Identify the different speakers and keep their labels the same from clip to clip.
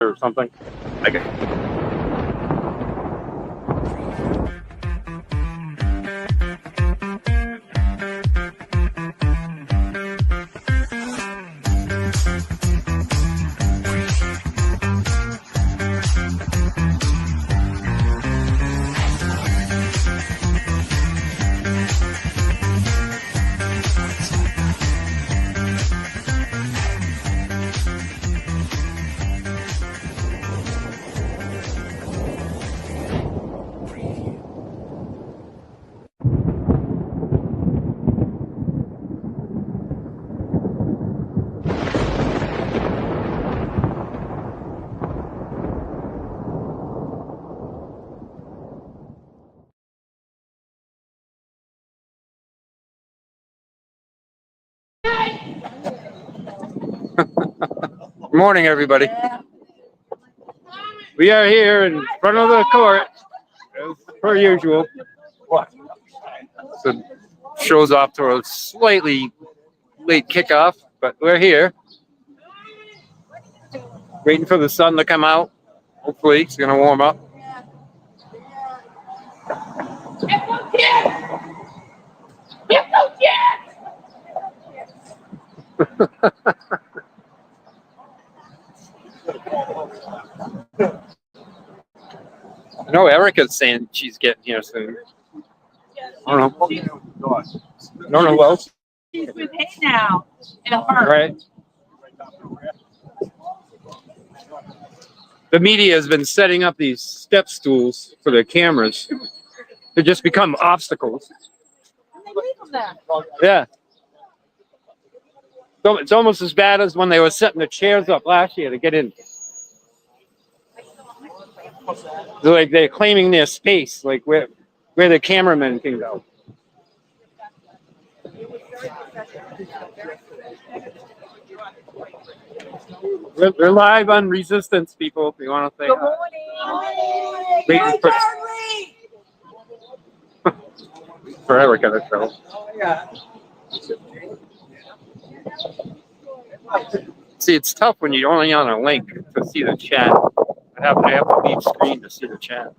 Speaker 1: or something. Okay. Good morning, everybody. We are here in front of the court, as per usual. So shows off to a slightly late kickoff, but we're here, waiting for the sun to come out. Hopefully, it's gonna warm up. I know Erica's saying she's getting here soon. I don't know. I don't know who else.
Speaker 2: She's with hay now.
Speaker 1: Right. The media has been setting up these step stools for their cameras to just become obstacles.
Speaker 2: And they leave them there.
Speaker 1: Yeah. So it's almost as bad as when they were setting the chairs up last year to get in. Like they're claiming their space, like where the cameramen can go. We're live on Resistance, people. If you want to say
Speaker 2: Good morning.
Speaker 1: waiting for Erica to show. See, it's tough when you're only on a link to see the chat. I have to leave screen to see the chat.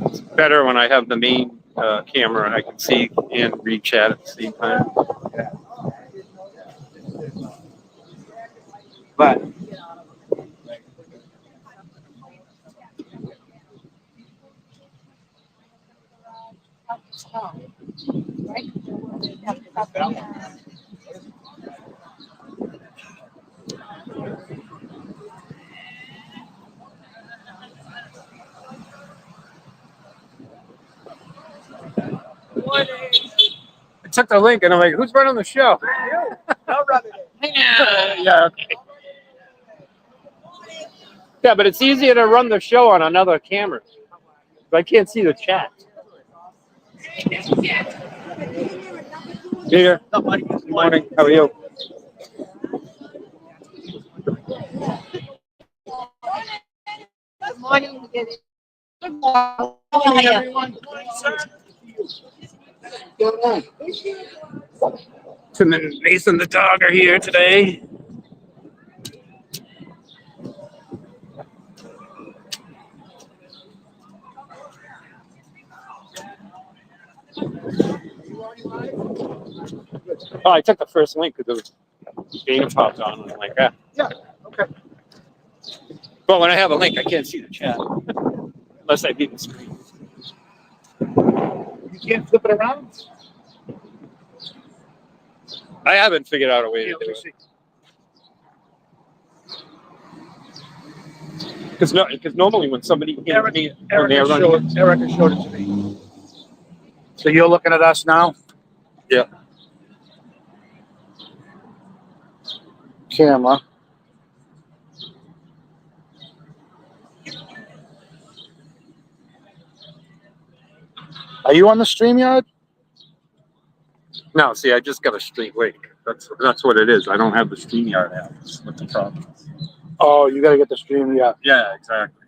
Speaker 1: It's better when I have the main camera and I can see and read chat at the same time. But I took the link and I'm like, who's running the show?
Speaker 2: I'll rub it in.
Speaker 1: Yeah, okay. Yeah, but it's easier to run the show on another camera. I can't see the chat. Here. Good morning. How are you?
Speaker 2: Good morning. Good morning, everyone.
Speaker 1: Tim and Mason the dog are here today. Oh, I took the first link because the game popped on and I'm like, ah.
Speaker 3: Yeah, okay.
Speaker 1: But when I have a link, I can't see the chat unless I leave the screen.
Speaker 3: You can't flip it around?
Speaker 1: I haven't figured out a way to do it. Because normally when somebody
Speaker 3: Erica showed it to me. So you're looking at us now?
Speaker 1: Yeah.
Speaker 3: Camera. Are you on the StreamYard?
Speaker 1: No, see, I just got a straight link. That's what it is. I don't have the StreamYard app. That's what the problem is.
Speaker 3: Oh, you gotta get the StreamYard.
Speaker 1: Yeah, exactly.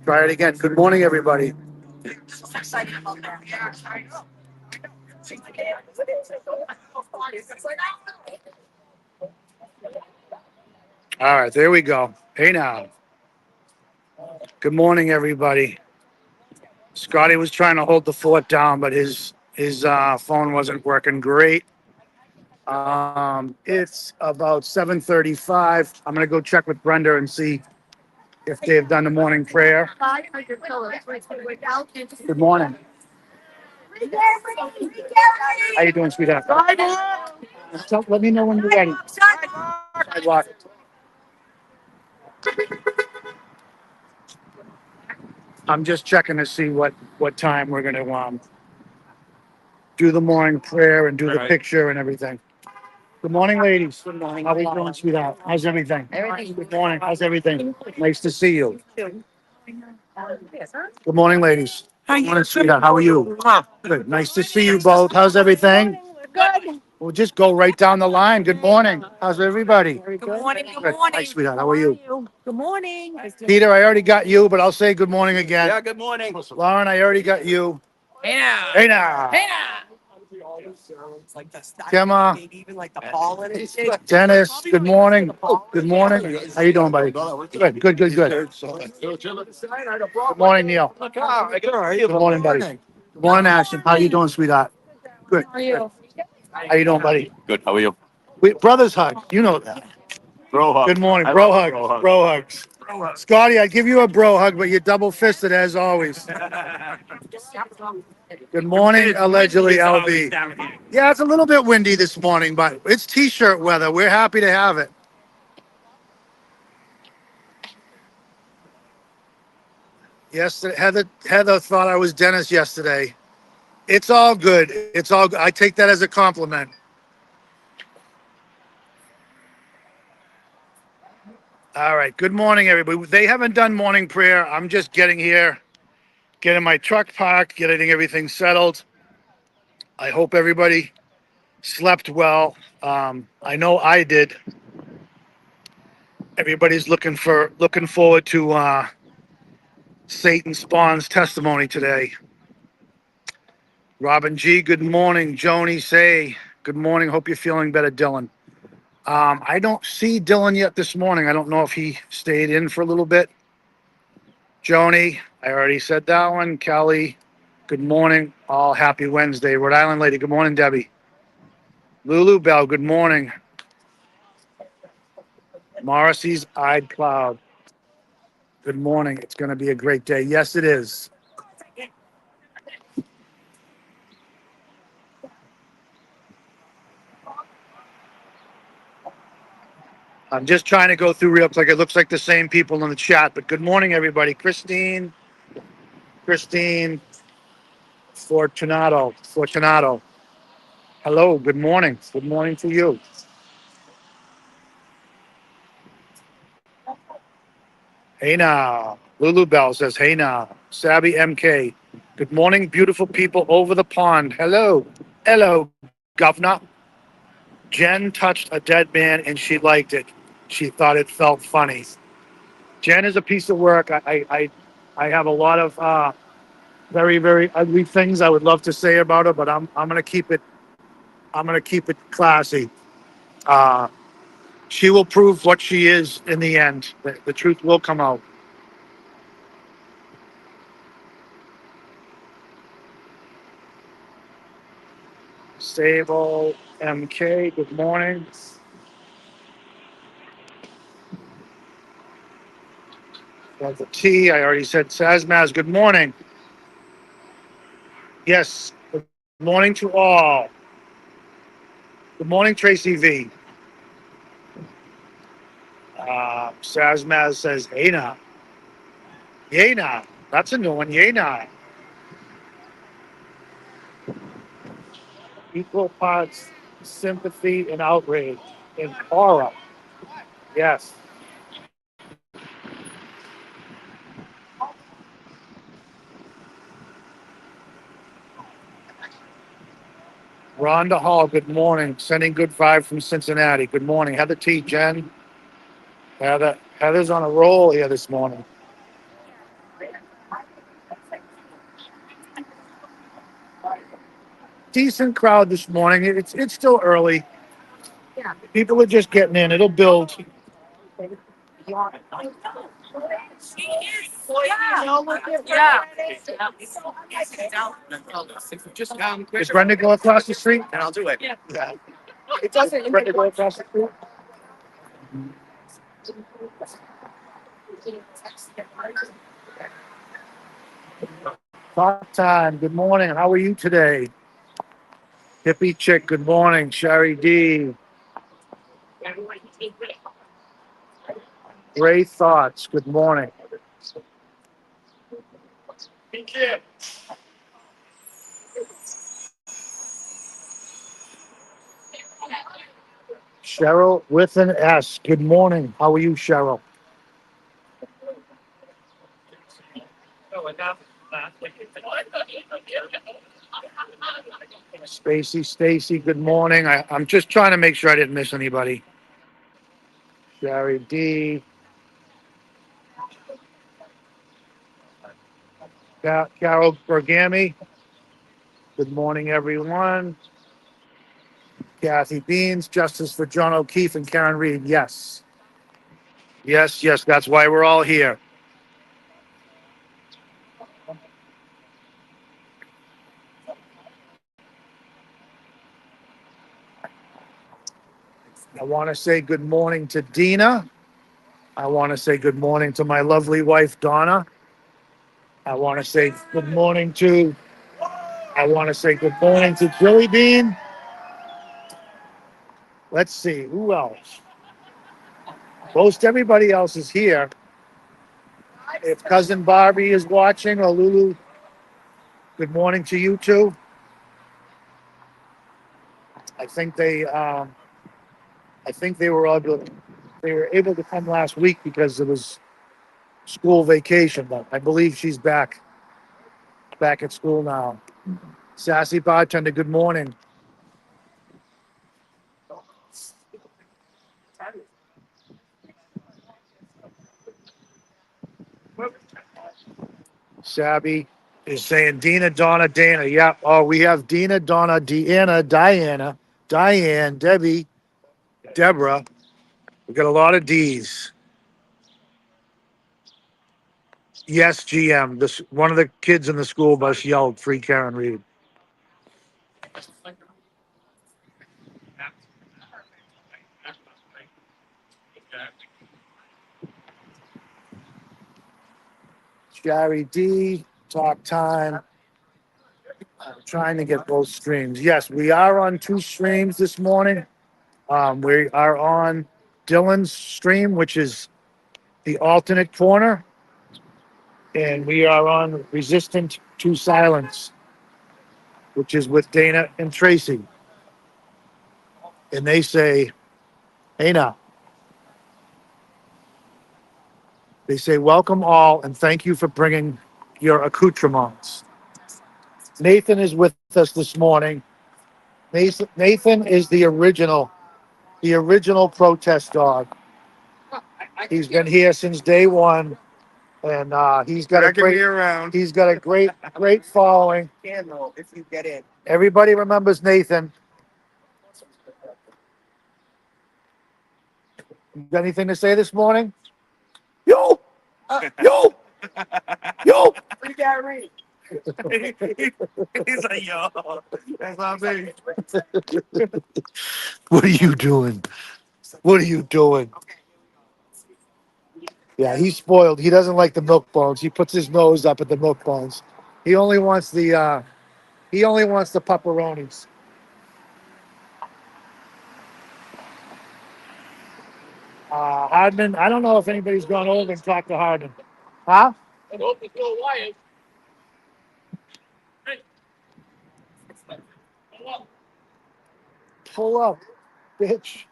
Speaker 3: Try it again. Good morning, everybody. All right, there we go. Hey now. Good morning, everybody. Scotty was trying to hold the fort down, but his phone wasn't working great. It's about 7:35. I'm gonna go check with Brenda and see if they've done the morning prayer. Good morning. How you doing, sweetheart? Let me know when you're ready. Sidewalk. I'm just checking to see what time we're gonna do the morning prayer and do
Speaker 1: All
Speaker 3: the
Speaker 1: right.
Speaker 3: picture and everything. Good morning, ladies. Good morning. How are you doing, sweetheart? How's everything?
Speaker 2: Everything.
Speaker 3: Good morning. How's everything? Nice to see you. Good morning, ladies. Good morning, sweetheart. How are you? Good. Nice to see you both. How's everything?
Speaker 2: Good.
Speaker 3: We'll just go right down the line. Good morning. How's everybody?
Speaker 2: Good morning. Good
Speaker 3: Good.
Speaker 2: morning.
Speaker 3: Hi, sweetheart. How are you?
Speaker 2: Good morning.
Speaker 3: Peter, I already got you, but I'll say good morning again.
Speaker 4: Yeah, good morning.
Speaker 3: Lauren, I already got you.
Speaker 2: Hey now.
Speaker 3: Hey now.
Speaker 2: Hey now.
Speaker 3: Gemma,
Speaker 2: Even like the ball in it.
Speaker 3: Dennis, good morning. Good morning. How you doing, buddy? Good, good, good, good. Good morning, Neil. Good morning, buddy. Good morning, Ashton. How you doing, sweetheart? Good.
Speaker 2: How are you?
Speaker 3: How you doing, buddy?
Speaker 4: Good. How are you?
Speaker 3: We brothers hug. You know that.
Speaker 4: Bro hug.
Speaker 3: Good morning.
Speaker 4: I
Speaker 3: Bro
Speaker 4: love
Speaker 3: hug.
Speaker 4: bro hug.
Speaker 3: Bro hugs. Scotty, I give you a bro hug, but you're double fisted as always. Good morning, allegedly, LB. Yeah, it's a little bit windy this morning, but it's t-shirt weather. We're happy to have it. Yesterday, Heather thought I was Dennis yesterday. It's all good. It's all good. I take that as a compliment. All right. Good morning, everybody. They haven't done morning prayer. I'm just getting here, getting my truck parked, getting everything settled. I hope everybody slept well. I know I did. Everybody's looking forward to Satan Spawn's testimony today. Robin G, good morning. Joni Say, good morning. Hope you're feeling better, Dylan. I don't see Dylan yet this morning. I don't know if he stayed in for a little bit. Joni, I already said that one. Kelly, good morning. All happy Wednesday. Rhode Island lady, good morning, Debbie. Lulu Bell, good morning. Morrissey's Eyed Cloud, good morning. It's going to be a great day. Yes, it is. I'm just trying to go through real quick. It looks like the same people in the chat, but good morning, everybody. Christine, Fortunato. Hello, good morning. Good morning to you. Hey now. Lulu Bell says, hey now. Sabby MK. Good morning, beautiful people over the pond. Hello. Hello, governor. Jen touched a dead man and she liked it. She thought it felt funny. Jen is a piece of work. I have a lot of very, very ugly things I would love to say about her, but I'm gonna keep it classy. Uh, she will prove what she is in the end. The truth will come out. Sable MK, good morning. That's the T. I already said Sazmaz, good morning. Yes, good morning to all. Good morning, Tracy V. Sazmaz says, Yena. Yena. That's a new one, Yena. Equal parts sympathy and outrage and horror. Yes. Rhonda Hall, good morning. Sending good vibe from Cincinnati. Good morning. Heather T, Jen. Heather's on a roll here this morning. decent crowd this morning. It's still early. People are just getting in. It'll build. Is Brenda go across the street? And I'll do it. Yeah. It doesn't. Brenda go across the street. Talk time. Good morning. How are you today? Hippie chick. Good morning. Sherry D. Great thoughts. Good morning. Cheryl with an S. Good morning. How are you, Cheryl? Stacy, good morning. I'm just trying to make sure I didn't miss anybody. Sherry D. Carol Bergami. Good morning, everyone. Kathy Beans, Justice for John O'Keefe and Karen Reed. Yes. Yes. That's why we're all here. I want to say good morning to Dina. I want to say good morning to my lovely wife, Donna. I want to say good morning to Billy Bean. Let's see, who else? Most everybody else is here. If cousin Barbie is watching or Lulu, good morning to you too. I think they were able to come last week because it was school vacation, but I believe she's back at school now. Sassy bartender, good morning. Sabby is saying Dina, Donna, Dana. Yeah. Oh, we have Dina, Donna, Deanna, Diana, Diane, Debbie, Deborah. We got a lot of D's. Yes, GM. This one of the kids in the school bus yelled "Free Karen Reed." Jerry D. Talk time. I'm trying to get both streams. Yes, we are on two streams this morning. We are on Dylan's stream, which is the alternate corner, and we are on Resistant to Silence, which is with Dana and Tracy. And they say, hey now, they say, welcome all and thank you for bringing your accoutrements. Nathan is with us this morning. Nathan is the original protest dog. He's been here since day one, and he's got a great following. If you get in, everybody remembers Nathan. You got anything to say this morning? Yo, yo, yo. Free Gary. He's like, yo, that's not me. What are you doing? What are you doing? Yeah, he's spoiled. He doesn't like the milk bones. He puts his nose up at the milk bones. He only wants the pepperonis. Hardman, I don't know if anybody's gone over and talked to Hardman. Huh? I hope it's still Wyatt. Pull up, bitch.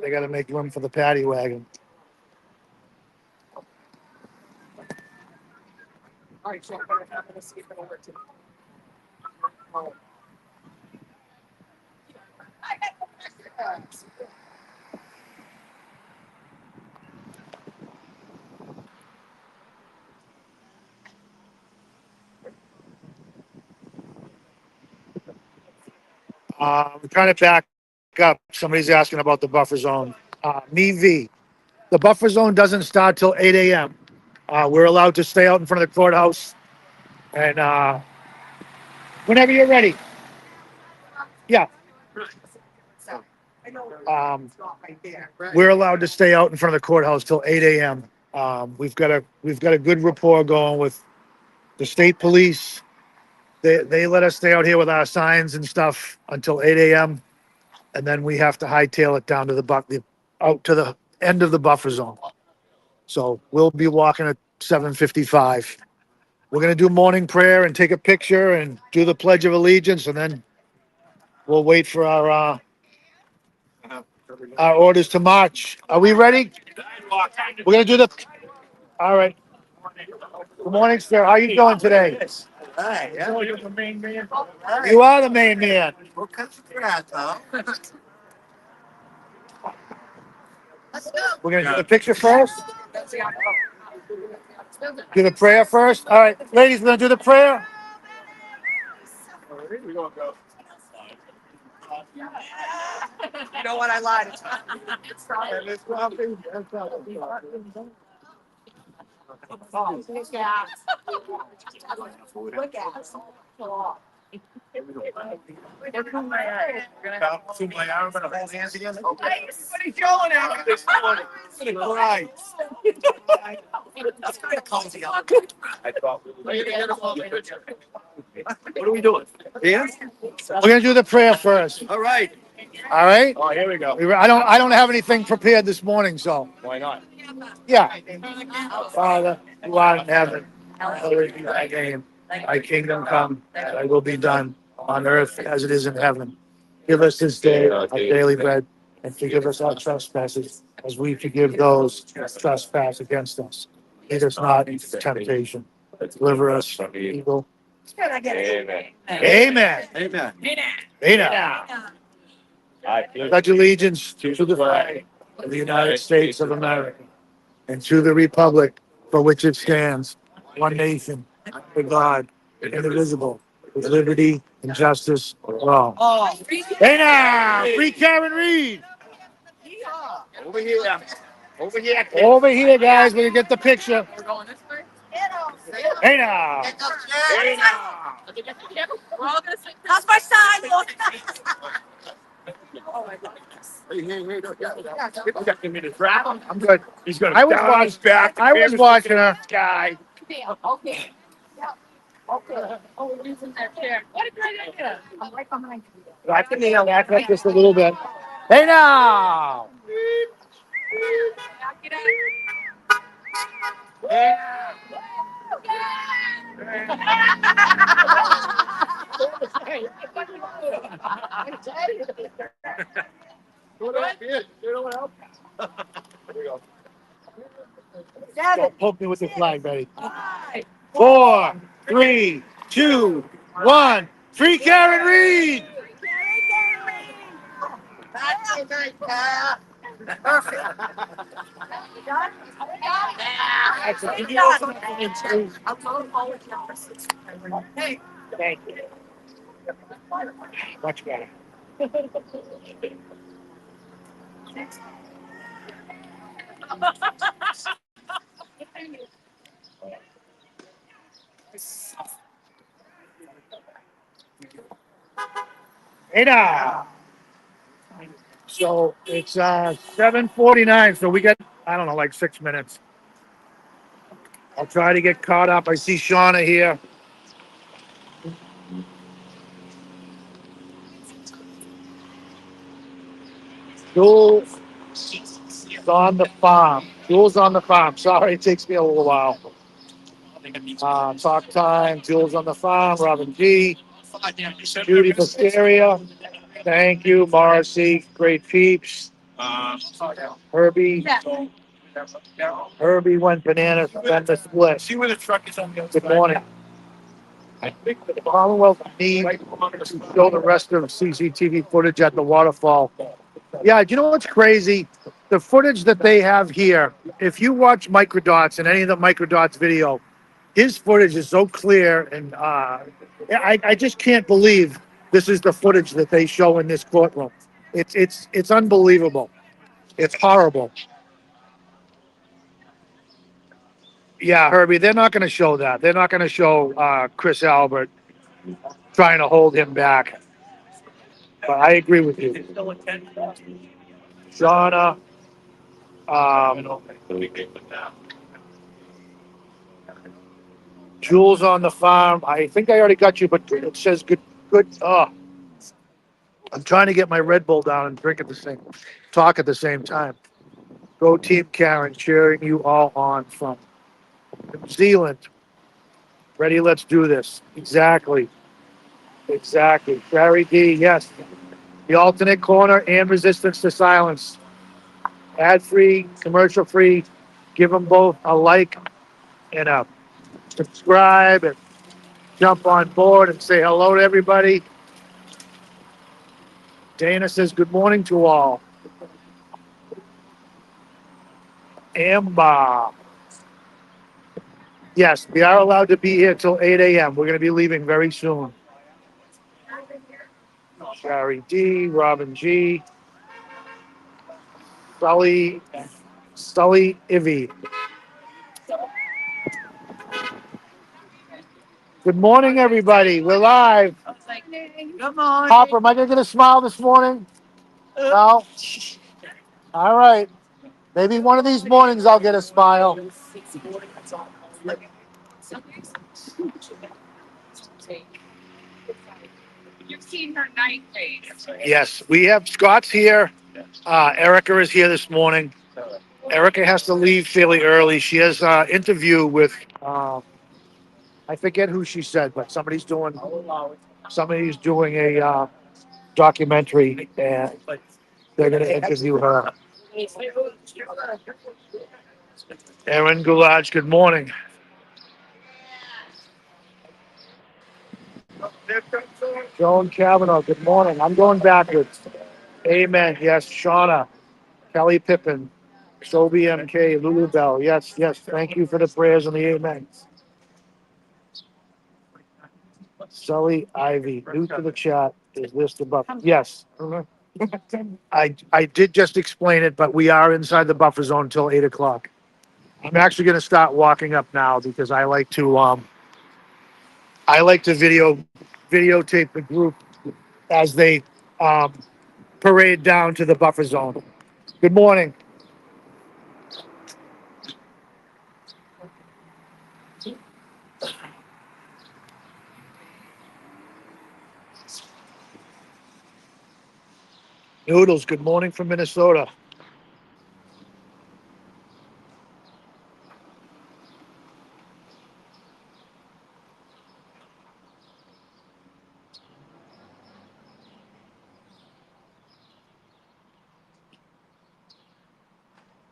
Speaker 3: They got to make room for the paddy wagon. All right, so I'm going to see if it'll work too. We're trying to back up. Somebody's asking about the buffer zone. Me V. The buffer zone doesn't start till 8 a.m. We're allowed to stay out in front of the courthouse, and whenever you're ready. Yeah. We're allowed to stay out in front of the courthouse till 8 a.m. We've got a good rapport going with the state police. They let us stay out here with our signs and stuff until 8 a.m. and then we have to hightail it down to out to the end of the buffer zone. So we'll be walking at 7:55. We're gonna do morning prayer and take a picture and do the Pledge of Allegiance, and then we'll wait for our orders to march. Are we ready? We're gonna do the. All right. Good morning, sir. How you doing today?
Speaker 4: Hi, yeah.
Speaker 3: You're the main man. You are the main man.
Speaker 4: What country you at, Tom?
Speaker 3: We're gonna do the picture first. Do the prayer first. All right, ladies, we're gonna do the prayer.
Speaker 2: You know what? I lied.
Speaker 4: To my arm and hold hands again. What are you yelling at me this morning? I'm gonna cry. That's kind of cozy out. What are we doing? Dance?
Speaker 3: We're gonna do the prayer first.
Speaker 4: All right.
Speaker 3: All right.
Speaker 4: Oh, here we go.
Speaker 3: I don't have anything prepared this morning, so
Speaker 4: Why not?
Speaker 3: yeah. Father, who art in heaven, hallowed be thy name. Thy kingdom come, thy will be done on earth as it is in heaven. Give us this day our daily bread, and forgive us our trespasses as we forgive those who trespass against us. Lead us not into temptation, but deliver us from evil.
Speaker 4: Amen.
Speaker 3: Amen.
Speaker 4: Amen.
Speaker 3: Amen. I pledge allegiance to the flag of the United States of America and to the republic for which it stands, one nation, under God, indivisible, with liberty and justice for all.
Speaker 2: Oh,
Speaker 3: Hey now, free Karen Reed.
Speaker 4: Over here. Over here.
Speaker 3: Over here, guys, we can get the picture.
Speaker 2: we're going this way.
Speaker 3: Hey now.
Speaker 4: Hey now.
Speaker 2: We're all gonna sit. That's my sign.
Speaker 4: Hey, Get me to drop him.
Speaker 3: I'm good.
Speaker 4: He's gonna
Speaker 3: I was
Speaker 4: down on his back.
Speaker 3: I was watching her.
Speaker 4: Guy.
Speaker 2: Okay. Yeah. Okay. Oh, he's in that chair. What a great idea. I'm right behind you.
Speaker 3: I can nail that just a little bit. Hey now.
Speaker 2: Get out.
Speaker 3: Don't poke me with the flag, Betty. 4, 3, 2, 1. Free Karen Reed.
Speaker 4: That's a great car. Perfect.
Speaker 2: Hey.
Speaker 3: Thank you. Much better. Hey now. So it's 7:49. So we got, I don't know, like 6 minutes. I'll try to get caught up. I see Shauna here. Jules on the farm. Jules on the farm. Sorry, it takes me a little while. Talk time. Jules on the farm. Robin G. Judy Wisteria. Thank you, Marcy. Great peeps. Herbie. Herbie went bananas. Then the split.
Speaker 4: See where the truck is on the other
Speaker 3: Good morning. I think the Commonwealth needs to show the rest of CCTV footage at the waterfall. Yeah, do you know what's crazy? The footage that they have here, if you watch Microdots and any of the Microdots video, his footage is so clear, and I just can't believe This is the footage that they show in this courtroom. It's unbelievable. It's horrible. Yeah, Herbie, they're not going to show that. They're not going to show Chris Albert trying to hold him back. But I agree with you. Shauna, Jules on the farm. I think I already got you, but it says good. I'm trying to get my Red Bull down and talk at the same time. Go Team Karen, cheering you all on from New Zealand. Ready? Let's do this. Exactly. Barry D. Yes. The alternate corner and resistance to silence. Ad free, commercial free. Give them both a like and a subscribe and jump on board and say hello to everybody. Dana says good morning to all. Amber. Yes, we are allowed to be here till 8 a.m. We're going to be leaving very soon. Shari D, Robin G, Sully Ivy. Good morning, everybody. We're live.
Speaker 2: Come on.
Speaker 3: Hopper, am I going to get a smile this morning? No? All right. Maybe one of these mornings I'll get a smile.
Speaker 2: You've seen her night face.
Speaker 3: Yes, we have Scott's here. Erica is here this morning. Erica has to leave fairly early. She has an interview with, I forget who she said, but somebody's doing a documentary, and they're going to interview her. Aaron Goulage, good morning. Joan Kavanaugh, good morning. I'm going backwards. Amen. Yes, Shauna, Kelly Pippin, Sobi MK, Lulu Bell. Yes. Thank you for the prayers and the amens. Sully Ivy, new to the chat, is listed above. Yes. I did just explain it, but we are inside the buffer zone until 8 o'clock. I'm actually going to start walking up now because I like to videotape the group as they parade down to the buffer zone. Good morning. Noodles, good morning from Minnesota.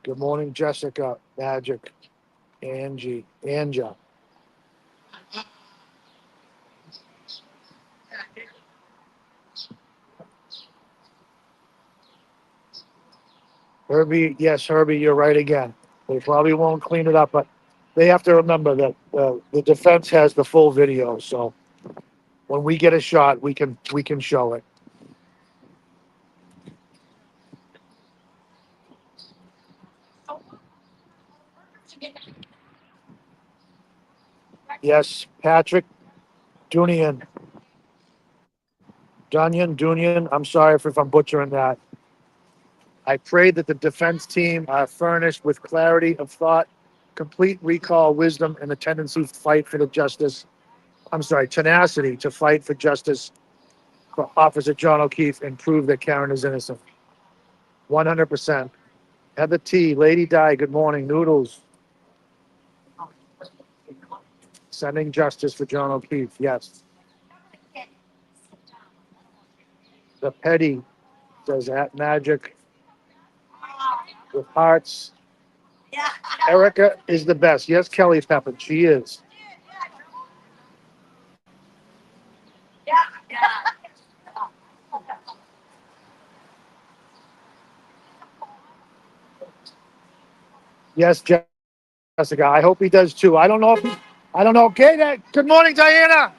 Speaker 3: Good morning, Jessica, Magic, Angie, Anja. Herbie, yes, Herbie, you're right again. They probably won't clean it up, but they have to remember that the defense has the full video. So when we get a shot, we can show it. Yes, Patrick Dunian. Dunian. I'm sorry if I'm butchering that. I pray that the defense team are furnished with clarity of thought, complete recall, wisdom, and the tendency to fight for the justice. Tenacity to fight for justice for Officer John O'Keefe and prove that Karen is innocent. 100%. Heather T, Lady Di, good morning. Noodles. Sending justice for John O'Keefe, yes. The Petty says at Magic with hearts. Erica is the best. Yes, Kelly Pepper, she is. Yes, Jessica. I hope he does too. I don't know. Okay, good morning, Diana.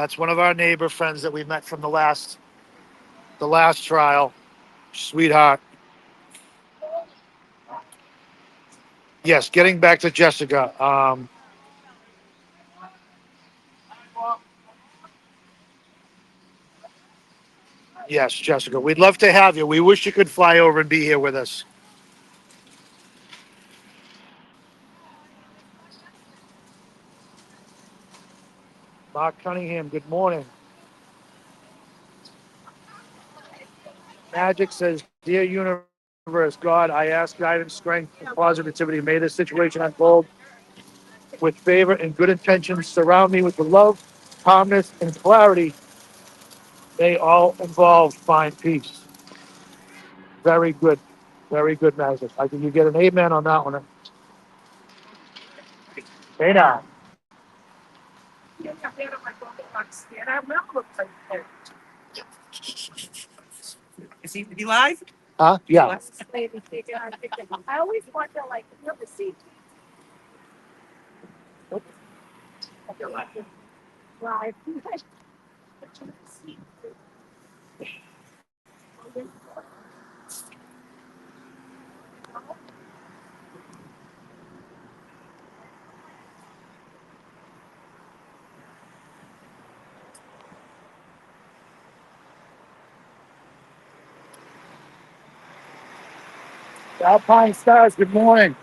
Speaker 3: That's one of our neighbor friends that we met from the last trial. Sweetheart. Yes, getting back to Jessica. Yes, Jessica. We'd love to have you. We wish you could fly over and be here with us. Mark Cunningham, good morning. Magic says, Dear Universe, God, I ask guidance, strength, and positivity. May this situation unfold with favor and good intentions. Surround me with the love, calmness, and clarity. May all involved find peace. Very good. Very good, Magic. I think you get an amen on that one. Hey now.
Speaker 2: Is he live?
Speaker 3: Huh? Yeah.
Speaker 2: I always wonder, like, you'll see. Live.
Speaker 3: Alpine Stars, good morning.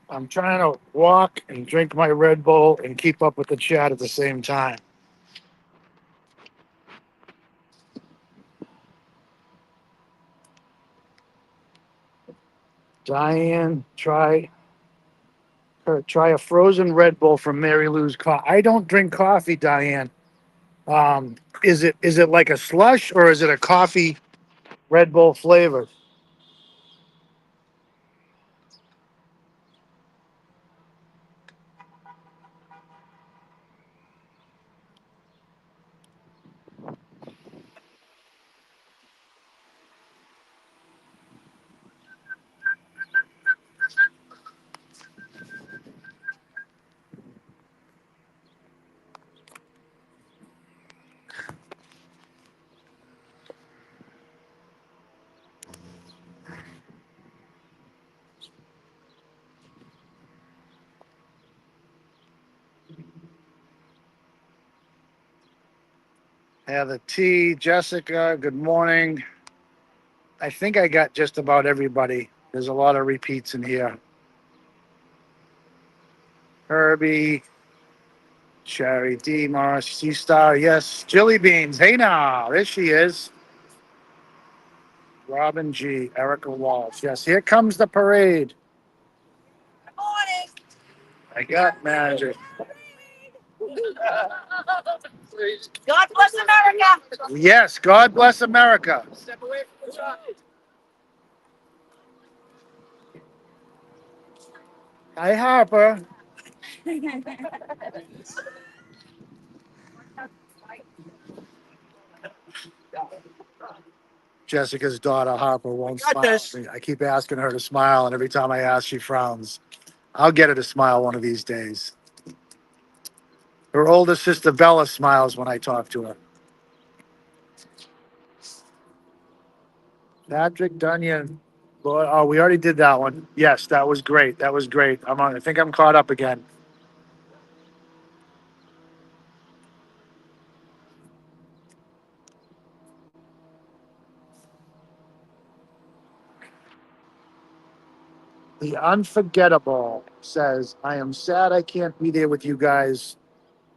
Speaker 3: I'm trying to walk and drink my Red Bull and keep up with the chat at the same time. Diane, try a frozen Red Bull from Mary Lou's coffee. I don't drink coffee, Diane. Is it like a slush or is it a coffee Red Bull flavor? Heather T, Jessica, good morning. I think I got just about everybody. There's a lot of repeats in here. Herbie, Sherry D, Morris, C Star, yes. Jilly Beans, hey now, there she is. Robin G, Erica Walsh, yes. Here comes the parade.
Speaker 2: Good morning.
Speaker 3: I got magic.
Speaker 2: God bless America.
Speaker 3: Yes, God bless America. Hi, Harper. Jessica's daughter, Harper, won't
Speaker 2: Got
Speaker 3: smile.
Speaker 2: this.
Speaker 3: I keep asking her to smile, and every time I ask, she frowns. I'll get her to smile one of these days. Her older sister, Bella, smiles when I talk to her. Patrick Dunyan. Lord, oh, we already did that one. Yes, that was great. That was great. I think I'm caught up again. The Unforgettable says, I am sad I can't be there with you guys.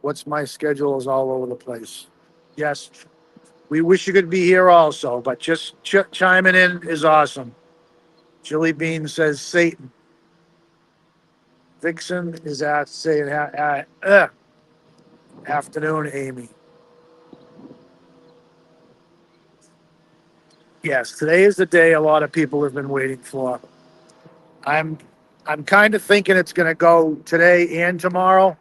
Speaker 3: What's my schedule is all over the place. Yes, we wish you could be here also, but just chiming in is awesome. Jilly Bean says Satan. Vixen is at saying afternoon, Amy. Yes, today is the day a lot of people have been waiting for. I'm I'm kind of thinking it's going to go today and tomorrow.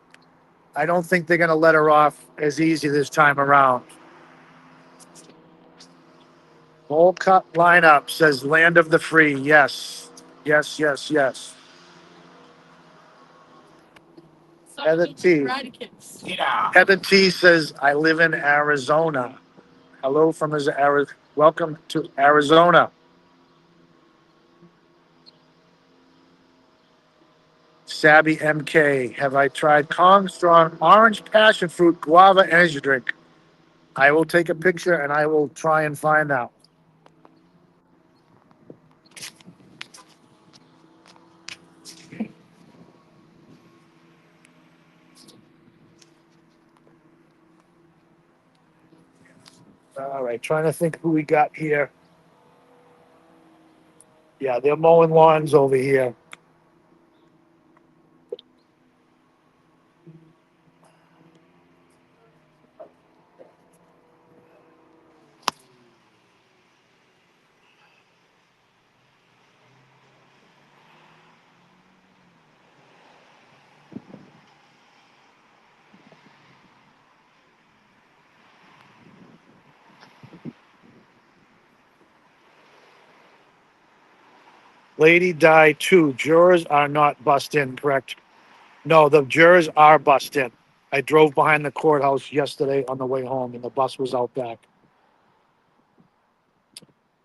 Speaker 3: I don't think they're going to let her off as easy this time around. Bowl cut lineup says land of the free. Yes. Yes, yes, yes. Heather T. Heather T says, I live in Arizona. Hello from Arizona. Welcome to Arizona. Sabby MK. Have I tried Kong Strong Orange Passion Fruit Guava Energy Drink? I will take a picture and I will try and find out. All right, trying to think who we got here. Yeah, they're mowing lawns over here. Lady died too. Jurors are not bussed in, correct? No, the jurors are bussed in. I drove behind the courthouse yesterday on the way home and the bus was out back.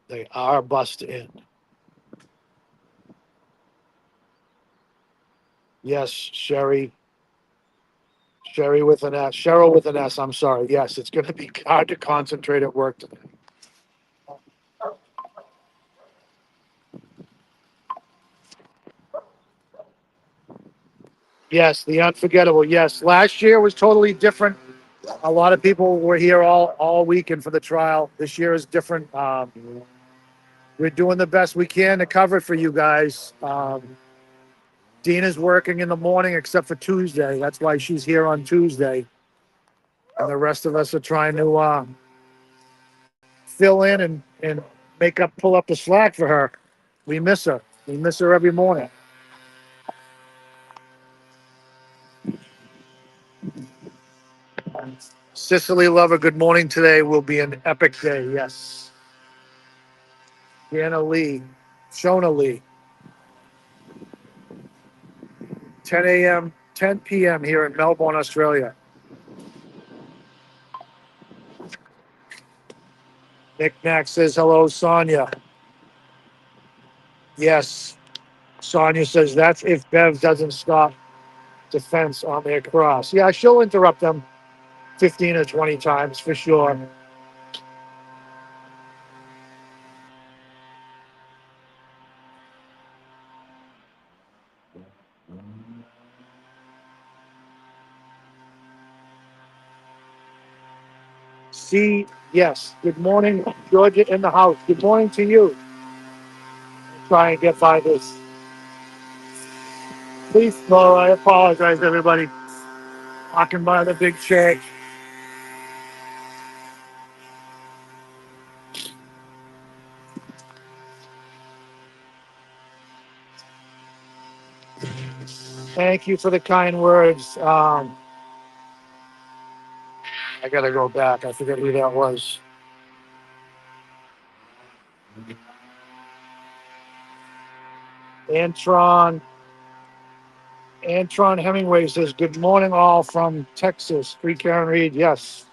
Speaker 3: They are bussed in. Yes, Sherry. Sherry with an S. Cheryl with an S. I'm sorry. Yes, it's going to be hard to concentrate at work today. Yes, the unforgettable. Yes, last year was totally different. A lot of people were here all weekend for the trial. This year is different. We're doing the best we can to cover it for you guys. Dina's working in the morning except for Tuesday. That's why she's here on Tuesday. And the rest of us are trying to fill in and pull up the slack for her. We miss her. We miss her every morning. Cicely Lover, good morning today. Will be an epic day. Yes. Deanna Lee, Shona Lee, 10 a.m., 10 p.m. here in Melbourne, Australia. Nick Nack says hello, Sonia. Yes. Sonia says that's if Bev doesn't stop defense on their cross. Yeah, she'll interrupt them 15 or 20 times for sure. See, yes. Good morning, Georgia in the house. Good morning to you. Try and get by this. Please, Laura, I apologize, everybody. Walking by the big check. Thank you for the kind words. I gotta go back. I forget who that was. Antron Hemingway says, good morning all from Texas. Free Karen Reed, yes.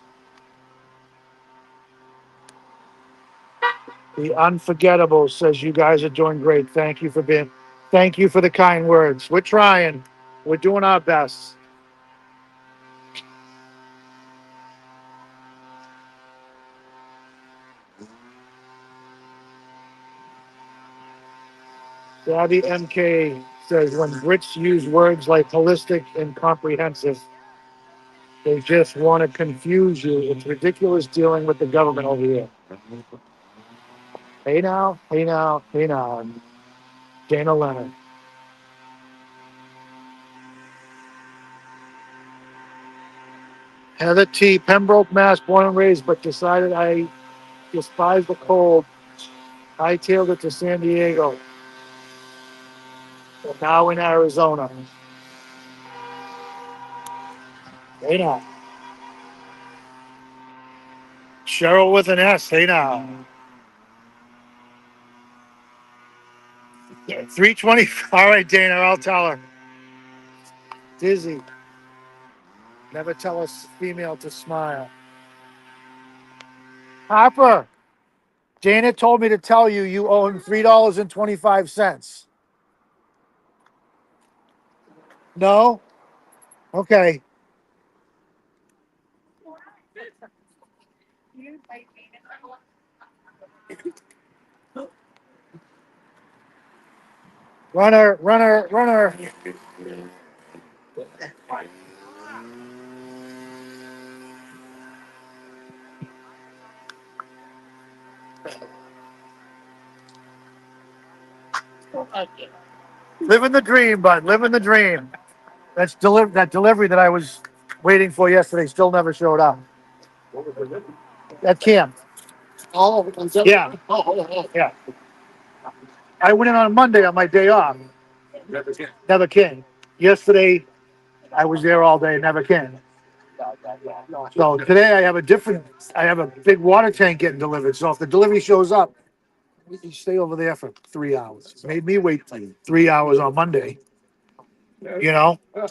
Speaker 3: The Unforgettable says, you guys are doing great. Thank you for the kind words. We're trying. We're doing our best. Gabby MK says, when Brits use words like holistic and comprehensive, they just want to confuse you. It's ridiculous dealing with the government over here. Hey now, hey now, hey now. Dana Leonard. Heather T. Pembroke, Mass. Born and raised, but decided I despise the cold. Hightailed it to San Diego. And now in Arizona. Hey now. Cheryl with an S. Hey now. 3:20. All right, Dana, I'll tell her. Dizzy. Never tell a female to smile. Harper, Dana told me to tell you you owe him $3.25. No? Okay. Runner, runner, runner. Living the dream, bud. Living the dream. That delivery that I was waiting for yesterday still never showed up. At camp.
Speaker 4: Oh,
Speaker 3: Yeah. Yeah. I went in on Monday on my day off. Never came. Yesterday, I was there all day. Never came. So today I have a big water tank getting delivered. So if the delivery shows up, you stay over there for 3 hours. It made me wait 3 hours on Monday. You know? All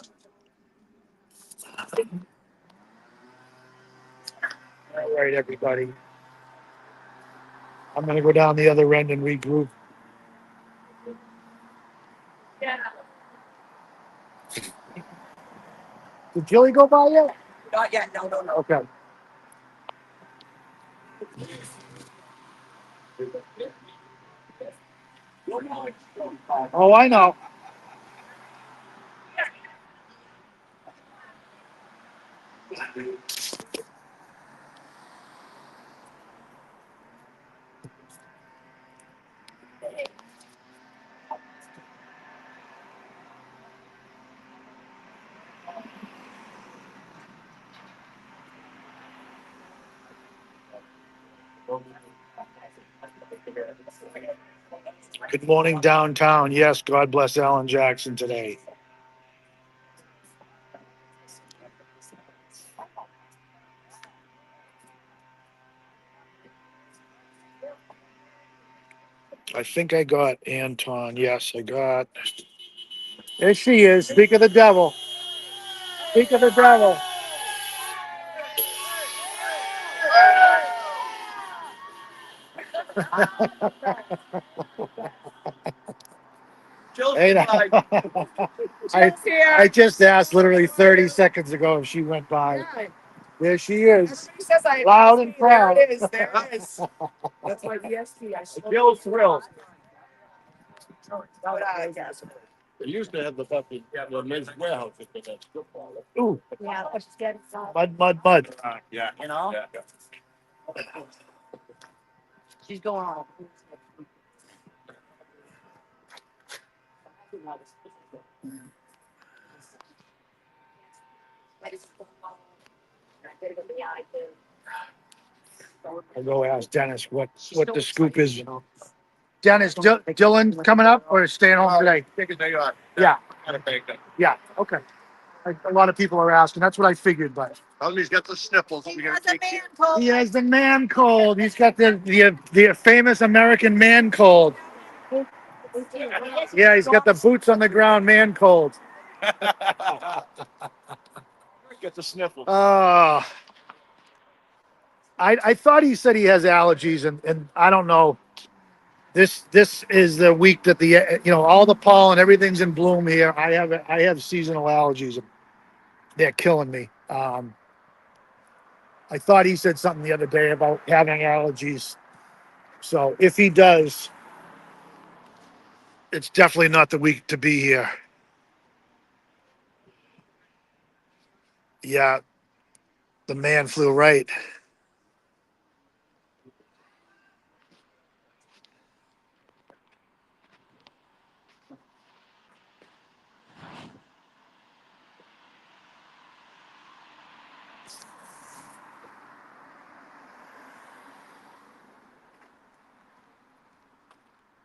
Speaker 3: right, everybody. I'm going to go down the other end and regroup. Did Jilly go by yet?
Speaker 2: Not yet. No, no, no.
Speaker 3: Okay. Oh, I know. Good morning, downtown. Yes, God bless Alan Jackson today. I think I got Anton. Yes, I got. There she is. Speak of the devil. Speak of the devil. Hey, I just asked literally 30 seconds ago if she went by. There she is. Loud and proud.
Speaker 2: There it is. There it is. That's my VST.
Speaker 3: Bill Thrill.
Speaker 4: they used to have the fucking men's warehouse.
Speaker 3: Ooh,
Speaker 2: Yeah, let's get it.
Speaker 3: mud, mud, mud.
Speaker 4: Yeah.
Speaker 2: You know?
Speaker 4: Yeah.
Speaker 2: She's going on.
Speaker 3: I'll go ask Dennis what the scoop is. Dennis, Dylan coming up or staying home today?
Speaker 4: Take a day off.
Speaker 3: Yeah.
Speaker 4: Gotta take that.
Speaker 3: Yeah, okay. A lot of people are asking. That's what I figured, but
Speaker 4: Tell him he's got the sniffles.
Speaker 2: He
Speaker 4: We gotta
Speaker 2: has a
Speaker 4: take
Speaker 2: man cold.
Speaker 3: he has the man cold. He's got the famous American man cold. Yeah, he's got the boots on the ground man cold.
Speaker 4: Get the sniffles.
Speaker 3: I thought he said he has allergies, and I don't know. This is the week that all the pollen, everything's in bloom here. I have seasonal allergies. They're killing me. I thought he said something the other day about having allergies. So if he does, it's definitely not the week to be here. Yeah, the man flew right.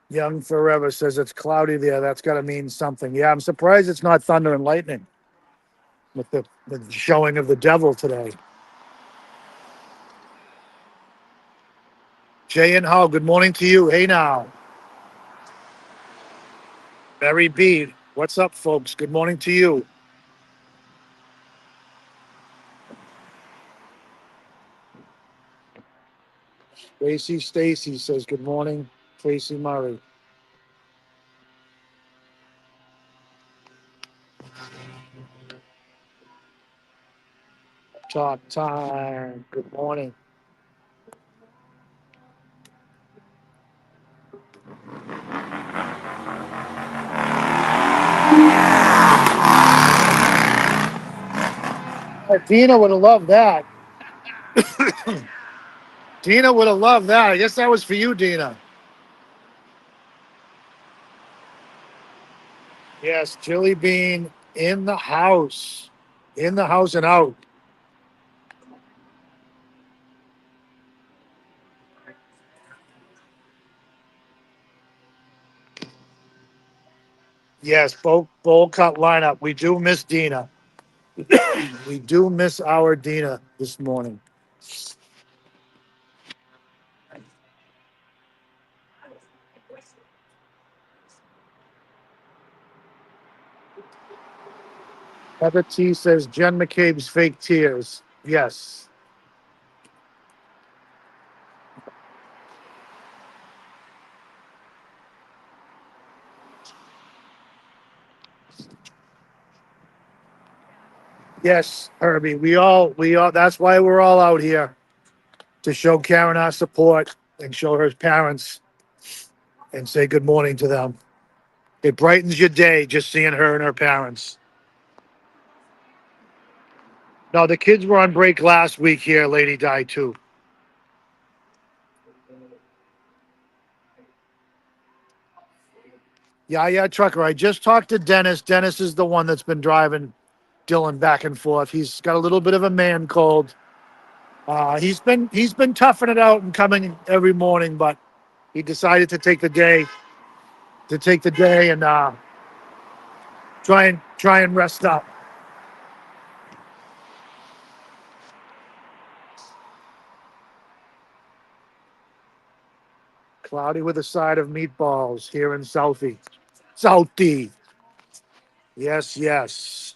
Speaker 3: Young Forever says it's cloudy there. That's got to mean something. Yeah, I'm surprised it's not thunder and lightning with the showing of the devil today. Jay and Hall, good morning to you. Hey now. Mary B, what's up, folks? Good morning to you. Tracy Stacy says, good morning, Tracy Murray. Talk time. Good morning. Oh, Dina would have loved that. Dina would have loved that. I guess that was for you, Dina. Yes, Chili Bean in the house. In the house and out. Yes, bowl cut lineup. We do miss Dina. We do miss our Dina this morning. Heather T says Jen McCabe's fake tears. Yes. Yes, Herbie. We all that's why we're all out here. To show Karen our support and show her parents and say good morning to them. It brightens your day just seeing her and her parents. No, the kids were on break last week here, Lady Di, too. Yeah, trucker. I just talked to Dennis. Dennis is the one that's been driving Dylan back and forth. He's got a little bit of a man cold. He's been toughing it out and coming every morning, but he decided to take the day and try and rest up. Cloudy with a side of meatballs here in Southie. Southie. Yes, yes.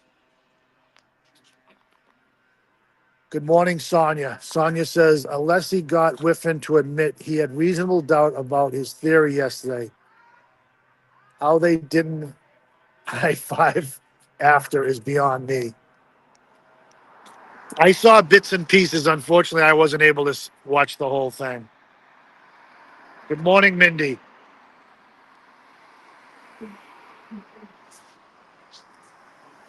Speaker 3: Good morning, Sonia. Sonia says, Alessi got Whiffen to admit he had reasonable doubt about his theory yesterday. How they didn't high five after is beyond me. I saw bits and pieces. Unfortunately, I wasn't able to watch the whole thing. Good morning, Mindy.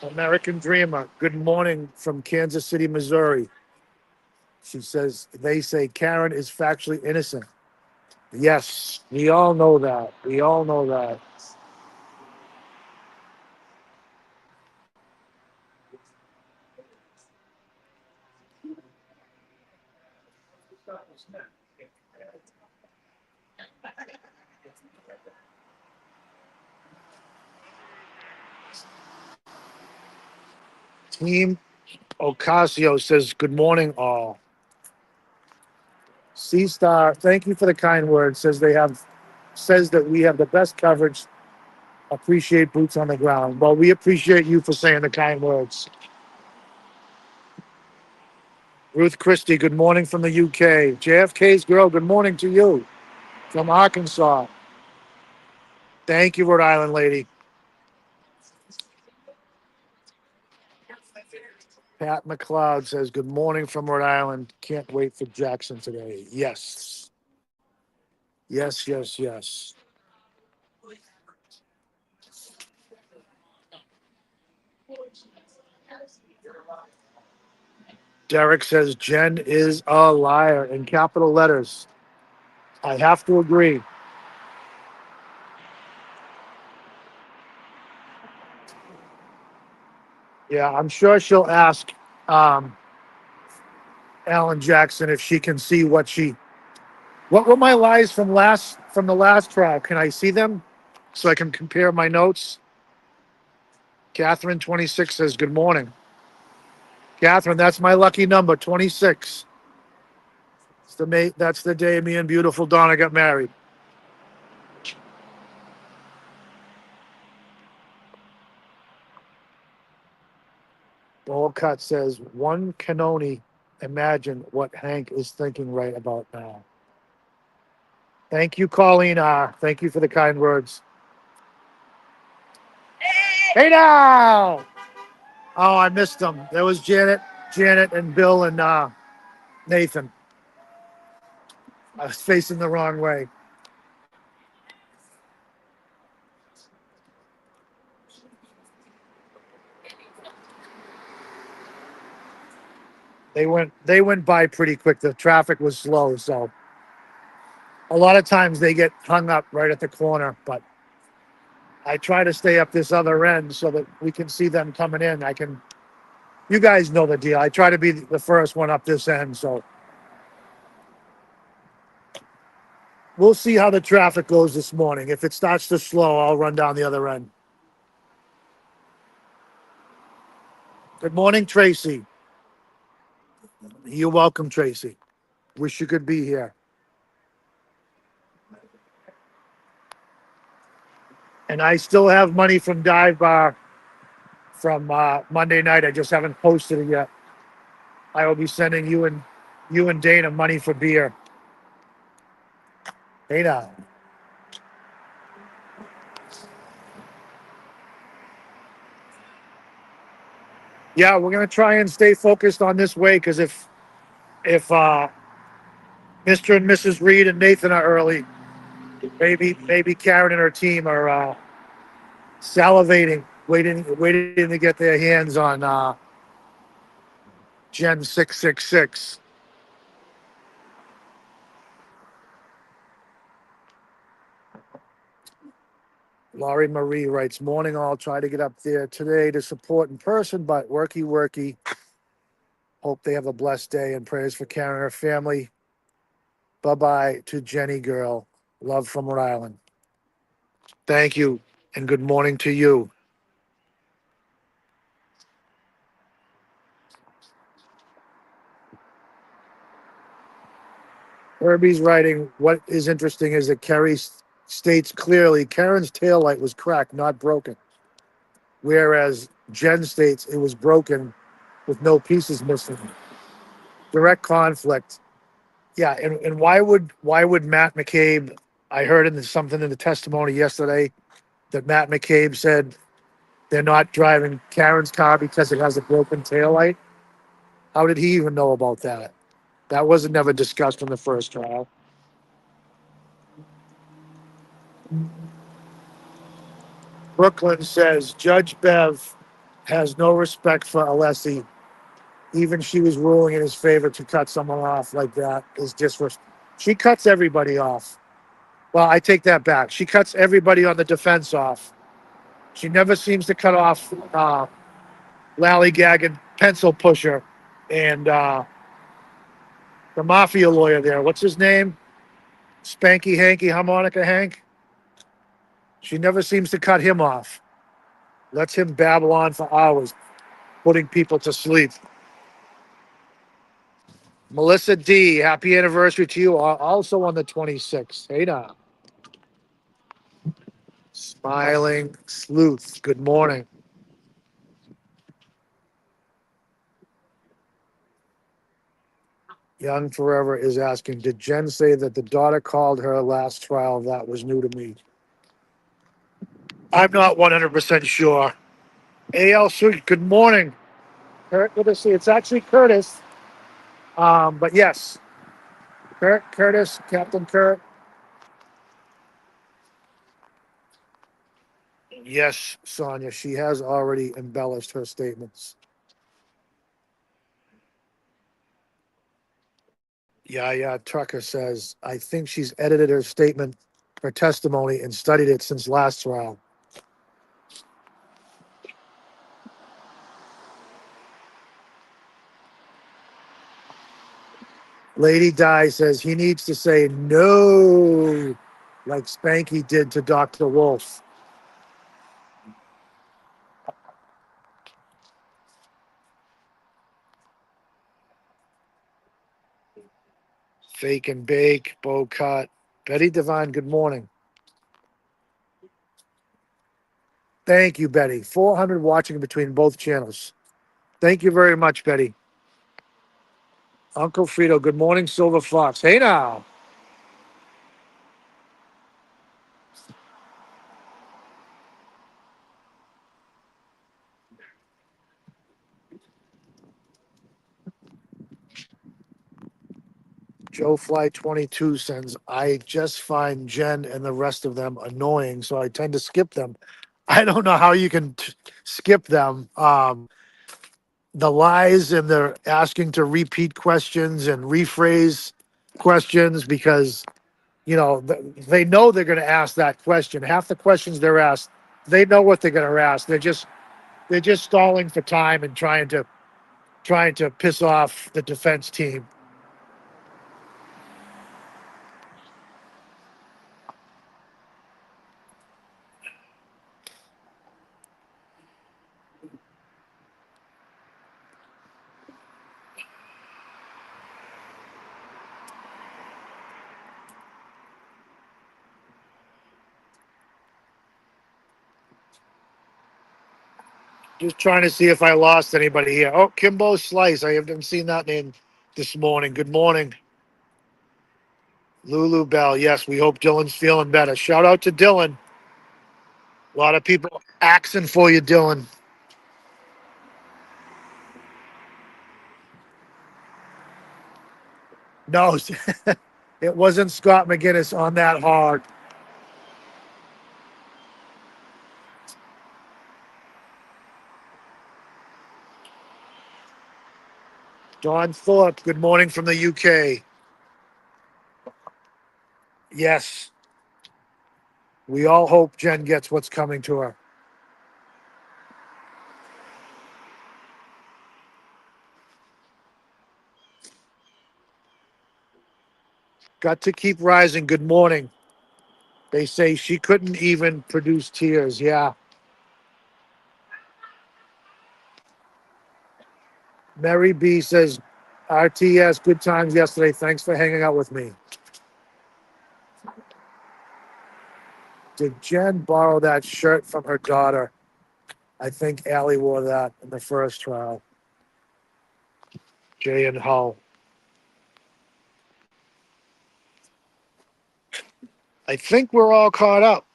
Speaker 3: American Dreamer. Good morning from Kansas City, Missouri. She says, they say Karen is factually innocent. Yes, we all know that. We all know that. Team Ocasio says, good morning, all. C-Star, thank you for the kind words. Says that we have the best coverage. Appreciate boots on the ground. Well, we appreciate you for saying the kind words. Ruth Christie, good morning from the UK. JFK's girl, good morning to you from Arkansas. Thank you, Rhode Island lady. Pat McLeod says, good morning from Rhode Island. Can't wait for Jackson today. Yes. Yes, yes, yes. Derek says, Jen is a liar in capital letters. I have to agree. Yeah, I'm sure she'll ask Alan Jackson if she can see what were my lies from the last trial. Can I see them so I can compare my notes? Catherine 26 says, good morning. Catherine, that's my lucky number, 26. That's the day me and beautiful Donna got married. Old Cut says, one can only imagine what Hank is thinking right about now. Thank you, Colleen R. Thank you for the kind words. Hey now! Oh, I missed them. There was Janet and Bill and Nathan. I was facing the wrong way. They went by pretty quick. The traffic was slow, so a lot of times they get hung up right at the corner, but I try to stay up this other end so that we can see them coming in. You guys know the deal. I try to be the first one up this end, so we'll see how the traffic goes this morning. If it starts to slow, I'll run down the other end. Good morning, Tracy. You're welcome, Tracy. Wish you could be here. And I still have money from Dive Bar from Monday night. I just haven't posted it yet. I will be sending you and Dana money for beer. Dana. Yeah, we're gonna try and stay focused on this way because if Mr. and Mrs. Reed and Nathan are early, maybe Karen and her team are salivating, waiting to get their hands on Gen 666. Laurie Marie writes, morning all, try to get up there today to support in person, but worky. Hope they have a blessed day and prayers for Karen and her family. Bye-bye to Jenny girl. Love from Rhode Island. Thank you and good morning to you. Herbie's writing, what is interesting is that Kerry states clearly Karen's taillight was cracked, not broken. Whereas Jen states it was broken with no pieces missing. Direct conflict. Yeah, and why would Matt McCabe, I heard something in the testimony yesterday that Matt McCabe said they're not driving Karen's car because it has a broken taillight. How did he even know about that? That wasn't never discussed in the first trial. Brooklyn says Judge Bev has no respect for Alessi. Even she was ruling in his favor to cut someone off like that is disrespect. She cuts everybody off. Well, I take that back. She cuts everybody on the defense off. She never seems to cut off Lally-gagging pencil pusher and the mafia lawyer there. What's his name? Spanky Hanky Harmonica Hank. She never seems to cut him off. Lets him babble on for hours, putting people to sleep. Melissa D, happy anniversary to you. Also on the 26th. Hey now. Smiling Sleuth, good morning. Young Forever is asking, did Jen say that the daughter called her last trial? That was new to me. I'm not 100% sure. AL Sweet, good morning. Kurt, good to see. It's actually Curtis. But yes, Curtis, Captain Kurt. Yes, Sonia, she has already embellished her statements. Yeah, Tucker says, I think she's edited her statement, her testimony, and studied it since last trial. Lady Di says he needs to say no, like Spanky did to Dr. Wolf. Fake and Bake, Bo Cut. Betty Devine, good morning. Thank you, Betty. 400 watching between both channels. Thank you very much, Betty. Uncle Frito, good morning, Silver Fox. Hey now. Joe Fly 22 sends, I just find Jen and the rest of them annoying, so I tend to skip them. I don't know how you can skip them. The lies and they're asking to repeat questions and rephrase questions because, they know they're going to ask that question. Half the questions they're asked, they know what they're going to ask. They're just stalling for time and trying to piss off the defense team. Just trying to see if I lost anybody here. Oh, Kimbo Slice. I haven't seen that name this morning. Good morning. Lulu Bell. Yes, we hope Dylan's feeling better. Shout out to Dylan. A lot of people axing for you, Dylan. No, it wasn't Scott McGinnis on that hard. Don Thorpe, good morning from the UK. Yes, we all hope Jen gets what's coming to her. Got to keep rising. Good morning. They say she couldn't even produce tears. Yeah. Mary B says, RTS, good times yesterday. Thanks for hanging out with me. Did Jen borrow that shirt from her daughter? I think Allie wore that in the first trial. Jay and Hull. I think we're all caught up.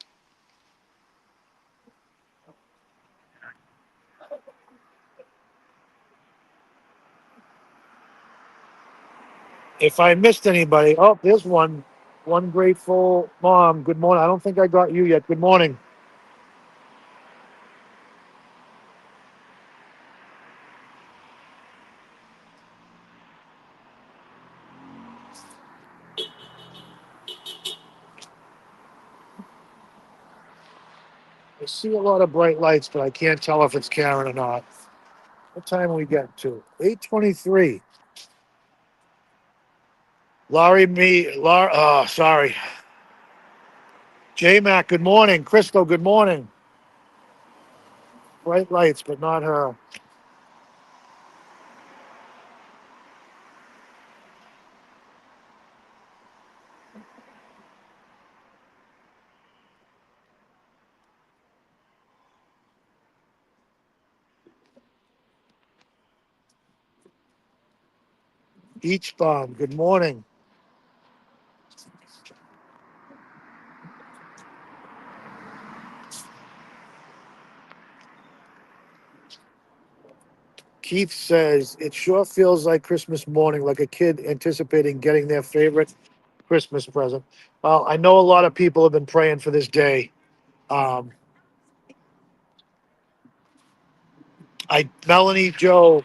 Speaker 3: If I missed anybody, oh, there's one. One grateful mom. Good morning. I don't think I got you yet. Good morning. I see a lot of bright lights, but I can't tell if it's Karen or not. What time are we getting to? 8:23. Sorry. J-Mac, good morning. Crystal, good morning. Bright lights, but not her. Each bomb, good morning. Keith says, it sure feels like Christmas morning, like a kid anticipating getting their favorite Christmas present. Well, I know a lot of people have been praying for this day. Um, Melanie Joyce,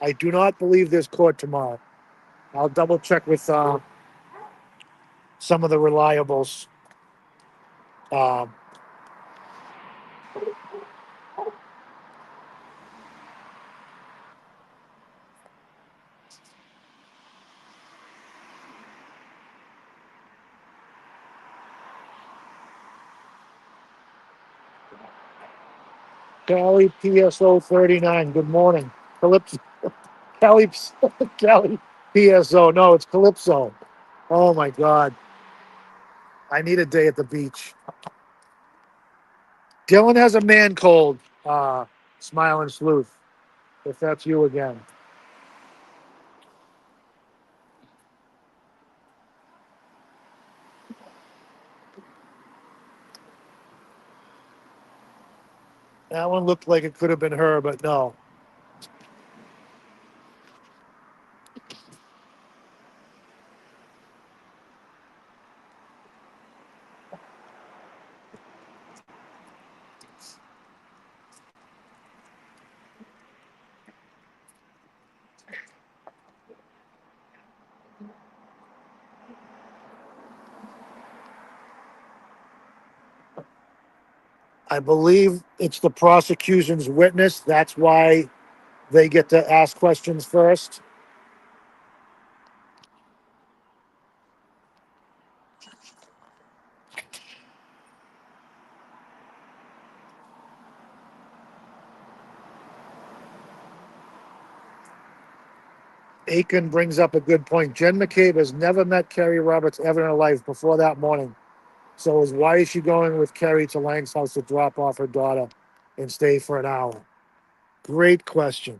Speaker 3: I do not believe there's court tomorrow. I'll double check with some of the reliables. Um, Cali PSO 39, good morning. Calypso, Cali, Cali PSO, no, it's Calypso. Oh my God. I need a day at the beach. Dylan has a man cold, Smiling Sleuth. if that's you again. That one looked like it could have been her, but no. I believe it's the prosecution's witness. That's why they get to ask questions first. Aiken brings up a good point. Jen McCabe has never met Carrie Roberts ever in her life before that morning. So why is she going with Carrie to Lang's house to drop off her daughter and stay for an hour? Great question.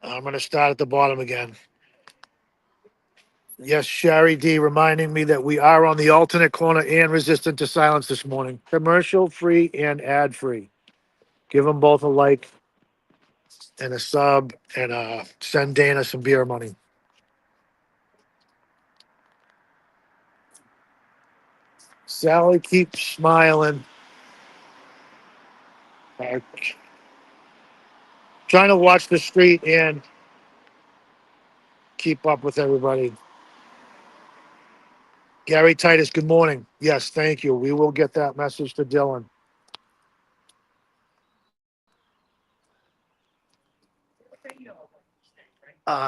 Speaker 3: I'm going to start at the bottom again. Yes, Sherry D reminding me that we are on the alternate corner and resistant to silence this morning. Commercial free and ad free. Give them both a like and a sub and send Dana some beer money. Sally keeps smiling. Uh, Trying to watch the street and keep up with everybody. Gary Titus, good morning. Yes, thank you. We will get that message to Dylan.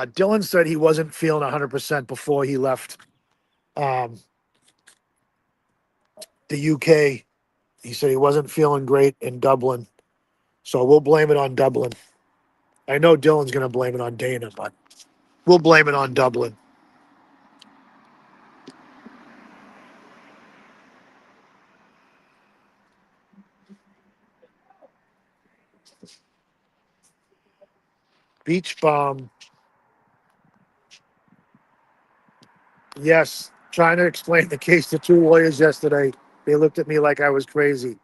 Speaker 3: Dylan said he wasn't feeling 100% before he left um, the UK. He said he wasn't feeling great in Dublin. So we'll blame it on Dublin. I know Dylan's going to blame it on Dana, but we'll blame it on Dublin. Beach Bomb. Yes, trying to explain the case to two lawyers yesterday. They looked at me like I was crazy.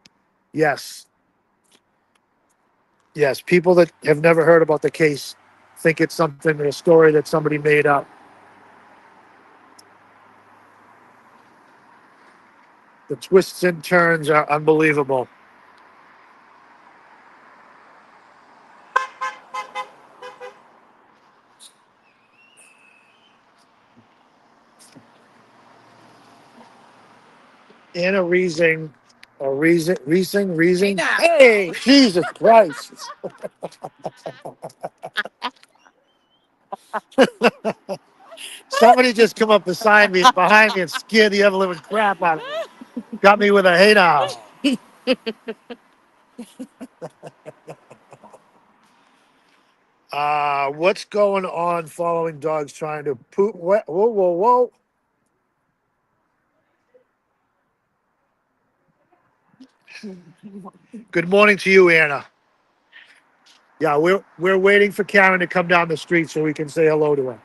Speaker 3: Yes. Yes, people that have never heard about the case think it's something, a story that somebody made up. The twists and turns are unbelievable. Anna Reesing, or Reesing. Hey, Jesus Christ. Somebody just come up beside me, behind me, and scared the ever living crap out of me. Got me with a hey now. What's going on following dogs trying to poop? Whoa, whoa, whoa. Good morning to you, Anna. Yeah, we're waiting for Karen to come down the street so we can say hello to her.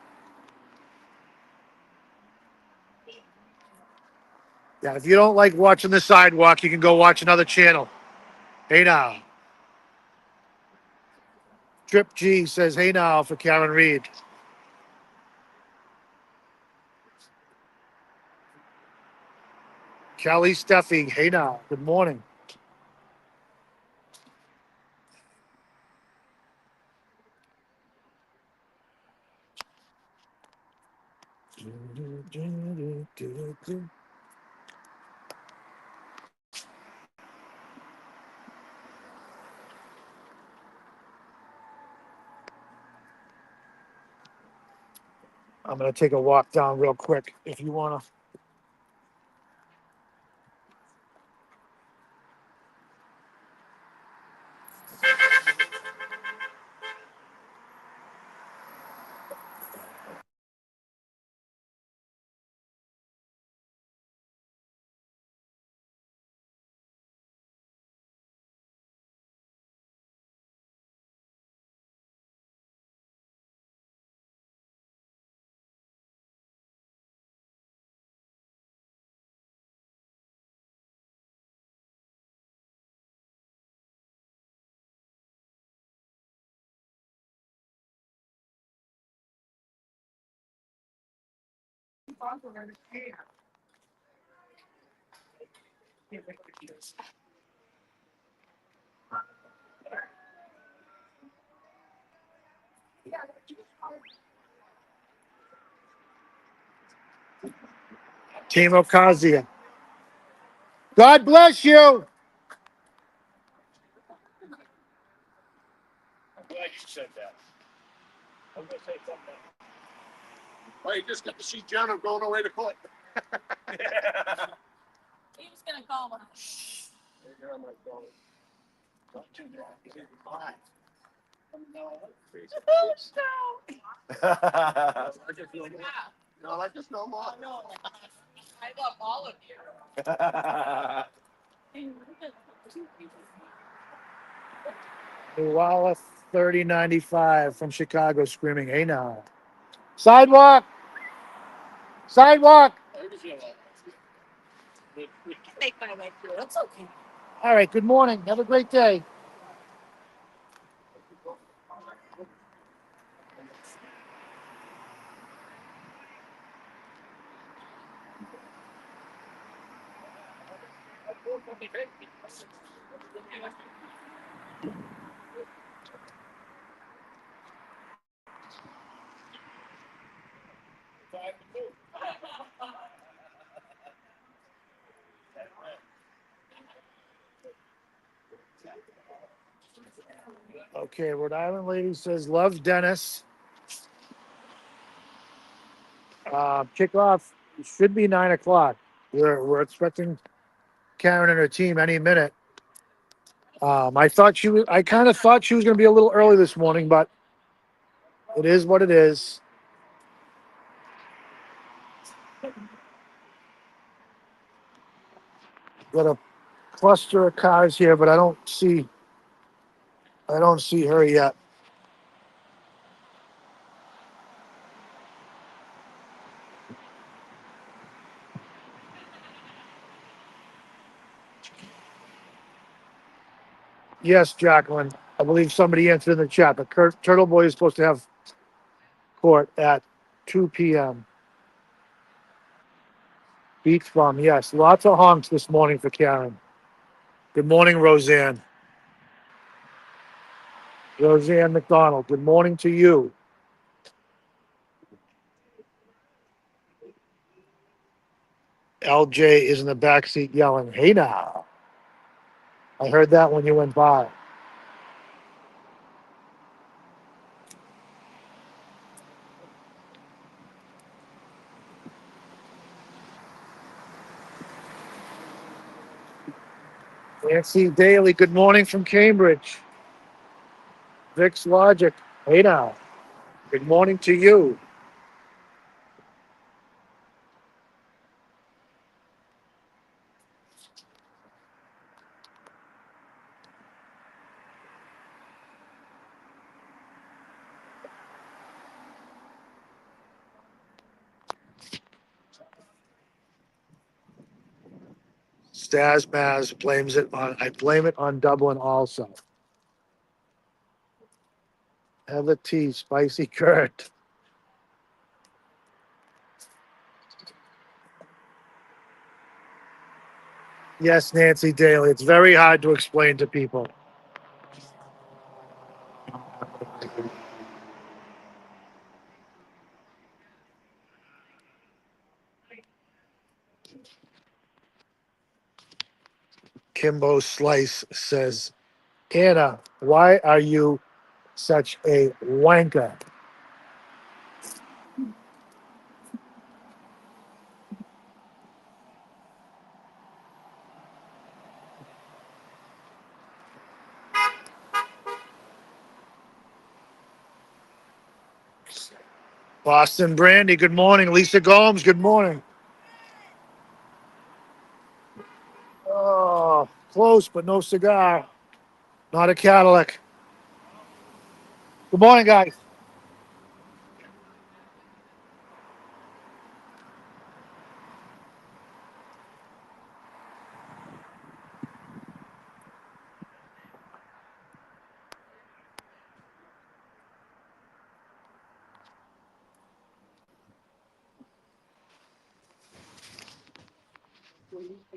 Speaker 3: Yeah, if you don't like watching the sidewalk, you can go watch another channel. Hey now. Trip G says hey now for Karen Reed. Kelly Steffi, hey now. Good morning. I'm going to take a walk down real quick if you want to. Team Ocasio. God bless you.
Speaker 4: I'm glad you said that. I'm gonna say something. Well, you just got to see John going away to court. Yeah.
Speaker 2: He was gonna call him.
Speaker 4: No, I just know more.
Speaker 2: I love all of you.
Speaker 3: Luala 3095 from Chicago screaming, hey now. Sidewalk! Sidewalk!
Speaker 2: Make my way through. That's okay.
Speaker 3: All right, good morning. Have a great day. Okay, Rhode Island lady says, loves Dennis. Kickoff should be 9 o'clock. We're expecting Karen and her team any minute. I kind of thought she was going to be a little early this morning, but it is what it is. Got a cluster of cars here, but I don't see her yet. Yes, Jacqueline. I believe somebody answered in the chat, but Turtle Boy is supposed to have court at 2 p.m. Beach Bum, yes. Lots of honks this morning for Karen. Good morning, Roseanne. Roseanne McDonald, good morning to you. LJ is in the back seat yelling, hey now. I heard that when you went by. Nancy Daly, good morning from Cambridge. Vic's Logic, hey now. Good morning to you. Stas Maz blames it on, I blame it on Dublin also. Heather T, Spicy Kurt. Yes, Nancy Daly, it's very hard to explain to people. Kimbo Slice says, Anna, why are you such a wanker? Boston Brandy, good morning. Lisa Gomes, good morning. Oh, close, but no cigar. Not a Cadillac. Good morning, guys.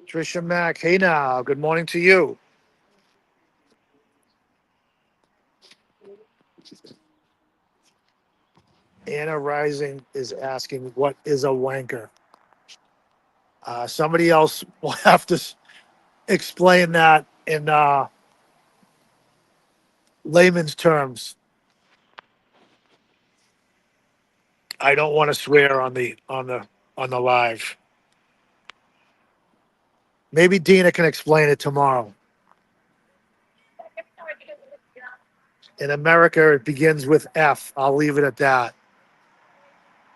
Speaker 3: Trisha Mack, hey now, good morning to you. Anna Rising is asking, what is a wanker? Somebody else will have to explain that in layman's terms. I don't want to swear on the live. Maybe Dina can explain it tomorrow. In America, it begins with F. I'll leave it at that.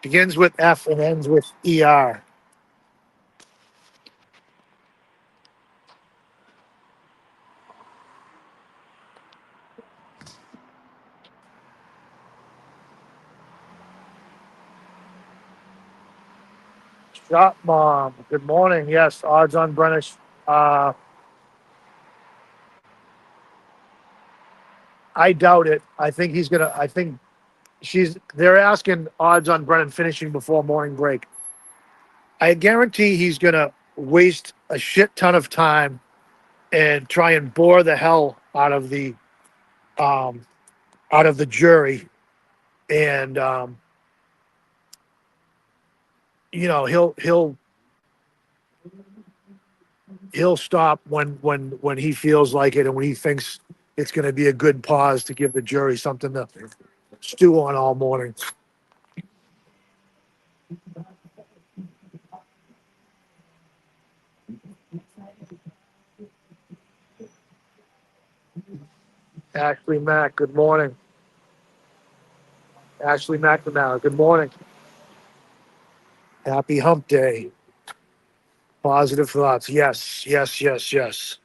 Speaker 3: Begins with F and ends with ER. Shop Mom, good morning. Yes, odds on Brennish. Uh, I doubt it. I think they're asking odds on Brennan finishing before morning break. I guarantee he's gonna waste a shit ton of time and try and bore the hell um, out of the jury, and he'll stop when he feels like it and when he thinks it's going to be a good pause to give the jury something to stew on all morning. Ashley Mack, good morning. Ashley McNamara, good morning. Happy Hump Day. Positive thoughts. Yes, yes, yes, yes.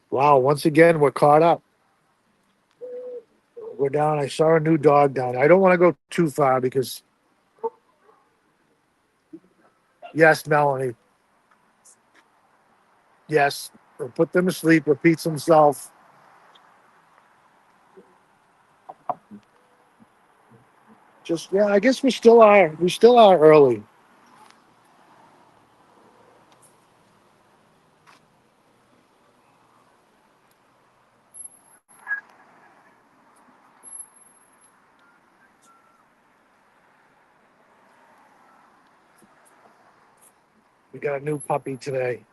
Speaker 3: Wow, once again, we're caught up. We're down. I saw a new dog down. I don't want to go too far because, yes, Melanie. Yes, we'll put them to sleep, repeats himself. Just, yeah, I guess we still are. We still are early. We got a new puppy today.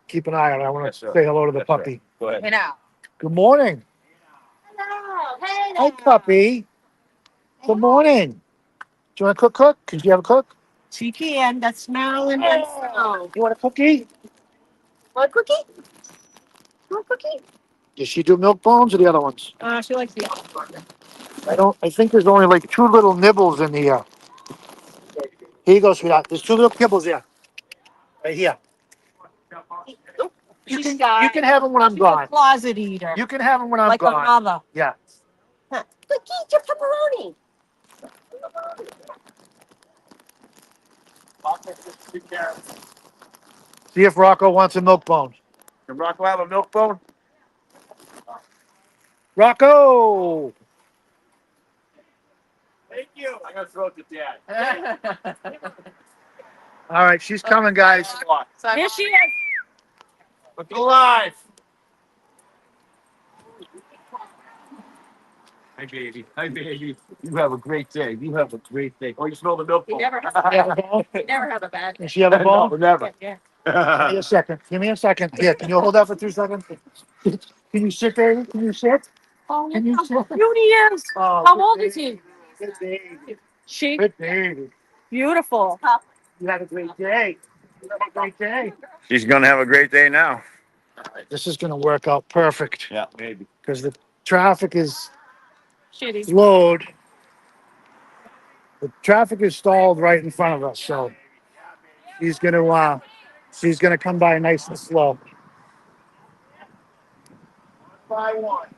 Speaker 3: Keep an eye on it. I want to say hello to the puppy.
Speaker 1: Go ahead.
Speaker 2: Hey now.
Speaker 3: Good morning.
Speaker 2: Hello. Hey
Speaker 3: Hi, puppy. Good morning. Do you want to cook? Could you have a cook?
Speaker 2: She can. That's Marilyn Monroe.
Speaker 3: You want a cookie?
Speaker 2: Want a cookie? Want a cookie?
Speaker 3: Does she do milk bones or the other ones?
Speaker 2: She likes the
Speaker 3: I think there's only like two little nibbles in the. Here you go, sweetheart. There's two little kibbles here. Right here. You can have them when I'm
Speaker 2: She's a
Speaker 3: gone.
Speaker 2: closet eater.
Speaker 3: You can have them when I'm
Speaker 2: Like her
Speaker 3: gone.
Speaker 2: mother.
Speaker 3: Yeah.
Speaker 2: Huh. Look, eat your pepperoni.
Speaker 3: See if Rocco wants a milk bone.
Speaker 4: Can Rocco have a milk bone?
Speaker 3: Rocco!
Speaker 4: Thank you. I gotta throw it to Dad.
Speaker 3: All right, she's coming, guys.
Speaker 2: Here she is.
Speaker 4: Look alive. Hi, baby. Hi, baby. You have a great day. You have a great day. Oh, you smell the milk
Speaker 2: You
Speaker 4: bone.
Speaker 2: never have
Speaker 3: You have a bone?
Speaker 2: you never have a bad day.
Speaker 3: Does she have a bone?
Speaker 4: No, never.
Speaker 2: Yeah.
Speaker 3: Give me a second. Give me a second. Here, can you hold that for 2 seconds? Can you sit there? Can you sit?
Speaker 2: Oh,
Speaker 3: Can you
Speaker 2: look how
Speaker 3: sit?
Speaker 2: cute he is.
Speaker 3: Oh,
Speaker 2: How
Speaker 3: good
Speaker 2: old
Speaker 3: baby.
Speaker 2: is he?
Speaker 3: Good baby.
Speaker 2: She
Speaker 3: Good baby.
Speaker 2: beautiful.
Speaker 3: You had a great day. You had a great day.
Speaker 4: She's gonna have a great day now.
Speaker 3: This is going to work out perfect
Speaker 4: Yeah, maybe.
Speaker 3: because the traffic is
Speaker 2: Shitty.
Speaker 3: slowed. The traffic is stalled right in front of us, so she's gonna come by nice and slow. By one.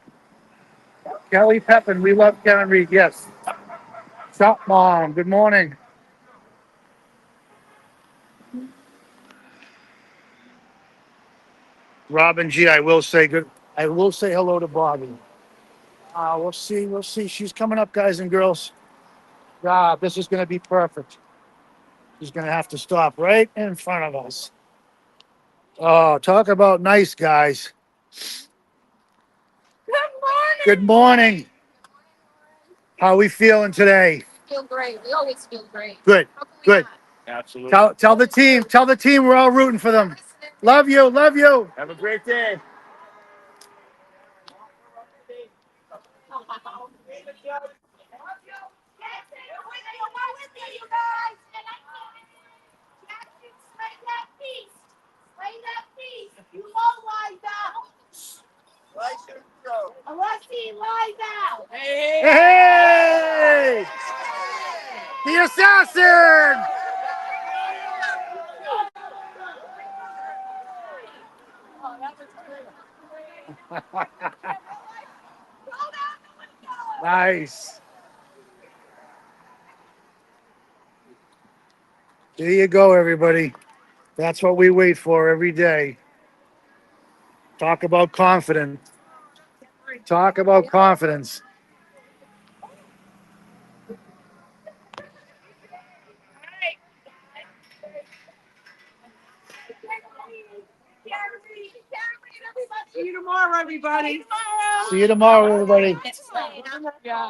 Speaker 3: Kelly Pepin, we love Karen Reed. Yes. Shop Mom, good morning. Robin G, I will say hello to Bobby. We'll see. We'll see. She's coming up, guys and girls. This is going to be perfect. She's going to have to stop right in front of us. Oh, talk about nice, guys. Good morning. How are we feeling today?
Speaker 2: Feel great. We always feel great.
Speaker 3: Good. Good.
Speaker 4: Absolutely.
Speaker 3: Tell the team we're all rooting for them. Love you. Love you.
Speaker 4: Have a great day.
Speaker 3: Hey! The assassin! Nice. There you go, everybody. That's what we wait for every day. Talk about confidence. Talk about confidence.
Speaker 2: See you tomorrow, everybody.
Speaker 3: See you tomorrow, everybody.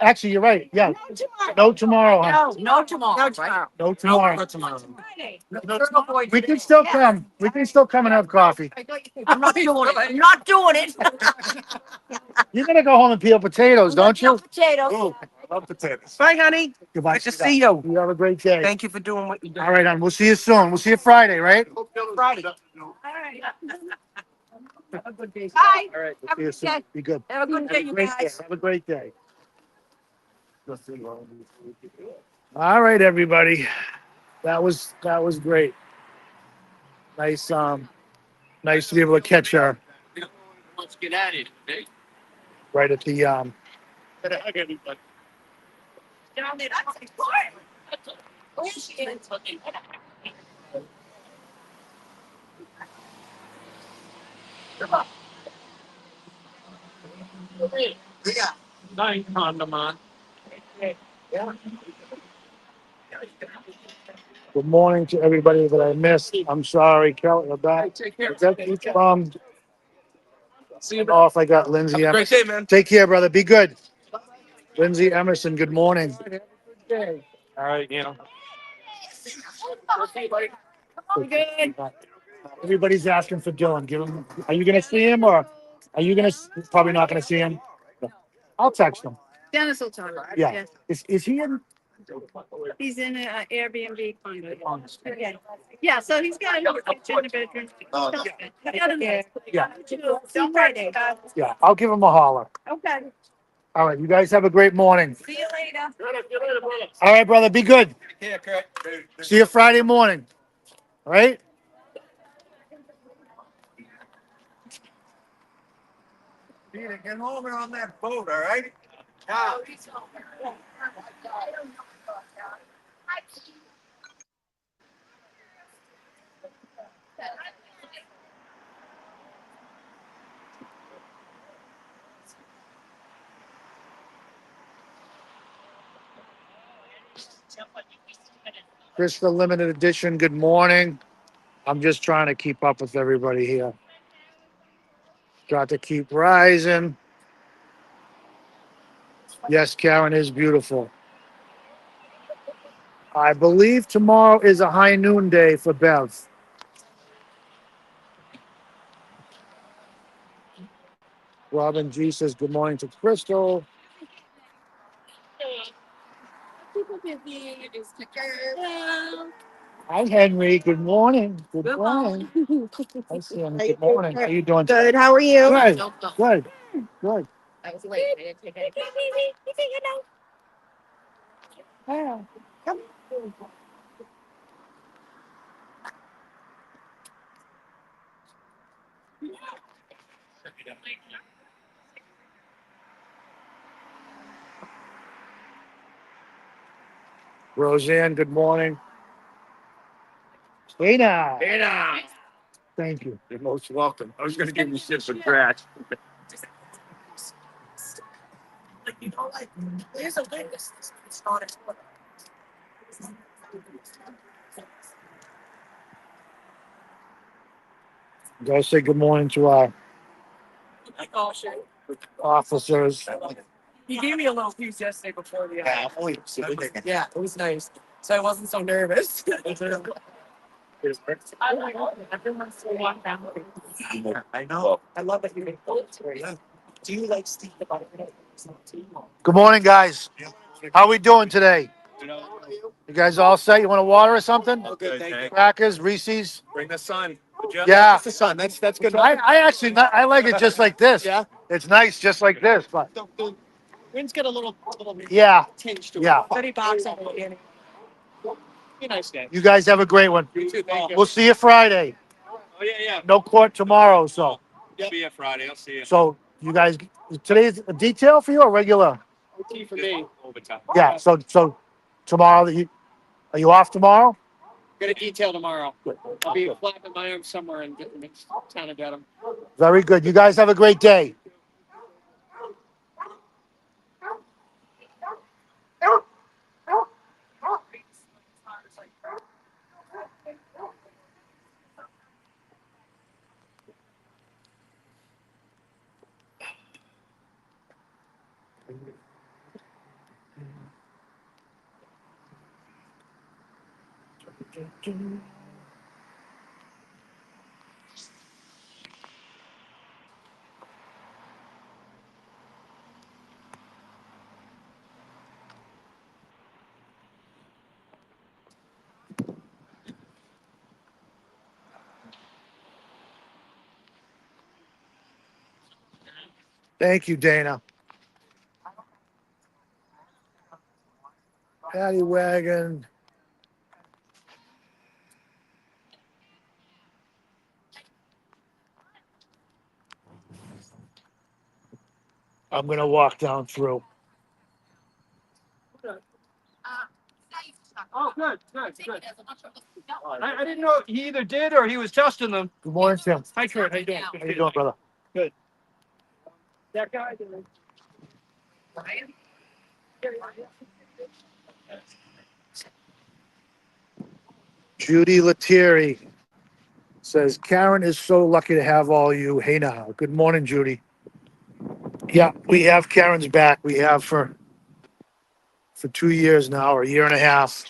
Speaker 3: Actually, you're right. Yeah. No tomorrow. Huh?
Speaker 2: No tomorrow. Right?
Speaker 3: No tomorrow.
Speaker 2: Friday.
Speaker 3: We can still come. We can still come and have coffee.
Speaker 2: I'm not doing it. I'm not doing it.
Speaker 3: You're gonna go home and peel potatoes, don't you?
Speaker 2: Potatoes.
Speaker 4: Oh, I love potatoes.
Speaker 5: Bye, honey.
Speaker 3: Goodbye.
Speaker 5: Nice to see you.
Speaker 3: You have a great day.
Speaker 5: Thank you for doing what you did.
Speaker 3: All right, hon. We'll see you soon. We'll see you Friday, right?
Speaker 5: Friday.
Speaker 2: All right.
Speaker 5: Have a good day.
Speaker 2: Bye.
Speaker 3: All right. We'll
Speaker 2: Have
Speaker 3: see
Speaker 2: a
Speaker 3: you
Speaker 2: good
Speaker 3: soon.
Speaker 2: day.
Speaker 3: Be good.
Speaker 2: Have a good day, you guys.
Speaker 3: Have a great day. All right, everybody. That was great. Nice, nice to be able to catch her
Speaker 4: Let's get at it. Okay?
Speaker 3: right at the
Speaker 4: Gotta hug everybody.
Speaker 2: Down there. That's important. Where is she?
Speaker 4: Nine condom on.
Speaker 3: good morning to everybody that I missed. I'm sorry, Kelly. Back.
Speaker 4: Take care.
Speaker 3: Is that each from
Speaker 4: See you.
Speaker 3: off? I got Lindsay.
Speaker 4: Have a great day, man.
Speaker 3: Take care, brother. Be good. Lindsay Emerson. Good morning.
Speaker 1: All right, you know.
Speaker 2: Good.
Speaker 3: Everybody's asking for Dylan. Give him. Are you gonna see him or are you gonna? Probably not gonna see him. I'll text him.
Speaker 2: Dennis will talk.
Speaker 3: Yeah. Is he in?
Speaker 2: He's in an Airbnb condo. Yeah. Yeah, so he's got a kitchen in the bedroom.
Speaker 3: Yeah.
Speaker 2: So Friday.
Speaker 3: Yeah. I'll give him a holler.
Speaker 2: Okay.
Speaker 3: All right. You guys have a great morning.
Speaker 2: See you later.
Speaker 3: All right, brother. Be good.
Speaker 5: Yeah, Kurt.
Speaker 3: See you Friday morning. All right.
Speaker 5: Peter, get home and on that boat, all right?
Speaker 3: Krista Limited Edition. Good morning. I'm just trying to keep up with everybody here. Got to keep rising. Yes, Karen is beautiful. I believe tomorrow is a high noon day for Bev. Robin G says good morning to Crystal. Hi, Henry. Good morning. Good morning. Hi, Sam. Good morning. How you doing?
Speaker 2: Good. How are you?
Speaker 3: Good. Good. Good.
Speaker 2: I was late. I didn't take it.
Speaker 3: Yeah. Come. Roseanne, good morning. Hey now.
Speaker 4: Hey now.
Speaker 3: Thank you.
Speaker 4: You're most welcome. I was gonna give you some scratch.
Speaker 2: You know, like, there's a witness. It's not it.
Speaker 3: Go say good morning to our
Speaker 2: Oh, shit.
Speaker 3: officers.
Speaker 2: He gave me a little piece yesterday before the. Yeah, it was nice. So I wasn't so nervous. I like everyone's so one family.
Speaker 5: I know.
Speaker 2: I love that you make thoughts. Do you like Steve the Butler?
Speaker 3: Good morning, guys. How we doing today? You guys all set? You want a water or something?
Speaker 4: Okay, thank you.
Speaker 3: Crackers, Reese's.
Speaker 4: Bring the sun.
Speaker 3: Yeah.
Speaker 4: That's the sun. That's good.
Speaker 3: I actually I like it just like this.
Speaker 4: Yeah.
Speaker 3: It's nice just like this, but
Speaker 2: The winds get a little
Speaker 3: yeah,
Speaker 2: tinge to
Speaker 3: yeah.
Speaker 2: it. $30 on the Annie. Be a nice day.
Speaker 3: You guys have a great one.
Speaker 4: You too. Thank you.
Speaker 3: We'll see you Friday.
Speaker 4: Oh yeah.
Speaker 3: No court tomorrow, so
Speaker 4: I'll be here Friday. I'll see you.
Speaker 3: so you guys today's a detail for you or regular?
Speaker 4: OT for me. Overtime.
Speaker 3: Yeah. So tomorrow are you off tomorrow?
Speaker 2: Got a detail tomorrow. I'll be flapping my arms somewhere in town of Dedham.
Speaker 3: Very good. You guys have a great day. Thank you, Dana. Paddy wagon. I'm gonna walk down through.
Speaker 1: Oh, good. I didn't know he either did or he was testing them.
Speaker 3: Good morning, Tim.
Speaker 2: Hi, Kurt. How you doing?
Speaker 3: How you doing, brother?
Speaker 2: That guy.
Speaker 3: Judy Letieri says Karen is so lucky to have all you. Hey now. Good morning, Judy. Yeah, we have Karen's back. We have for 2 years now, or a year and a half.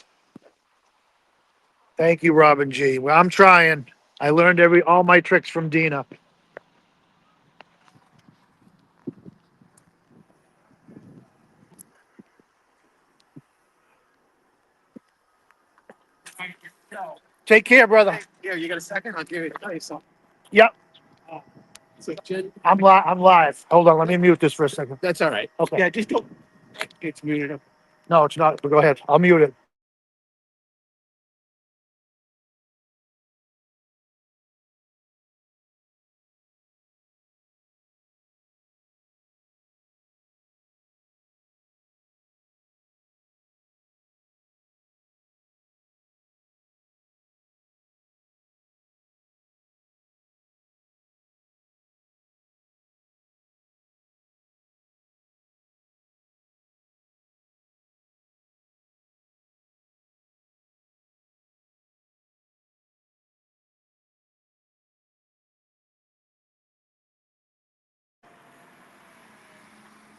Speaker 3: Thank you, Robin G. Well, I'm trying. I learned all my tricks from Dina. Take care, brother.
Speaker 2: Here, you got a second? I'll give you something.
Speaker 3: Yep,
Speaker 2: So, Jen,
Speaker 3: I'm live. Hold on, let me mute this for a second.
Speaker 2: that's all right.
Speaker 3: Okay.
Speaker 2: Yeah, just go. It's muted up.
Speaker 3: No, it's not. But go ahead. I'll mute it.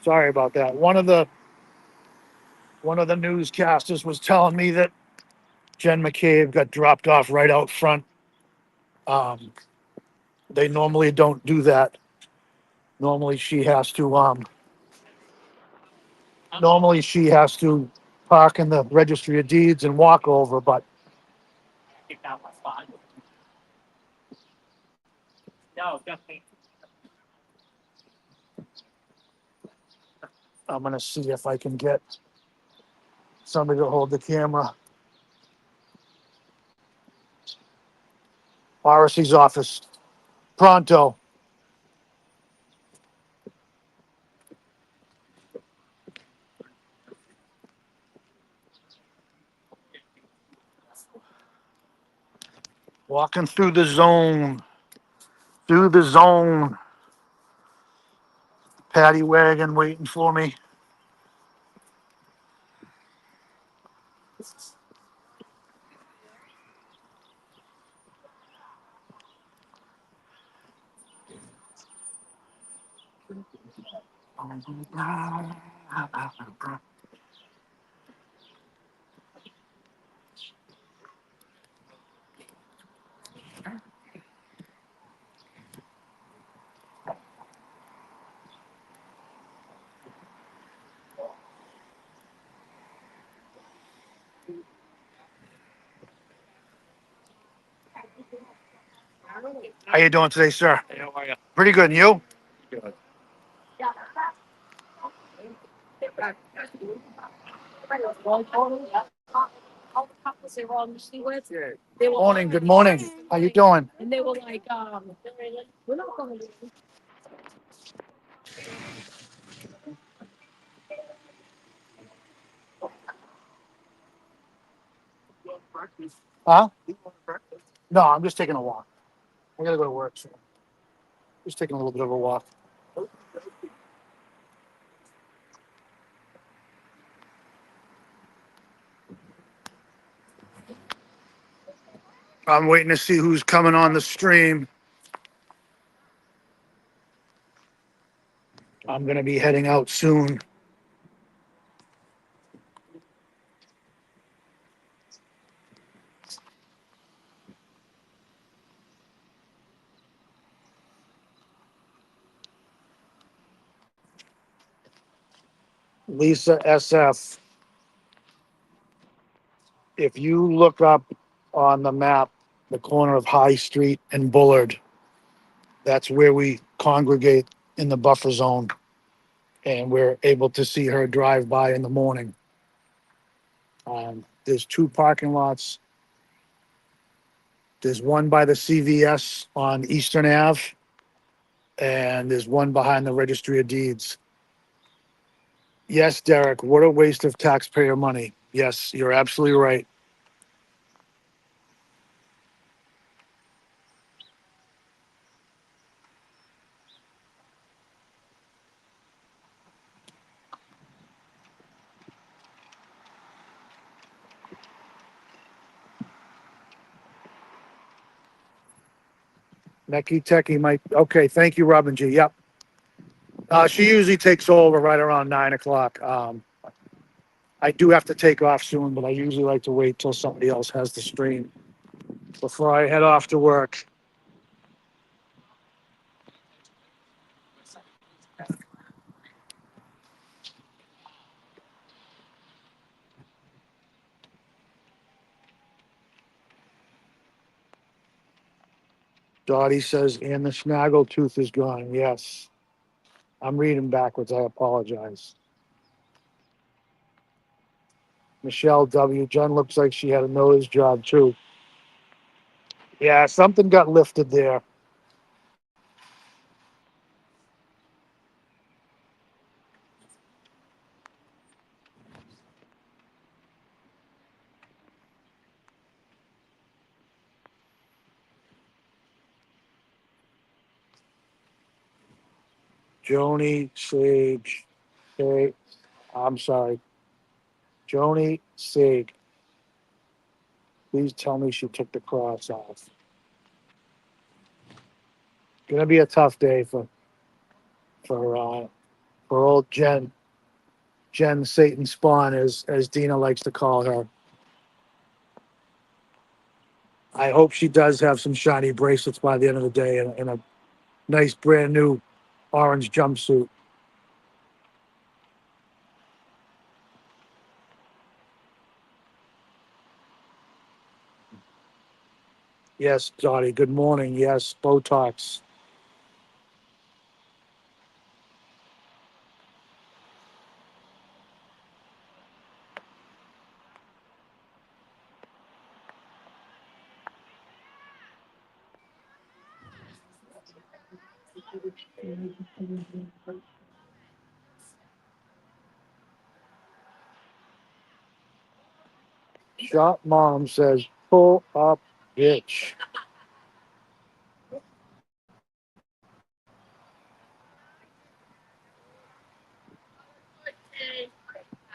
Speaker 3: Sorry about that. One of the newscasters was telling me that Jen McCabe got dropped off right out front. They normally don't do that. Normally she has to park in the registry of deeds and walk over, but
Speaker 2: Take that one spot. No, definitely.
Speaker 3: I'm gonna see if I can get somebody to hold the camera. Morrissey's office. Pronto. Walking through the zone. Through the zone. Paddy wagon waiting for me. How you doing today, sir?
Speaker 1: How are you?
Speaker 3: Pretty good. And you?
Speaker 1: Good.
Speaker 3: Morning. Good morning. How you doing?
Speaker 2: And they were like, we're not going to.
Speaker 3: Huh? No, I'm just taking a walk. I gotta go to work soon. Just taking a little bit of a walk. I'm waiting to see who's coming on the stream. I'm gonna be heading out soon. Lisa SF. If you look up on the map the corner of High Street and Bullard, that's where we congregate in the buffer zone. And we're able to see her drive by in the morning. There's two parking lots. There's one by the CVS on Eastern Ave, and there's one behind the Registry of Deeds. Yes, Derek, what a waste of taxpayer money. Yes, you're absolutely right. Necky Techie might. Okay, thank you, Robin G. Yep. She usually takes over right around 9 o'clock. I do have to take off soon, but I usually like to wait till somebody else has the stream before I head off to work. Dottie says, and the snaggle tooth is gone. Yes. I'm reading backwards. I apologize. Michelle W. Jen looks like she had a nose job too. Yeah, something got lifted there. Joni Sage. Okay. I'm sorry. Joni Sage. Please tell me she took the cross off. Gonna be a tough day for old Jen. Jen Satan Spawn, as Dina likes to call her. I hope she does have some shiny bracelets by the end of the day and a nice brand new orange jumpsuit. Yes, Dottie. Good morning. Yes, Botox. Shop Mom says, pull up, bitch.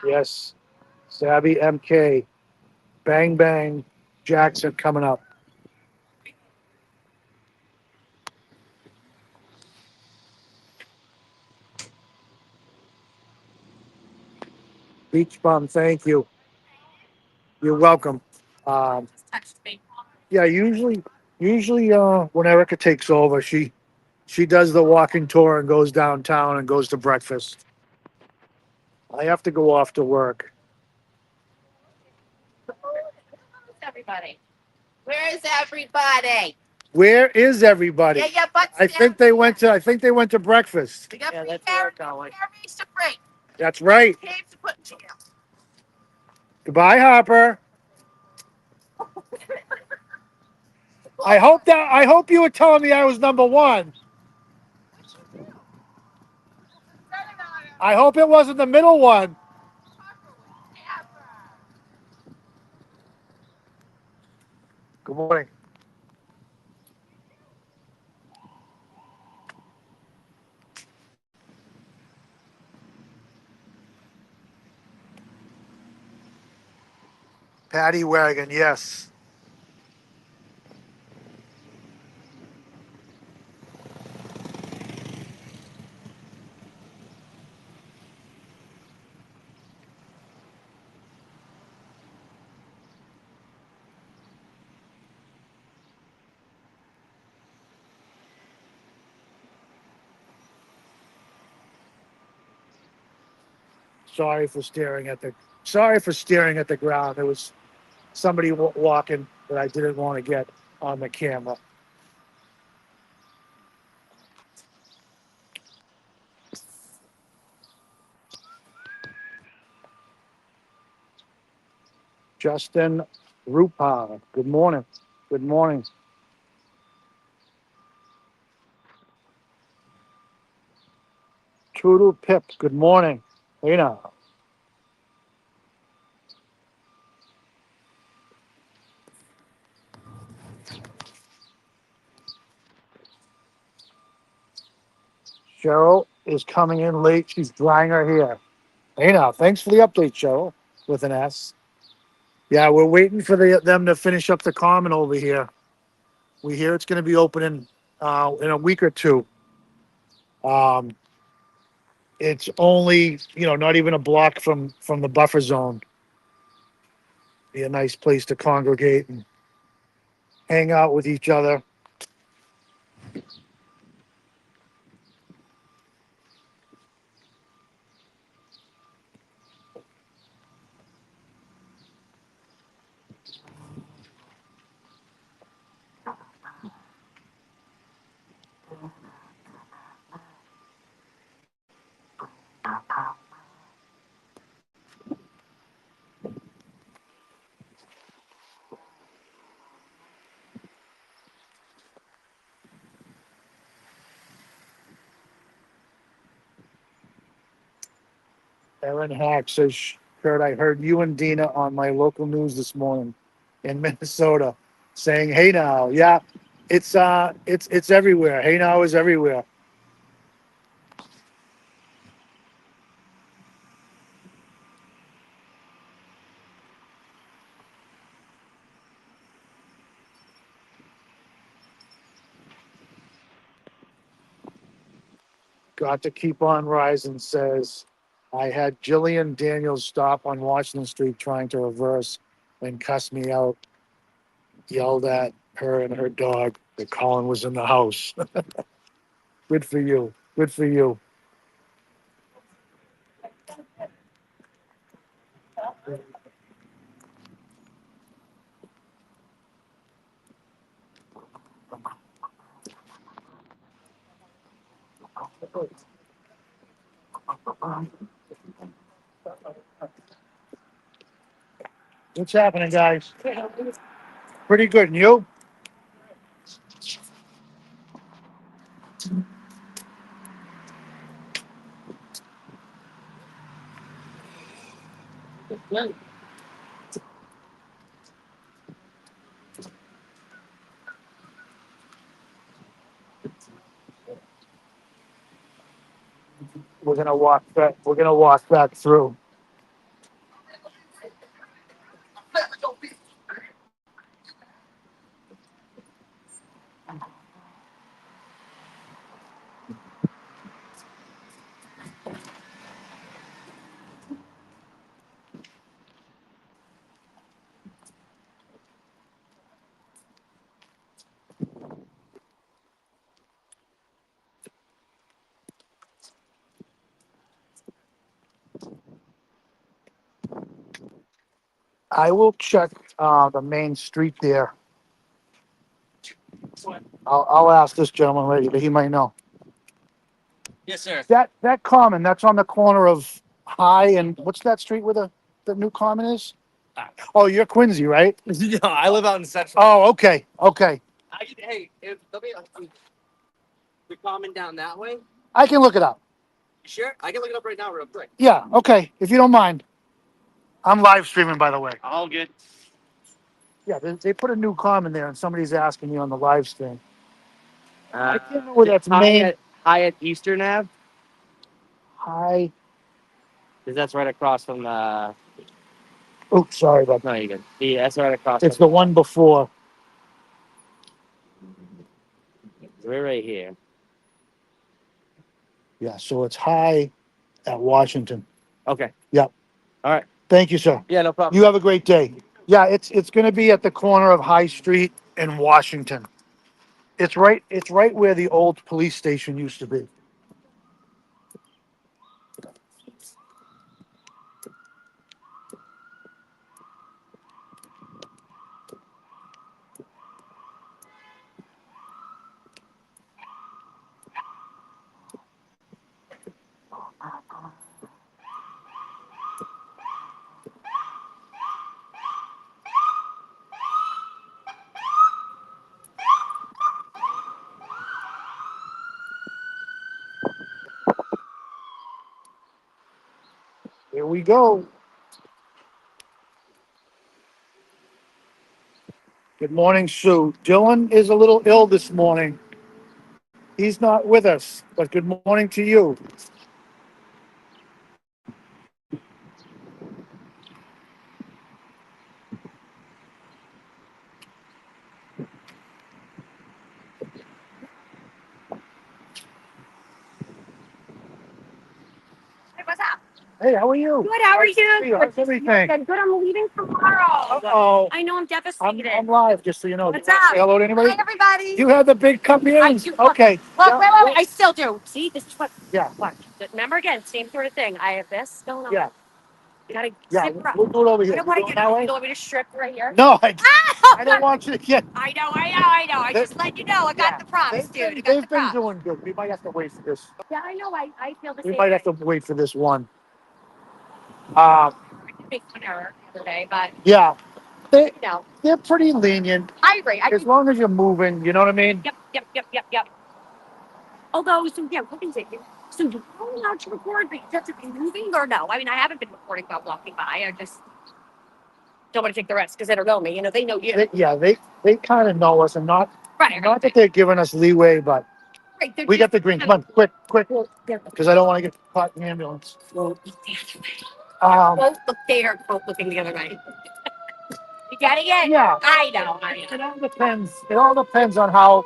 Speaker 3: Yes, Savvy MK. Bang, bang. Jackson coming up. Beach bum, thank you. You're welcome. Um,
Speaker 2: Touched me.
Speaker 3: yeah, usually when Erica takes over, she does the walking tour and goes downtown and goes to breakfast. I have to go off to work.
Speaker 2: Where's everybody? Where's everybody?
Speaker 3: Where is everybody?
Speaker 2: Yeah, your butts
Speaker 3: I
Speaker 2: down
Speaker 3: think they
Speaker 2: here.
Speaker 3: went to. I think they went to breakfast.
Speaker 2: We got
Speaker 3: Yeah,
Speaker 2: free
Speaker 3: that's
Speaker 2: carrots,
Speaker 3: right, Dolly.
Speaker 2: carrots to free.
Speaker 3: That's right.
Speaker 2: Heaps to put in jail.
Speaker 3: Goodbye, Harper. I hope you were telling me I was number one. I hope it wasn't the middle one. Good morning. Paddy wagon, yes. Sorry for staring at the. Sorry for staring at the ground. There was somebody walking that I didn't want to get on the camera. Justin Rupa. Good morning. Good morning. Toodle Pip. Good morning. Hey now. Cheryl is coming in late. She's drying her hair. Hey now. Thanks for the update, Cheryl, with an S. Yeah, we're waiting for them to finish up the common over here. We hear it's going to be opening in a week or two. Um, it's only not even a block from the buffer zone. Be a nice place to congregate and hang out with each other. Aaron Hack says, Kurt, I heard you and Dina on my local news this morning in Minnesota saying, hey now. Yeah, it's everywhere. Hey now is everywhere. Got to keep on rising says, I had Jillian Daniels stop on Washington Street trying to reverse and cuss me out, yelled at her and her dog that Colin was in the house. Good for you. Good for you. What's happening, guys? Pretty good. And you? We're gonna walk back. We're gonna walk back through. I will check the main street there. I'll ask this gentleman later. He might know.
Speaker 6: Yes, sir.
Speaker 3: That common, that's on the corner of High and what's that street where the new common is? Oh, you're Quincy, right?
Speaker 6: No, I live out in Central.
Speaker 3: Oh, okay, okay.
Speaker 6: Hey, if there'll be the common down that way.
Speaker 3: I can look it up.
Speaker 6: You sure? I can look it up right now, real quick.
Speaker 3: Yeah, okay, if you don't mind. I'm live streaming, by the way.
Speaker 6: All good.
Speaker 3: Yeah, they put a new common there, and somebody's asking me on the live stream. I can't remember where that's main.
Speaker 6: High at Eastern Ave.
Speaker 3: High.
Speaker 6: Because that's right across from the.
Speaker 3: Oops, sorry about that.
Speaker 6: No, you're good. Yeah, that's right across.
Speaker 3: It's the one before.
Speaker 6: We're right here.
Speaker 3: Yeah, so it's High at Washington.
Speaker 6: Okay.
Speaker 3: Yep.
Speaker 6: All right.
Speaker 3: Thank you, sir.
Speaker 6: Yeah, no problem.
Speaker 3: You have a great day. Yeah, it's going to be at the corner of High Street and Washington. It's right where the old police station used to be. Here we go. Good morning, Sue. Dylan is a little ill this morning. He's not with us, but good morning to you.
Speaker 2: Hey, what's up?
Speaker 3: Hey, how are you?
Speaker 2: Good, how are you?
Speaker 3: How's everything?
Speaker 2: Good, good. I'm leaving tomorrow.
Speaker 3: Oh,
Speaker 2: I know I'm
Speaker 3: I'm
Speaker 2: devastated.
Speaker 3: live, just so you know.
Speaker 2: What's
Speaker 3: Do you wanna
Speaker 2: up?
Speaker 3: Say hello to anybody?
Speaker 2: Hi, everybody.
Speaker 3: You have the big come
Speaker 2: I
Speaker 3: in.
Speaker 2: do.
Speaker 3: Okay.
Speaker 2: Look,
Speaker 3: Yeah,
Speaker 2: wait. I still do. See, this is what.
Speaker 3: Yeah.
Speaker 2: Watch. Remember again, same sort of thing. I have this going on.
Speaker 3: Yeah.
Speaker 2: Gotta
Speaker 3: Yeah,
Speaker 2: sit right.
Speaker 3: we'll do it over
Speaker 2: I
Speaker 3: here.
Speaker 2: don't want
Speaker 3: You
Speaker 2: to
Speaker 3: going
Speaker 2: get.
Speaker 3: that
Speaker 2: You
Speaker 3: way?
Speaker 2: want me to strip right here?
Speaker 3: No, I don't want you to get.
Speaker 2: I know. I just let you know. I got the props, dude. I got the
Speaker 3: They've been
Speaker 2: props.
Speaker 3: doing good. We might have to wait for this.
Speaker 2: Yeah, I know. I feel the
Speaker 3: We
Speaker 2: same.
Speaker 3: might have to wait for this one.
Speaker 2: I did make one error the other day, but
Speaker 3: Yeah,
Speaker 2: you know,
Speaker 3: they're pretty lenient
Speaker 2: I agree.
Speaker 3: as long as you're moving. You know what I mean?
Speaker 2: Yep. Although, so yeah, what is it? So you're allowed to record, but you have to be moving or no? I mean, I haven't been recording while walking by. I just don't want to take the risk because they don't know me. You know, they know you.
Speaker 3: They kind of know us, and not that they're giving us leeway, but
Speaker 2: Right.
Speaker 3: we got the green. Come on, quick,
Speaker 2: Well, they're
Speaker 3: because I don't want to get caught in the ambulance.
Speaker 2: both the other way.
Speaker 3: Um,
Speaker 2: They are both looking the other way. You getting it?
Speaker 3: yeah,
Speaker 2: I know.
Speaker 3: it all depends. It all depends on how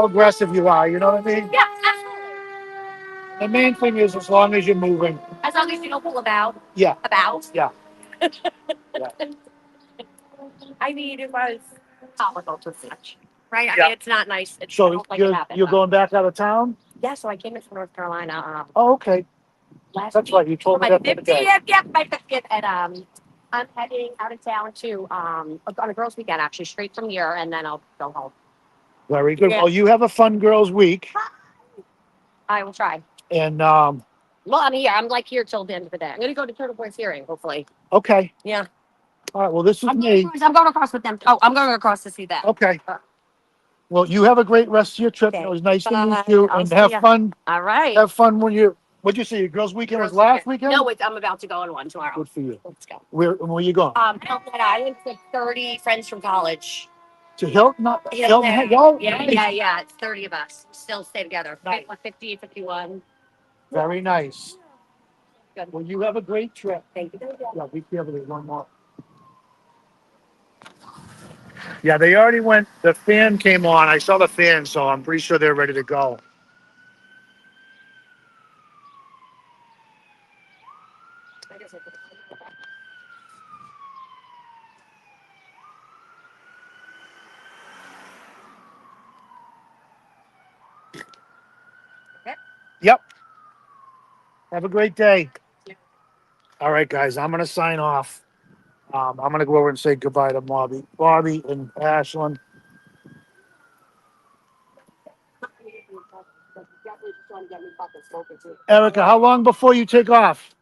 Speaker 3: aggressive you are. You know what I mean?
Speaker 2: Yeah, absolutely.
Speaker 3: The main thing is as long as you're moving.
Speaker 2: As long as you don't pull about.
Speaker 3: Yeah.
Speaker 2: About.
Speaker 3: Yeah.
Speaker 2: I mean, it was topical to such. Right? I
Speaker 3: Yeah.
Speaker 2: mean, it's not nice. I
Speaker 3: So
Speaker 2: don't like it happened.
Speaker 3: you're going back out of town?
Speaker 2: Yeah, so I came in from North Carolina
Speaker 3: Oh, okay.
Speaker 2: last
Speaker 3: That's
Speaker 2: week.
Speaker 3: right. You told me
Speaker 2: My
Speaker 3: that the other day.
Speaker 2: 50th, yep, my 50th. And I'm heading out of town to on a girls' weekend actually, straight from here, and then I'll go home.
Speaker 3: Very good.
Speaker 2: Yeah.
Speaker 3: Well, you have a fun girls' week,
Speaker 2: I will try.
Speaker 3: and
Speaker 2: Well, I'm here. I'm like here till the end of the day. I'm gonna go to Turtle Boy's hearing, hopefully.
Speaker 3: okay.
Speaker 2: Yeah.
Speaker 3: All right. Well, this is
Speaker 2: I'm
Speaker 3: me.
Speaker 2: going across with them. Oh, I'm going across to see them.
Speaker 3: Okay. Well, you have a great rest of your trip.
Speaker 2: Okay.
Speaker 3: It was nice to
Speaker 2: Bye.
Speaker 3: meet you,
Speaker 2: I'll
Speaker 3: and
Speaker 2: see
Speaker 3: have
Speaker 2: ya.
Speaker 3: fun.
Speaker 2: All right.
Speaker 3: Have fun when you. What'd you say? Your girls' weekend was last weekend.
Speaker 2: No, I'm about to go on one tomorrow.
Speaker 3: Good for you.
Speaker 2: Let's go.
Speaker 3: Where you going?
Speaker 2: Hilton Head Island with 30 friends from college.
Speaker 3: To Hilton? Not
Speaker 2: Hilton
Speaker 3: Hilton.
Speaker 2: Head.
Speaker 3: Y'all.
Speaker 2: Yeah. It's 30 of us. Still stay together.
Speaker 3: Nice.
Speaker 2: 50, 51.
Speaker 3: Very nice.
Speaker 2: Good.
Speaker 3: Well, you have a great trip.
Speaker 2: Thank you.
Speaker 3: Yeah, be careful. There's one more. Yeah, they already went. The fan came on. I saw the fan, so I'm pretty sure they're ready to go. Yep. Have a great day. All right, guys, I'm going to sign off. I'm gonna go over and say goodbye to Bobby and Ashlyn. Erica, how long before you take off?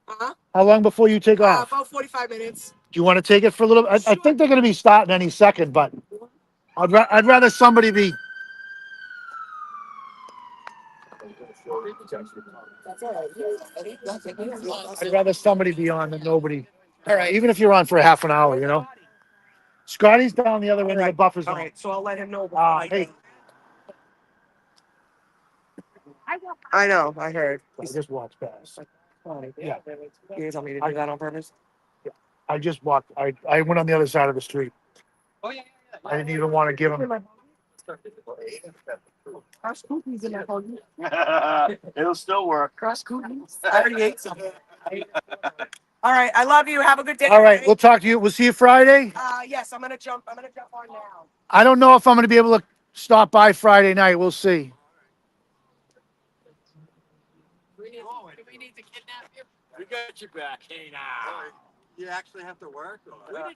Speaker 7: Uh-huh.
Speaker 3: How long before you take off?
Speaker 7: About 45 minutes.
Speaker 3: Do you want to take it for a little? I think they're gonna be starting any second, but I'd rather somebody be.
Speaker 7: That's all right.
Speaker 3: I'd rather somebody be on than nobody. All right, even if you're on for a half an hour, you know. Scotty's down the other end of the buffer
Speaker 7: All
Speaker 3: zone.
Speaker 7: right, so I'll let him know.
Speaker 3: Hey,
Speaker 7: I know, I heard.
Speaker 3: I just walked past. Yeah,
Speaker 7: You guys want me to do that on purpose?
Speaker 3: I just walked. I went on the other side of the street.
Speaker 1: Oh yeah.
Speaker 3: I didn't even want to give him.
Speaker 7: Crush cookies in my phone.
Speaker 4: It'll still work.
Speaker 7: Crush cookies. I already ate some. All right, I love you. Have a good day.
Speaker 3: All right, we'll talk to you. We'll see you Friday.
Speaker 7: Yes, I'm gonna jump on now.
Speaker 3: I don't know if I'm going to be able to stop by Friday night. We'll see.
Speaker 6: Do we need to kidnap you?
Speaker 4: We got you back. Hey now.
Speaker 5: You actually have to work or?
Speaker 6: Where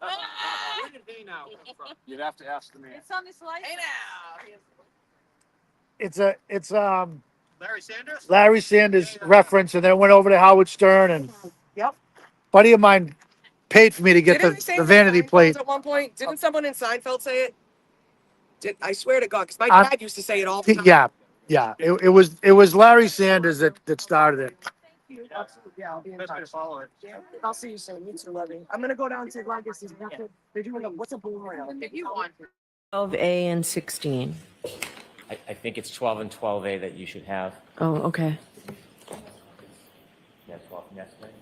Speaker 6: did they now come from?
Speaker 4: You'd have to ask the man.
Speaker 2: It's on this license.
Speaker 6: Hey now.
Speaker 3: It's
Speaker 4: Larry Sanders?
Speaker 3: Larry Sanders reference, and then went over to Howard Stern, and
Speaker 7: Yep.
Speaker 3: buddy of mine paid for me to get
Speaker 7: Didn't they say
Speaker 3: the
Speaker 7: it
Speaker 3: vanity
Speaker 7: in Seinfeld
Speaker 3: plate.
Speaker 7: at one point? Didn't someone in Seinfeld say it? I swear to God, because my
Speaker 3: I'm-
Speaker 7: dad used to say it all the time.
Speaker 3: Yeah. It was Larry Sanders that started it.
Speaker 7: Absolutely. Yeah, I'll be in
Speaker 4: Best way to
Speaker 7: touch.
Speaker 4: follow it.
Speaker 7: I'll see you soon. You too, Levy. I'm gonna go down to Legacy's. They're doing what's a bull rail?
Speaker 6: You want?
Speaker 8: 12A and 16.
Speaker 9: I think it's 12 and 12A that you should have.
Speaker 8: Oh, okay.
Speaker 9: You have 12 from yesterday?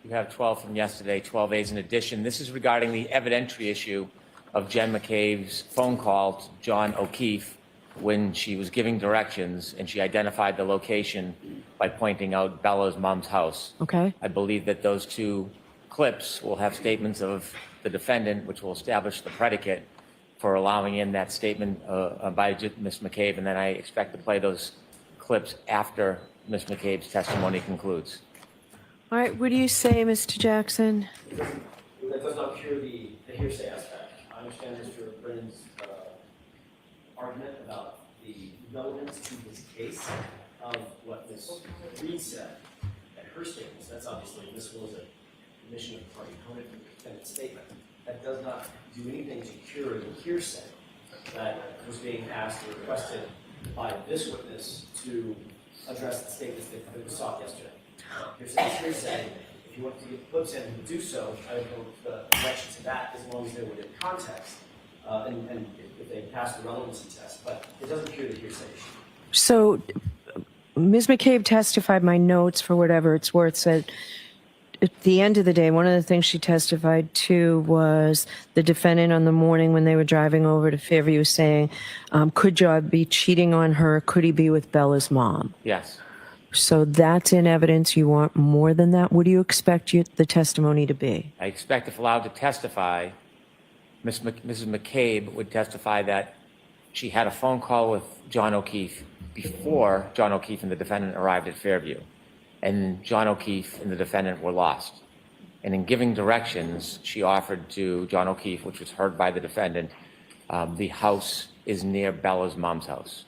Speaker 9: You have 12 from yesterday, 12As in addition. This is regarding the evidentiary issue of Jen McCabe's phone call to John O'Keefe when she was giving directions and she identified the location by pointing out Bella's mom's house.
Speaker 8: Okay.
Speaker 9: I believe that those two clips will have statements of the defendant, which will establish the predicate for allowing in that statement by Ms. McCabe, and then I expect to play those clips after Ms. McCabe's testimony concludes.
Speaker 8: All right. What do you say, Mr. Jackson?
Speaker 10: That does not cure the hearsay aspect. I understand Mr. Brennan's argument about the relevance to his case of what Ms. Reed said at her statements. That's obviously admissible as a admission of the party opponent and defendant's statement. That does not do anything to cure the hearsay that was being asked or requested by this witness to address the statements that was sought yesterday. Hearsay is hearsay. If you want to give clips in, you do so. I would go the direction to that as long as they were in context and if they pass the relevancy test. But it doesn't cure the hearsay issue.
Speaker 8: So, Ms. McCabe testified, my notes for whatever it's worth said, at the end of the day, one of the things she testified to was the defendant on the morning when they were driving over to Fairview saying, could John be cheating on her? Could he be with Bella's mom?
Speaker 9: Yes.
Speaker 8: So that's in evidence. You want more than that? What do you expect the testimony to be?
Speaker 9: I expect if allowed to testify, Mrs. McCabe would testify that she had a phone call with John O'Keefe before John O'Keefe and the defendant arrived at Fairview. And John O'Keefe and the defendant were lost. And in giving directions, she offered to John O'Keefe, which was heard by the defendant, the house is near Bella's mom's house.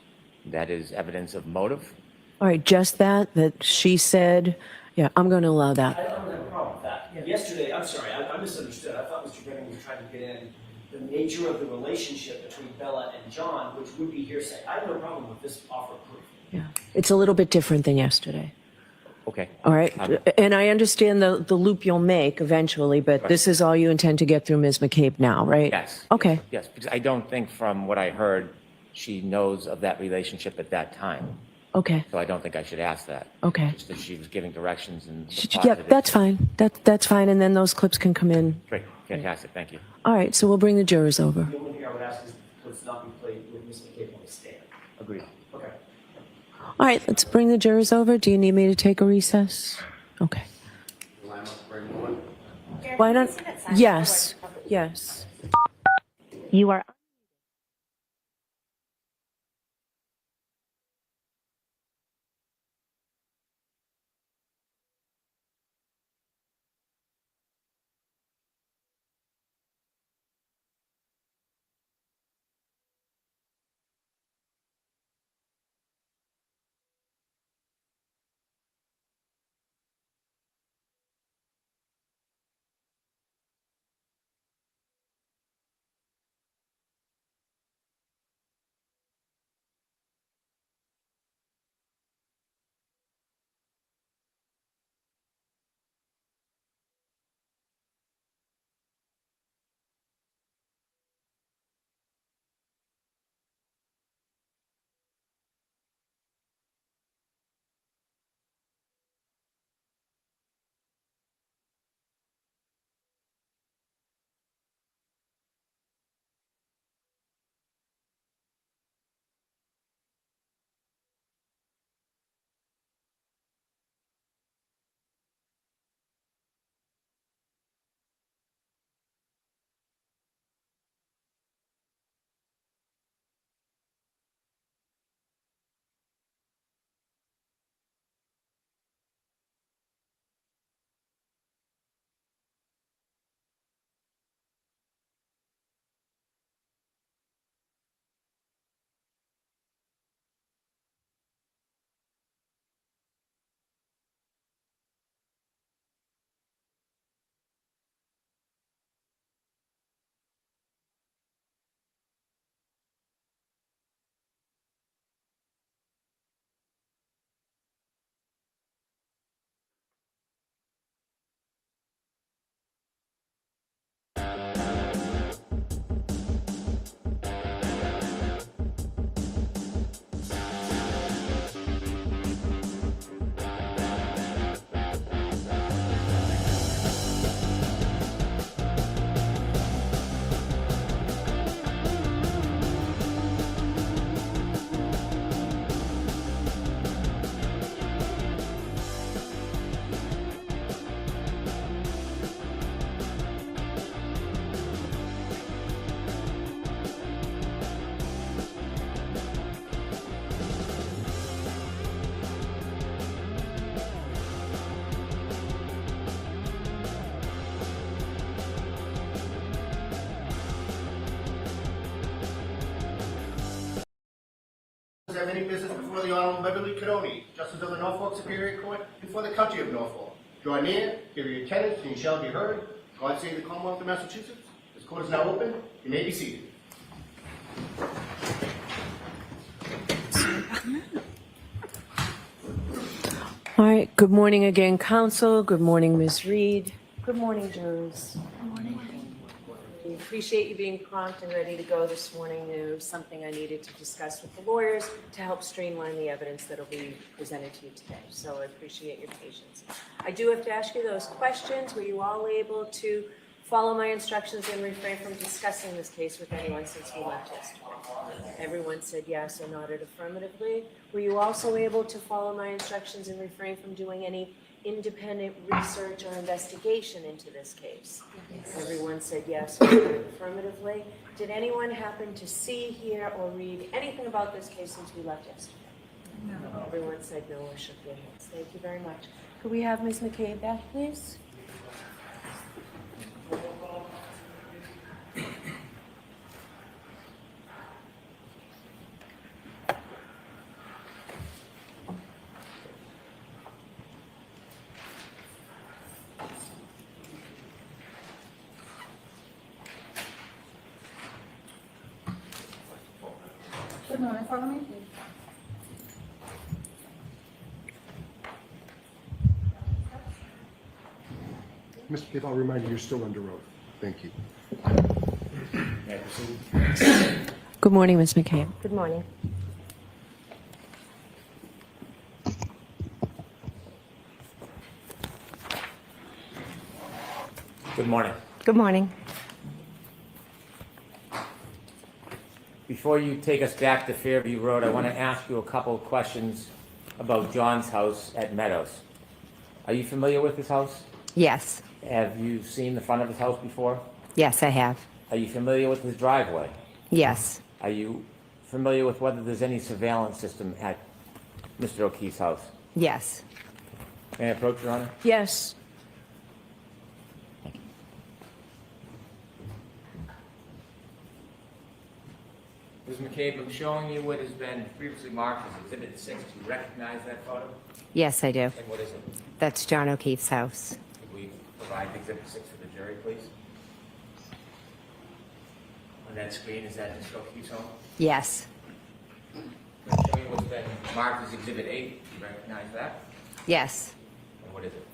Speaker 9: That is evidence of motive.
Speaker 8: All right, just that she said, yeah, I'm going to allow that.
Speaker 10: I don't have a problem with that. Yesterday, I'm sorry, I misunderstood. I thought Mr. Brennan was trying to get in the nature of the relationship between Bella and John, which would be hearsay. I have no problem with this offer of proof.
Speaker 8: Yeah, it's a little bit different than yesterday.
Speaker 9: Okay.
Speaker 8: All right, and I understand the loop you'll make eventually, but this is all you intend to get through Ms. McCabe now, right?
Speaker 9: Yes.
Speaker 8: Okay.
Speaker 9: Yes, because I don't think from what I heard, she knows of that relationship at that time.
Speaker 8: Okay.
Speaker 9: So I don't think I should ask that.
Speaker 8: Okay.
Speaker 9: Just that she was giving directions and.
Speaker 8: Yeah, that's fine. That's fine, and then those clips can come in.
Speaker 9: Great, fantastic, thank you.
Speaker 8: All right, so we'll bring the jurors over.
Speaker 10: The only thing I would ask is let's not be played with Ms. McCabe on the stand.
Speaker 9: Agreed.
Speaker 10: Okay.
Speaker 8: All right, let's bring the jurors over. Do you need me to take a recess? Okay. Why not? Yes. Yes. You are.
Speaker 11: have any business before the Honorable Beverly Cadoni, Justice of the Norfolk Superior Court, before the County of Norfolk. Draw near, give your attendance, and you shall be heard. God save the Commonwealth of Massachusetts. This court is now open. You may be seated.
Speaker 8: All right, good morning again, counsel. Good morning, Ms. Reed. Good morning, jurors. Good morning. We appreciate you being prompt and ready to go this morning. There was something I needed to discuss with the lawyers to help streamline the evidence that will be presented to you today. So I appreciate your patience. I do have to ask you those questions. Were you all able to follow my instructions and refrain from discussing this case with anyone since we left yesterday? Everyone said yes or nodded affirmatively. Were you also able to follow my instructions and refrain from doing any independent research or investigation into this case? Yes. Everyone said yes or nodded affirmatively. Did anyone happen to see, hear, or read anything about this case since we left yesterday? No. Everyone said no or shook their heads. Thank you very much. Could we have Ms. McCabe back, please?
Speaker 12: Good morning, follow me, please.
Speaker 4: Mr. Cave, I'll remind you, you're still under oath. Thank you.
Speaker 8: Good morning, Ms. McCabe. Good morning.
Speaker 9: Good morning.
Speaker 8: Good morning.
Speaker 9: Before you take us back to Fairview Road, I want to ask you a couple of questions about John's house at Meadows. Are you familiar with his house?
Speaker 13: Yes.
Speaker 9: Have you seen the front of his house before?
Speaker 13: Yes, I have.
Speaker 9: Are you familiar with his driveway?
Speaker 13: Yes.
Speaker 9: Are you familiar with whether there's any surveillance system at Mr. O'Keefe's house?
Speaker 13: Yes.
Speaker 9: May I approach, Your Honor?
Speaker 8: Yes.
Speaker 9: Ms. McCabe, I'm showing you what has been previously marked as Exhibit 6. Do you recognize that photo?
Speaker 13: Yes, I do.
Speaker 9: And what is it?
Speaker 13: That's John O'Keefe's house.
Speaker 9: Could we provide Exhibit 6 for the jury, please? On that screen, is that Mr. O'Keefe's home?
Speaker 13: Yes.
Speaker 9: I'm showing you what's been marked as Exhibit 8. Do you recognize that?
Speaker 13: Yes.
Speaker 9: And what is it?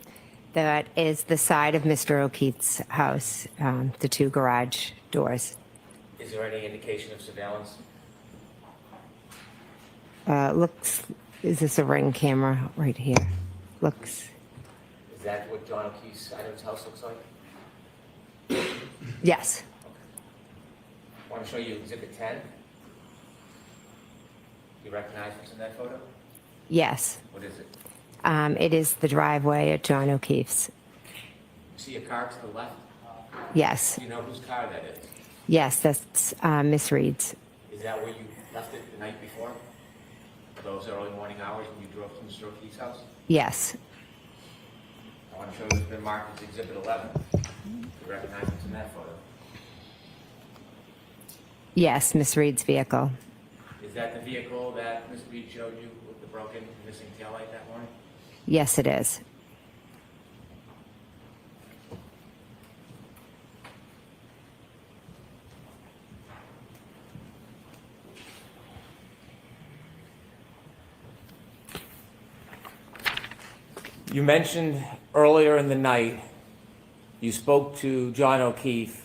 Speaker 13: That is the side of Mr. O'Keefe's house, the two garage doors.
Speaker 9: Is there any indication of surveillance?
Speaker 13: Is this a ring camera right here? Looks,
Speaker 9: Is that what John O'Keefe's side of his house looks like?
Speaker 13: yes.
Speaker 9: I want to show you Exhibit 10. Do you recognize what's in that photo?
Speaker 13: Yes.
Speaker 9: What is it?
Speaker 13: It is the driveway at John O'Keefe's.
Speaker 9: See a car to the left?
Speaker 13: Yes.
Speaker 9: Do you know whose car that is?
Speaker 13: Yes, that's Miss Reed's.
Speaker 9: Is that where you left it the night before? Those early morning hours when you drove to Mr. O'Keefe's house?
Speaker 13: Yes.
Speaker 9: I want to show you what's been marked as Exhibit 11. Do you recognize what's in that photo?
Speaker 13: Yes, Miss Reed's vehicle.
Speaker 9: Is that the vehicle that Ms. Reed showed you with the broken and missing taillight that morning?
Speaker 13: Yes, it is.
Speaker 9: You mentioned earlier in the night you spoke to John O'Keefe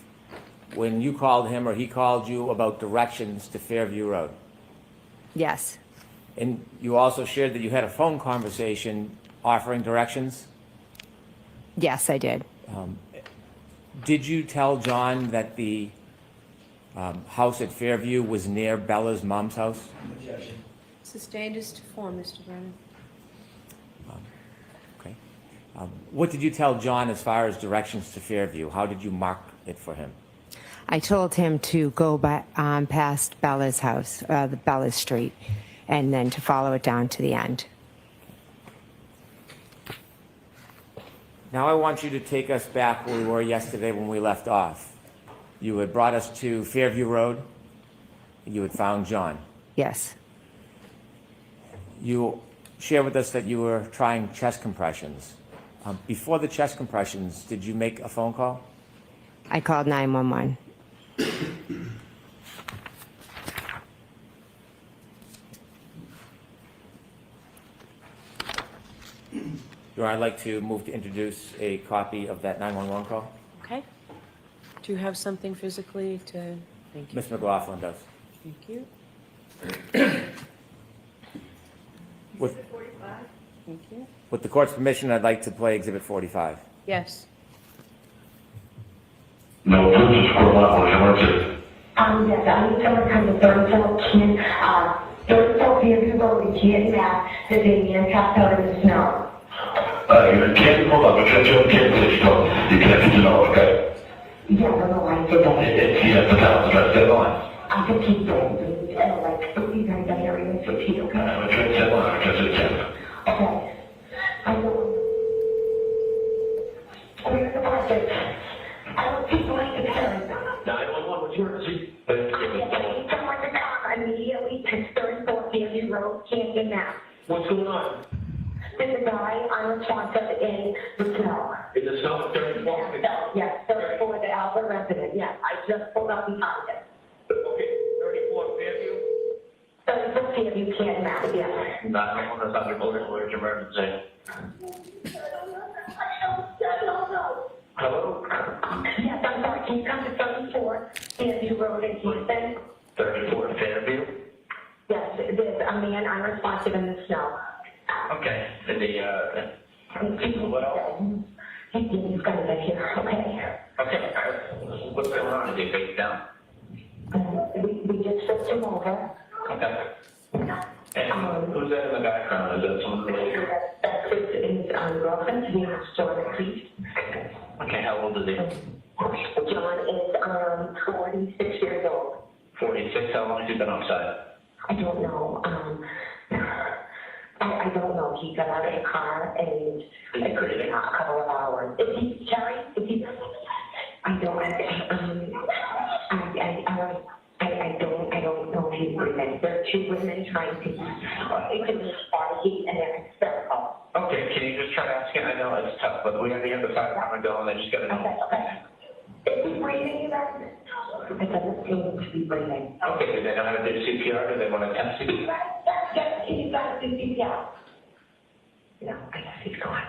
Speaker 9: when you called him or he called you about directions to Fairview Road.
Speaker 13: Yes.
Speaker 9: And you also shared that you had a phone conversation offering directions.
Speaker 13: Yes, I did.
Speaker 9: Did you tell John that the house at Fairview was near Bella's mom's house?
Speaker 8: Sustained as to form, Mr. Brennan.
Speaker 9: Okay. What did you tell John as far as directions to Fairview? How did you mark it for him?
Speaker 13: I told him to go by, past Bella's house, the Bella's Street, and then to follow it down to the end.
Speaker 9: Now I want you to take us back where we were yesterday when we left off. You had brought us to Fairview Road, and you had found John.
Speaker 13: Yes.
Speaker 9: You shared with us that you were trying chest compressions. Before the chest compressions, did you make a phone call?
Speaker 13: I called 911.
Speaker 9: I'd like to move to introduce a copy of that 911 call.
Speaker 8: Okay. Do you have something physically to, thank you.
Speaker 9: Ms. McLaughlin does.
Speaker 8: Thank you.
Speaker 9: With,
Speaker 8: Thank you.
Speaker 9: with the court's permission, I'd like to play Exhibit 45.
Speaker 8: Yes.
Speaker 4: No, this is for what was emergency.
Speaker 12: Yes, I need someone to come to Third Fairview Road in Canton, Mass. There's a man passed out in the snow.
Speaker 4: You can't, hold on, but you can't say so. You can't know, okay?
Speaker 12: Yeah, I don't know why I said that.
Speaker 4: You have to tell us, right, stay on.
Speaker 12: I can keep going, like, you guys that area in 15, okay?
Speaker 4: I'm trying to tell on, because it's
Speaker 12: Okay. I know. We're in the process. I don't think like the parents.
Speaker 4: 911, what's your emergency?
Speaker 12: I need someone to come immediately to Third Fairview Road, Canton, Mass.
Speaker 4: What's going on?
Speaker 12: There's a guy unresponsive in the snow.
Speaker 4: In the snow, 34?
Speaker 12: Yes, 34, the Albert resident, yes. I just pulled up behind him.
Speaker 4: Okay, 34 Fairview?
Speaker 12: 34 Fairview, Canton, Mass, yes.
Speaker 4: 911 is under order, where's your emergency? Hello?
Speaker 12: Yes, I'm sorry, can you come to 34 Fairview Road in Houston?
Speaker 4: 34 Fairview?
Speaker 12: Yes, there's a man unresponsive in the snow.
Speaker 4: Okay, and what else?
Speaker 12: He's gonna get here, okay?
Speaker 4: Okay, what's going on? Is he face down?
Speaker 12: We just flipped him over.
Speaker 4: Okay. And who's that in the background? Is that someone related?
Speaker 12: That's his girlfriend's name is John, please.
Speaker 4: Okay, how old is he?
Speaker 12: John is 46 years old.
Speaker 4: 46, how long has he been outside?
Speaker 12: I don't know. I don't know. He got out of the car and it could have been a couple of hours. Is he, Terry? Is he? I don't know if he's breathing. There are two women trying to into his body and they're hysterical.
Speaker 4: Okay, can you just try to ask him? I know it's tough, but we have the fire department going, I just gotta know.
Speaker 12: Okay. Is he breathing, you guys? It doesn't seem to be breathing.
Speaker 4: Okay, do they know how to do CPR? Do they want to attempt CPR?
Speaker 12: Yes, he's got to do CPR. No, I guess he's gone.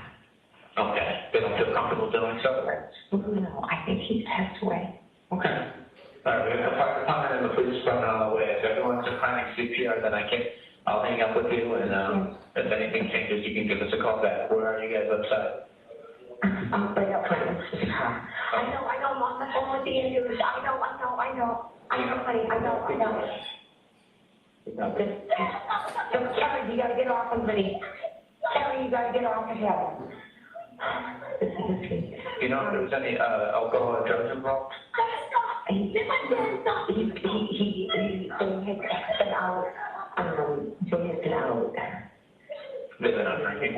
Speaker 4: Okay, they don't feel comfortable doing so?
Speaker 12: No, I think he's passed away.
Speaker 4: Okay. All right, we have the fire department and the police department on the way. If everyone's planning CPR, then I'll hang up with you, and if anything changes, you can give us a call back. Where are you guys outside?
Speaker 12: I'm right up front. I know, I'm on the phone with the ambulance. I know, honey, I know. Terry, you gotta get off of me. Terry, you gotta get off of him.
Speaker 4: You know if there was any alcohol or drugs involved?
Speaker 12: He had been out.
Speaker 4: They've been out drinking?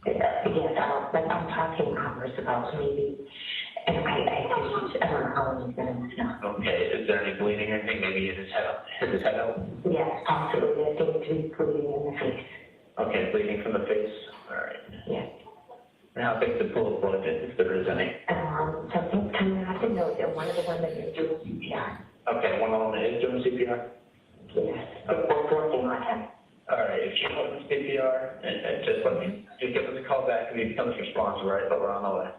Speaker 12: Yes, I'm talking hours about maybe, and I think he's, I don't know how long he's been in the snow.
Speaker 4: Okay, is there any bleeding or anything? Maybe his head out?
Speaker 12: Yes, possibly, there seems to be bleeding in the face.
Speaker 4: Okay, bleeding from the face? All right.
Speaker 12: Yes.
Speaker 4: And how big the pool of blood is, if there is any?
Speaker 12: Something's coming out the nose, and one of the women is doing CPR.
Speaker 4: Okay, one of them is doing CPR?
Speaker 12: Yes, they're both working on him.
Speaker 4: All right, if you want CPR, and just give us a call back if he becomes responsive, right? But we're on the way.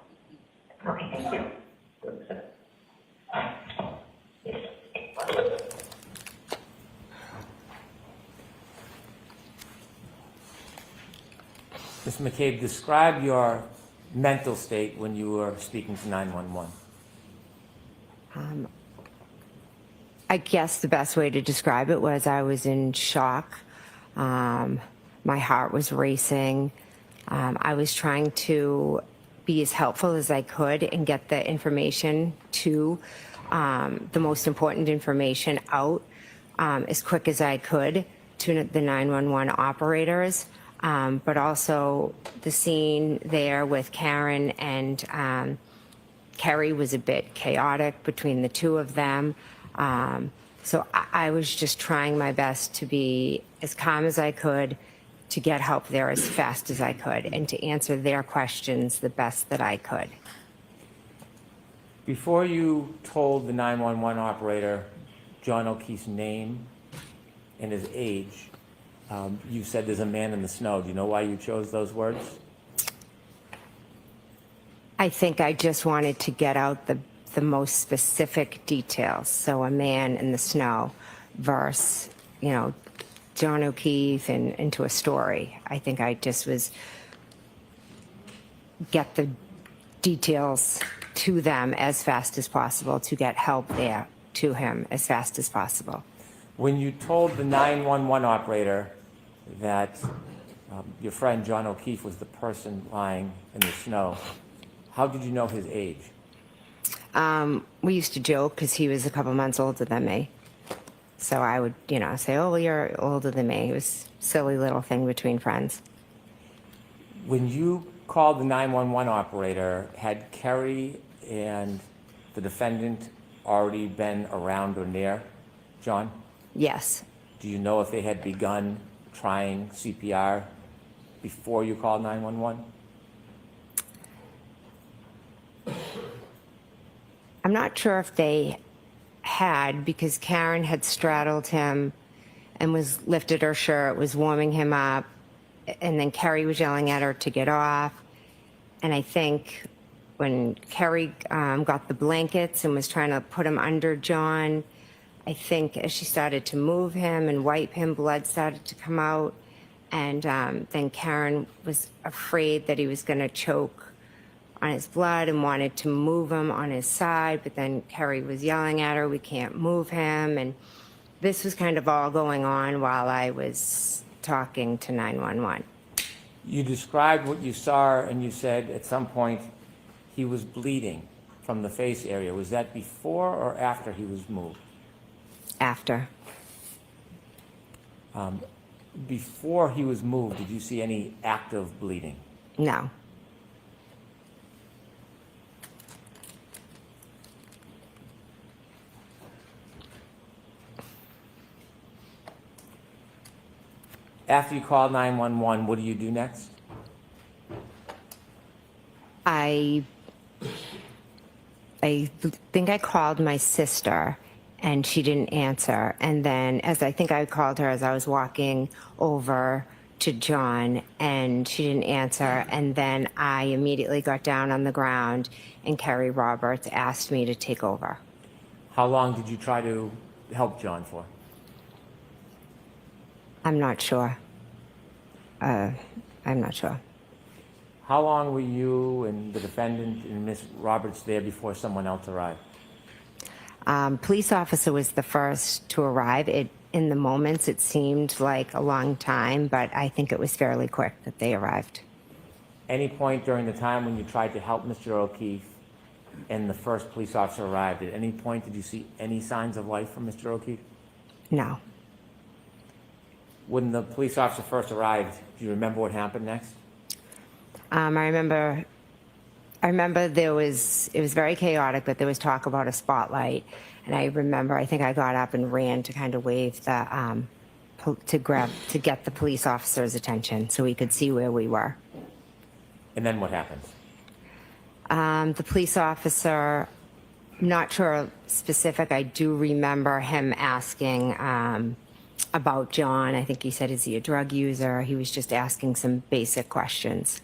Speaker 12: Okay, thank you.
Speaker 9: Ms. McCabe, describe your mental state when you were speaking to 911.
Speaker 13: I guess the best way to describe it was I was in shock. My heart was racing. I was trying to be as helpful as I could and get the information to the most important information out as quick as I could to the 911 operators. But also the scene there with Karen and Kerry was a bit chaotic between the two of them. So I was just trying my best to be as calm as I could to get help there as fast as I could and to answer their questions the best that I could.
Speaker 9: Before you told the 911 operator John O'Keefe's name and his age, you said there's a man in the snow. Do you know why you chose those words?
Speaker 13: I think I just wanted to get out the most specific details. So a man in the snow versus, you know, John O'Keefe and into a story. I think I just was get the details to them as fast as possible to get help there to him as fast as possible.
Speaker 9: When you told the 911 operator that your friend John O'Keefe was the person lying in the snow, how did you know his age?
Speaker 13: We used to joke because he was a couple months older than me. So I would, you know, say, oh, you're older than me. It was a silly little thing between friends.
Speaker 9: When you called the 911 operator, had Kerry and the defendant already been around or near John?
Speaker 13: Yes.
Speaker 9: Do you know if they had begun trying CPR before you called 911?
Speaker 13: I'm not sure if they had, because Karen had straddled him and was lifted her shirt, was warming him up, and then Kerry was yelling at her to get off. And I think when Kerry got the blankets and was trying to put him under John, I think as she started to move him and wipe him, blood started to come out. And then Karen was afraid that he was going to choke on his blood and wanted to move him on his side, but then Kerry was yelling at her, we can't move him. And this was kind of all going on while I was talking to 911.
Speaker 9: You described what you saw and you said at some point he was bleeding from the face area. Was that before or after he was moved?
Speaker 13: After.
Speaker 9: Before he was moved, did you see any active bleeding?
Speaker 13: No.
Speaker 9: After you called 911, what do you do next?
Speaker 13: I think I called my sister and she didn't answer. And then as I think I called her as I was walking over to John and she didn't answer. And then I immediately got down on the ground and Kerry Roberts asked me to take over.
Speaker 9: How long did you try to help John for?
Speaker 13: I'm not sure. I'm not sure.
Speaker 9: How long were you and the defendant and Ms. Roberts there before someone else arrived?
Speaker 13: Police officer was the first to arrive. In the moments, it seemed like a long time, but I think it was fairly quick that they arrived.
Speaker 9: Any point during the time when you tried to help Mr. O'Keefe and the first police officer arrived, at any point did you see any signs of life from Mr. O'Keefe?
Speaker 13: No.
Speaker 9: When the police officer first arrived, do you remember what happened next?
Speaker 13: I remember it was very chaotic, but there was talk about a spotlight. And I remember, I think I got up and ran to kind of wave the, to get the police officer's attention so he could see where we were.
Speaker 9: And then what happens?
Speaker 13: The police officer, not sure specific, I do remember him asking about John. I think he said, is he a drug user? He was just asking some basic questions.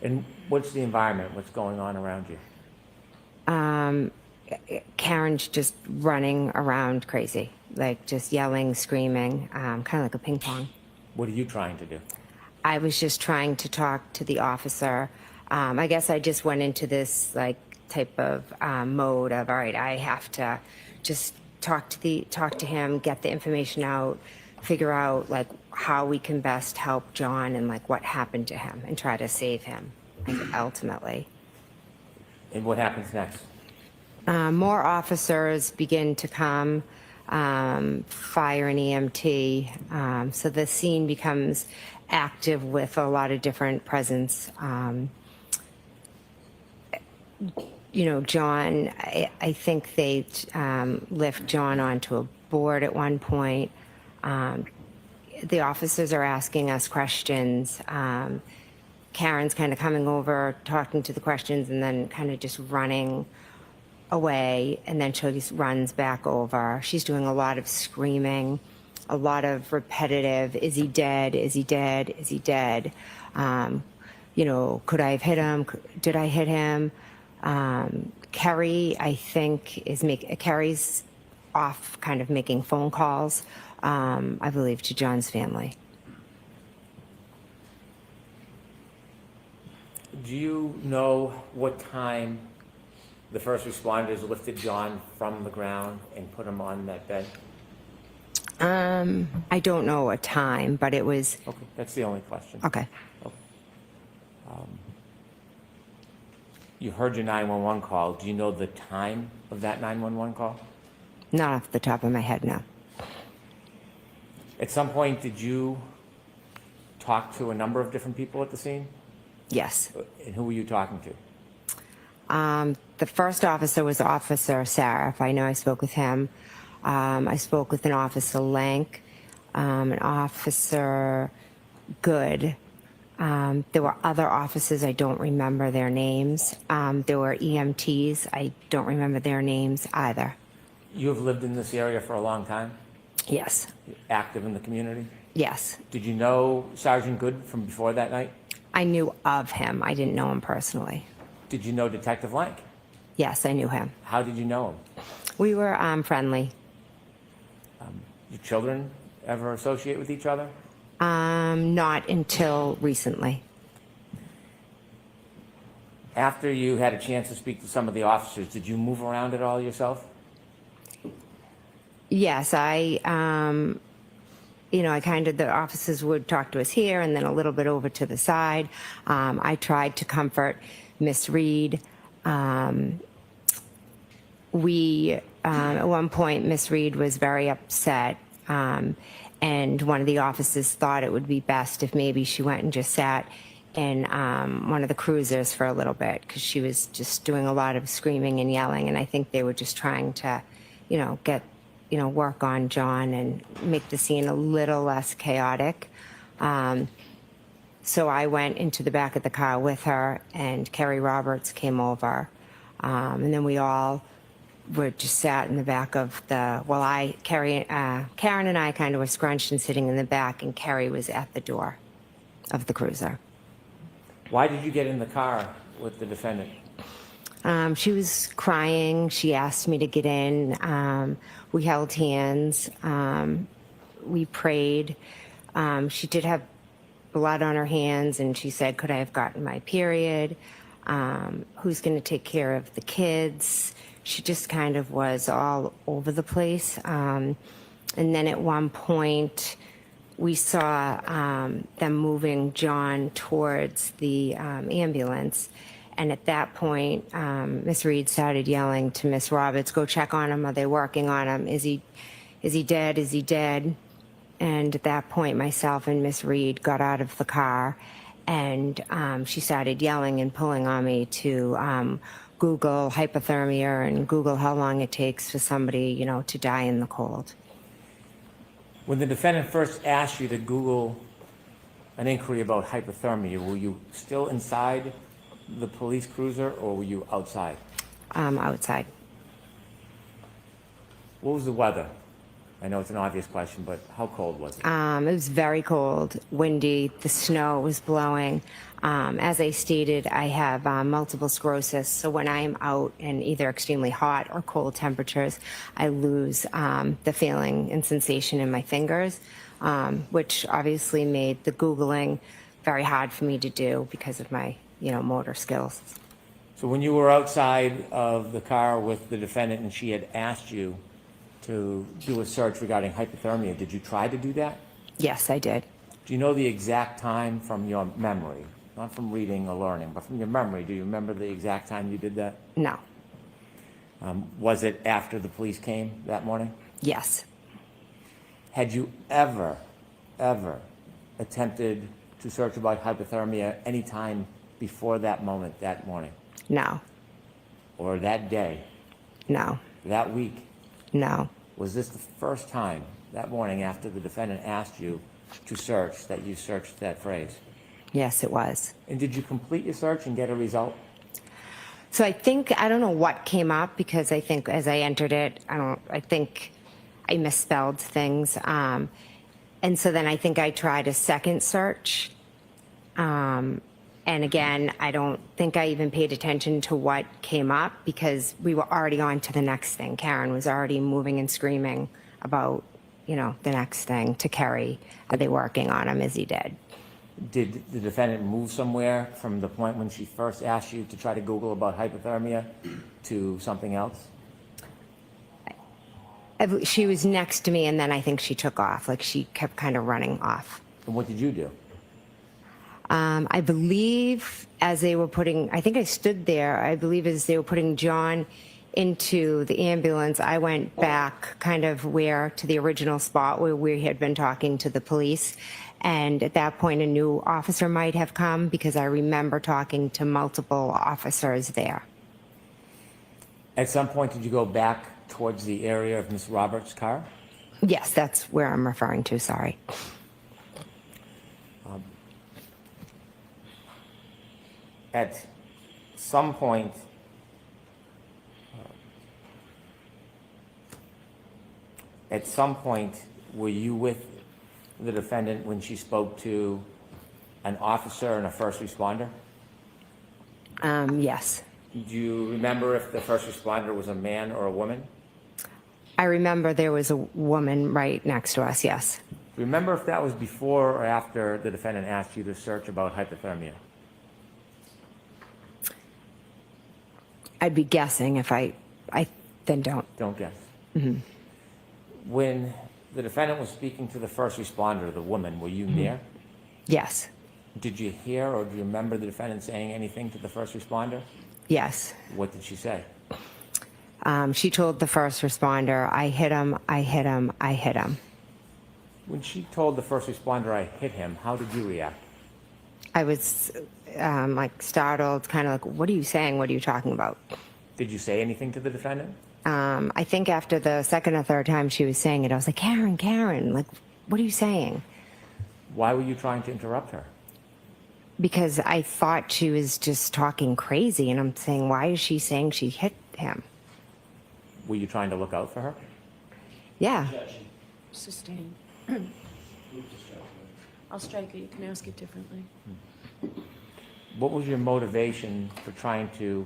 Speaker 9: And what's the environment? What's going on around you?
Speaker 13: Karen's just running around crazy, like just yelling, screaming, kind of like a ping pong.
Speaker 9: What are you trying to do?
Speaker 13: I was just trying to talk to the officer. I guess I just went into this like type of mode of, all right, I have to just talk to him, get the information out, figure out like how we can best help John and like what happened to him and try to save him ultimately.
Speaker 9: And what happens next?
Speaker 13: More officers begin to come, fire and EMT. So the scene becomes active with a lot of different presence. You know, John, I think they lift John onto a board at one point. the officers are asking us questions. Karen's kind of coming over, talking to the questions, and then kind of just running away, and then she just runs back over. She's doing a lot of screaming, a lot of repetitive, is he dead, is he dead, is he dead? You know, could I have hit him? Did I hit him? Kerry, I think, Kerry's off kind of making phone calls, I believe, to John's family.
Speaker 9: Do you know what time the first responders lifted John from the ground and put him on that bed?
Speaker 13: I don't know a time, but it was...
Speaker 9: Okay, that's the only question.
Speaker 13: Okay.
Speaker 9: You heard your 911 call. Do you know the time of that 911 call?
Speaker 13: Not off the top of my head, no.
Speaker 9: At some point, did you talk to a number of different people at the scene?
Speaker 13: Yes.
Speaker 9: And who were you talking to?
Speaker 13: The first officer was Officer Saraf. I know I spoke with him. I spoke with an Officer Lank, an Officer Good. There were other officers, I don't remember their names. There were EMTs, I don't remember their names either.
Speaker 9: You have lived in this area for a long time?
Speaker 13: Yes.
Speaker 9: Active in the community?
Speaker 13: Yes.
Speaker 9: Did you know Sergeant Good from before that night?
Speaker 13: I knew of him. I didn't know him personally.
Speaker 9: Did you know Detective Lank?
Speaker 13: Yes, I knew him.
Speaker 9: How did you know him?
Speaker 13: We were friendly.
Speaker 9: Your children ever associate with each other?
Speaker 13: Not until recently.
Speaker 9: After you had a chance to speak to some of the officers, did you move around at all yourself?
Speaker 13: Yes, I kind of, the officers would talk to us here and then a little bit over to the side. I tried to comfort Miss Reed. At one point, Miss Reed was very upset. And one of the officers thought it would be best if maybe she went and just sat in one of the cruisers for a little bit, because she was just doing a lot of screaming and yelling. And I think they were just trying to, get, work on John and make the scene a little less chaotic. So I went into the back of the car with her, and Kerry Roberts came over. And then we all were just sat in the back of the, Karen and I kind of were scrunched and sitting in the back, and Kerry was at the door of the cruiser.
Speaker 9: Why did you get in the car with the defendant?
Speaker 13: She was crying. She asked me to get in. We held hands. We prayed. She did have blood on her hands, and she said, could I have gotten my period? Who's going to take care of the kids? She just kind of was all over the place. And then at one point, we saw them moving John towards the ambulance. And at that point, Miss Reed started yelling to Miss Roberts, go check on him. Are they working on him? Is he dead? Is he dead? And at that point, myself and Miss Reed got out of the car, and she started yelling and pulling on me to Google hypothermia and Google how long it takes for somebody, to die in the cold.
Speaker 9: When the defendant first asked you to Google an inquiry about hypothermia, were you still inside the police cruiser, or were you outside?
Speaker 13: Outside.
Speaker 9: What was the weather? I know it's an obvious question, but how cold was it?
Speaker 13: It was very cold, windy, the snow was blowing. As I stated, I have multiple sclerosis, so when I am out in either extremely hot or cold temperatures, I lose the feeling and sensation in my fingers, which obviously made the Googling very hard for me to do because of my, motor skills.
Speaker 9: So when you were outside of the car with the defendant and she had asked you to do a search regarding hypothermia, did you try to do that?
Speaker 13: Yes, I did.
Speaker 9: Do you know the exact time from your memory? Not from reading or learning, but from your memory. Do you remember the exact time you did that?
Speaker 13: No.
Speaker 9: Was it after the police came that morning?
Speaker 13: Yes.
Speaker 9: Had you ever attempted to search about hypothermia any time before that moment, that morning?
Speaker 13: No.
Speaker 9: Or that day?
Speaker 13: No.
Speaker 9: That week?
Speaker 13: No.
Speaker 9: Was this the first time that morning after the defendant asked you to search that you searched that phrase?
Speaker 13: Yes, it was.
Speaker 9: And did you complete your search and get a result?
Speaker 13: So I don't know what came up because I think as I entered it, I think I misspelled things. And so then I think I tried a second search. And again, I don't think I even paid attention to what came up because we were already on to the next thing. Karen was already moving and screaming about, the next thing to Kerry. Are they working on him? Is he dead?
Speaker 9: Did the defendant move somewhere from the point when she first asked you to try to Google about hypothermia to something else?
Speaker 13: She was next to me, and then I think she took off. Like, she kept kind of running off.
Speaker 9: And what did you do?
Speaker 13: I believe as they were I think I stood there, I believe as they were putting John into the ambulance, I went back kind of to the original spot where we had been talking to the police. And at that point, a new officer might have come because I remember talking to multiple officers there.
Speaker 9: At some point, did you go back towards the area of Miss Roberts' car?
Speaker 13: Yes, that's where I'm referring to, sorry.
Speaker 9: At some point, were you with the defendant when she spoke to an officer and a first responder?
Speaker 13: Yes.
Speaker 9: Do you remember if the first responder was a man or a woman?
Speaker 13: I remember there was a woman right next to us, yes.
Speaker 9: Remember if that was before or after the defendant asked you to search about hypothermia?
Speaker 13: I'd be guessing if I then don't.
Speaker 9: Don't guess.
Speaker 13: Mm-hmm.
Speaker 9: When the defendant was speaking to the first responder, the woman, were you near?
Speaker 13: Yes.
Speaker 9: Did you hear or do you remember the defendant saying anything to the first responder?
Speaker 13: Yes.
Speaker 9: What did she say?
Speaker 13: She told the first responder, I hit him, I hit him, I hit him.
Speaker 9: When she told the first responder, I hit him, how did you react?
Speaker 13: I was startled, kind of like, what are you saying? What are you talking about?
Speaker 9: Did you say anything to the defendant?
Speaker 13: I think after the second or third time she was saying it, I was like, Karen, like, what are you saying?
Speaker 9: Why were you trying to interrupt her?
Speaker 13: Because I thought she was just talking crazy, and I'm saying, why is she saying she hit him?
Speaker 9: Were you trying to look out for her?
Speaker 13: Yeah.
Speaker 8: Sustain. I'll strike it. You can ask it differently.
Speaker 9: What was your motivation for trying to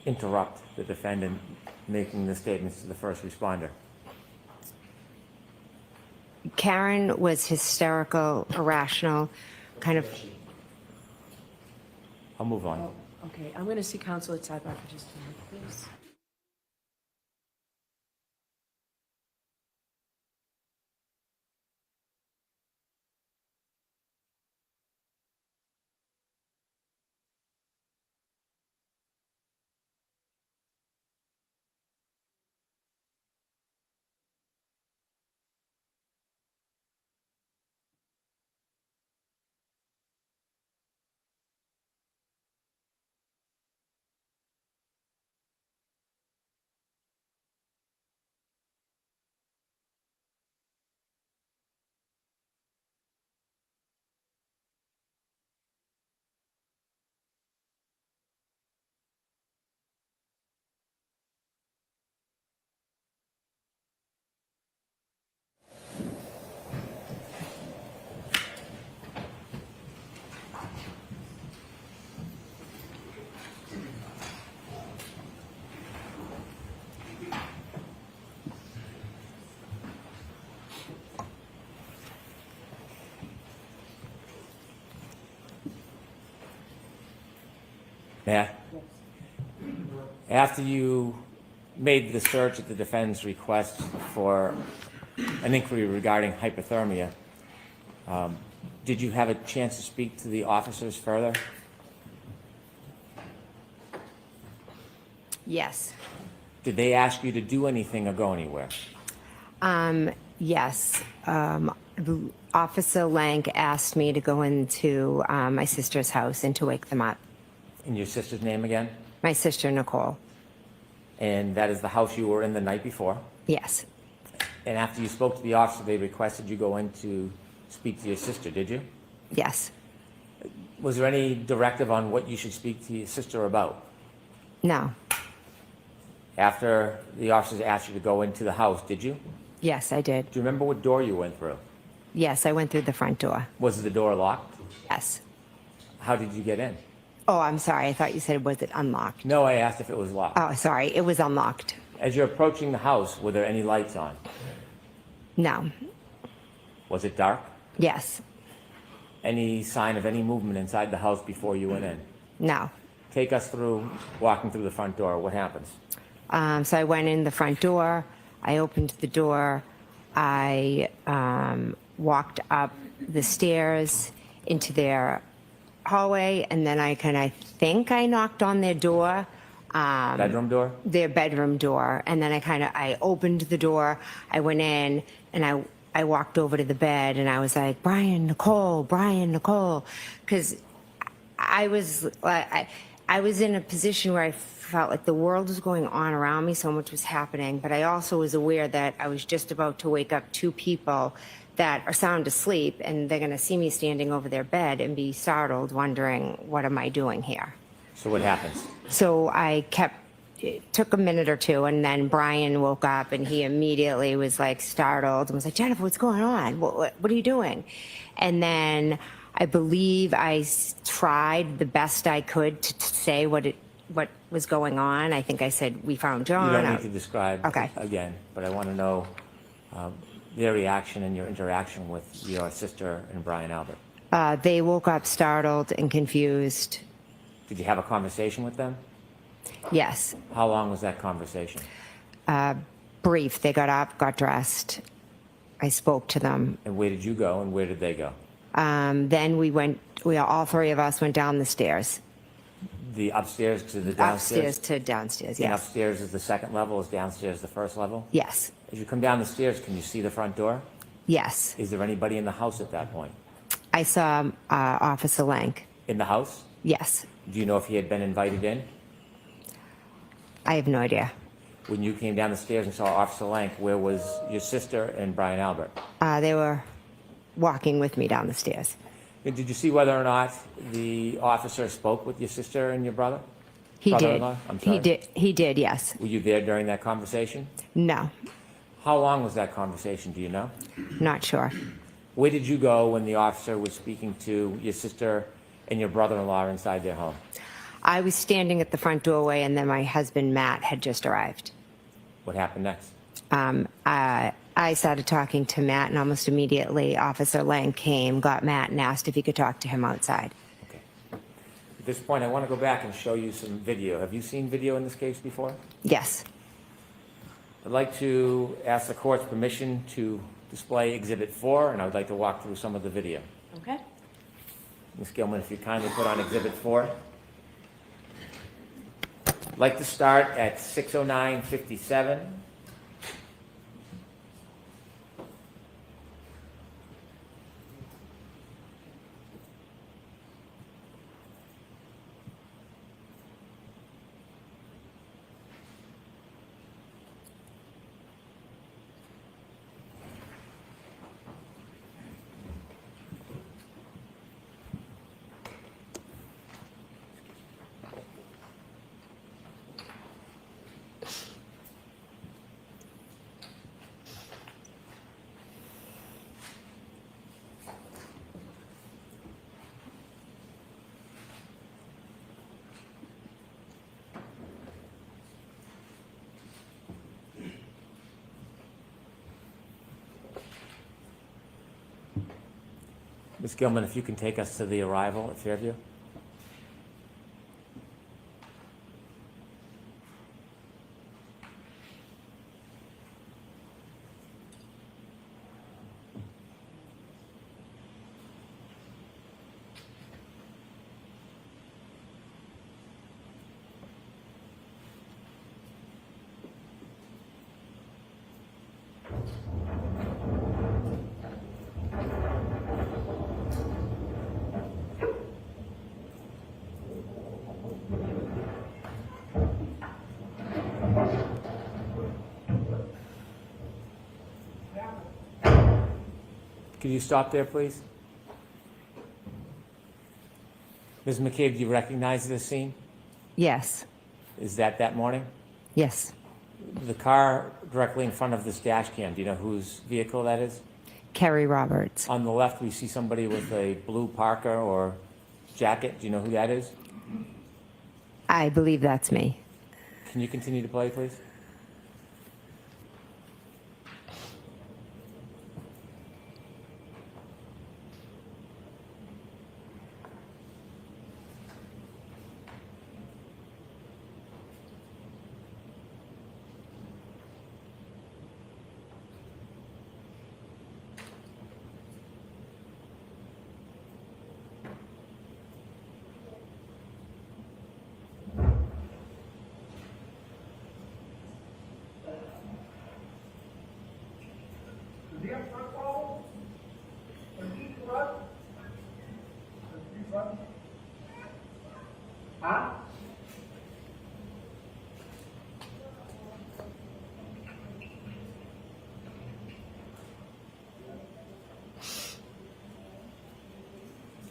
Speaker 9: interrupt the defendant making the statements to the first responder?
Speaker 13: Karen was hysterical, irrational, kind of.
Speaker 9: I'll move on.
Speaker 8: Oh, okay, I'm going to see counsel at sidebar for just a minute, please.
Speaker 9: Yeah. After you made the search at the defendant's request for an inquiry regarding hypothermia, did you have a chance to speak to the officers further?
Speaker 13: Yes.
Speaker 9: Did they ask you to do anything or go anywhere?
Speaker 13: Yes. Officer Lank asked me to go into my sister's house and to wake them up.
Speaker 9: And your sister's name again?
Speaker 13: My sister, Nicole.
Speaker 9: And that is the house you were in the night before?
Speaker 13: Yes.
Speaker 9: And after you spoke to the officer, they requested you go into speak to your sister, did you?
Speaker 13: Yes.
Speaker 9: Was there any directive on what you should speak to your sister about?
Speaker 13: No.
Speaker 9: After the officers asked you to go into the house, did you?
Speaker 13: Yes, I did.
Speaker 9: Do you remember what door you went through?
Speaker 13: Yes, I went through the front door.
Speaker 9: Was the door locked?
Speaker 13: Yes.
Speaker 9: How did you get in?
Speaker 13: Oh, I'm sorry. I thought you said, was it unlocked?
Speaker 9: No, I asked if it was locked.
Speaker 13: Oh, sorry. It was unlocked.
Speaker 9: As you're approaching the house, were there any lights on?
Speaker 13: No.
Speaker 9: Was it dark?
Speaker 13: Yes.
Speaker 9: Any sign of any movement inside the house before you went in?
Speaker 13: No.
Speaker 9: Take us through walking through the front door. What happens?
Speaker 13: So I went in the front door. I opened the door. I walked up the stairs into their hallway, and then I think I knocked on their door.
Speaker 9: Bedroom door?
Speaker 13: Their bedroom door. And then I opened the door. I went in, and I walked over to the bed, and I was like, Brian, Nicole, because I was in a position where I felt like the world was going on around me, so much was happening, but I also was aware that I was just about to wake up two people that are sound asleep, and they're going to see me standing over their bed and be startled, wondering, what am I doing here?
Speaker 9: So what happens?
Speaker 13: So it took a minute or two, and then Brian woke up, and he immediately was like startled and was like, Jennifer, what's going on? What are you doing? And then I believe I tried the best I could to say what was going on. I think I said, we found John.
Speaker 9: You don't need to describe
Speaker 13: Okay.
Speaker 9: again, but I want to know their reaction and your interaction with your sister and Brian Albert.
Speaker 13: They woke up startled and confused.
Speaker 9: Did you have a conversation with them?
Speaker 13: Yes.
Speaker 9: How long was that conversation?
Speaker 13: Brief. They got up, got dressed. I spoke to them.
Speaker 9: And where did you go and where did they go?
Speaker 13: Then all three of us went down the stairs.
Speaker 9: The upstairs to the downstairs?
Speaker 13: Upstairs to downstairs,
Speaker 9: And
Speaker 13: yes.
Speaker 9: upstairs is the second level, is downstairs the first level?
Speaker 13: Yes.
Speaker 9: As you come down the stairs, can you see the front door?
Speaker 13: Yes.
Speaker 9: Is there anybody in the house at that point?
Speaker 13: I saw Officer Lank.
Speaker 9: In the house?
Speaker 13: Yes.
Speaker 9: Do you know if he had been invited in?
Speaker 13: I have no idea.
Speaker 9: When you came down the stairs and saw Officer Lank, where was your sister and Brian Albert?
Speaker 13: They were walking with me down the stairs.
Speaker 9: And did you see whether or not the officer spoke with your sister and your brother?
Speaker 13: He did.
Speaker 9: Brother-in-law? I'm sorry.
Speaker 13: He did, yes.
Speaker 9: Were you there during that conversation?
Speaker 13: No,
Speaker 9: How long was that conversation, do you know?
Speaker 13: not sure.
Speaker 9: Where did you go when the officer was speaking to your sister and your brother-in-law inside their home?
Speaker 13: I was standing at the front doorway, and then my husband, Matt, had just arrived.
Speaker 9: What happened next?
Speaker 13: I started talking to Matt, and almost immediately Officer Lang came, got Matt, and asked if he could talk to him outside.
Speaker 9: Okay. At this point, I want to go back and show you some video. Have you seen video in this case before?
Speaker 13: Yes.
Speaker 9: I'd like to ask the court's permission to display Exhibit 4, and I would like to walk through some of the video.
Speaker 2: Okay.
Speaker 9: Ms. Gilman, if you kindly put on Exhibit 4. I'd like to start at 6:09:57. Ms. Gilman, if you can take us to the arrival at Fairview. Could you stop there, please? Ms. McCabe, do you recognize this scene?
Speaker 13: Yes.
Speaker 9: Is that morning?
Speaker 13: Yes.
Speaker 9: The car directly in front of this dash cam, do you know whose vehicle that is?
Speaker 13: Kerry Roberts.
Speaker 9: On the left, we see somebody with a blue parka or jacket. Do you know who that is?
Speaker 13: I believe that's me.
Speaker 9: Can you continue to play, please?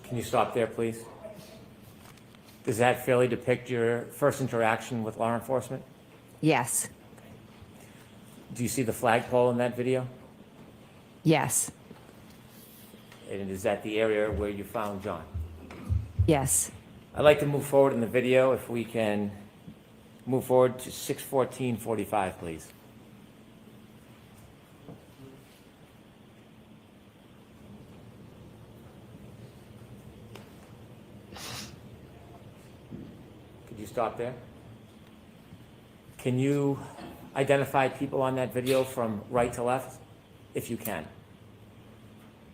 Speaker 9: Can you stop there, please? Does that fairly depict your first interaction with law enforcement?
Speaker 13: Yes.
Speaker 9: Do you see the flagpole in that video?
Speaker 13: Yes.
Speaker 9: And is that the area where you found John?
Speaker 13: Yes.
Speaker 9: I'd like to move forward in the video, if we can move forward to 6:14:45, please. Could you stop there? Can you identify people on that video from right to left, if you can?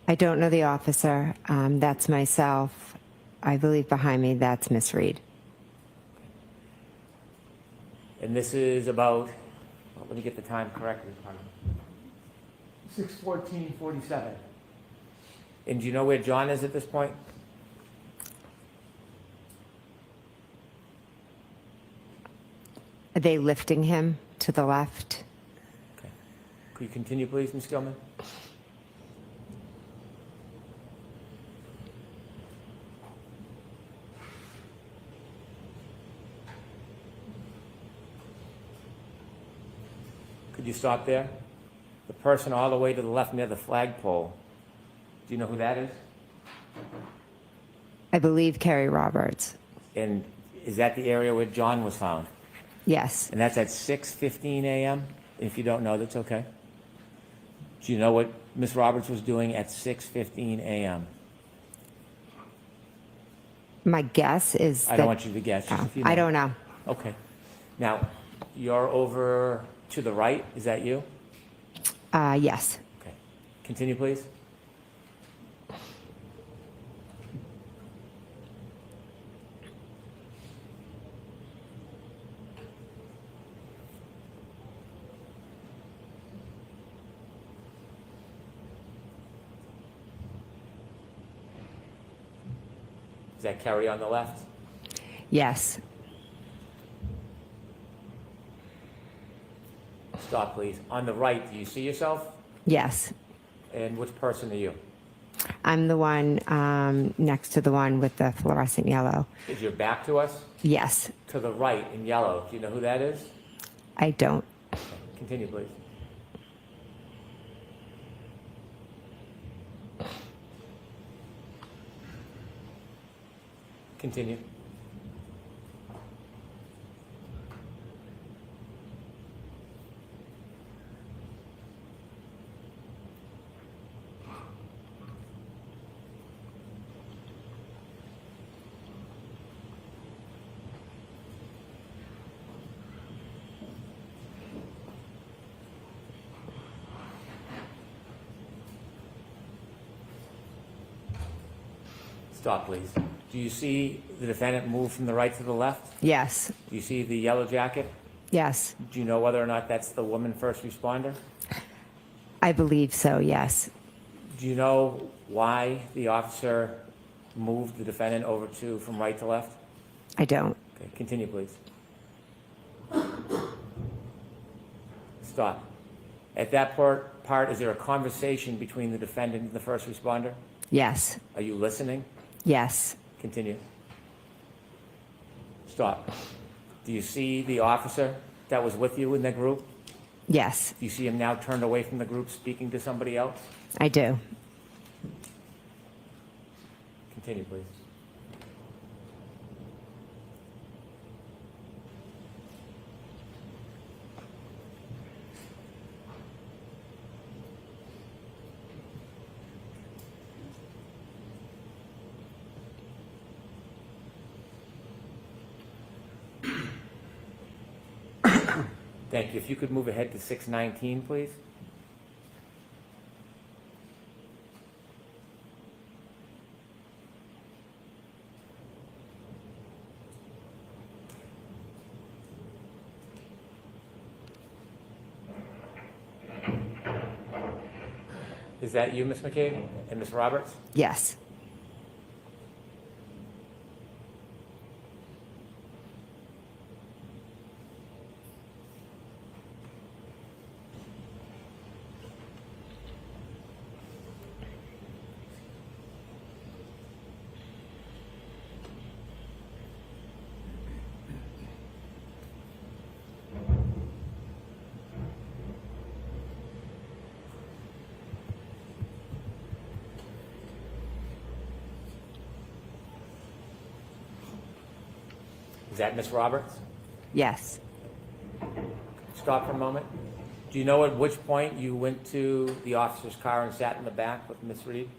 Speaker 13: I don't know the officer. That's myself. I believe behind me, that's Miss Reed.
Speaker 9: And this is about, well, let me get the time correctly. 6:14:47. And do you know where John is at this point?
Speaker 13: Are they lifting him to the left?
Speaker 9: Okay. Could you continue, please, Ms. Gilman? Could you stop there? The person all the way to the left near the flagpole, do you know who that is?
Speaker 13: I believe Kerry Roberts.
Speaker 9: And is that the area where John was found?
Speaker 13: Yes.
Speaker 9: And that's at 6:15 a.m.? If you don't know, that's okay. Do you know what Ms. Roberts was doing at 6:15 a.m.?
Speaker 13: My guess is
Speaker 9: I don't want you to guess. Just if you know.
Speaker 13: I don't know.
Speaker 9: Okay. Now, you're over to the right. Is that you?
Speaker 13: Yes.
Speaker 9: Okay. Continue, please. Is that Kerry on the left?
Speaker 13: Yes.
Speaker 9: Stop, please. On the right, do you see yourself?
Speaker 13: Yes.
Speaker 9: And which person are you?
Speaker 13: I'm the one next to the one with the fluorescent yellow.
Speaker 9: Is your back to us?
Speaker 13: Yes.
Speaker 9: To the right in yellow. Do you know who that is?
Speaker 13: I don't.
Speaker 9: Okay. Continue, please. Continue. Stop, please. Do you see the defendant move from the right to the left?
Speaker 13: Yes.
Speaker 9: Do you see the yellow jacket?
Speaker 13: Yes.
Speaker 9: Do you know whether or not that's the woman first responder?
Speaker 13: I believe so, yes.
Speaker 9: Do you know why the officer moved the defendant over to from right to left?
Speaker 13: I don't.
Speaker 9: Okay, continue, please. Stop. At that part, is there a conversation between the defendant and the first responder?
Speaker 13: Yes.
Speaker 9: Are you listening?
Speaker 13: Yes.
Speaker 9: Continue. Stop. Do you see the officer that was with you in the group?
Speaker 13: Yes,
Speaker 9: Do you see him now turned away from the group speaking to somebody else?
Speaker 13: I do.
Speaker 9: Continue, please. Thank you. If you could move ahead to 619, please. Is that you, Ms. McCabe and Ms. Roberts?
Speaker 13: Yes.
Speaker 9: Is that Ms. Roberts?
Speaker 13: Yes.
Speaker 9: Stop for a moment. Do you know at which point you went to the officer's car and sat in the back with Ms. Reed?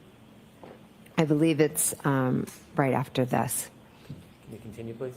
Speaker 13: I believe it's right after this.
Speaker 9: Can you continue, please?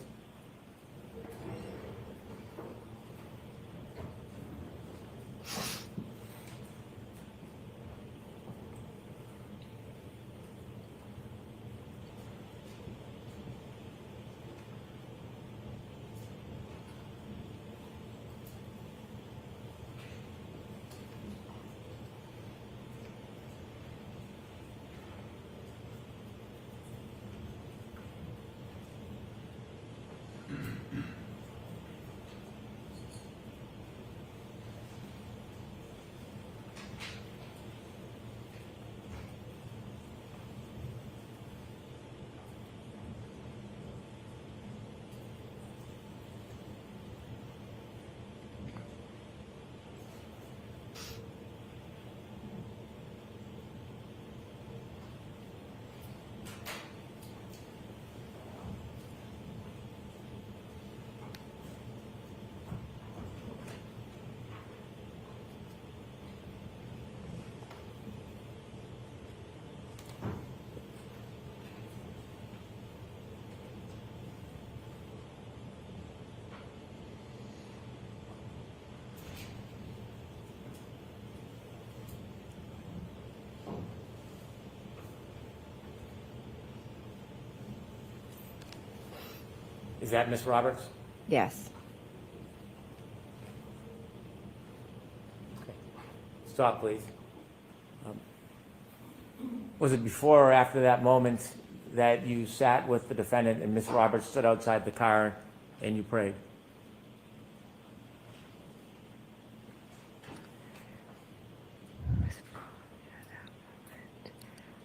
Speaker 9: Is that Ms. Roberts?
Speaker 13: Yes.
Speaker 9: Stop, please. Was it before or after that moment that you sat with the defendant and Ms. Roberts stood outside the car and you prayed?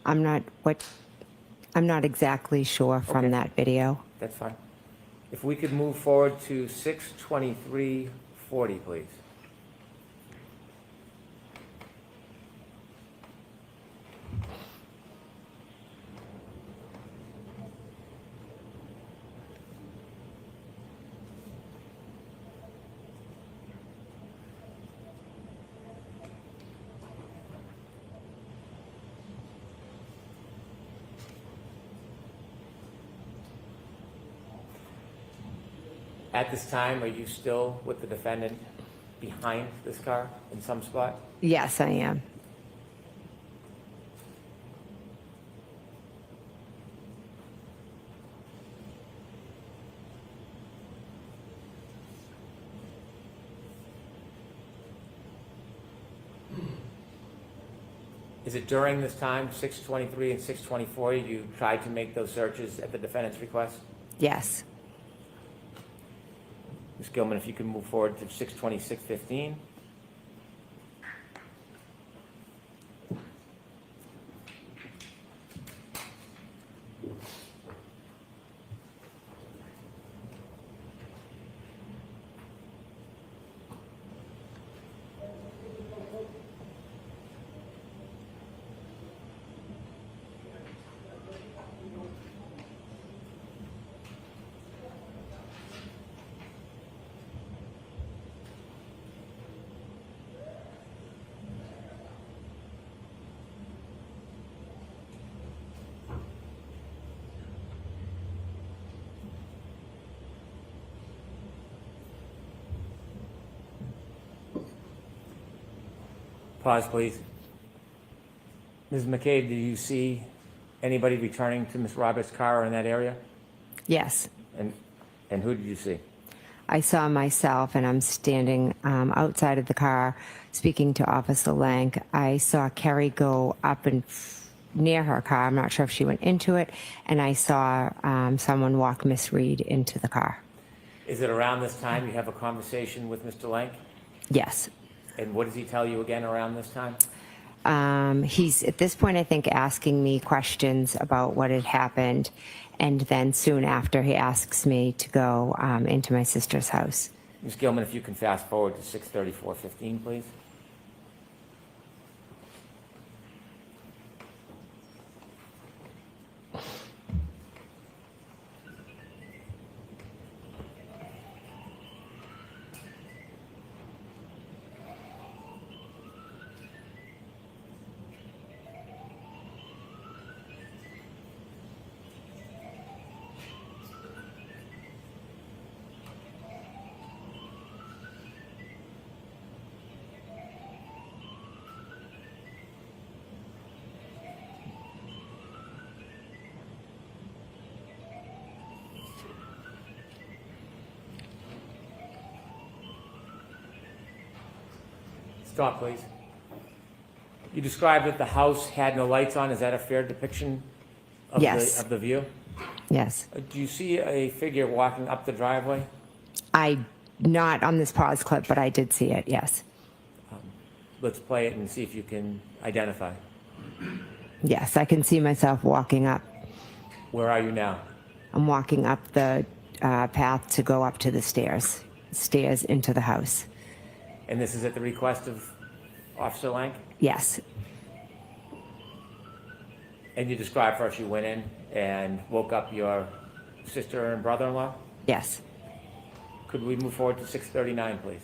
Speaker 13: I'm not exactly sure from
Speaker 9: Okay.
Speaker 13: that video.
Speaker 9: That's fine. If we could move forward to 6:23:40, please. At this time, are you still with the defendant behind this car in some spot?
Speaker 13: Yes, I am.
Speaker 9: Is it during this time, 6:23 and 6:24, you tried to make those searches at the defendant's request?
Speaker 13: Yes.
Speaker 9: Ms. Gilman, if you can move forward to 6:26:15. Pause, please. Ms. McCabe, do you see anybody returning to Ms. Roberts' car or in that area?
Speaker 13: Yes.
Speaker 9: And who did you see?
Speaker 13: I saw myself, and I'm standing outside of the car speaking to Officer Lank. I saw Kerry go up and near her car. I'm not sure if she went into it. And I saw someone walk Miss Reed into the car.
Speaker 9: Is it around this time you have a conversation with Mr. Lank?
Speaker 13: Yes.
Speaker 9: And what does he tell you again around this time?
Speaker 13: He's, at this point, I think, asking me questions about what had happened. And then soon after, he asks me to go into my sister's house.
Speaker 9: Ms. Gilman, if you can fast forward to 6:34:15, please. Stop, please. You described that the house had no lights on. Is that a fair depiction of,
Speaker 13: Yes.
Speaker 9: of the view?
Speaker 13: Yes.
Speaker 9: Do you see a figure walking up the driveway?
Speaker 13: Not on this pause clip, but I did see it, yes.
Speaker 9: Let's play it and see if you can identify.
Speaker 13: Yes, I can see myself walking up.
Speaker 9: Where are you now?
Speaker 13: I'm walking up the path to go up to the stairs into the house.
Speaker 9: And this is at the request of Officer Lank?
Speaker 13: Yes.
Speaker 9: And you described first you went in and woke up your sister and brother-in-law?
Speaker 13: Yes.
Speaker 9: Could we move forward to 6:39, please?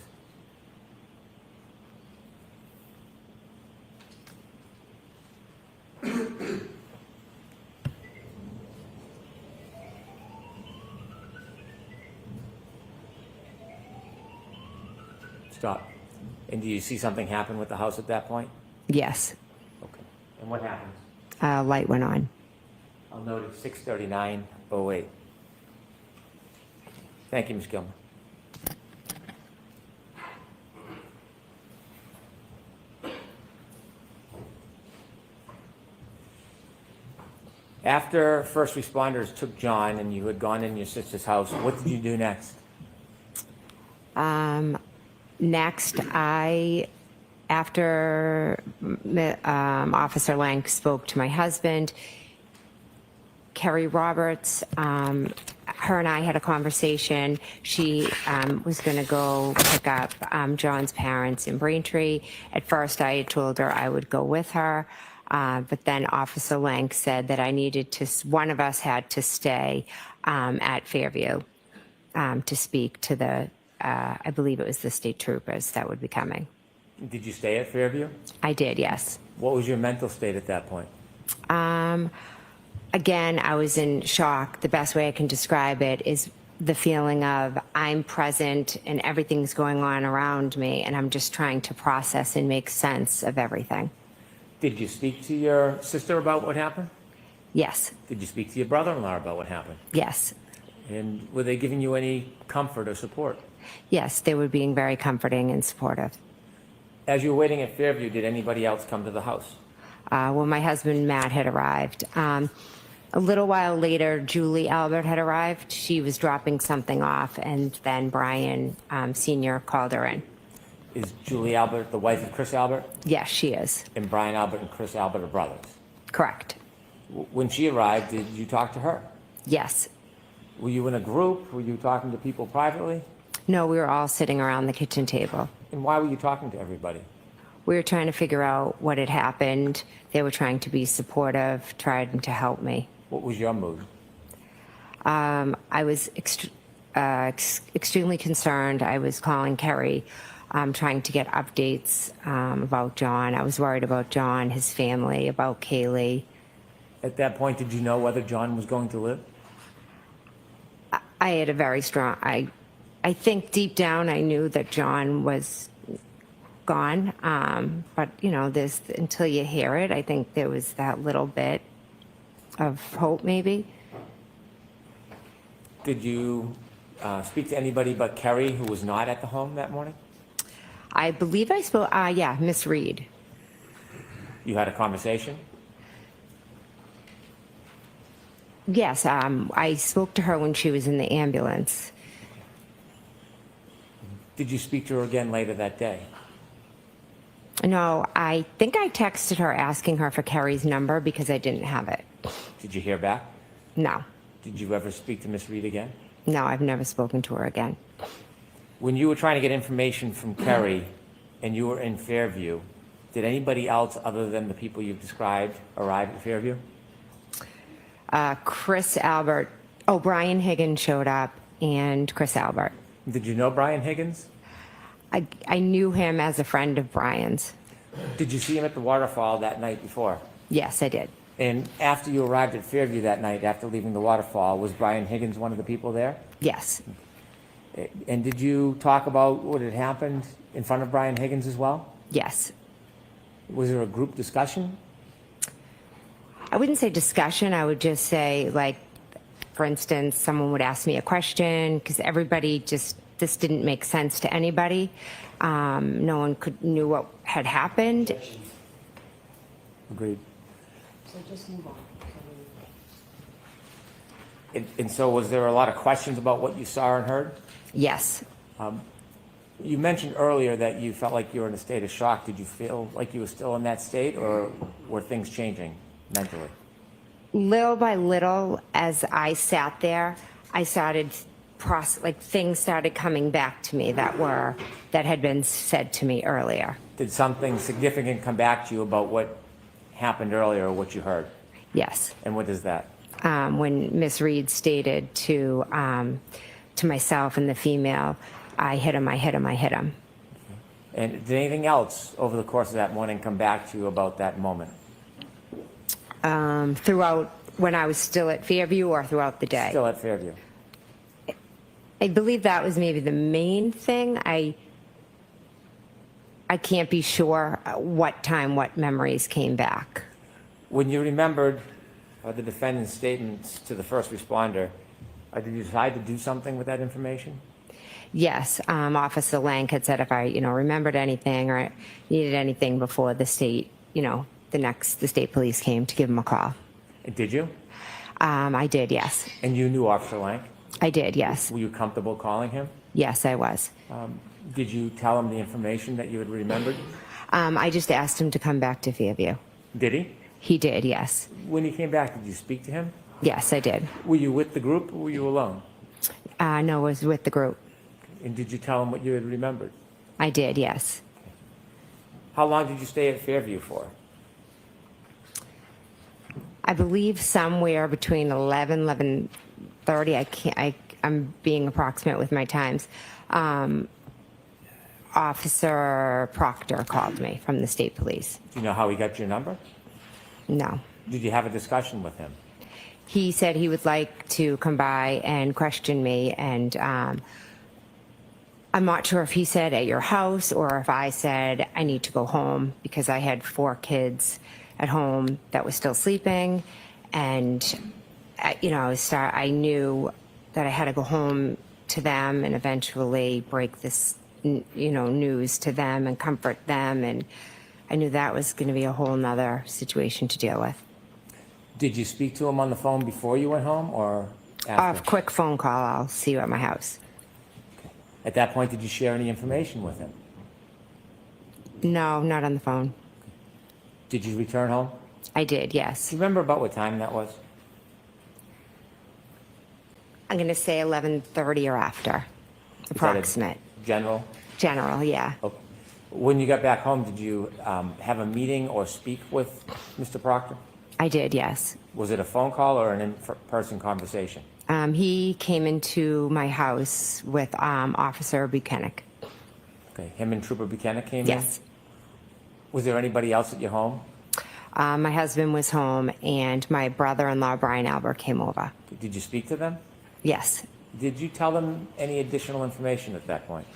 Speaker 9: Stop. And do you see something happen with the house at that point?
Speaker 13: Yes.
Speaker 9: Okay. And what happens?
Speaker 13: Light went on.
Speaker 9: I'll note it's 6:39:08. Thank you, Ms. Gilman. After first responders took John and you had gone in your sister's house, what did you do next?
Speaker 13: Next, after Officer Lank spoke to my husband, Kerry Roberts, her and I had a conversation. She was going to go pick up John's parents in Braintree. At first, I had told her I would go with her, but then Officer Lank said that I needed to, one of us had to stay at Fairview to speak to the, I believe it was the state troopers that would be coming.
Speaker 9: Did you stay at Fairview?
Speaker 13: I did, yes.
Speaker 9: What was your mental state at that point?
Speaker 13: Again, I was in shock. The best way I can describe it is the feeling of I'm present and everything's going on around me, and I'm just trying to process and make sense of everything.
Speaker 9: Did you speak to your sister about what happened?
Speaker 13: Yes.
Speaker 9: Did you speak to your brother-in-law about what happened?
Speaker 13: Yes.
Speaker 9: And were they giving you any comfort or support?
Speaker 13: Yes, they were being very comforting and supportive.
Speaker 9: As you were waiting at Fairview, did anybody else come to the house?
Speaker 13: Well, my husband, Matt, had arrived. A little while later, Julie Albert had arrived. She was dropping something off, and then Brian Sr. called her in.
Speaker 9: Is Julie Albert the wife of Chris Albert?
Speaker 13: Yes, she is.
Speaker 9: And Brian Albert and Chris Albert are brothers?
Speaker 13: Correct.
Speaker 9: When she arrived, did you talk to her?
Speaker 13: Yes.
Speaker 9: Were you in a group? Were you talking to people privately?
Speaker 13: No, we were all sitting around the kitchen table.
Speaker 9: And why were you talking to everybody?
Speaker 13: We were trying to figure out what had happened. They were trying to be supportive, trying to help me.
Speaker 9: What was your mood?
Speaker 13: I was extremely concerned. I was calling Kerry, trying to get updates about John. I was worried about John, his family, about Kaylee.
Speaker 9: At that point, did you know whether John was going to live?
Speaker 13: I had a very strong, I think deep down I knew that John was gone. But you know, there's until you hear it, I think there was that little bit of hope, maybe.
Speaker 9: Did you speak to anybody but Kerry, who was not at the home that morning?
Speaker 13: I believe I spoke. Yeah, Miss Reed.
Speaker 9: You had a conversation?
Speaker 13: Yes, I spoke to her when she was in the ambulance.
Speaker 9: Did you speak to her again later that day?
Speaker 13: No, I think I texted her asking her for Kerry's number because I didn't have it.
Speaker 9: Did you hear back?
Speaker 13: No,
Speaker 9: Did you ever speak to Miss Reed again?
Speaker 13: no, I've never spoken to her again.
Speaker 9: When you were trying to get information from Kerry and you were in Fairview, did anybody else other than the people you've described arrive at Fairview?
Speaker 13: Chris Albert, Brian Higgins showed up, and Chris Albert.
Speaker 9: Did you know Brian Higgins?
Speaker 13: I knew him as a friend of Brian's.
Speaker 9: Did you see him at the waterfall that night before?
Speaker 13: Yes, I did.
Speaker 9: And after you arrived at Fairview that night, after leaving the waterfall, was Brian Higgins one of the people there?
Speaker 13: Yes.
Speaker 9: And did you talk about what had happened in front of Brian Higgins as well?
Speaker 13: Yes.
Speaker 9: Was there a group discussion?
Speaker 13: I wouldn't say discussion. I would just say, like, for instance, someone would ask me a question because everybody this didn't make sense to anybody. No one knew what had happened.
Speaker 9: Agreed. And so was there a lot of questions about what you saw and heard?
Speaker 13: Yes.
Speaker 9: You mentioned earlier that you felt like you were in a state of shock. Did you feel like you were still in that state, or were things changing mentally?
Speaker 13: Little by little, as I sat there, I started things started coming back to me that had been said to me earlier.
Speaker 9: Did something significant come back to you about what happened earlier, or what you heard?
Speaker 13: Yes.
Speaker 9: And what is that?
Speaker 13: When Miss Reed stated to myself and the female, I hit him, I hit him, I hit him.
Speaker 9: And did anything else over the course of that morning come back to you about that moment?
Speaker 13: Throughout when I was still at Fairview, or throughout the day?
Speaker 9: Still at Fairview.
Speaker 13: I believe that was maybe the main thing. I can't be sure what time, what memories came back.
Speaker 9: When you remembered the defendant's statements to the first responder, did you decide to do something with that information?
Speaker 13: Yes, Officer Lang had said if I, remembered anything or needed anything before the state, the state police came to give him a call.
Speaker 9: Did you?
Speaker 13: I did, yes.
Speaker 9: And you knew Officer Lang?
Speaker 13: I did, yes.
Speaker 9: Were you comfortable calling him?
Speaker 13: Yes, I was.
Speaker 9: Did you tell him the information that you had remembered?
Speaker 13: I just asked him to come back to Fairview.
Speaker 9: Did he?
Speaker 13: He did, yes.
Speaker 9: When he came back, did you speak to him?
Speaker 13: Yes, I did.
Speaker 9: Were you with the group, or were you alone?
Speaker 13: No, I was with the group.
Speaker 9: And did you tell him what you had remembered?
Speaker 13: I did, yes.
Speaker 9: How long did you stay at Fairview for?
Speaker 13: I believe somewhere between 11:30. I'm being approximate with my times. Officer Proctor called me from the state police.
Speaker 9: Do you know how he got your number?
Speaker 13: No.
Speaker 9: Did you have a discussion with him?
Speaker 13: He said he would like to come by and question me, and I'm not sure if he said at your house or if I said I need to go home because I had 4 kids at home that was still sleeping, and I knew that I had to go home to them and eventually break this news to them and comfort them, and I knew that was going to be a whole nother situation to deal with.
Speaker 9: Did you speak to him on the phone before you went home, or after?
Speaker 13: A quick phone call. I'll see you at my house.
Speaker 9: At that point, did you share any information with him?
Speaker 13: No, not on the phone.
Speaker 9: Did you return home?
Speaker 13: I did, yes.
Speaker 9: Do you remember about what time that was?
Speaker 13: I'm going to say 11:30 or after, approximate.
Speaker 9: General?
Speaker 13: General, yeah.
Speaker 9: Okay. When you got back home, did you have a meeting or speak with Mr. Proctor?
Speaker 13: I did, yes.
Speaker 9: Was it a phone call or an in-person conversation?
Speaker 13: He came into my house with Officer Buchanan.
Speaker 9: Okay, him and Trooper Buchanan came in?
Speaker 13: Yes.
Speaker 9: Was there anybody else at your home?
Speaker 13: My husband was home, and my brother-in-law, Brian Albert, came over.
Speaker 9: Did you speak to them?
Speaker 13: Yes.
Speaker 9: Did you tell them any additional information at that point?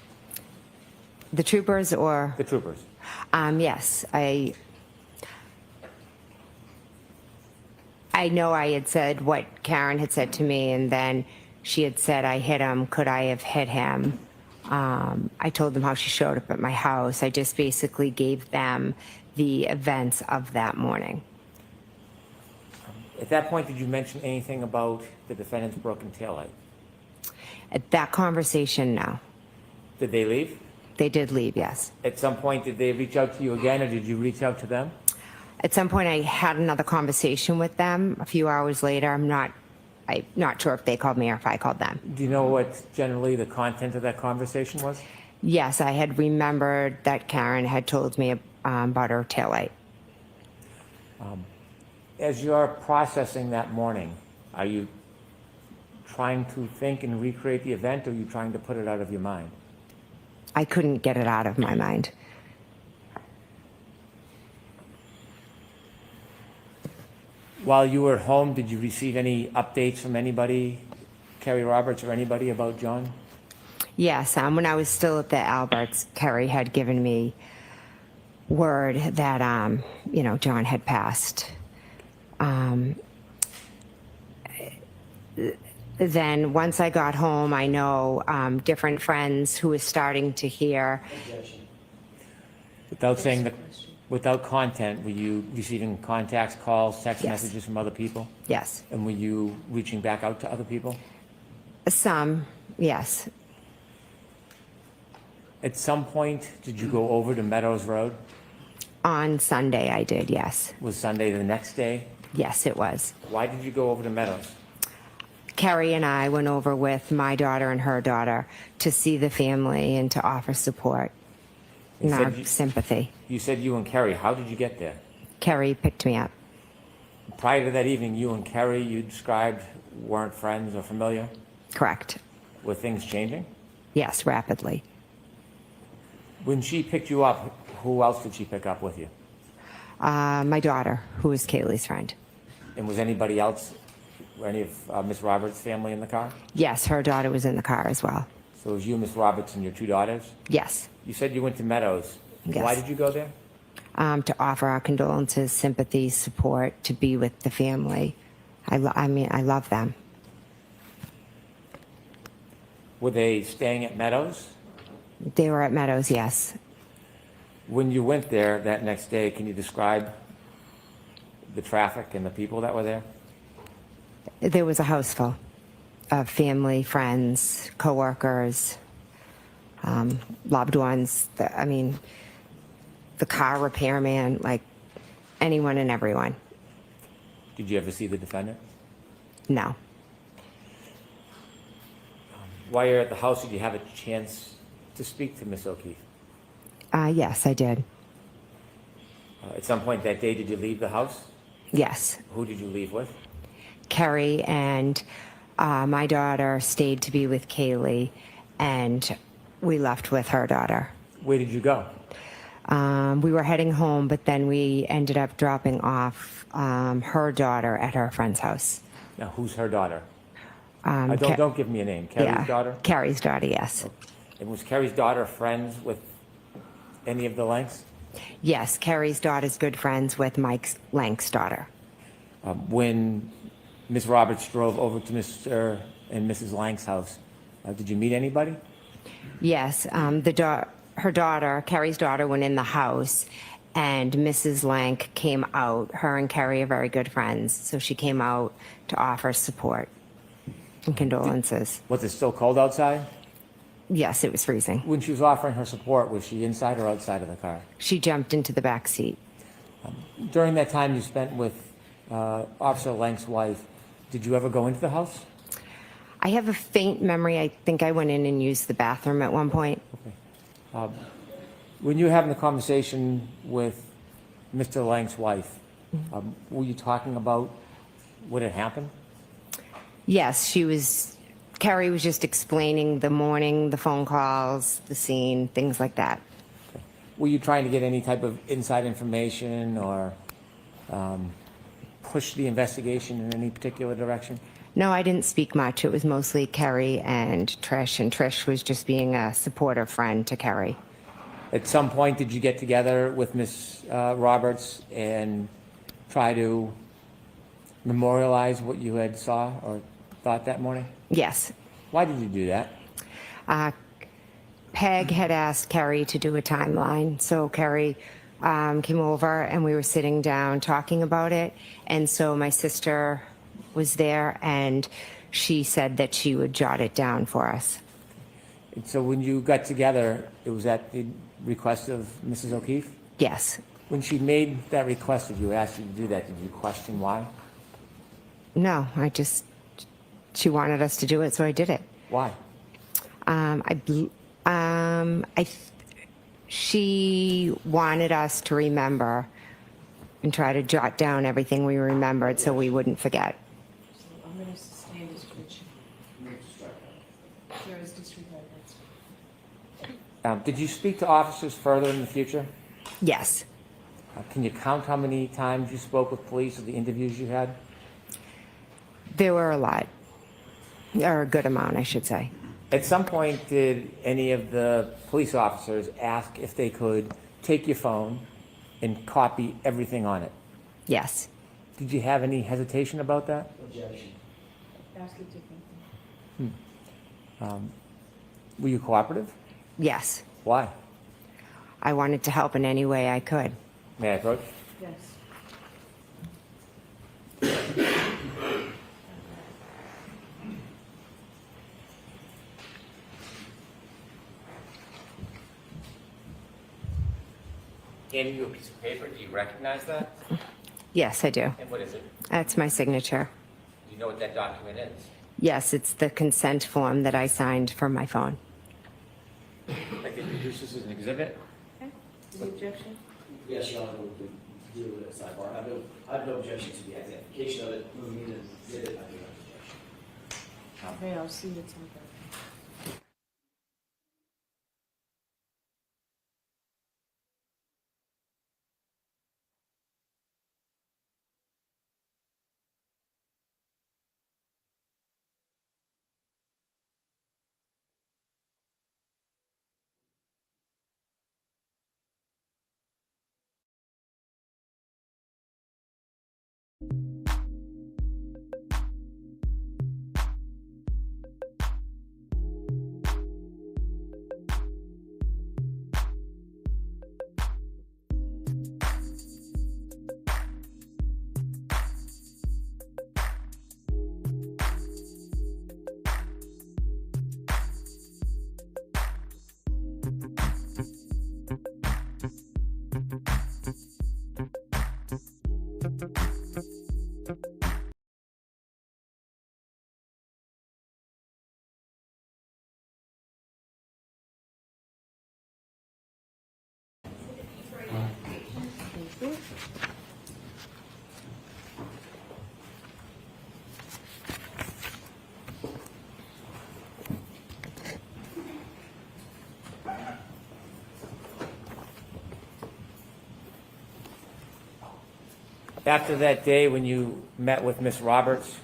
Speaker 13: The troopers or?
Speaker 9: The troopers.
Speaker 13: Yes, I know I had said what Karen had said to me, and then she had said I hit him. Could I have hit him? I told them how she showed up at my house. I just basically gave them the events of that morning.
Speaker 9: At that point, did you mention anything about the defendant's broken taillight?
Speaker 13: At that conversation, no.
Speaker 9: Did they leave?
Speaker 13: They did leave, yes.
Speaker 9: At some point, did they reach out to you again, or did you reach out to them?
Speaker 13: At some point, I had another conversation with them a few hours later. I'm not sure if they called me or if I called them.
Speaker 9: Do you know what generally the content of that conversation was?
Speaker 13: Yes, I had remembered that Karen had told me about her taillight.
Speaker 9: As you're processing that morning, are you trying to think and recreate the event, or are you trying to put it out of your mind?
Speaker 13: I couldn't get it out of my mind.
Speaker 9: While you were at home, did you receive any updates from anybody, Kerry Roberts or anybody, about John?
Speaker 13: Yes, when I was still at the Alberts, Kerry had given me word that, John had passed. Then once I got home, I know different friends who were starting to hear.
Speaker 9: Without content, were you receiving contacts, calls, text
Speaker 13: Yes.
Speaker 9: messages from other people?
Speaker 13: Yes.
Speaker 9: And were you reaching back out to other people?
Speaker 13: Some, yes.
Speaker 9: At some point, did you go over to Meadows Road?
Speaker 13: On Sunday, I did, yes.
Speaker 9: Was Sunday the next day?
Speaker 13: Yes, it was.
Speaker 9: Why did you go over to Meadows?
Speaker 13: Kerry and I went over with my daughter and her daughter to see the family and to offer support and
Speaker 9: You
Speaker 13: our
Speaker 9: said you-
Speaker 13: sympathy.
Speaker 9: You said you and Kerry. How did you get there?
Speaker 13: Kerry picked me up.
Speaker 9: Prior to that evening, you and Kerry, you described, weren't friends or familiar?
Speaker 13: Correct.
Speaker 9: Were things changing?
Speaker 13: Yes, rapidly.
Speaker 9: When she picked you up, who else did she pick up with you?
Speaker 13: My daughter, who is Kaylee's friend.
Speaker 9: And was anybody else, or any of Miss Roberts' family in the car?
Speaker 13: Yes, her daughter was in the car as well.
Speaker 9: So it was you, Miss Roberts, and your two daughters?
Speaker 13: Yes.
Speaker 9: You said you went to Meadows.
Speaker 13: Yes.
Speaker 9: Why did you go there?
Speaker 13: To offer our condolences, sympathy, support, to be with the family. I love them.
Speaker 9: Were they staying at Meadows?
Speaker 13: They were at Meadows, yes.
Speaker 9: When you went there that next day, can you describe the traffic and the people that were there?
Speaker 13: There was a house full of family, friends, coworkers, loved ones. The car repairman, like anyone and everyone.
Speaker 9: Did you ever see the defendant?
Speaker 13: No.
Speaker 9: While you're at the house, did you have a chance to speak to Miss O'Keefe?
Speaker 13: Yes, I did.
Speaker 9: At some point that day, did you leave the house?
Speaker 13: Yes.
Speaker 9: Who did you leave with?
Speaker 13: Kerry and my daughter stayed to be with Kaylee, and we left with her daughter.
Speaker 9: Where did you go?
Speaker 13: We were heading home, but then we ended up dropping off her daughter at her friend's house.
Speaker 9: Now, who's her daughter?
Speaker 13: Ca-
Speaker 9: Don't give me a name. Kerry's daughter?
Speaker 13: Carrie's daughter, yes.
Speaker 9: And was Kerry's daughter friends with any of the Lanks?
Speaker 13: Yes, Carrie's daughter's good friends with Mike Lank's daughter.
Speaker 9: When Miss Roberts drove over to Mr. and Mrs. Lank's house, did you meet anybody?
Speaker 13: Yes, her daughter, Carrie's daughter, went in the house, and Mrs. Lank came out. Her and Carrie are very good friends, so she came out to offer support and condolences.
Speaker 9: Was it still cold outside?
Speaker 13: Yes, it was freezing.
Speaker 9: When she was offering her support, was she inside or outside of the car?
Speaker 13: She jumped into the back seat.
Speaker 9: During that time you spent with Officer Lank's wife, did you ever go into the house?
Speaker 13: I have a faint memory. I think I went in and used the bathroom at one point.
Speaker 9: Okay. When you were having the conversation with Mr. Lank's wife, were you talking about what had happened?
Speaker 13: Yes, Carrie was just explaining the morning, the phone calls, the scene, things like that.
Speaker 9: Were you trying to get any type of inside information or push the investigation in any particular direction?
Speaker 13: No, I didn't speak much. It was mostly Carrie and Trish was just being a supportive friend to Carrie.
Speaker 9: At some point, did you get together with Ms. Roberts and try to memorialize what you had saw or thought that morning?
Speaker 13: Yes.
Speaker 9: Why did you do that?
Speaker 13: Peg had asked Kerry to do a timeline, so Kerry came over and we were sitting down talking about it, and so my sister was there and she said that she would jot it down for us.
Speaker 9: And so when you got together, it was at the request of Mrs. O'Keefe?
Speaker 13: Yes.
Speaker 9: When she made that request of you, asked you to do that, did you question why?
Speaker 13: No, she wanted us to do it, so I did it.
Speaker 9: Why?
Speaker 13: She wanted us to remember and try to jot down everything we remembered so we wouldn't forget.
Speaker 8: I'm going to sustain description. There is disregard.
Speaker 9: Did you speak to officers further in the future?
Speaker 13: Yes.
Speaker 9: Can you count how many times you spoke with police or the interviews you had?
Speaker 13: There were a lot, or a good amount, I should say.
Speaker 9: At some point, did any of the police officers ask if they could take your phone and copy everything on it?
Speaker 13: Yes.
Speaker 9: Did you have any hesitation about that?
Speaker 10: Objection.
Speaker 8: Ask a different thing.
Speaker 9: Were you cooperative?
Speaker 13: Yes.
Speaker 9: Why?
Speaker 13: I wanted to help in any way I could.
Speaker 9: May I approach?
Speaker 8: Yes.
Speaker 9: Handing you a piece of paper, do you recognize that?
Speaker 13: Yes, I do.
Speaker 9: And what is it?
Speaker 13: That's my signature.
Speaker 9: Do you know what that document is?
Speaker 13: Yes, it's the consent form that I signed from my phone.
Speaker 9: I can introduce this as an exhibit.
Speaker 8: Any objection?
Speaker 10: Yes, Your Honor, we'll deal with it at sidebar. I have no objection to the identification of it, moving in and did it, I do not objection.
Speaker 8: Okay, I'll see you at some point.
Speaker 9: After that day when you met with Miss Roberts,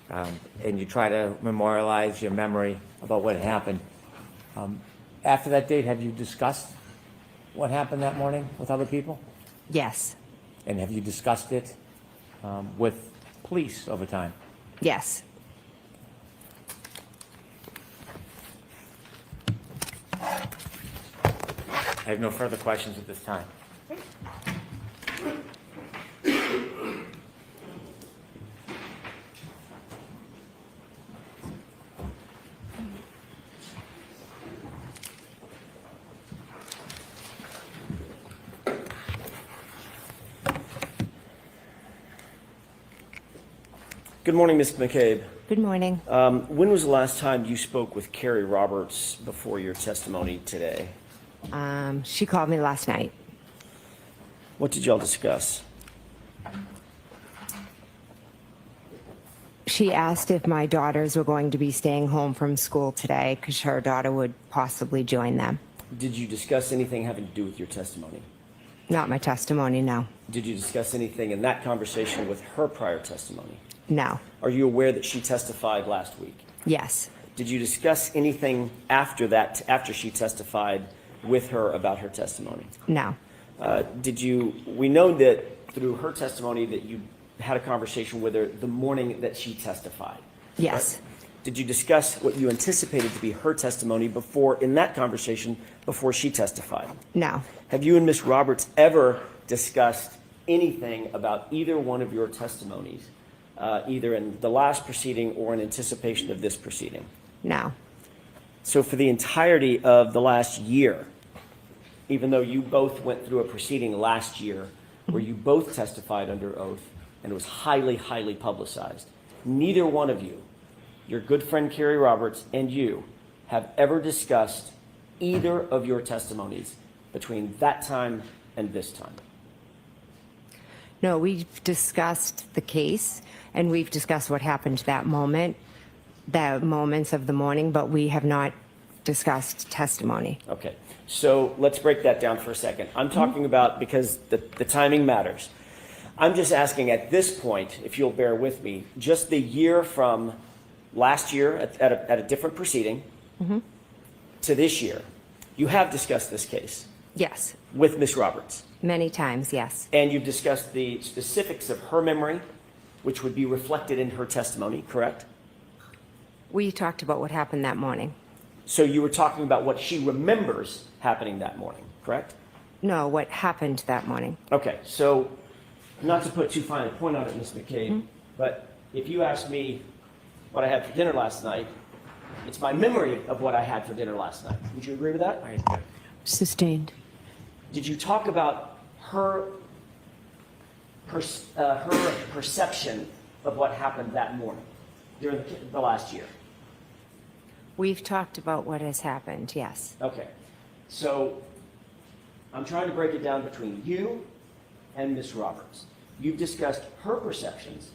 Speaker 9: and you try to memorialize your memory about what had happened, after that date, have you discussed what happened that morning with other people?
Speaker 13: Yes.
Speaker 9: And have you discussed it with police over time?
Speaker 13: Yes.
Speaker 9: I have no further questions at this time.
Speaker 10: Good morning, Ms. McCabe.
Speaker 13: Good morning.
Speaker 10: When was the last time you spoke with Carrie Roberts before your testimony today?
Speaker 13: She called me last night.
Speaker 10: What did y'all discuss?
Speaker 13: She asked if my daughters were going to be staying home from school today because her daughter would possibly join them.
Speaker 10: Did you discuss anything having to do with your testimony?
Speaker 13: Not my testimony, no.
Speaker 10: Did you discuss anything in that conversation with her prior testimony?
Speaker 13: No.
Speaker 10: Are you aware that she testified last week?
Speaker 13: Yes.
Speaker 10: Did you discuss anything after that, after she testified with her about her testimony?
Speaker 13: No.
Speaker 10: We know that through her testimony that you had a conversation with her the morning that she testified.
Speaker 13: Yes.
Speaker 10: Right? Did you discuss what you anticipated to be her testimony in that conversation before she testified?
Speaker 13: No.
Speaker 10: Have you and Ms. Roberts ever discussed anything about either one of your testimonies, either in the last proceeding or in anticipation of this proceeding?
Speaker 13: No.
Speaker 10: So for the entirety of the last year, even though you both went through a proceeding last year where you both testified under oath and it was highly, highly publicized, neither one of you, your good friend Carrie Roberts and you, have ever discussed either of your testimonies between that time and this time?
Speaker 13: No, we've discussed the case and we've discussed what happened that moment, the moments of the morning, but we have not discussed testimony.
Speaker 10: Okay, so let's break that down for a second. I'm talking about, because the timing matters, I'm just asking at this point, if you'll bear with me, just the year from last year at a different proceeding to this year, you have discussed this case.
Speaker 13: Yes.
Speaker 10: With Ms. Roberts.
Speaker 13: Many times, yes.
Speaker 10: And you've discussed the specifics of her memory, which would be reflected in her testimony, correct?
Speaker 13: We talked about what happened that morning.
Speaker 10: So you were talking about what she remembers happening that morning, correct?
Speaker 13: No, what happened that morning.
Speaker 10: Okay, so not to put too fine a point on it, Ms. McCabe, but if you ask me what I had for dinner last night, it's my memory of what I had for dinner last night. Would you agree with that?
Speaker 8: Sustained.
Speaker 10: Did you talk about her perception of what happened that morning during the last year?
Speaker 13: We've talked about what has happened, yes.
Speaker 10: Okay, so I'm trying to break it down between you and Ms. Roberts. You've discussed her perceptions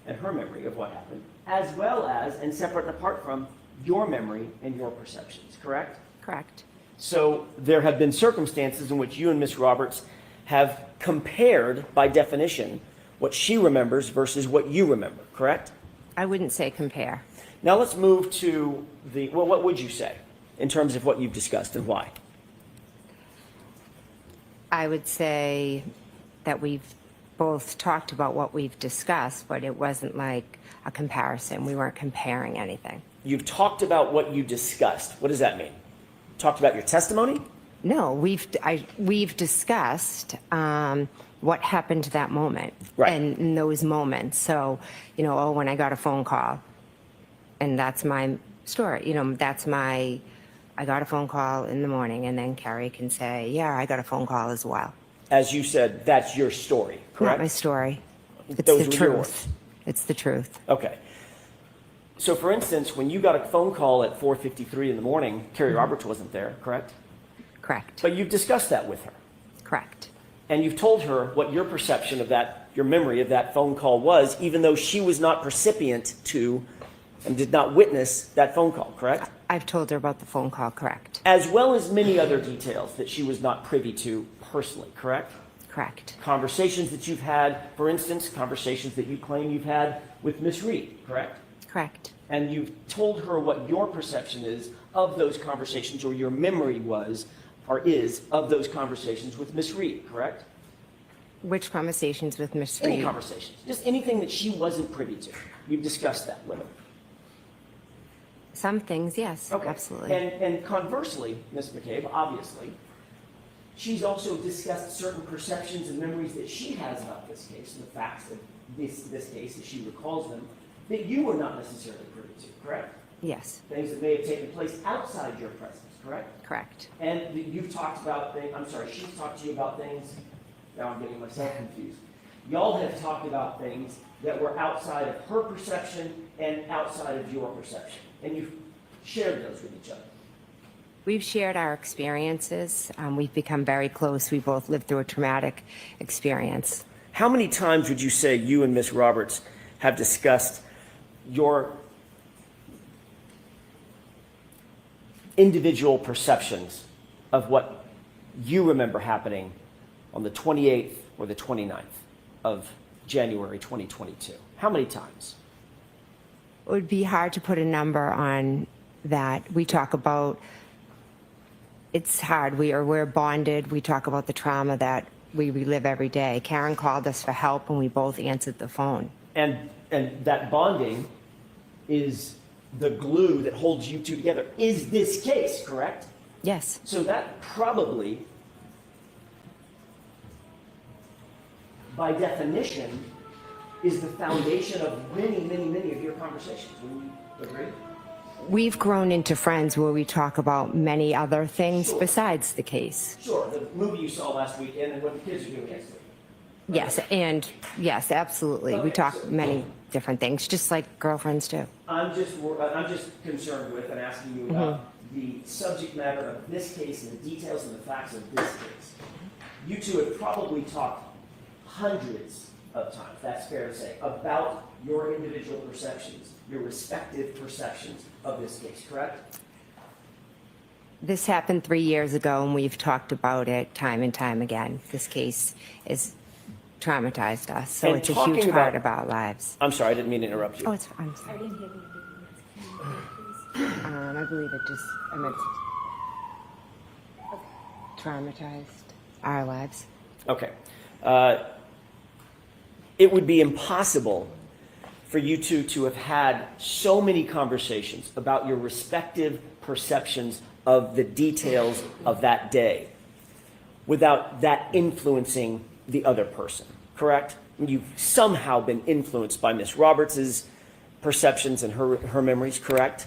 Speaker 10: and her memory of what happened, as well as, and separate and apart from, your memory and your perceptions, correct?
Speaker 13: Correct.
Speaker 10: So there have been circumstances in which you and Ms. Roberts have compared, by definition, what she remembers versus what you remember, correct?
Speaker 13: I wouldn't say compare.
Speaker 10: Now let's move to what would you say in terms of what you've discussed and why?
Speaker 13: I would say that we've both talked about what we've discussed, but it wasn't like a comparison. We weren't comparing anything.
Speaker 10: You've talked about what you discussed. What does that mean? Talked about your testimony?
Speaker 13: No, we've discussed what happened that moment,
Speaker 10: right,
Speaker 13: and in those moments. So, when I got a phone call, and that's my story. I got a phone call in the morning, and then Carrie can say, yeah, I got a phone call as well.
Speaker 10: As you said, that's your story, correct?
Speaker 13: Not my story. It's
Speaker 10: Those
Speaker 13: the
Speaker 10: were
Speaker 13: truth.
Speaker 10: your words.
Speaker 13: It's the truth.
Speaker 10: Okay. So, for instance, when you got a phone call at 4:53 in the morning, Carrie Roberts wasn't there, correct?
Speaker 13: Correct.
Speaker 10: But you've discussed that with her.
Speaker 13: Correct.
Speaker 10: And you've told her what your perception of that, your memory of that phone call was, even though she was not recipient to and did not witness that phone call, correct?
Speaker 13: I've told her about the phone call, correct.
Speaker 10: As well as many other details that she was not privy to personally, correct?
Speaker 13: Correct.
Speaker 10: Conversations that you've had, for instance, conversations that you claim you've had with Miss Reed, correct?
Speaker 13: Correct.
Speaker 10: And you've told her what your perception is of those conversations, or your memory was or is of those conversations with Miss Reed, correct?
Speaker 13: Which conversations with Miss Reed?
Speaker 10: Any conversations, just anything that she wasn't privy to. You've discussed that with her.
Speaker 13: Some things, yes,
Speaker 10: Okay.
Speaker 13: absolutely.
Speaker 10: And conversely, Ms. McCabe, obviously, she's also discussed certain perceptions and memories that she has about this case, and the facts of this case, as she recalls them, that you were not necessarily privy to, correct?
Speaker 13: Yes.
Speaker 10: Things that may have taken place outside your presence, correct?
Speaker 13: Correct.
Speaker 10: And you've talked about things, she's talked to you about things, now I'm getting myself confused. Y'all have talked about things that were outside of her perception and outside of your perception. And you've shared those with each other.
Speaker 13: We've shared our experiences. We've become very close. We both lived through a traumatic experience.
Speaker 10: How many times would you say you and Ms. Roberts have discussed your individual perceptions of what you remember happening on the 28th or the 29th of January 2022? How many times?
Speaker 13: It would be hard to put a number on that. We talk about it's hard. We're bonded. We talk about the trauma that we relive every day. Karen called us for help and we both answered the phone.
Speaker 10: And that bonding is the glue that holds you two together. Is this case, correct?
Speaker 13: Yes.
Speaker 10: So that probably, by definition, is the foundation of many, many, many of your conversations. Would you agree?
Speaker 13: We've grown into friends where we talk about many other things besides the case.
Speaker 10: Sure, the movie you saw last weekend and what the kids are doing next week.
Speaker 13: Yes, and yes, absolutely. We
Speaker 10: Okay,
Speaker 13: talk
Speaker 10: so-
Speaker 13: many different things, just like girlfriends do.
Speaker 10: I'm just concerned with and asking you about the subject matter of this case and the details and the facts of this case. You two have probably talked hundreds of times, that's fair to say, about your individual perceptions, your respective perceptions of this case, correct?
Speaker 13: This happened 3 years ago, and we've talked about it time and time again. This case has traumatized us, so
Speaker 10: And
Speaker 13: it's a
Speaker 10: talking
Speaker 13: huge part
Speaker 10: about-
Speaker 13: of our lives.
Speaker 10: I'm sorry, I didn't mean to interrupt you.
Speaker 13: Oh, I'm sorry. I believe it just, I meant traumatized our lives.
Speaker 10: Okay. It would be impossible for you two to have had so many conversations about your respective perceptions of the details of that day without that influencing the other person, correct? You've somehow been influenced by Miss Roberts's perceptions and her memories, correct?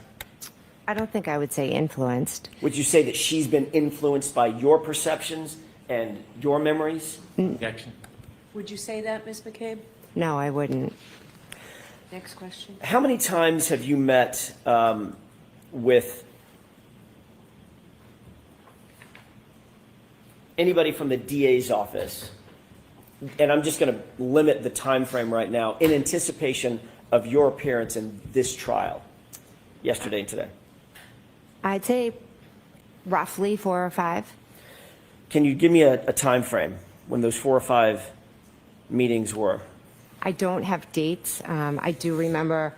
Speaker 13: I don't think I would say influenced.
Speaker 10: Would you say that she's been influenced by your perceptions and your memories?
Speaker 9: Objection.
Speaker 7: Would you say that, Ms. McCabe?
Speaker 13: No, I wouldn't.
Speaker 7: Next question.
Speaker 10: How many times have you met with anybody from the DA's office? And I'm just going to limit the time frame right now in anticipation of your appearance in this trial, yesterday and today.
Speaker 13: I'd say roughly 4 or 5.
Speaker 10: Can you give me a time frame when those 4 or 5 meetings were?
Speaker 13: I don't have dates. I do remember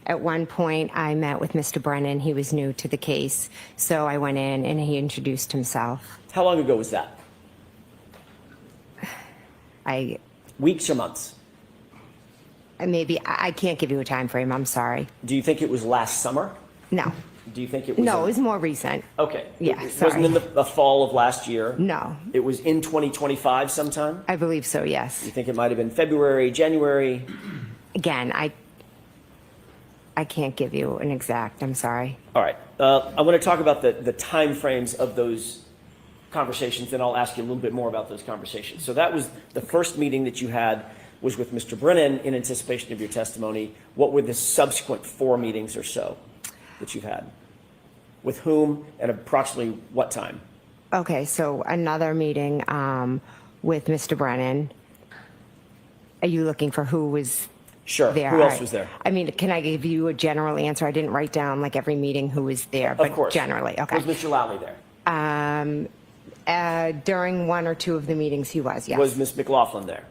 Speaker 13: at one point I met with Mr. Brennan. He was new to the case. So I went in and he introduced himself.
Speaker 10: How long ago was that?
Speaker 13: I
Speaker 10: Weeks or months?
Speaker 13: I can't give you a time frame. I'm sorry.
Speaker 10: Do you think it was last summer?
Speaker 13: No.
Speaker 10: Do you think it was?
Speaker 13: No, it was more recent.
Speaker 10: Okay.
Speaker 13: Yeah,
Speaker 10: It
Speaker 13: sorry.
Speaker 10: wasn't in the fall of last year?
Speaker 13: No.
Speaker 10: It was in 2025 sometime?
Speaker 13: I believe so, yes.
Speaker 10: You think it might have been February, January?
Speaker 13: Again, I can't give you an exact. I'm sorry.
Speaker 10: All right. I want to talk about the time frames of those conversations, then I'll ask you a little bit more about those conversations. So that was the first meeting that you had was with Mr. Brennan in anticipation of your testimony. What were the subsequent 4 meetings or so that you've had? With whom and approximately what time?
Speaker 13: Okay, so another meeting with Mr. Brennan. Are you looking for who was
Speaker 10: Sure.
Speaker 13: there?
Speaker 10: Who else was there?
Speaker 13: I mean, can I give you a general answer? I didn't write down like every meeting who was there, but
Speaker 10: Of course.
Speaker 13: generally, okay.
Speaker 10: Was Mr. Lally there?
Speaker 13: During 1 or 2 of the meetings, he was, yes.
Speaker 10: Was Ms. McLaughlin there?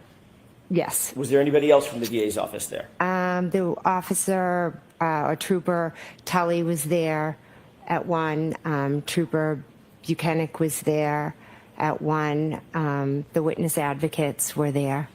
Speaker 13: Yes.
Speaker 10: Was there anybody else from the DA's office there?
Speaker 13: The officer or trooper Tully was there at one. Trooper Buchanan was there at one. The witness advocates were there.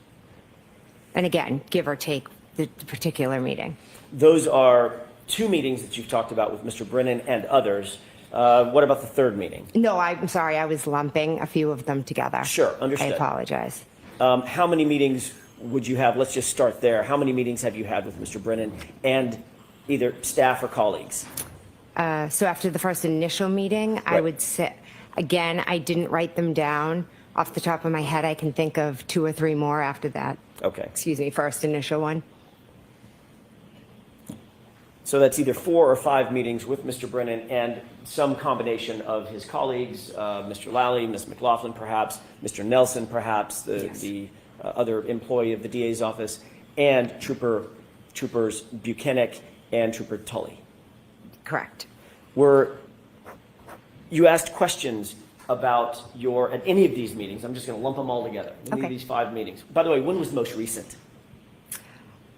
Speaker 13: And again, give or take the particular meeting.
Speaker 10: Those are 2 meetings that you've talked about with Mr. Brennan and others. What about the third meeting?
Speaker 13: No, I'm sorry. I was lumping a few of them together.
Speaker 10: Sure, understood.
Speaker 13: I apologize.
Speaker 10: How many meetings would you have? Let's just start there. How many meetings have you had with Mr. Brennan and either staff or colleagues?
Speaker 13: So after the first initial meeting, I
Speaker 10: Right.
Speaker 13: would say, again, I didn't write them down. Off the top of my head, I can think of 2 or 3 more after that.
Speaker 10: Okay.
Speaker 13: Excuse me, first initial one.
Speaker 10: So that's either 4 or 5 meetings with Mr. Brennan and some combination of his colleagues, Mr. Lally, Ms. McLaughlin perhaps, Mr. Nelson perhaps, the other employee of the DA's office, and Troopers Buchanan and Trooper Tully.
Speaker 13: Correct.
Speaker 10: You asked questions about at any of these meetings. I'm just going to lump them all together. Any of these 5 meetings. By the way, when was the most recent?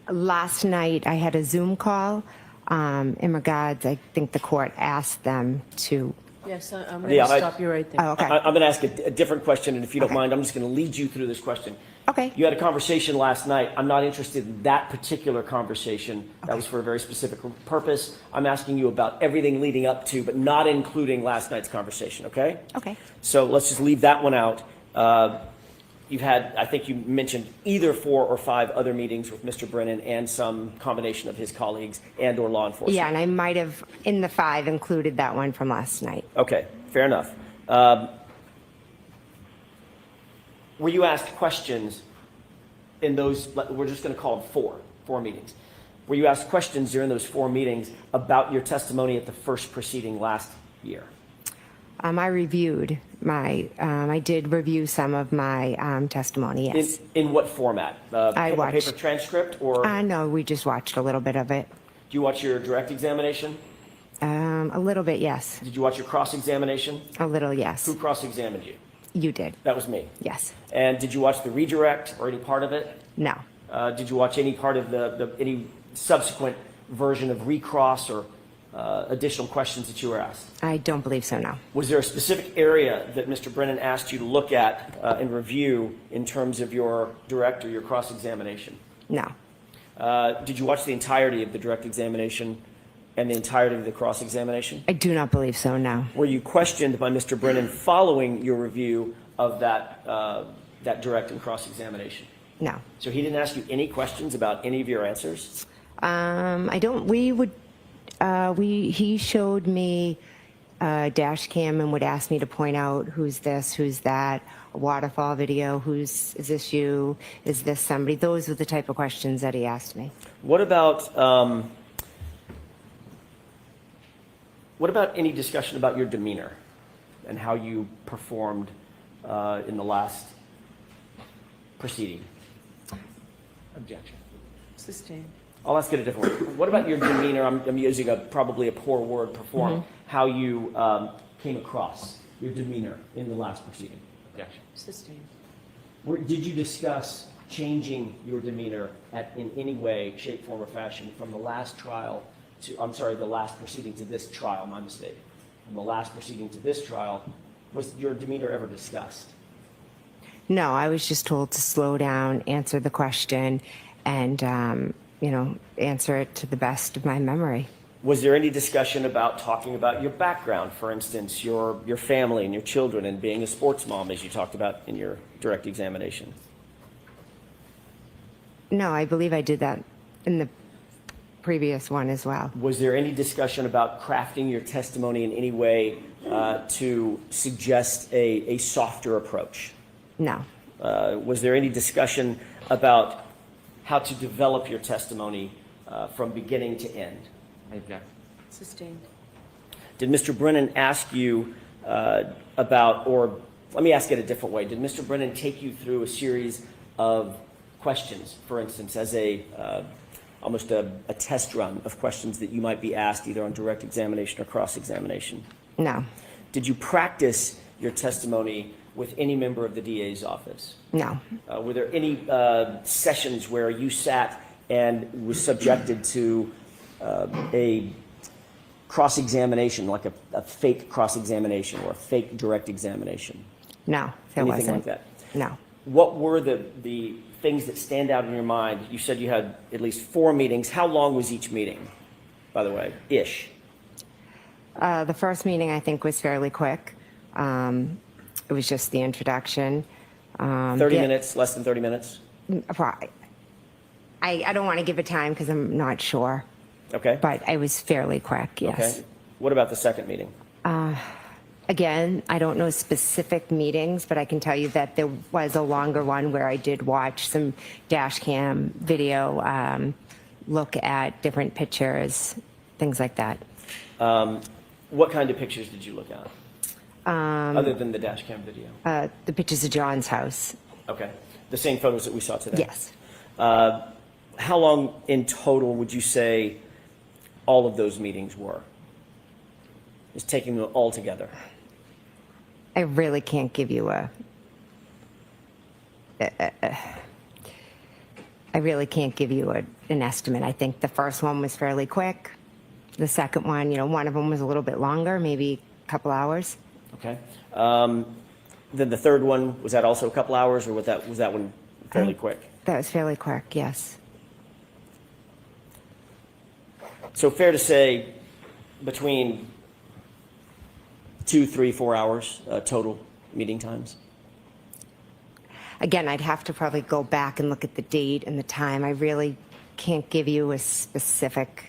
Speaker 13: Last night, I had a Zoom call in regards, I think the court asked them to
Speaker 8: Yes, I'm
Speaker 10: Yeah,
Speaker 8: going to stop you right there.
Speaker 13: Oh, okay.
Speaker 10: I'm going to ask a different question, and if you don't mind, I'm just going to lead you through this question.
Speaker 13: Okay.
Speaker 10: You had a conversation last night. I'm not interested in that particular conversation. That was for a very specific purpose. I'm asking you about everything leading up to, but not including last night's conversation, okay?
Speaker 13: Okay.
Speaker 10: So let's just leave that one out. You've had, I think you mentioned either 4 or 5 other meetings with Mr. Brennan and some combination of his colleagues and or law enforcement.
Speaker 13: Yeah, and I might have, in the 5, included that one from last night.
Speaker 10: Okay, fair enough. Were you asked questions in those, we're just going to call them 4 meetings. Were you asked questions during those 4 meetings about your testimony at the first proceeding last year?
Speaker 13: I reviewed I did review some of my testimony, yes.
Speaker 10: In what format?
Speaker 13: I watched.
Speaker 10: Paper transcript or?
Speaker 13: No, we just watched a little bit of it.
Speaker 10: Do you watch your direct examination?
Speaker 13: A little bit, yes.
Speaker 10: Did you watch your cross-examination?
Speaker 13: A little, yes.
Speaker 10: Who cross-examined you?
Speaker 13: You did.
Speaker 10: That was me.
Speaker 13: Yes.
Speaker 10: And did you watch the redirect or any part of it?
Speaker 13: No.
Speaker 10: Did you watch any part of any subsequent version of recross or additional questions that you were asked?
Speaker 13: I don't believe so, no.
Speaker 10: Was there a specific area that Mr. Brennan asked you to look at and review in terms of your direct or your cross-examination?
Speaker 13: No.
Speaker 10: Did you watch the entirety of the direct examination and the entirety of the cross-examination?
Speaker 13: I do not believe so, no.
Speaker 10: Were you questioned by Mr. Brennan following your review of that direct and cross-examination?
Speaker 13: No.
Speaker 10: So he didn't ask you any questions about any of your answers?
Speaker 13: He showed me a dash cam and would ask me to point out who's this, who's that, a waterfall video, is this you, is this somebody? Those were the type of questions that he asked me.
Speaker 10: What about any discussion about your demeanor and how you performed in the last proceeding? Objection.
Speaker 8: Sustained.
Speaker 10: I'll ask it a different way. What about your demeanor? I'm using probably a poor word, perform.
Speaker 13: Mm-hmm.
Speaker 10: How you came across, your demeanor in the last proceeding. Objection.
Speaker 8: Sustained.
Speaker 10: Did you discuss changing your demeanor in any way, shape, form, or fashion from the last trial to, the last proceeding to this trial, my mistake. From the last proceeding to this trial, was your demeanor ever discussed?
Speaker 13: No, I was just told to slow down, answer the question, and, answer it to the best of my memory.
Speaker 10: Was there any discussion about talking about your background, for instance, your family and your children and being a sports mom, as you talked about in your direct examination?
Speaker 13: No, I believe I did that in the previous one as well.
Speaker 10: Was there any discussion about crafting your testimony in any way to suggest a softer approach?
Speaker 13: No.
Speaker 10: Was there any discussion about how to develop your testimony from beginning to end? I object.
Speaker 8: Sustained.
Speaker 10: Did Mr. Brennan ask you about, or let me ask it a different way, did Mr. Brennan take you through a series of questions, for instance, as almost a test run of questions that you might be asked either on direct examination or cross-examination?
Speaker 13: No.
Speaker 10: Did you practice your testimony with any member of the DA's office?
Speaker 13: No.
Speaker 10: Were there any sessions where you sat and was subjected to a cross-examination, like a fake cross-examination or a fake direct examination?
Speaker 13: No, there
Speaker 10: Anything
Speaker 13: wasn't.
Speaker 10: like that?
Speaker 13: No.
Speaker 10: What were the things that stand out in your mind? You said you had at least 4 meetings. How long was each meeting, by the way, ish?
Speaker 13: The first meeting, I think, was fairly quick. It was just the introduction.
Speaker 10: 30 minutes, less than 30 minutes?
Speaker 13: I don't want to give a time because I'm not sure.
Speaker 10: Okay.
Speaker 13: But I was fairly quick, yes.
Speaker 10: Okay. What about the second meeting?
Speaker 13: Again, I don't know specific meetings, but I can tell you that there was a longer one where I did watch some dash cam video, look at different pictures, things like that.
Speaker 10: What kind of pictures did you look at? Other than the dash cam video?
Speaker 13: The pictures of John's house.
Speaker 10: Okay. The same photos that we saw today?
Speaker 13: Yes.
Speaker 10: How long in total would you say all of those meetings were? Just taking them all together.
Speaker 13: I really can't give you I really can't give you an estimate. I think the first one was fairly quick. The second one, one of them was a little bit longer, maybe a couple hours.
Speaker 10: Okay. Then the third one, was that also a couple hours, or was that one fairly quick?
Speaker 13: That was fairly quick, yes.
Speaker 10: So fair to say between 2, 3, 4 hours total meeting times?
Speaker 13: Again, I'd have to probably go back and look at the date and the time. I really can't give you a specific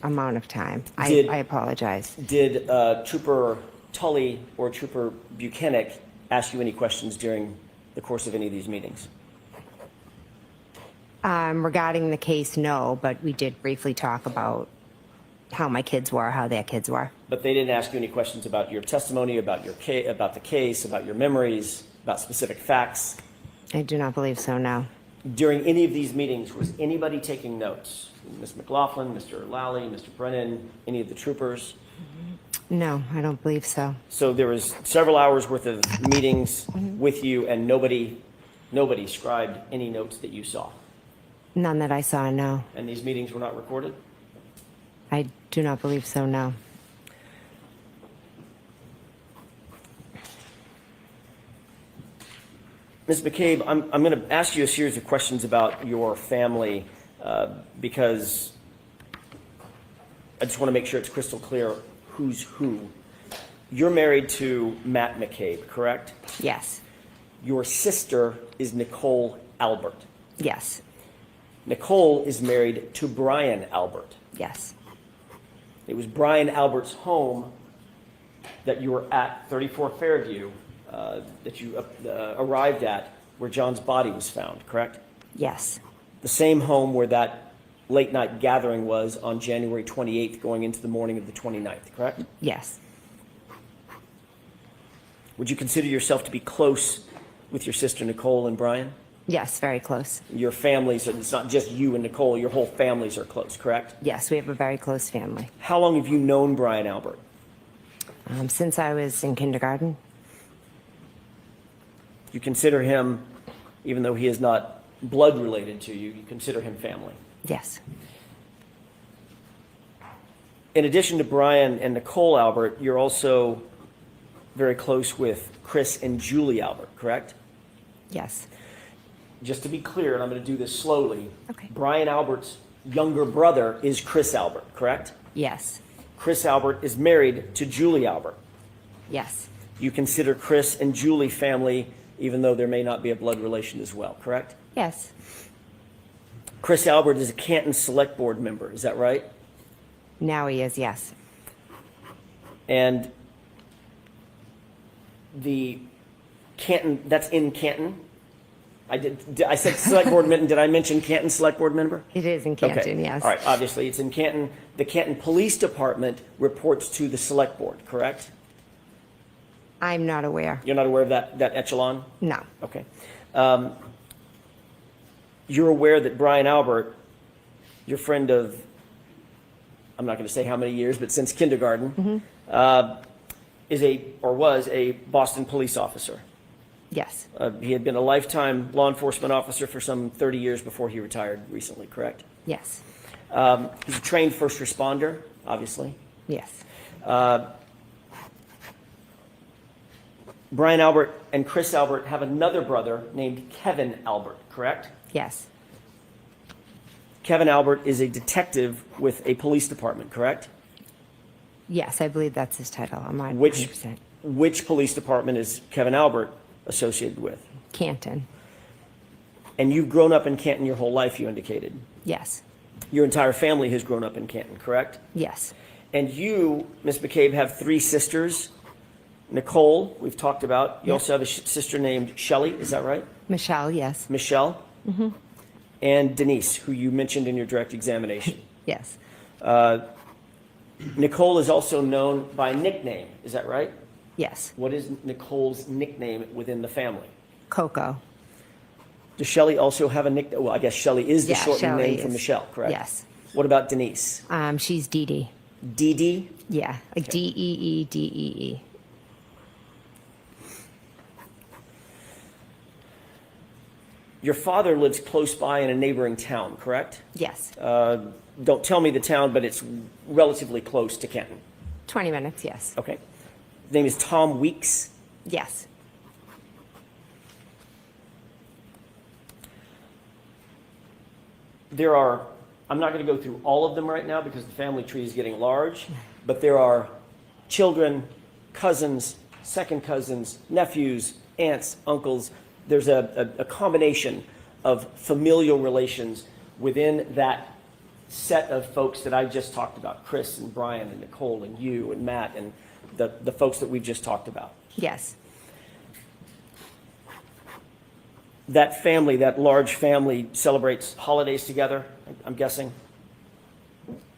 Speaker 13: amount of time. I apologize.
Speaker 10: Did Trooper Tully or Trooper Buchanan ask you any questions during the course of any of these meetings?
Speaker 13: Regarding the case, no, but we did briefly talk about how my kids were, how their kids were.
Speaker 10: But they didn't ask you any questions about your testimony, about about the case, about your memories, about specific facts?
Speaker 13: I do not believe so, no.
Speaker 10: During any of these meetings, was anybody taking notes? Ms. McLaughlin, Mr. Lally, Mr. Brennan, any of the troopers?
Speaker 13: No, I don't believe so.
Speaker 10: So there was several hours worth of meetings with you, and nobody scribed any notes that you saw?
Speaker 13: None that I saw, no.
Speaker 10: And these meetings were not recorded?
Speaker 13: I do not believe so, no.
Speaker 10: Ms. McCabe, I'm going to ask you a series of questions about your family because I just want to make sure it's crystal clear who's who. You're married to Matt McCabe, correct?
Speaker 13: Yes.
Speaker 10: Your sister is Nicole Albert.
Speaker 13: Yes.
Speaker 10: Nicole is married to Brian Albert.
Speaker 13: Yes.
Speaker 10: It was Brian Albert's home that you were at, 34 Fairview, that you arrived at where John's body was found, correct?
Speaker 13: Yes.
Speaker 10: The same home where that late night gathering was on January 28th going into the morning of the 29th, correct?
Speaker 13: Yes.
Speaker 10: Would you consider yourself to be close with your sister Nicole and Brian?
Speaker 13: Yes, very close.
Speaker 10: Your families, it's not just you and Nicole, your whole families are close, correct?
Speaker 13: Yes, we have a very close family.
Speaker 10: How long have you known Brian Albert?
Speaker 13: Since I was in kindergarten.
Speaker 10: You consider him, even though he is not blood related to you, you consider him family?
Speaker 13: Yes.
Speaker 10: In addition to Brian and Nicole Albert, you're also very close with Chris and Julie Albert, correct?
Speaker 13: Yes.
Speaker 10: Just to be clear, and I'm going to do this slowly,
Speaker 13: Okay.
Speaker 10: Brian Albert's younger brother is Chris Albert, correct?
Speaker 13: Yes.
Speaker 10: Chris Albert is married to Julie Albert.
Speaker 13: Yes.
Speaker 10: You consider Chris and Julie family, even though there may not be a blood relation as well, correct?
Speaker 13: Yes.
Speaker 10: Chris Albert is a Canton Select Board member, is that right?
Speaker 13: Now he is, yes.
Speaker 10: And the Canton, that's in Canton? I said Select Board member, did I mention Canton Select Board member?
Speaker 13: It is in Canton,
Speaker 10: Okay.
Speaker 13: yes.
Speaker 10: All right, obviously it's in Canton. The Canton Police Department reports to the Select Board, correct?
Speaker 13: I'm not aware.
Speaker 10: You're not aware of that echelon?
Speaker 13: No.
Speaker 10: Okay. You're aware that Brian Albert, your friend of, I'm not going to say how many years, but since kindergarten, was a Boston police officer.
Speaker 13: Yes.
Speaker 10: He had been a lifetime law enforcement officer for some 30 years before he retired recently, correct?
Speaker 13: Yes.
Speaker 10: He's a trained first responder, obviously.
Speaker 13: Yes.
Speaker 10: Brian Albert and Chris Albert have another brother named Kevin Albert, correct?
Speaker 13: Yes.
Speaker 10: Kevin Albert is a detective with a police department, correct?
Speaker 13: Yes, I believe that's his title. I'm not
Speaker 10: Which
Speaker 13: 100%.
Speaker 10: Which police department is Kevin Albert associated with?
Speaker 13: Canton.
Speaker 10: And you've grown up in Canton your whole life, you indicated.
Speaker 13: Yes.
Speaker 10: Your entire family has grown up in Canton, correct?
Speaker 13: Yes.
Speaker 10: And you, Ms. McCabe, have 3 sisters. Nicole, we've talked about. You also have a sister named Shelley, is that right?
Speaker 13: Michelle, yes.
Speaker 10: Michelle? Mm-hmm. And Denise, who you mentioned in your direct examination.
Speaker 13: Yes.
Speaker 10: Nicole is also known by nickname, is that right?
Speaker 13: Yes.
Speaker 10: What is Nicole's nickname within the family?
Speaker 13: Coco.
Speaker 10: Does Shelley also have a nickname? Well, I guess Shelley is the
Speaker 13: Yeah,
Speaker 10: shortened
Speaker 13: Shelley
Speaker 10: name from
Speaker 13: is.
Speaker 10: Michelle, correct?
Speaker 13: Yes.
Speaker 10: What about Denise?
Speaker 13: She's Dee Dee.
Speaker 10: Dee Dee?
Speaker 13: Yeah, like Deedeee.
Speaker 10: Your father lives close by in a neighboring town, correct?
Speaker 13: Yes.
Speaker 10: Don't tell me the town, but it's relatively close to Canton.
Speaker 13: 20 minutes, yes.
Speaker 10: Okay. His name is Tom Weeks.
Speaker 13: Yes.
Speaker 10: There are, I'm not going to go through all of them right now because the family tree is getting large, but there are children, cousins, second cousins, nephews, aunts, uncles. There's a combination of familial relations within that set of folks that I just talked about, Chris and Brian and Nicole and you and Matt and the folks that we've just talked about.
Speaker 13: Yes.
Speaker 10: That family, that large family, celebrates holidays together, I'm guessing?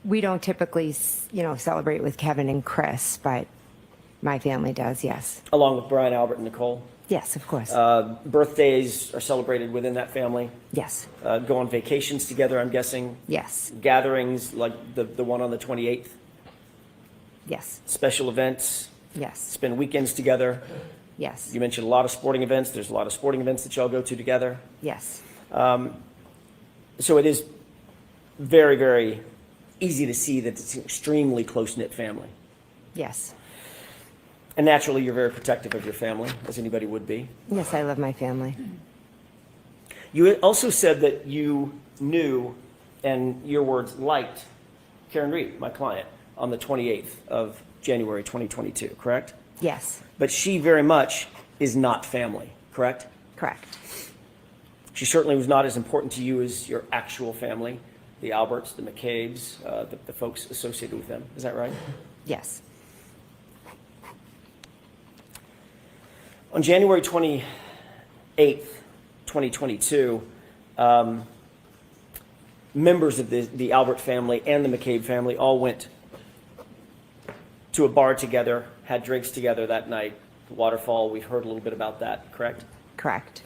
Speaker 13: We don't typically, celebrate with Kevin and Chris, but my family does, yes.
Speaker 10: Along with Brian, Albert, and Nicole?
Speaker 13: Yes, of course.
Speaker 10: Birthdays are celebrated within that family?
Speaker 13: Yes.
Speaker 10: Go on vacations together, I'm guessing?
Speaker 13: Yes.
Speaker 10: Gatherings like the one on the 28th?
Speaker 13: Yes.
Speaker 10: Special events?
Speaker 13: Yes.
Speaker 10: Spend weekends together?
Speaker 13: Yes.
Speaker 10: You mentioned a lot of sporting events. There's a lot of sporting events that y'all go to together.
Speaker 13: Yes.
Speaker 10: So it is very, very easy to see that it's an extremely close-knit family.
Speaker 13: Yes.
Speaker 10: And naturally, you're very protective of your family, as anybody would be.
Speaker 13: Yes, I love my family.
Speaker 10: You also said that you knew, and your words, liked Karen Reed, my client, on the 28th of January 2022, correct?
Speaker 13: Yes.
Speaker 10: But she very much is not family, correct?
Speaker 13: Correct.
Speaker 10: She certainly was not as important to you as your actual family, the Alberts, the McCabe's, the folks associated with them. Is that right?
Speaker 13: Yes.
Speaker 10: On January 28th, 2022, members of the Albert family and the McCabe family all went to a bar together, had drinks together that night. The Waterfall, we've heard a little bit about that, correct?
Speaker 13: Correct.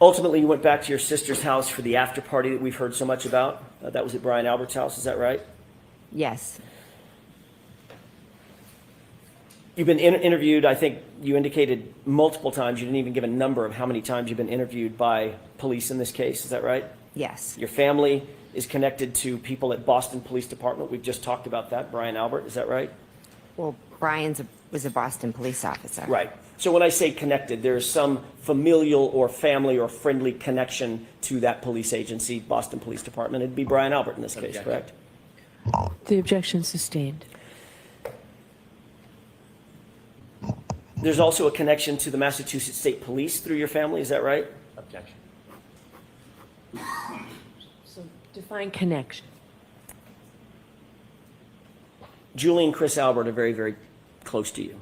Speaker 10: Ultimately, you went back to your sister's house for the after party that we've heard so much about. That was at Brian Albert's house, is that right?
Speaker 13: Yes.
Speaker 10: You've been interviewed, I think you indicated multiple times, you didn't even give a number of how many times you've been interviewed by police in this case, is that right?
Speaker 13: Yes.
Speaker 10: Your family is connected to people at Boston Police Department. We've just talked about that. Brian Albert, is that right?
Speaker 13: Well, was a Boston police officer.
Speaker 10: Right. So when I say connected, there is some familial or family or friendly connection to that police agency, Boston Police Department. It'd be Brian Albert in this case, correct?
Speaker 8: The objection sustained.
Speaker 10: There's also a connection to the Massachusetts State Police through your family, is that right?
Speaker 9: Objection.
Speaker 8: So define connection.
Speaker 10: Julie and Chris Albert are very, very close to you,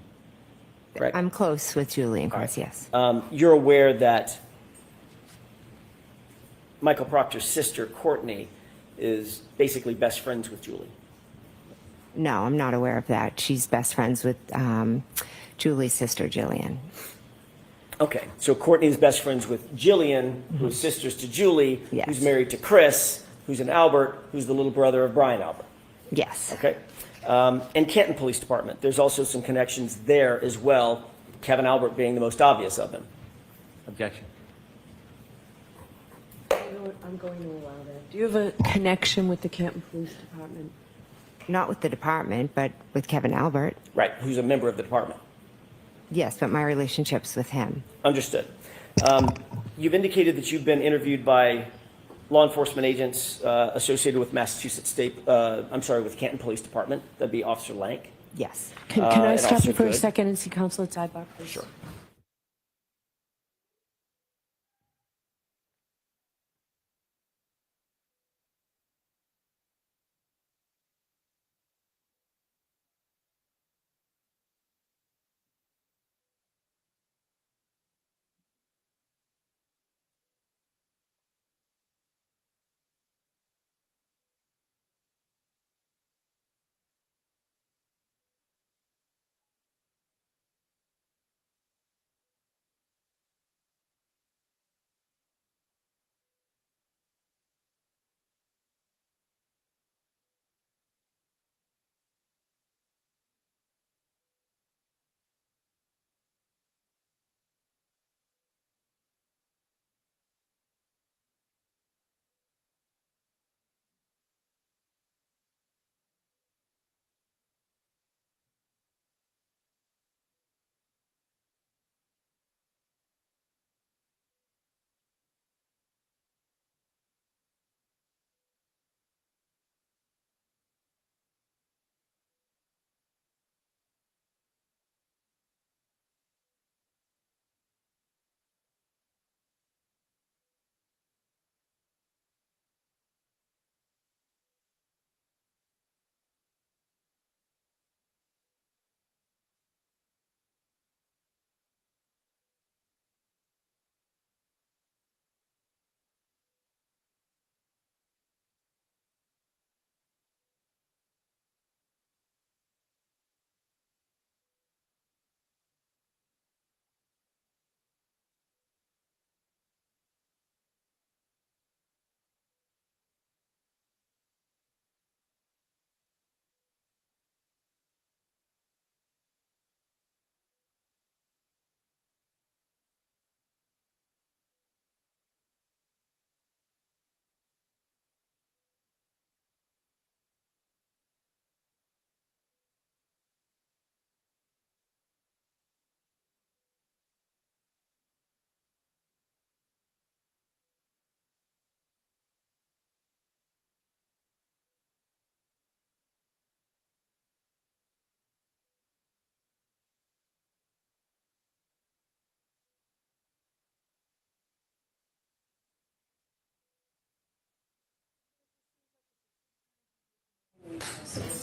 Speaker 10: right?
Speaker 13: I'm close with Julie and Chris, yes.
Speaker 10: You're aware that Michael Proctor's sister, Courtney, is basically best friends with Julie.
Speaker 13: No, I'm not aware of that. She's best friends with Julie's sister, Jillian.
Speaker 10: Okay, so Courtney's best friends with Jillian, who's sisters to Julie,
Speaker 13: Yes.
Speaker 10: who's married to Chris, who's an Albert, who's the little brother of Brian Albert.
Speaker 13: Yes.
Speaker 10: Okay. And Canton Police Department, there's also some connections there as well, Kevin Albert being the most obvious of them.
Speaker 9: Objection.
Speaker 8: I'm going to allow that. Do you have a connection with the Canton Police Department?
Speaker 13: Not with the department, but with Kevin Albert.
Speaker 10: Right, who's a member of the department.
Speaker 13: Yes, but my relationship's with him.
Speaker 10: Understood. You've indicated that you've been interviewed by law enforcement agents associated with Massachusetts State, with Canton Police Department. That'd be Officer Lank.
Speaker 13: Yes.
Speaker 8: Can I
Speaker 10: and
Speaker 8: stop
Speaker 10: Officer
Speaker 8: you for a
Speaker 10: Good.
Speaker 8: second and see counsel at sidebar, please?
Speaker 10: Sure.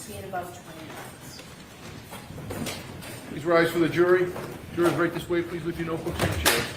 Speaker 7: see in about 20 minutes.
Speaker 5: Please rise for the jury. Jurors, right this way. Please leave your notebooks in the chairs.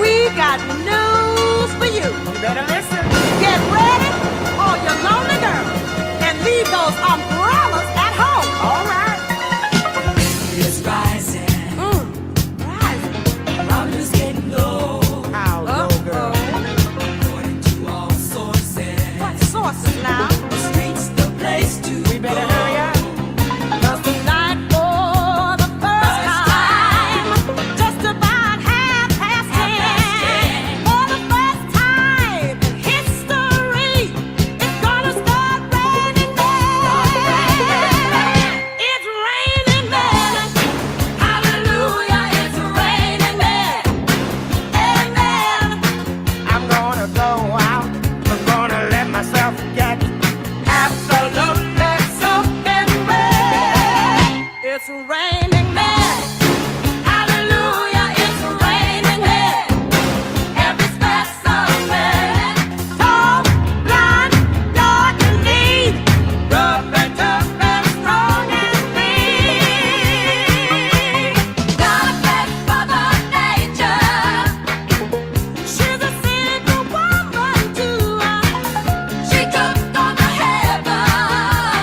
Speaker 7: We got news for you. You better listen. Get ready, all your lonely girls, and leave those umbrellas at home. All right.
Speaker 14: It's rising.
Speaker 7: Rising.
Speaker 14: Problems getting low.
Speaker 7: How low, girl?
Speaker 14: According to all sources.
Speaker 7: What sources now?
Speaker 14: The streets the place to
Speaker 7: We better
Speaker 14: go.
Speaker 7: hurry up. 'Cause tonight, for the first time, just about 10:30, for the first time in history, it's gonna start raining men. It's raining men. Hallelujah, it's raining men. Amen. I'm gonna go out. I'm gonna let myself get absolutely soaking wet. It's raining men. Hallelujah, it's raining men. Every specimen, tall, blind, dark and neat, rough and tough and strong and mean. Not meant for the nature. She's a single woman too. She took on the heaven,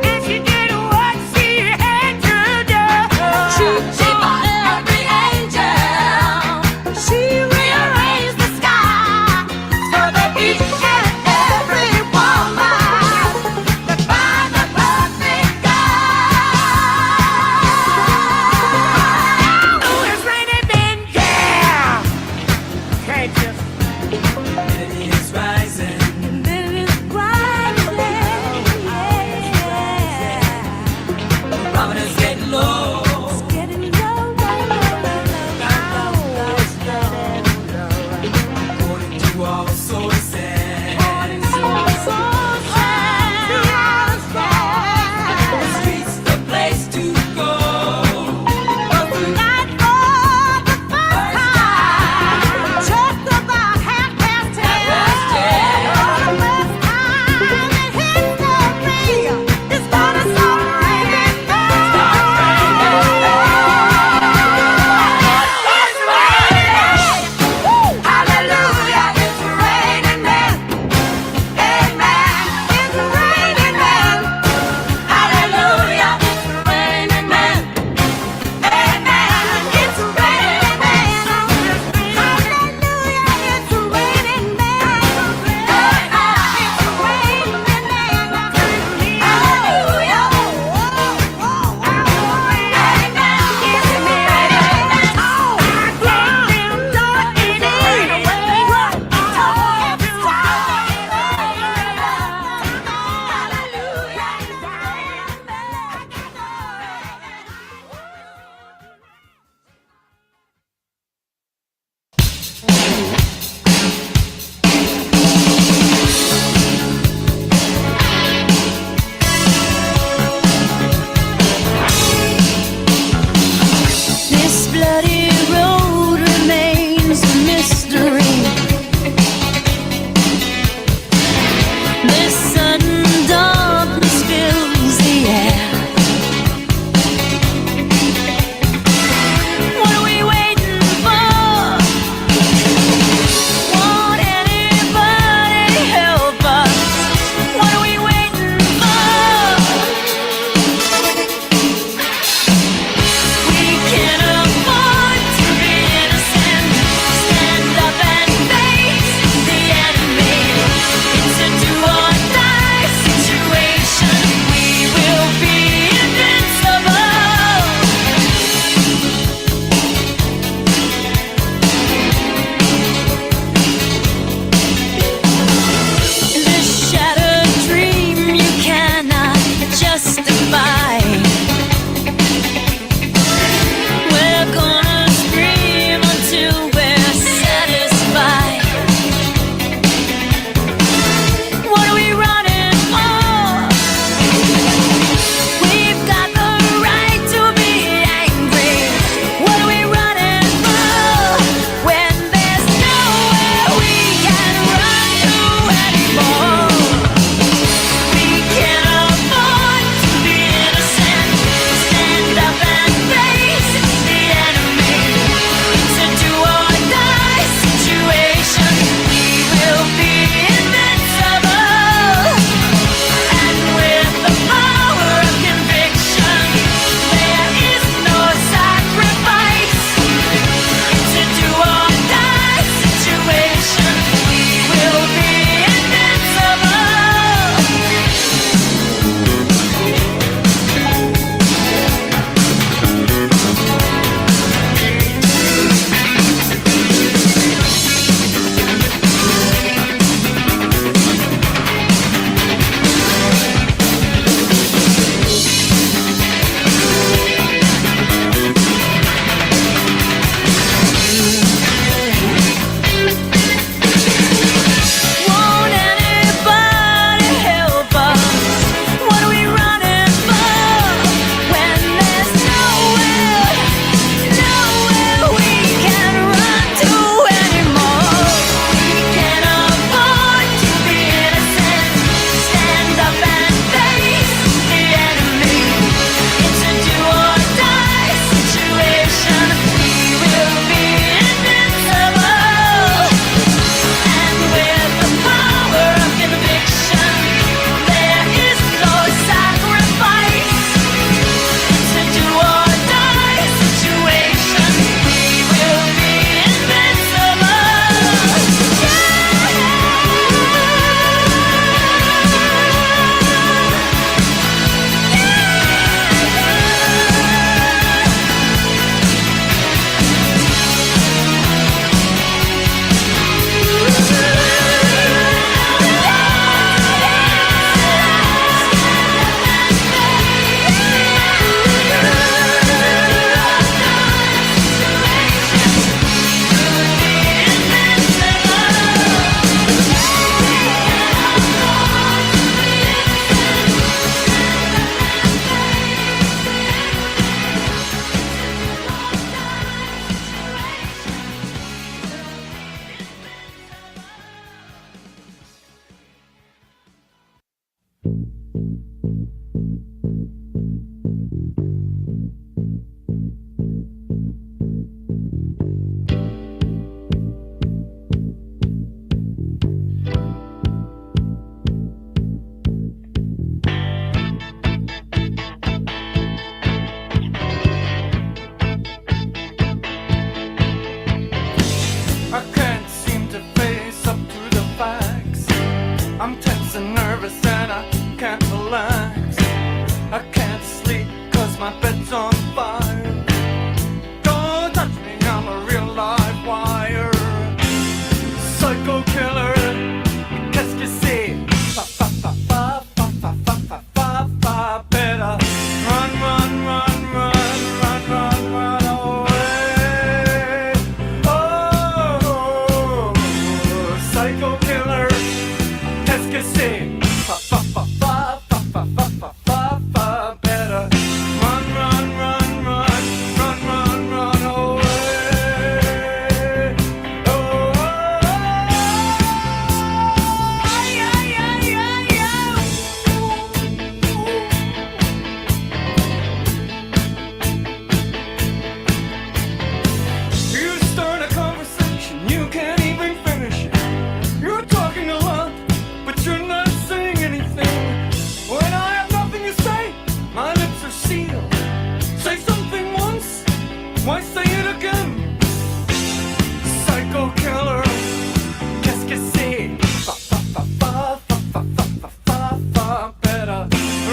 Speaker 7: and she did what she had to do. She fought every angel. She rearranged the sky so that each and every woman could find the perfect guy. Oh, it's raining men, yeah. Can't just.
Speaker 14: It is rising. Problems getting low. According to all sources. The streets the place to go.
Speaker 7: Hallelujah, it's raining.
Speaker 14: relax. I can't sleep 'cause my bed's on fire. Don't touch me, I'm a real live wire. Psycho killer, qu'est-ce que c'est? Fa fa fa fa fa fa fa fa fa fa. Better run, run, run, run, run, run, run away. Oh, psycho killer, qu'est-ce que c'est? Fa fa fa fa fa fa fa fa fa fa. Better run, run, run, run, run, run, run away. Oh, you start a conversation, you can't even finish it. You're talking a lot, but you're not saying anything. When I have nothing to say, my lips are sealed. Say something once, why say it again? Psycho killer, qu'est-ce que c'est? Fa fa fa fa fa fa fa fa fa fa. Better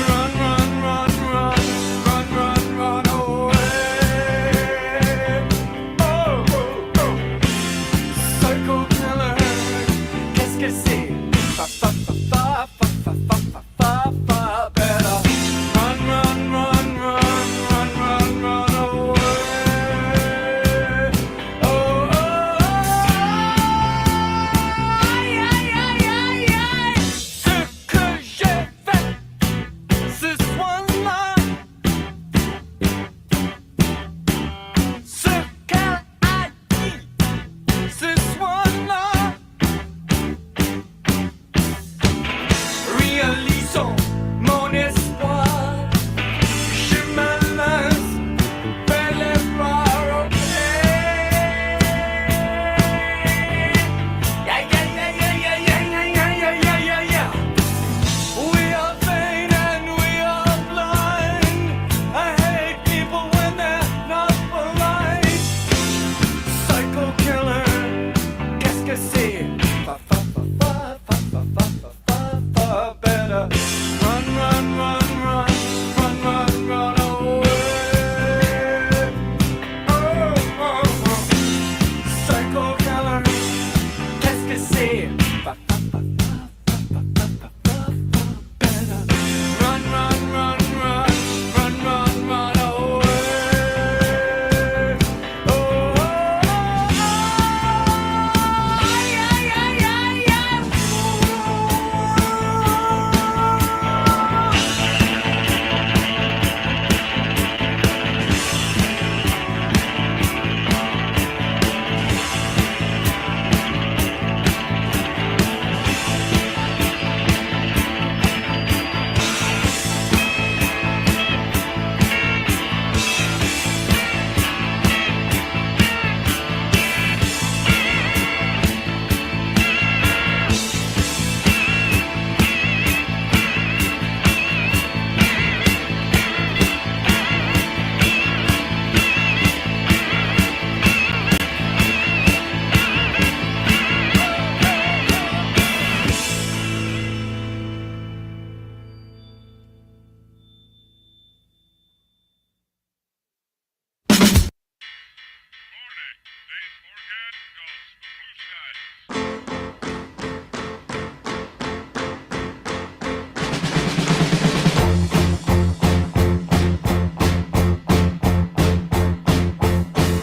Speaker 14: run, run, run, run, run, run, run away. Oh, oh, oh. Psycho killer, qu'est-ce que c'est? Fa fa fa fa fa fa fa fa fa fa. Better run, run, run, run, run, run, run away. Oh, oh, oh. Ce que j'ai fait ce soir-là, ce qu'elle a dit ce soir-là, réalisons mon espoir. Je me laisse vers les bras, ok? Yeah, yeah, yeah, yeah, yeah, yeah, yeah, yeah, yeah, yeah, yeah. We are vain and we are blind. I hate people when they're not polite. Psycho killer, qu'est-ce que c'est? Fa fa fa fa fa fa fa fa fa. Better run, run, run, run, run, run, run away. Oh, oh, oh. Psycho killer, qu'est-ce que c'est? Fa fa fa fa fa fa fa fa. Better run, run, run, run, run, run, run away. Oh, oh, oh. Yeah, yeah, yeah, yeah.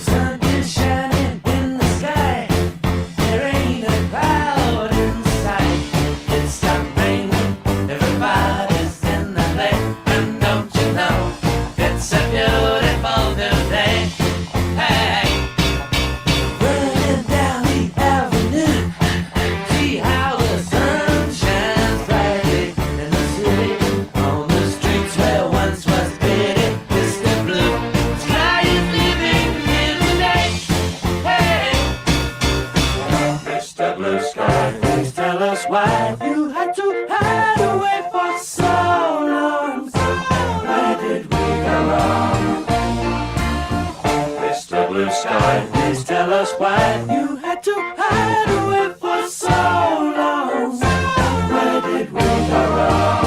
Speaker 14: Sun is shining in the sky. There ain't a cloud in sight. It stopped raining. Everybody's in the lake. And don't you know, it's a beautiful new day. Hey, running down the avenue. See how the sun shines brightly in the city. On the streets where once was pity, distant blue. Sky is living here today. Hey, Mr. Blue Sky, please tell us why you had to hide away for so long. Where did we go wrong? Mr. Blue Sky, please tell us why you had to hide away for so long. Where did we go wrong?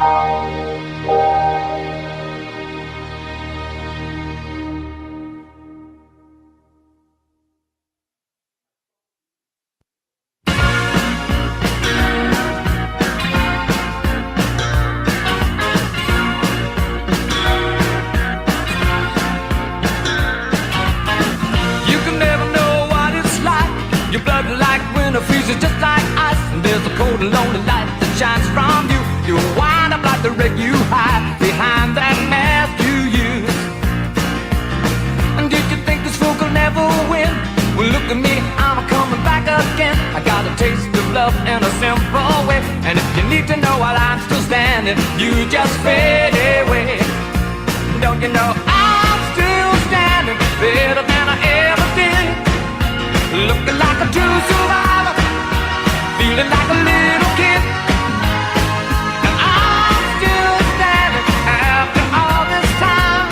Speaker 14: You can never know what it's like. Your blood like winter freezes just like ice. And there's a cold and lonely light that shines from you. You wind up like the wreck you hide behind that mask you use. And did you think this fool could never win? Well, look at me, I'm coming back again. I got a taste of love in a simple way. And if you need to know while I'm still standing, you just fade away. Don't you know I'm still standing better than I ever did? Looking like a true survivor, feeling like a little kid. And I'm still standing after all this time,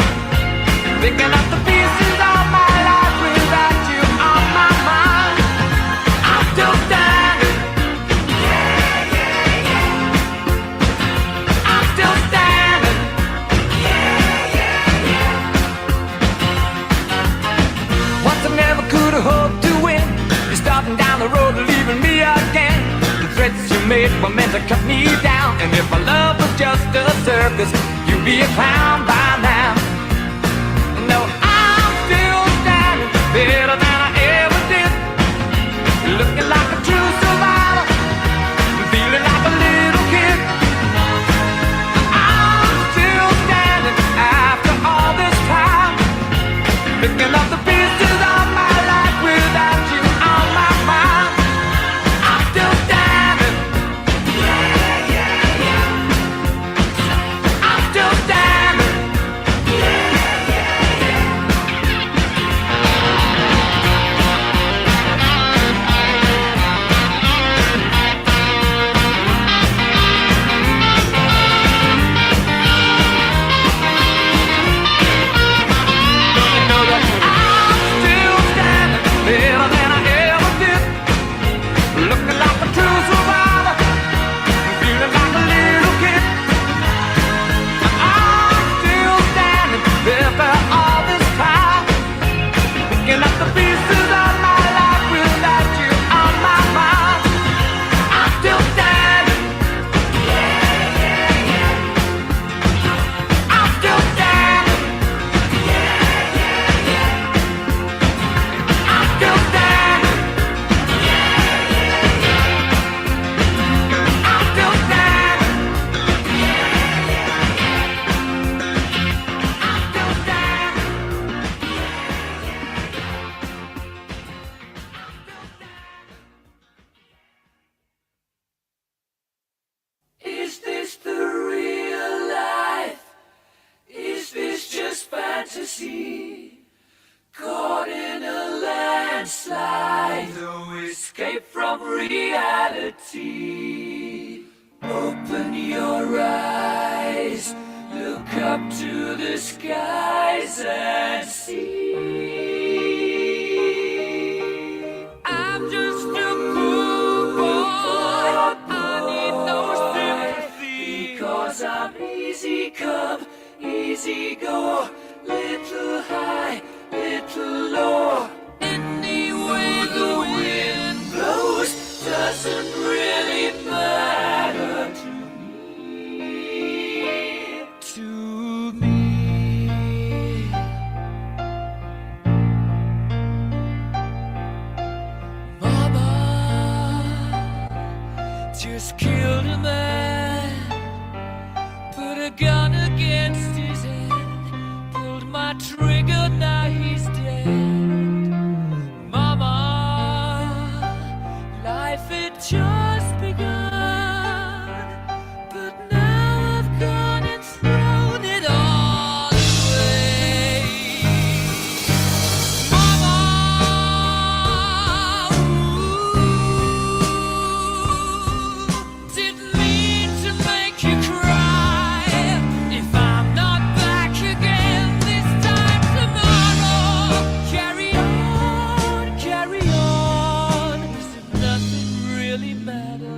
Speaker 14: picking up the pieces of my life without you on my mind. I'm still standing. Yeah, yeah, yeah. I'm still standing. Yeah, yeah, yeah. Once I never could have hoped to win. You're starting down the road, leaving me again. The threats you made were meant to cut me down. And if my love was just a circus, you'd be a clown by now. No, I'm still standing better than I ever did. Looking like a true survivor, feeling like a little kid. I'm still standing after all this time, picking up the pieces of my life without you on my mind. I'm still standing. Yeah, yeah, yeah. I'm still standing. Yeah, yeah, yeah. Don't you know that I'm still standing better than I ever did? Looking like a true survivor, feeling like a little kid. I'm still standing after all this time, picking up the pieces of my life without you on my mind. I'm still standing. Yeah, yeah, yeah. I'm still standing. Yeah, yeah, yeah. I'm still standing. Yeah, yeah, yeah. I'm still standing. Yeah, yeah, yeah. I'm still standing. Is this the real life? Is this just fantasy? Caught in a landslide, no escape from reality. Open your eyes, look up to the skies and see. I'm just a poor boy, I need no sympathy, because I'm easy come, easy go, little high, little low. Any way the wind blows doesn't really matter to me. To me. Mama just killed a man, put a gun against his head, pulled my trigger, now he's dead. Mama, life had just begun, but now I've gone and thrown it all away. Mama, didn't mean to make you cry. If I'm not back again this time tomorrow, carry on, as if nothing really matters.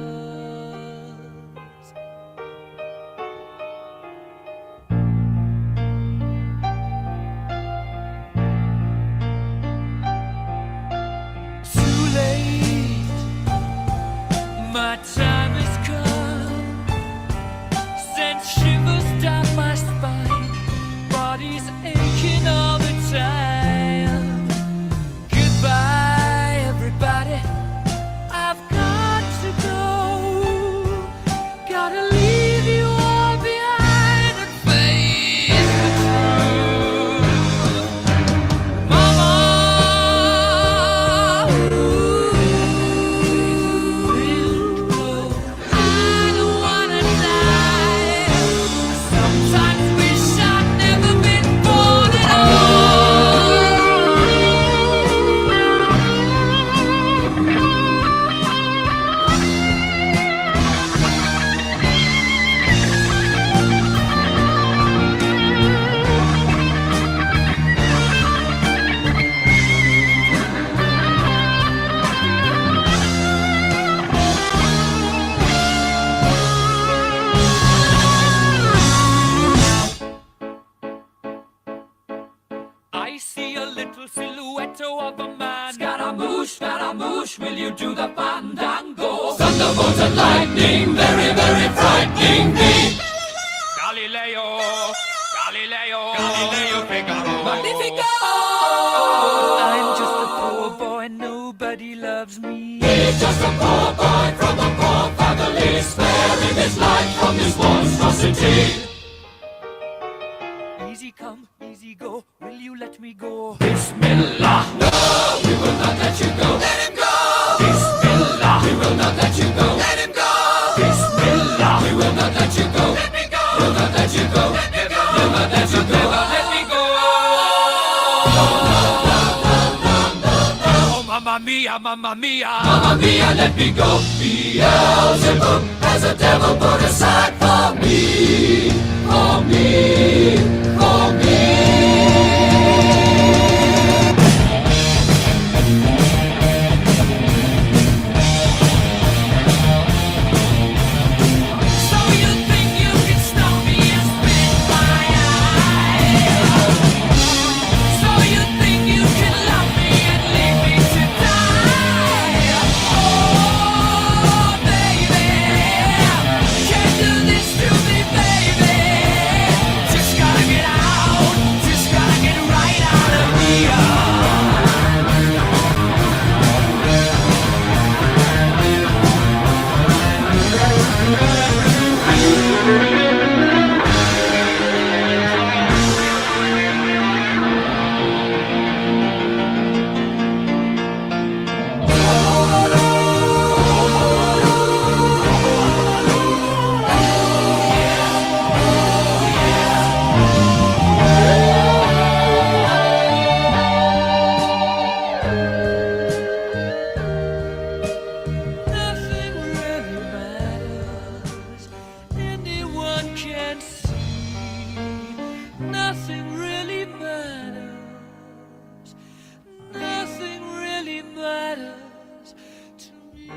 Speaker 14: My time has come. Sent shivers down my spine. Body's aching all the time. Goodbye, everybody. I've got to go. Gotta leave you all behind and face the truth. Mama, I don't wanna die. Sometimes wish I'd never been born at I see a little silhouette of a man. Scaramouche, will you do the fandango? Thunderbolt and lightning, very, very frightening me. Galileo, Figaro. Magnifico! I'm just a poor boy, nobody loves me. He's just a poor boy from a poor family, sparing his life from this monstrosity. Easy come, easy go, will you let me go? Bismillah, no, we will not let you go. Let him go! Bismillah, we will not let you go. Let him go! Bismillah, we will not let you go. Let me go! We'll not let you go. Let me go! We'll not let you go. Let me go! Oh, mamma mia, mamma mia. Mamma mia, let me go. Beelzebub has a devil put aside for me. For me. For me. So you think you can stop me and spit my eye? So you think you can love me and leave me to die? Oh, baby, can't do this to me, baby. Just gotta get out, just gotta get right out of here. Nothing really matters. Anyone can see. Nothing really matters. Nothing really matters to me.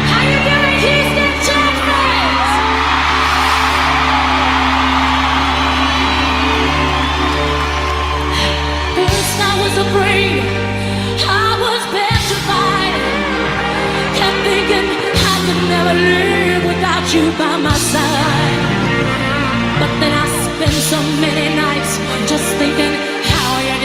Speaker 14: How you doing, Houston, Texas? First I was afraid, I was petrified. Kept thinking I could never live without you by my side. But then I spent so many nights just thinking how you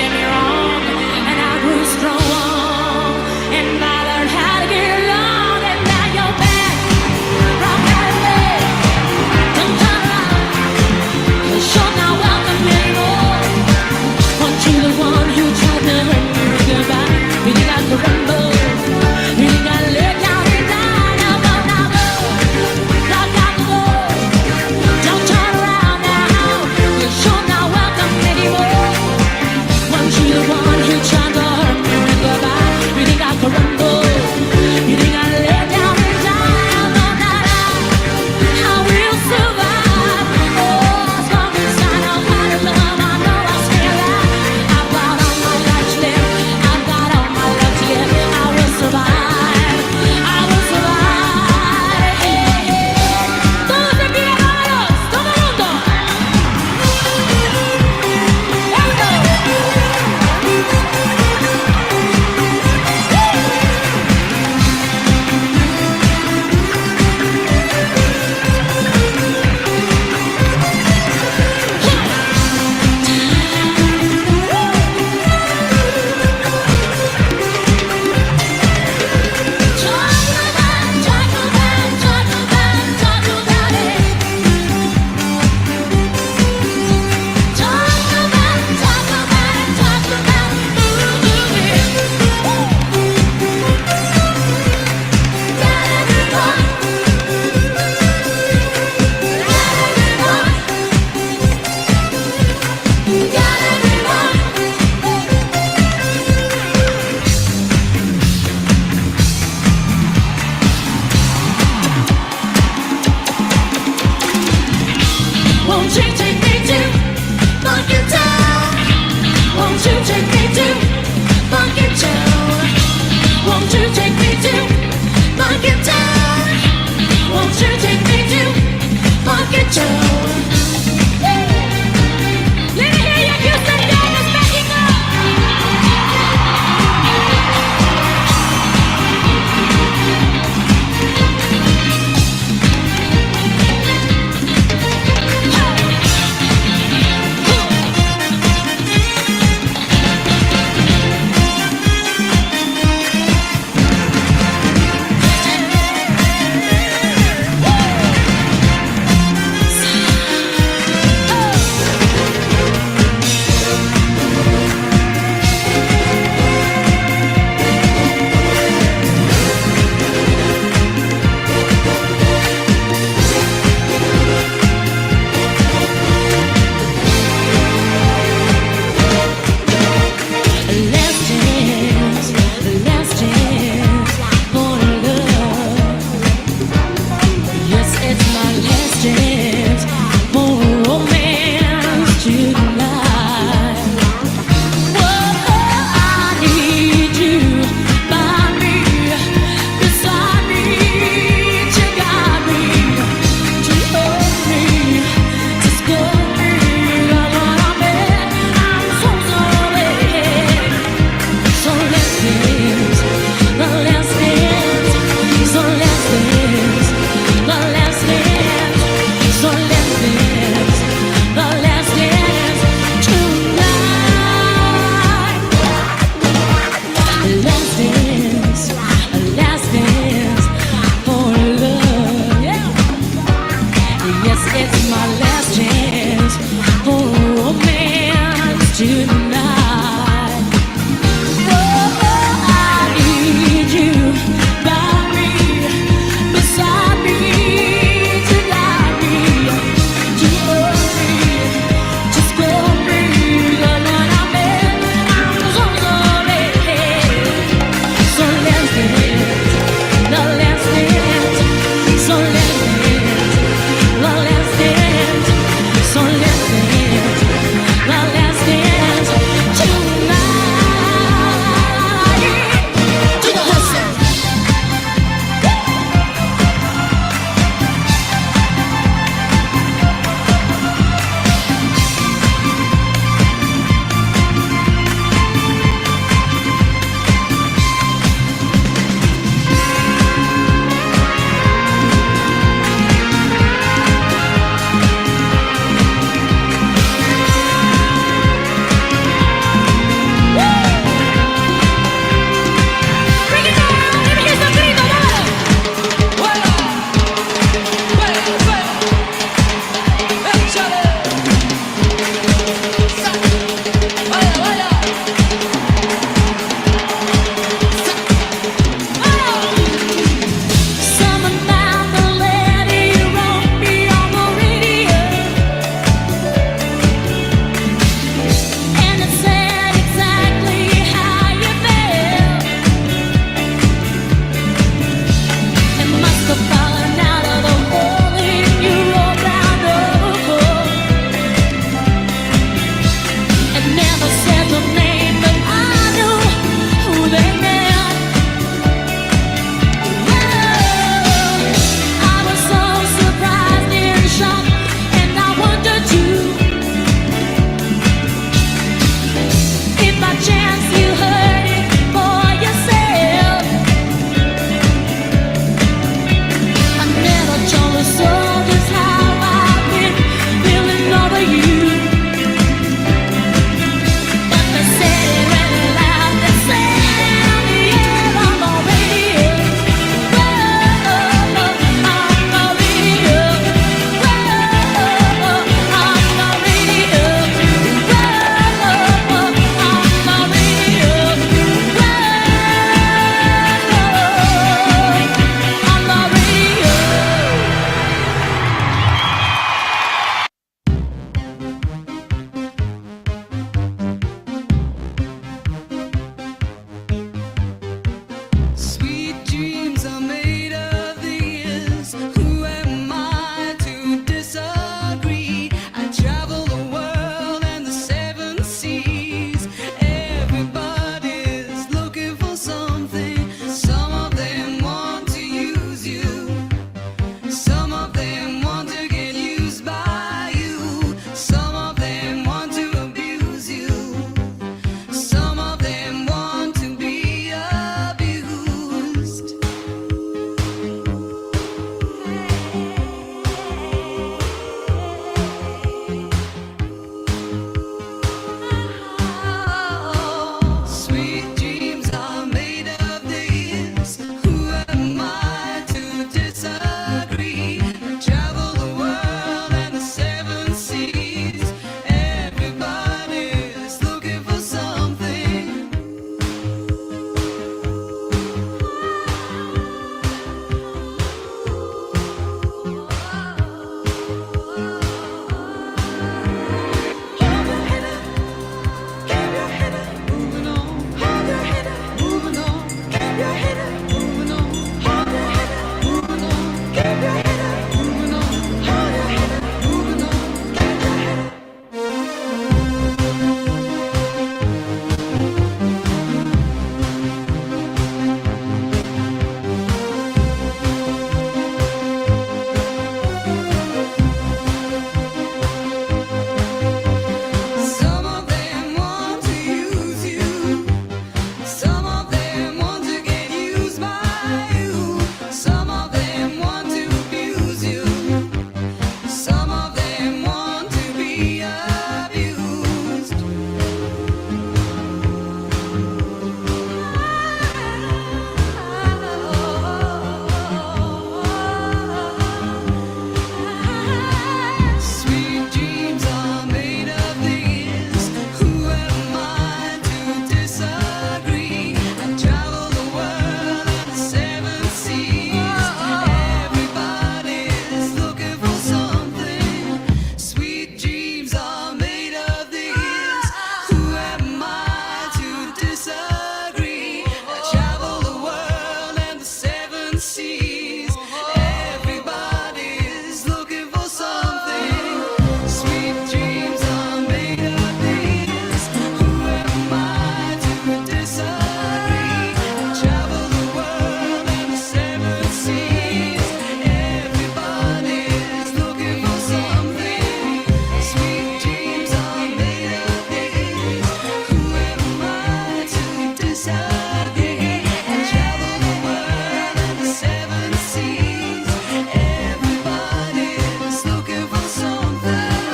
Speaker 7: disagree. I travel the world and the seven seas. Everybody's looking for something.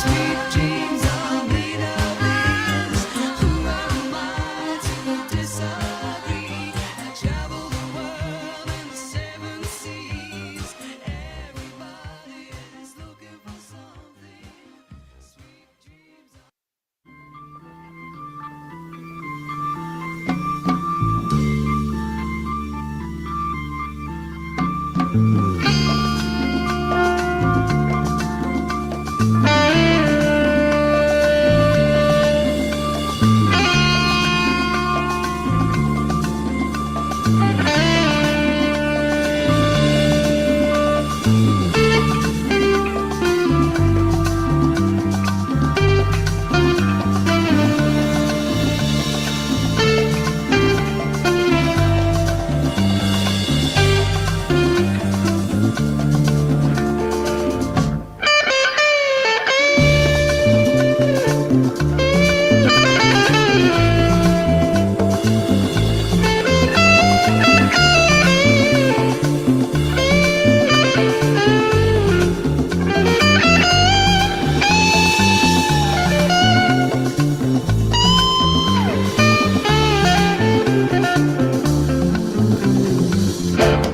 Speaker 7: Sweet dreams are made of these. Who am I to disagree? I travel the world and the seven seas. Everybody's looking for something. Sweet dreams are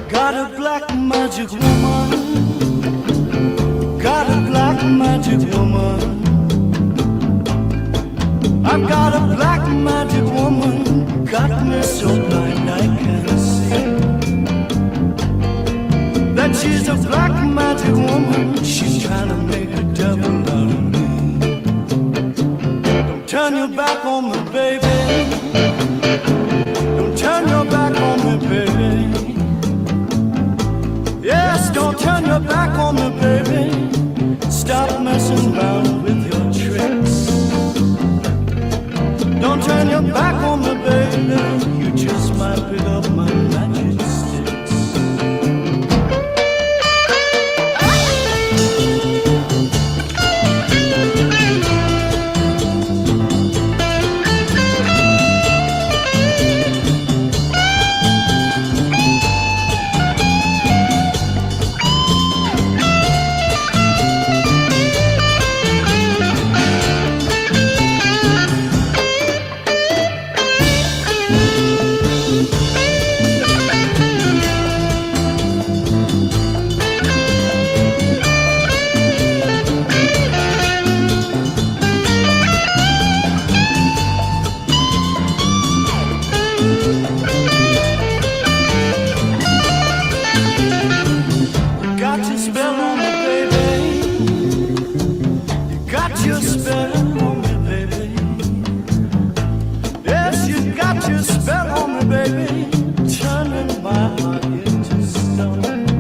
Speaker 14: Got a black magic woman. Got a black magic woman. I've got a black magic woman. Got me so blind I can't see. That she's a black magic woman. She's trying to make a devil out of me. Don't turn your back on me, baby. Don't turn your back on me, baby. Yes, don't turn your back on me, baby. Stop messing around with your tricks. Don't turn your back on me, baby. You just might pick up my magic sticks. Got your spell on me, baby. You got your spell on me, baby. Yes, you got your spell on me, baby. Turning my heart into stone.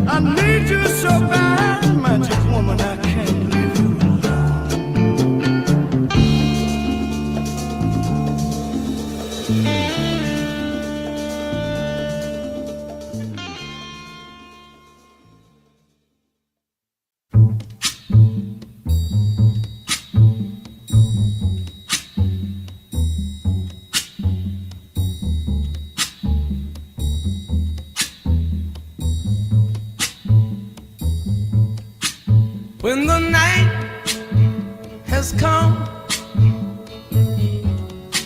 Speaker 14: I need you so bad, magic woman. I can't leave you alone. When the night has come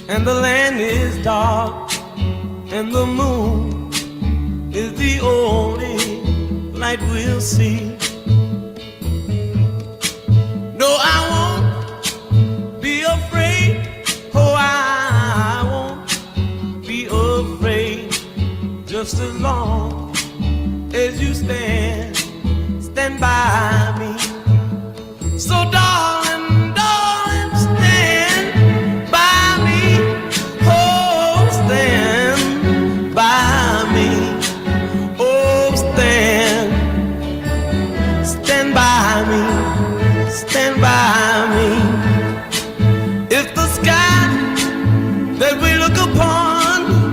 Speaker 14: and the land is dark and the moon is the only light we'll see. No, I won't be afraid. Oh, I won't be afraid. Just as long as you stand by me. So darling, darling, stand by me. Oh, stand by me. Oh, stand by me. Stand by me. If the sky that we look upon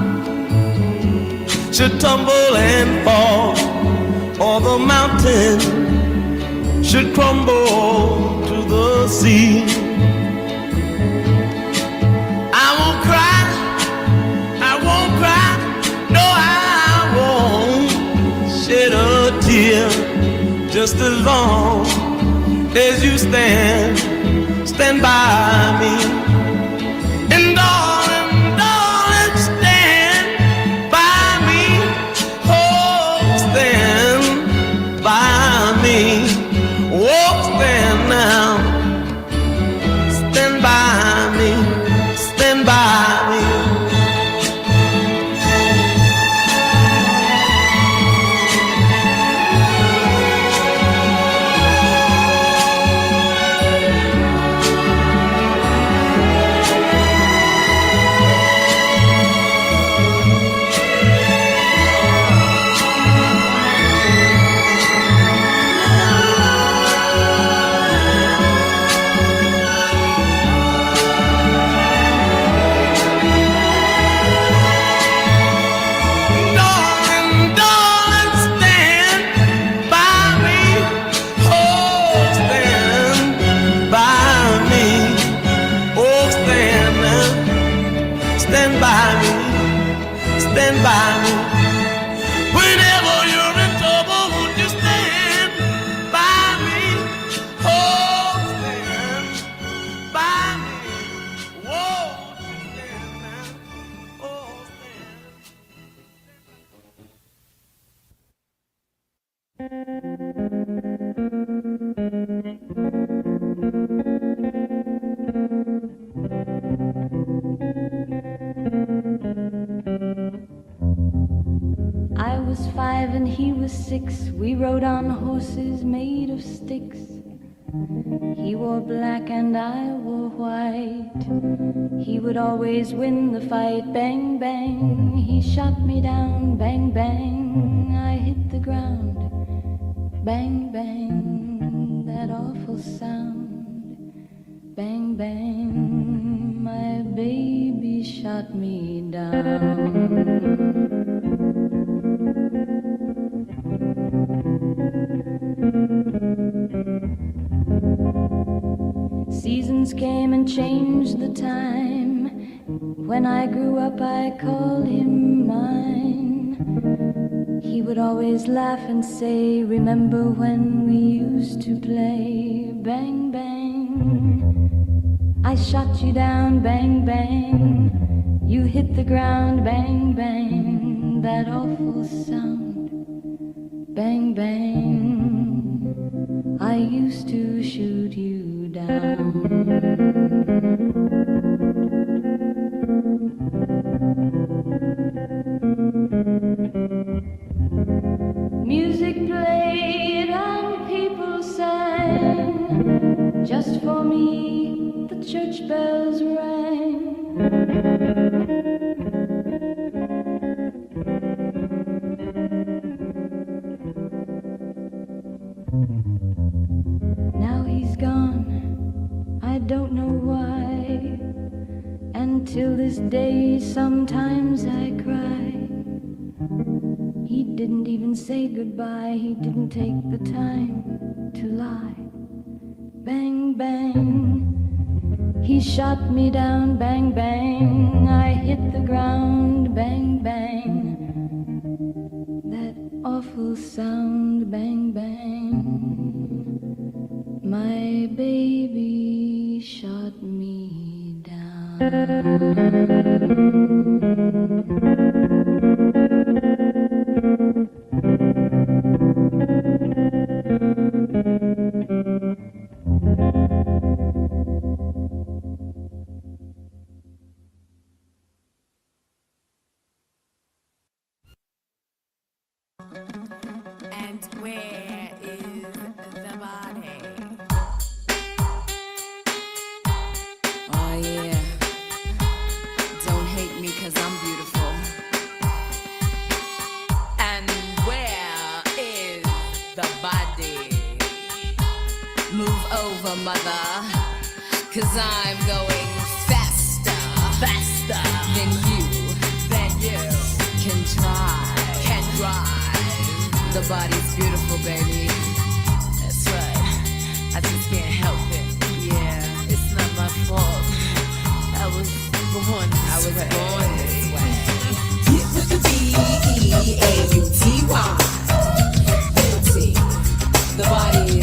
Speaker 14: should tumble and fall, or the mountain should crumble to the sea, as long as you stand by me. And darling, darling, stand by me. Oh, stand by me. Oh, stand now. Stand by me. Stand by me. Stand by me. Whenever you're in trouble, won't you stand by me? Oh, stand by me. Whoa, stand now. Oh,
Speaker 7: I was 5 and he was 6. We rode on horses made of sticks. He wore black and I wore white. He would always win the fight. Bang, bang, he shot me down. Bang, bang, I hit the ground. Bang, bang, that awful sound. Bang, bang, my baby shot me down. Seasons came and changed the time. When I grew up, I called him mine. He would always laugh and say, remember when we used to play? Bang, bang, I shot you down. Bang, bang, you hit the ground. Bang, bang, that awful sound. Bang, bang, I used to shoot you down. Music played and people sang. Just for me, the church bells rang. Now he's gone, I don't know why. And till this day, sometimes I cry. He didn't even say goodbye. He didn't take the time to lie. Bang, bang, he shot me down. Bang, bang, I hit the ground. Bang, bang, that awful sound. Bang, bang, my baby shot me down.
Speaker 15: And where is the body? Oh yeah. Don't hate me 'cause I'm beautiful. And where is the body? Move over, mother, 'cause I'm going faster, faster than you can drive, The body's beautiful, baby. That's right. I just can't help it. Yeah, it's not my fault. I was born this way. Get with the B-E-A-U-T-Y. Beauty. The body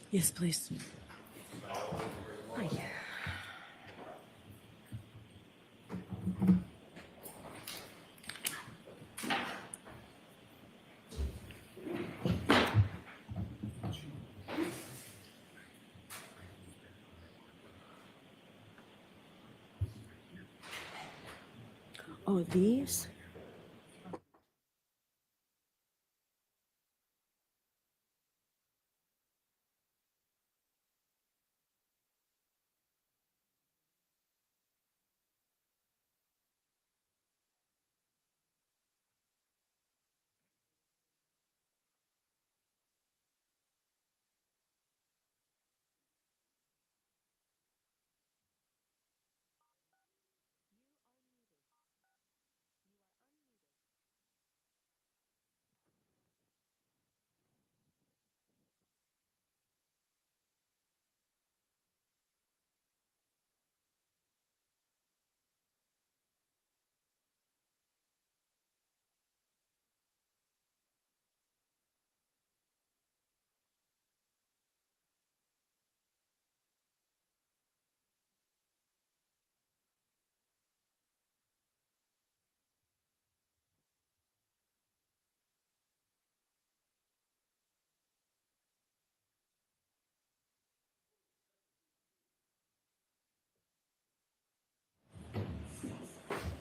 Speaker 8: Yes, please. Hi. Oh, these?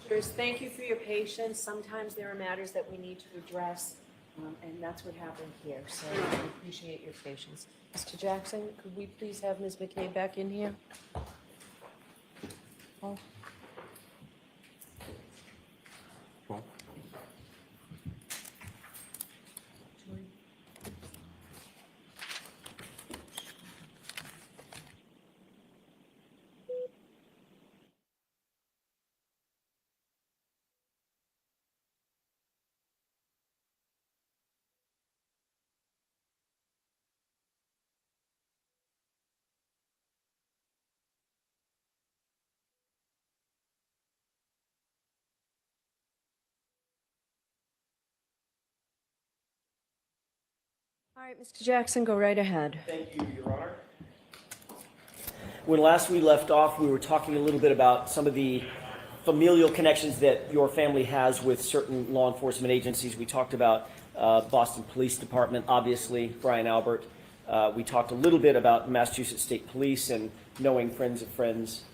Speaker 8: Jurors, thank you for your patience. Sometimes there are matters that we need to address, and that's what happened here. So I appreciate your patience. Mr. Jackson, could we please have Ms. McKay back in here? Oh. All right, Mr. Jackson, go right ahead.
Speaker 10: Thank you, Your Honor. When last we left off, we were talking a little bit about some of the familial connections that your family has with certain law enforcement agencies. We talked about Boston Police Department, obviously, Brian Albert. We talked a little bit about Massachusetts State Police and knowing friends of friends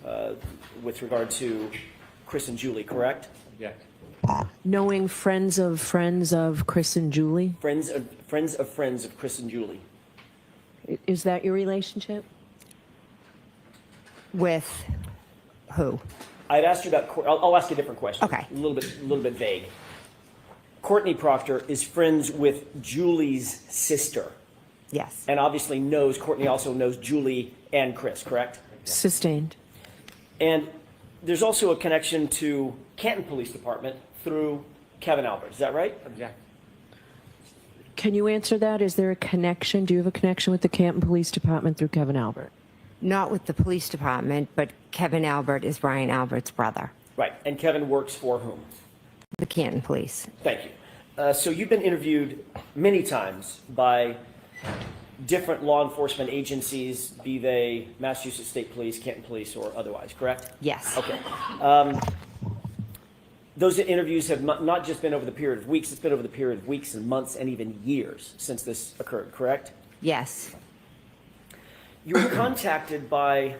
Speaker 10: with regard to Chris and Julie, correct?
Speaker 9: Yeah.
Speaker 8: Knowing friends of Chris and Julie?
Speaker 10: Friends of friends of Chris and Julie.
Speaker 8: Is that your relationship?
Speaker 13: With who?
Speaker 10: I'd asked you about. I'll ask you a different question.
Speaker 13: Okay.
Speaker 10: A little bit vague. Courtney Proctor is friends with Julie's sister.
Speaker 13: Yes.
Speaker 10: And obviously knows, Courtney also knows Julie and Chris, correct?
Speaker 8: Sustained.
Speaker 10: And there's also a connection to Canton Police Department through Kevin Albert. Is that right?
Speaker 9: Object.
Speaker 8: Can you answer that? Is there a connection? Do you have a connection with the Canton Police Department through Kevin Albert?
Speaker 13: Not with the police department, but Kevin Albert is Brian Albert's brother.
Speaker 10: Right. And Kevin works for whom?
Speaker 13: The Canton Police.
Speaker 10: Thank you. So you've been interviewed many times by different law enforcement agencies, be they Massachusetts State Police, Canton Police, or otherwise, correct?
Speaker 13: Yes.
Speaker 10: Okay. Those interviews have not just been over the period of weeks, it's been over the period of weeks and months and even years since this occurred, correct?
Speaker 13: Yes.
Speaker 10: You were contacted by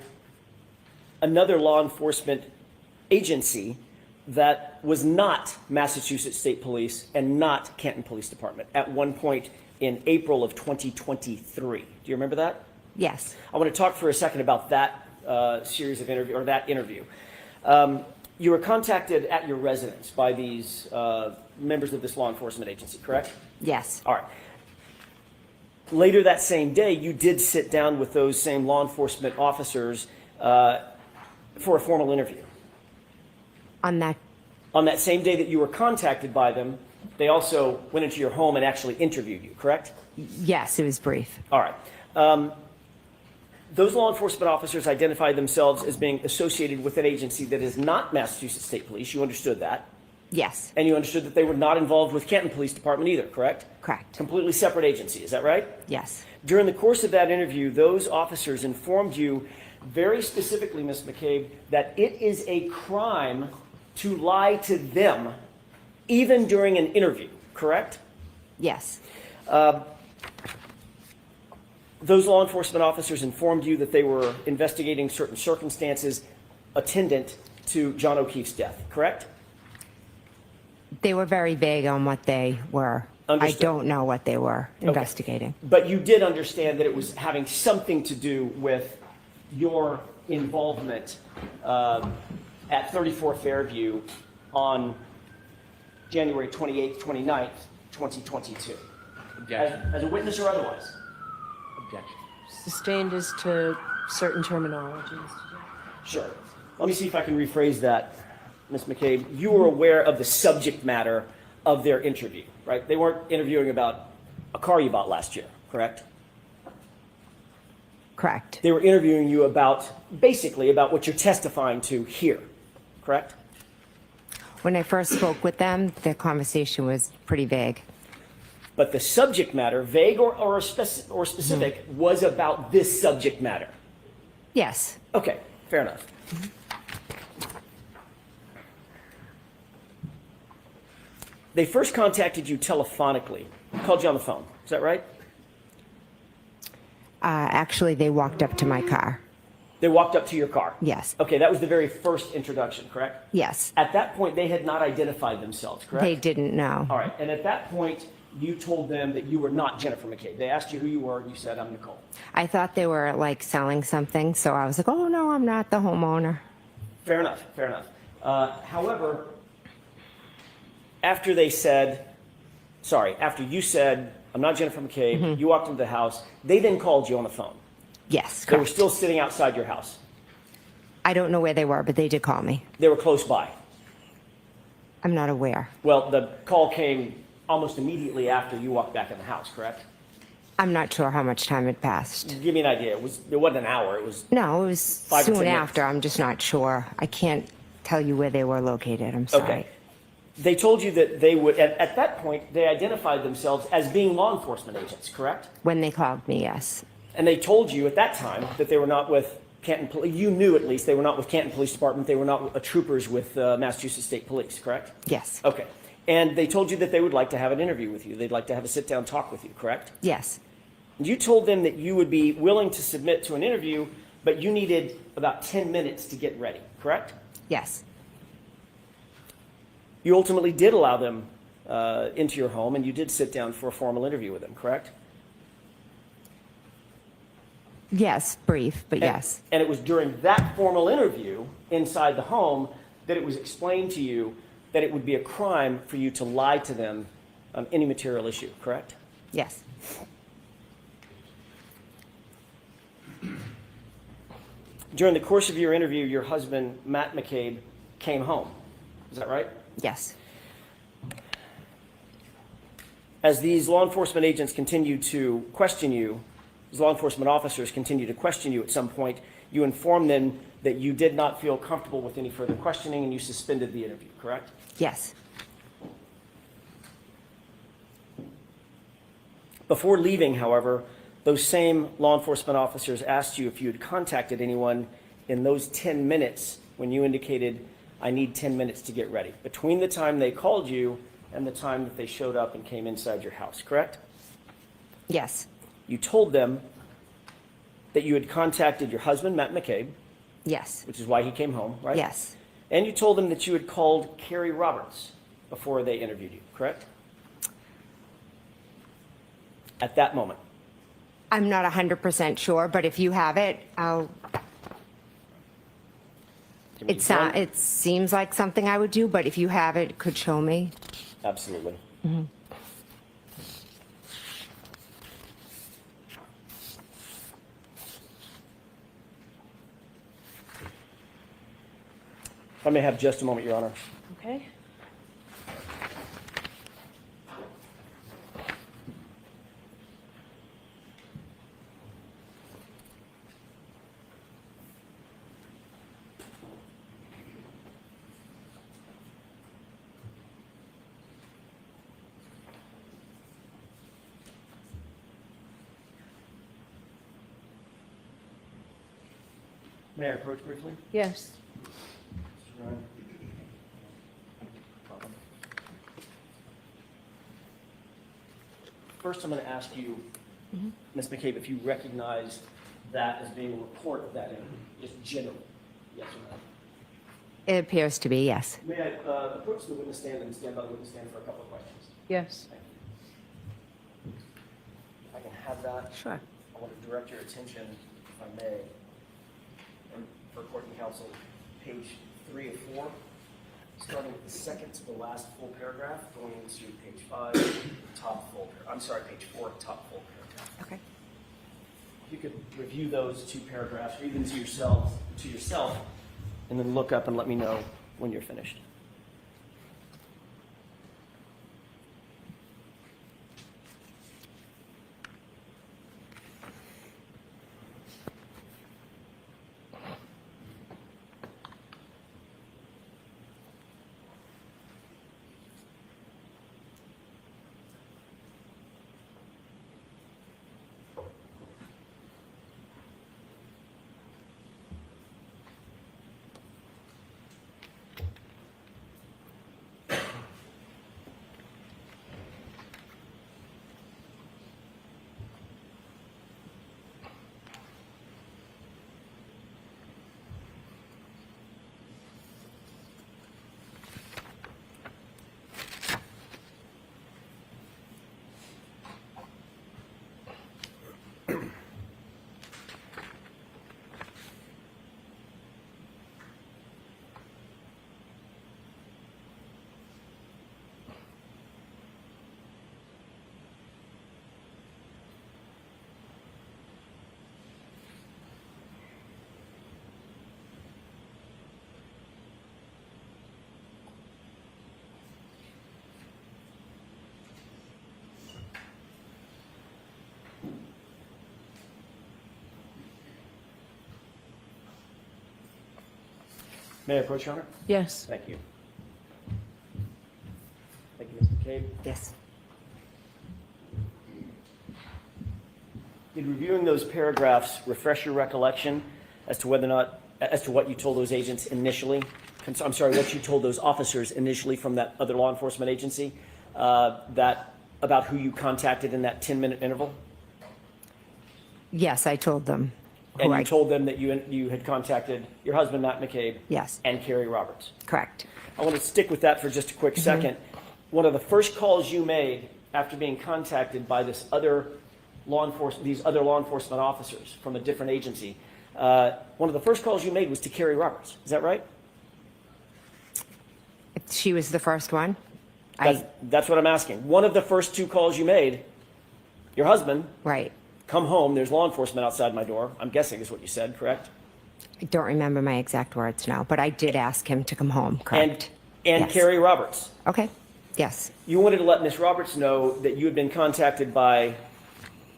Speaker 10: another law enforcement agency that was not Massachusetts State Police and not Canton Police Department at one point in April of 2023. Do you remember that?
Speaker 13: Yes.
Speaker 10: I want to talk for a second about that series of interview, or that interview. You were contacted at your residence by these members of this law enforcement agency, correct?
Speaker 13: Yes.
Speaker 10: All right. Later that same day, you did sit down with those same law enforcement officers for a formal interview.
Speaker 13: On that
Speaker 10: same day that you were contacted by them, they also went into your home and actually interviewed you, correct?
Speaker 13: Yes, it was brief.
Speaker 10: All right. Those law enforcement officers identified themselves as being associated with an agency that is not Massachusetts State Police. You understood that?
Speaker 13: Yes,
Speaker 10: And you understood that they were not involved with Canton Police Department either, correct?
Speaker 13: correct.
Speaker 10: Completely separate agency, is that right?
Speaker 13: Yes,
Speaker 10: During the course of that interview, those officers informed you very specifically, Ms. McCabe, that it is a crime to lie to them, even during an interview, correct?
Speaker 13: yes,
Speaker 10: Those law enforcement officers informed you that they were investigating certain circumstances attendant to John O'Keefe's death, correct?
Speaker 13: they were very vague on what they were.
Speaker 10: Understood.
Speaker 13: I don't know what they were investigating.
Speaker 10: But you did understand that it was having something to do with your involvement at 34 Fairview on January 28th, 29th, 2022.
Speaker 9: Objection.
Speaker 10: As a witness or otherwise?
Speaker 9: Objection.
Speaker 8: Sustained as to certain terminologies.
Speaker 10: Sure. Let me see if I can rephrase that, Ms. McCabe. You were aware of the subject matter of their interview, right? They weren't interviewing about a car you bought last year, correct?
Speaker 13: Correct.
Speaker 10: They were interviewing you about, basically, about what you're testifying to here, correct?
Speaker 13: When I first spoke with them, the conversation was pretty vague.
Speaker 10: But the subject matter, vague or specific, was about this subject matter.
Speaker 13: Yes,
Speaker 10: Okay, fair enough. They first contacted you telephonically, called you on the phone. Is that right?
Speaker 13: actually, they walked up to my car.
Speaker 10: They walked up to your car?
Speaker 13: Yes,
Speaker 10: Okay, that was the very first introduction, correct?
Speaker 13: yes.
Speaker 10: At that point, they had not identified themselves, correct?
Speaker 13: They didn't know.
Speaker 10: All right, and at that point, you told them that you were not Jennifer McCabe. They asked you who you were, and you said, I'm Nicole.
Speaker 13: I thought they were like selling something, so I was like, oh no, I'm not the homeowner.
Speaker 10: Fair enough, fair enough. However, after you said, I'm not Jennifer McCabe, you walked into the house, they then called you on the phone.
Speaker 13: Yes,
Speaker 10: They were
Speaker 13: correct.
Speaker 10: still sitting outside your house.
Speaker 13: I don't know where they were, but they did call me.
Speaker 10: They were close by.
Speaker 13: I'm not aware.
Speaker 10: Well, the call came almost immediately after you walked back in the house, correct?
Speaker 13: I'm not sure how much time had passed.
Speaker 10: Give me an idea. It wasn't an hour. It was
Speaker 13: No, it was
Speaker 10: 5 or 10
Speaker 13: soon
Speaker 10: minutes.
Speaker 13: after. I'm just not sure. I can't tell you where they were located. I'm sorry.
Speaker 10: okay. They told you that they would, at that point, they identified themselves as being law enforcement agents, correct?
Speaker 13: When they called me, yes.
Speaker 10: And they told you at that time that they were not with Canton Police. You knew at least they were not with Canton Police Department. They were not troopers with Massachusetts State Police, correct?
Speaker 13: Yes.
Speaker 10: Okay. And they told you that they would like to have an interview with you. They'd like to have a sit-down talk with you, correct?
Speaker 13: Yes.
Speaker 10: You told them that you would be willing to submit to an interview, but you needed about 10 minutes to get ready, correct?
Speaker 13: Yes.
Speaker 10: You ultimately did allow them into your home, and you did sit down for a formal interview with them, correct?
Speaker 13: Yes, brief, but yes.
Speaker 10: And it was during that formal interview inside the home that it was explained to you that it would be a crime for you to lie to them on any material issue, correct?
Speaker 13: Yes.
Speaker 10: During the course of your interview, your husband, Matt McCabe, came home. Is that right?
Speaker 13: Yes.
Speaker 10: As these law enforcement agents continue to question you, as law enforcement officers continue to question you at some point, you inform them that you did not feel comfortable with any further questioning and you suspended the interview, correct?
Speaker 13: Yes.
Speaker 10: Before leaving, however, those same law enforcement officers asked you if you had contacted anyone in those 10 minutes when you indicated, I need 10 minutes to get ready, between the time they called you and the time that they showed up and came inside your house, correct?
Speaker 13: Yes.
Speaker 10: You told them that you had contacted your husband, Matt McCabe,
Speaker 13: Yes.
Speaker 10: which is why he came home, right?
Speaker 13: Yes.
Speaker 10: And you told them that you had called Carrie Roberts before they interviewed you, correct? At that moment.
Speaker 13: I'm not 100% sure, but if you have it, I'll. It seems like something I would do, but if you have it, could show me.
Speaker 10: Absolutely. If I may have just a moment, Your Honor.
Speaker 8: Okay.
Speaker 10: May I approach briefly?
Speaker 8: Yes.
Speaker 10: Mr. Ryan? First, I'm going to ask you, Ms. McCabe, if you recognize that as being a report of that interview, just generally, yes or no?
Speaker 13: It appears to be, yes.
Speaker 10: May I approach the witness stand and stand by the witness stand for a couple of questions?
Speaker 8: Yes.
Speaker 10: Thank you. If I can have that.
Speaker 13: Sure.
Speaker 10: I want to direct your attention, if I may, and for court and counsel, page 3 of 4, starting with the second to the last full paragraph, going into page 5, top full, page 4, top full paragraph.
Speaker 13: Okay.
Speaker 10: If you could review those two paragraphs, read them to yourself, and then look up and let me know when you're finished. May I approach, Your Honor?
Speaker 8: Yes.
Speaker 10: Thank you. Thank you, Ms. McCabe.
Speaker 13: Yes.
Speaker 10: Did reviewing those paragraphs refresh your recollection as to whether or not, as to what you told those agents initially? I'm sorry, what you told those officers initially from that other law enforcement agency, about who you contacted in that 10-minute interval?
Speaker 13: Yes, I told them.
Speaker 10: And you told them that you had contacted your husband, Matt McCabe?
Speaker 13: Yes.
Speaker 10: And Carrie Roberts?
Speaker 13: Correct.
Speaker 10: I want to stick with that for just a quick second. One of the first calls you made after being contacted by these other law enforcement officers from a different agency, one of the first calls you made was to Carrie Roberts. Is that right?
Speaker 13: She was the first one.
Speaker 10: That's what I'm asking. One of the first two calls you made, your husband.
Speaker 13: Right.
Speaker 10: Come home, there's law enforcement outside my door, I'm guessing is what you said, correct?
Speaker 13: I don't remember my exact words now, but I did ask him to come home, correct?
Speaker 10: And
Speaker 13: Yes.
Speaker 10: Carrie Roberts.
Speaker 13: Okay, yes.
Speaker 10: You wanted to let Ms. Roberts know that you had been contacted by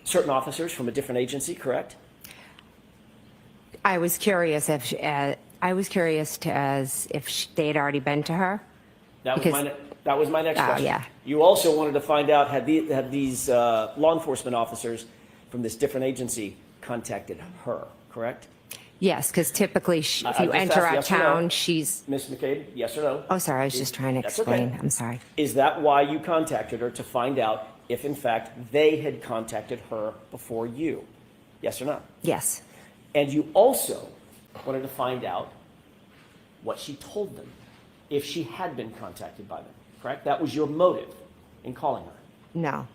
Speaker 10: certain officers from a different agency, correct?
Speaker 13: I was curious if they had already been to her.
Speaker 10: That
Speaker 13: Because-
Speaker 10: was my next
Speaker 13: Oh,
Speaker 10: question.
Speaker 13: yeah.
Speaker 10: You also wanted to find out had these law enforcement officers from this different agency contacted her, correct?
Speaker 13: Yes, because typically if
Speaker 10: I
Speaker 13: you
Speaker 10: just
Speaker 13: enter
Speaker 10: asked
Speaker 13: our
Speaker 10: yes or no.
Speaker 13: town, she's,
Speaker 10: Ms. McCabe, yes or no?
Speaker 13: oh, sorry, I was just trying to
Speaker 10: That's
Speaker 13: explain.
Speaker 10: okay.
Speaker 13: I'm sorry.
Speaker 10: Is that why you contacted her, to find out if in fact they had contacted her before you? Yes or no?
Speaker 13: Yes,
Speaker 10: And you also wanted to find out what she told them, if she had been contacted by them, correct? That was your motive in calling her.
Speaker 13: no,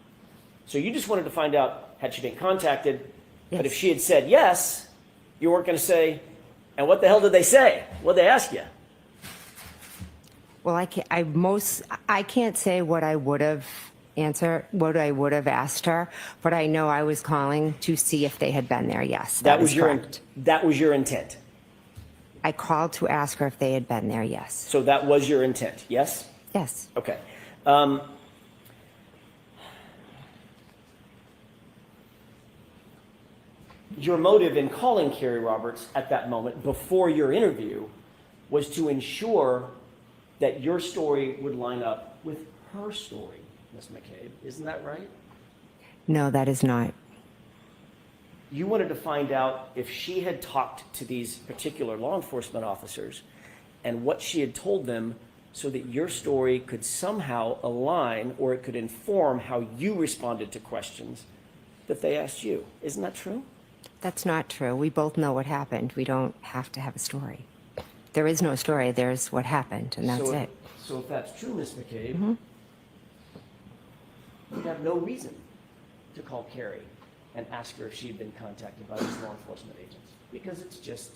Speaker 10: So you just wanted to find out, had she been contacted? But if
Speaker 13: Yes.
Speaker 10: she had said yes, you weren't going to say, and what the hell did they say? What did they ask you?
Speaker 13: well, I can't say what I would have answered, what I would have asked her, but I know I was calling to see if they had been there, yes.
Speaker 10: That was
Speaker 13: is
Speaker 10: your
Speaker 13: correct.
Speaker 10: that was your intent.
Speaker 13: I called to ask her if they had been there, yes.
Speaker 10: So that was your intent, yes?
Speaker 13: Yes,
Speaker 10: Okay. Your motive in calling Carrie Roberts at that moment, before your interview, was to ensure that your story would line up with her story, Ms. McCabe. Isn't that right?
Speaker 13: no, that is not.
Speaker 10: you wanted to find out if she had talked to these particular law enforcement officers and what she had told them so that your story could somehow align or it could inform how you responded to questions that they asked you. Isn't that true?
Speaker 13: That's not true. We both know what happened. We don't have to have a story. There is no story. There's what happened, and that's
Speaker 10: So-
Speaker 13: it.
Speaker 10: So if that's true, Ms. McCabe,
Speaker 13: Mhm.
Speaker 10: you have no reason to call Carrie and ask her if she had been contacted by these law enforcement agents, because it's just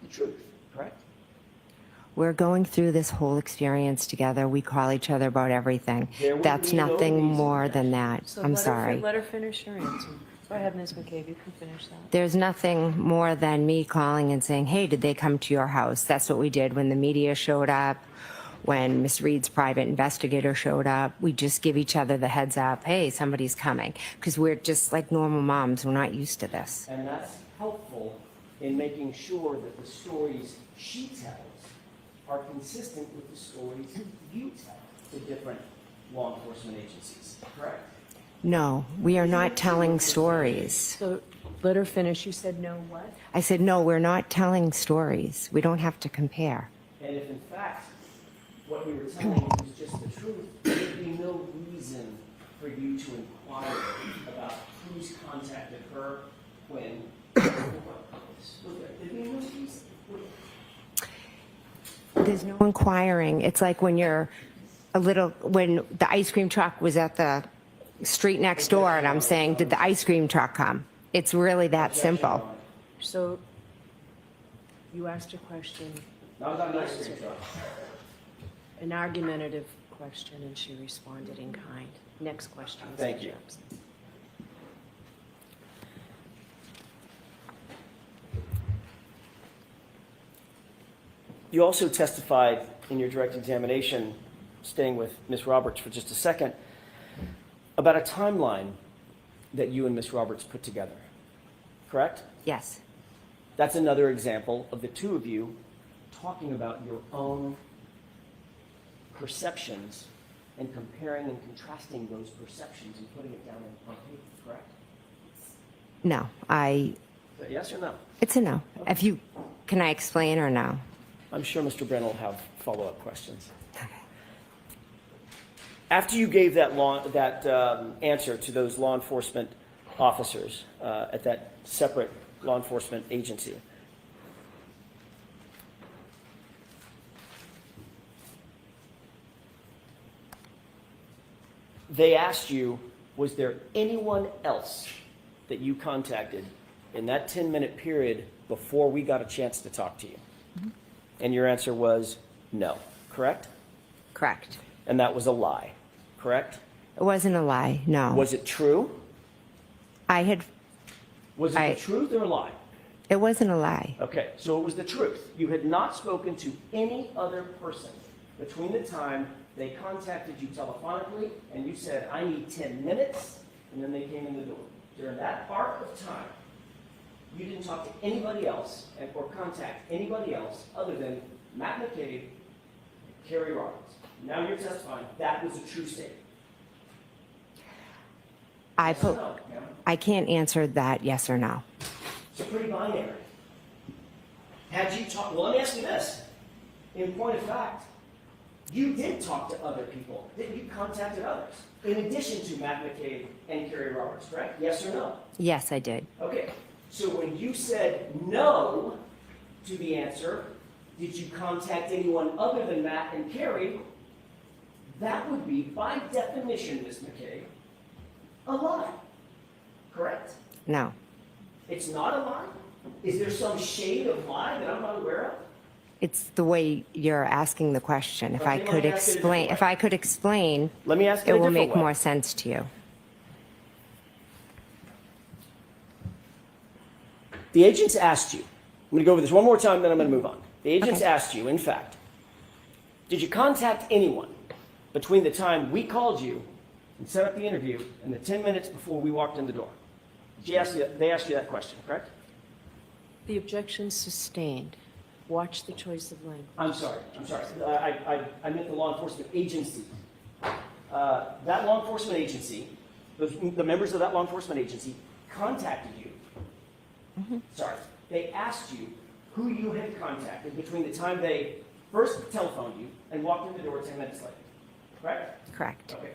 Speaker 10: the truth, correct?
Speaker 13: We're going through this whole experience together. We call each other about everything.
Speaker 10: There would
Speaker 13: That's
Speaker 10: be no
Speaker 13: nothing
Speaker 10: reason
Speaker 13: more
Speaker 10: to
Speaker 13: than that.
Speaker 8: So
Speaker 13: I'm
Speaker 8: let her
Speaker 13: sorry.
Speaker 8: let her finish her answer. Go ahead, Ms. McCabe, you can finish that.
Speaker 13: There's nothing more than me calling and saying, hey, did they come to your house? That's what we did when the media showed up, when Miss Reed's private investigator showed up. We just give each other the heads up, hey, somebody's coming. Because we're just like normal moms. We're not used to this.
Speaker 10: And that's helpful in making sure that the stories she tells are consistent with the stories you tell to different law enforcement agencies, correct?
Speaker 13: No, we are not telling stories.
Speaker 8: So let her finish. You said no what?
Speaker 13: I said, no, we're not telling stories. We don't have to compare.
Speaker 10: And if in fact what we were telling you was just the truth, there would be no reason for you to inquire about who's contacted her when. There'd be no reason.
Speaker 13: There's no inquiring. It's like when when the ice cream truck was at the street next door and I'm saying, did the ice cream truck come? It's really that simple.
Speaker 8: So you asked a question,
Speaker 10: Not about an ice cream truck.
Speaker 8: an argumentative question, and she responded in kind. Next question. Mr.
Speaker 10: Thank you.
Speaker 8: Jobs.
Speaker 10: You also testified in your direct examination, staying with Ms. Roberts for just a second, about a timeline that you and Ms. Roberts put together, correct?
Speaker 13: Yes.
Speaker 10: That's another example of the two of you talking about your own perceptions and comparing and contrasting those perceptions and putting it down on paper, correct?
Speaker 13: No,
Speaker 10: Is that yes or no?
Speaker 13: it's a no. Can I explain or no?
Speaker 10: I'm sure Mr. Brennan will have follow-up questions. After you gave that answer to those law enforcement officers at that separate law enforcement agency, they asked you, was there anyone else that you contacted in that 10-minute period before we got a chance to talk to you?
Speaker 13: Mm-hmm.
Speaker 10: And your answer was no, correct?
Speaker 13: Correct.
Speaker 10: And that was a lie, correct?
Speaker 13: It wasn't a lie, no.
Speaker 10: Was it true? Was it the truth or a lie?
Speaker 13: It wasn't a lie.
Speaker 10: Okay, so it was the truth. You had not spoken to any other person between the time they contacted you telephonically and you said, I need 10 minutes, and then they came in the door. During that part of time, you didn't talk to anybody else or contact anybody else other than Matt McCabe, Carrie Roberts. Now you're testifying that was a true statement. Yes or no, ma'am?
Speaker 13: I can't answer that yes or no.
Speaker 10: It's pretty binary. Had you talked, well, let me ask you this. In point of fact, you did talk to other people. You contacted others, in addition to Matt McCabe and Carrie Roberts, correct? Yes or no?
Speaker 13: Yes, I did.
Speaker 10: Okay, so when you said no to the answer, did you contact anyone other than Matt and Carrie? That would be, by definition, Ms. McCabe, a lie, correct?
Speaker 13: No.
Speaker 10: It's not a lie? Is there some shade of lie that I'm not aware of?
Speaker 13: It's the way you're asking the question. If I
Speaker 10: Okay, let
Speaker 13: could
Speaker 10: me ask it a
Speaker 13: explain,
Speaker 10: different
Speaker 13: if
Speaker 10: way.
Speaker 13: I could explain,
Speaker 10: Let me ask it
Speaker 13: it
Speaker 10: a
Speaker 13: will
Speaker 10: different
Speaker 13: make
Speaker 10: way.
Speaker 13: more sense to you.
Speaker 10: The agents asked you, I'm going to go over this one more time, then I'm going to move on. The agents asked you, in fact, did you contact anyone between the time we called you and set up the interview and the 10 minutes before we walked in the door? They asked you that question, correct?
Speaker 8: The objection sustained. Watch the choice of language.
Speaker 10: I'm sorry. I meant the law enforcement agency. That law enforcement agency, the members of that law enforcement agency contacted you Sorry. They asked you who you had contacted between the time they first telephoned you and walked in the door 10 minutes later. Correct?
Speaker 13: Correct.
Speaker 10: Okay.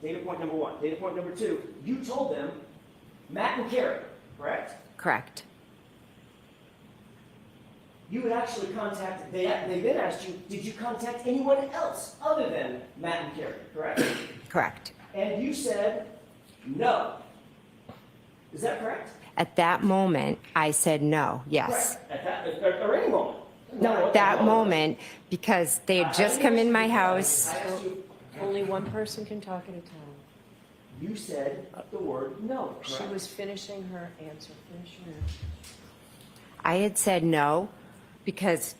Speaker 10: Data point number one. Data point number two, you told them Matt and Carrie, correct?
Speaker 13: Correct.
Speaker 10: You would actually contact, they then asked you, did you contact anyone else other than Matt and Carrie, correct?
Speaker 13: Correct.
Speaker 10: And you said no. Is that correct?
Speaker 13: At that moment, I said no. Yes.
Speaker 10: Correct. At that, or any moment.
Speaker 13: No, at that moment, because they had just come in my house.
Speaker 10: I asked you,
Speaker 8: Only one person can talk at a time.
Speaker 10: you said the word no,
Speaker 8: She
Speaker 10: correct?
Speaker 8: was finishing her answer. Finish your
Speaker 13: I had said no because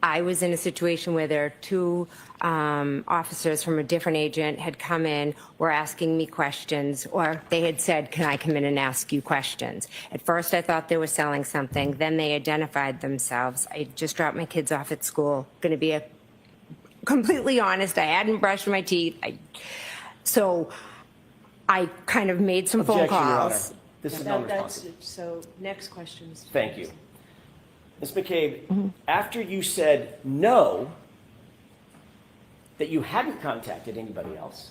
Speaker 13: I was in a situation where there are two officers from a different agent had come in, were asking me questions, or they had said, can I come in and ask you questions? At first, I thought they were selling something. Then they identified themselves. I just dropped my kids off at school. Going to be completely honest, I hadn't brushed my teeth. So I kind of made some phone
Speaker 10: Objection, Your Honor.
Speaker 13: calls.
Speaker 10: This is
Speaker 8: That's
Speaker 10: non-responsive.
Speaker 8: so. Next question. Mr.
Speaker 10: Thank you. Ms. McCabe, after you said no, that you hadn't contacted anybody else,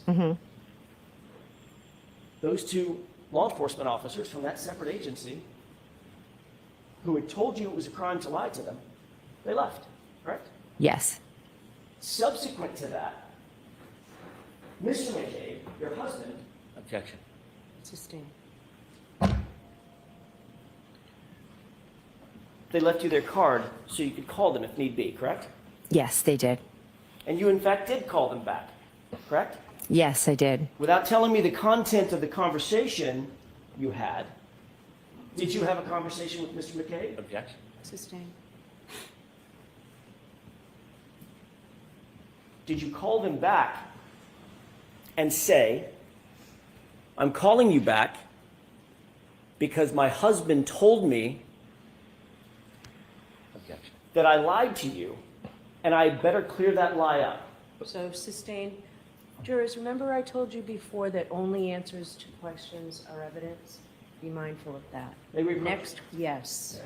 Speaker 10: those two law enforcement officers from that separate agency who had told you it was a crime to lie to them, they left, correct?
Speaker 13: Yes.
Speaker 10: Subsequent to that, Mr. McCabe, your husband,
Speaker 9: Objection.
Speaker 8: Sustained.
Speaker 10: they left you their card so you could call them if need be, correct?
Speaker 13: Yes, they did.
Speaker 10: And you in fact did call them back, correct?
Speaker 13: Yes, I did.
Speaker 10: Without telling me the content of the conversation you had, did you have a conversation with Mr. McCabe?
Speaker 9: Objection.
Speaker 8: Sustained.
Speaker 10: Did you call them back and say, I'm calling you back because my husband told me
Speaker 9: Objection.
Speaker 10: that I lied to you and I better clear that lie up?
Speaker 8: So sustained. Jurors, remember I told you before that only answers to questions are evidence? Be mindful of that.
Speaker 10: May we-
Speaker 8: Next, yes.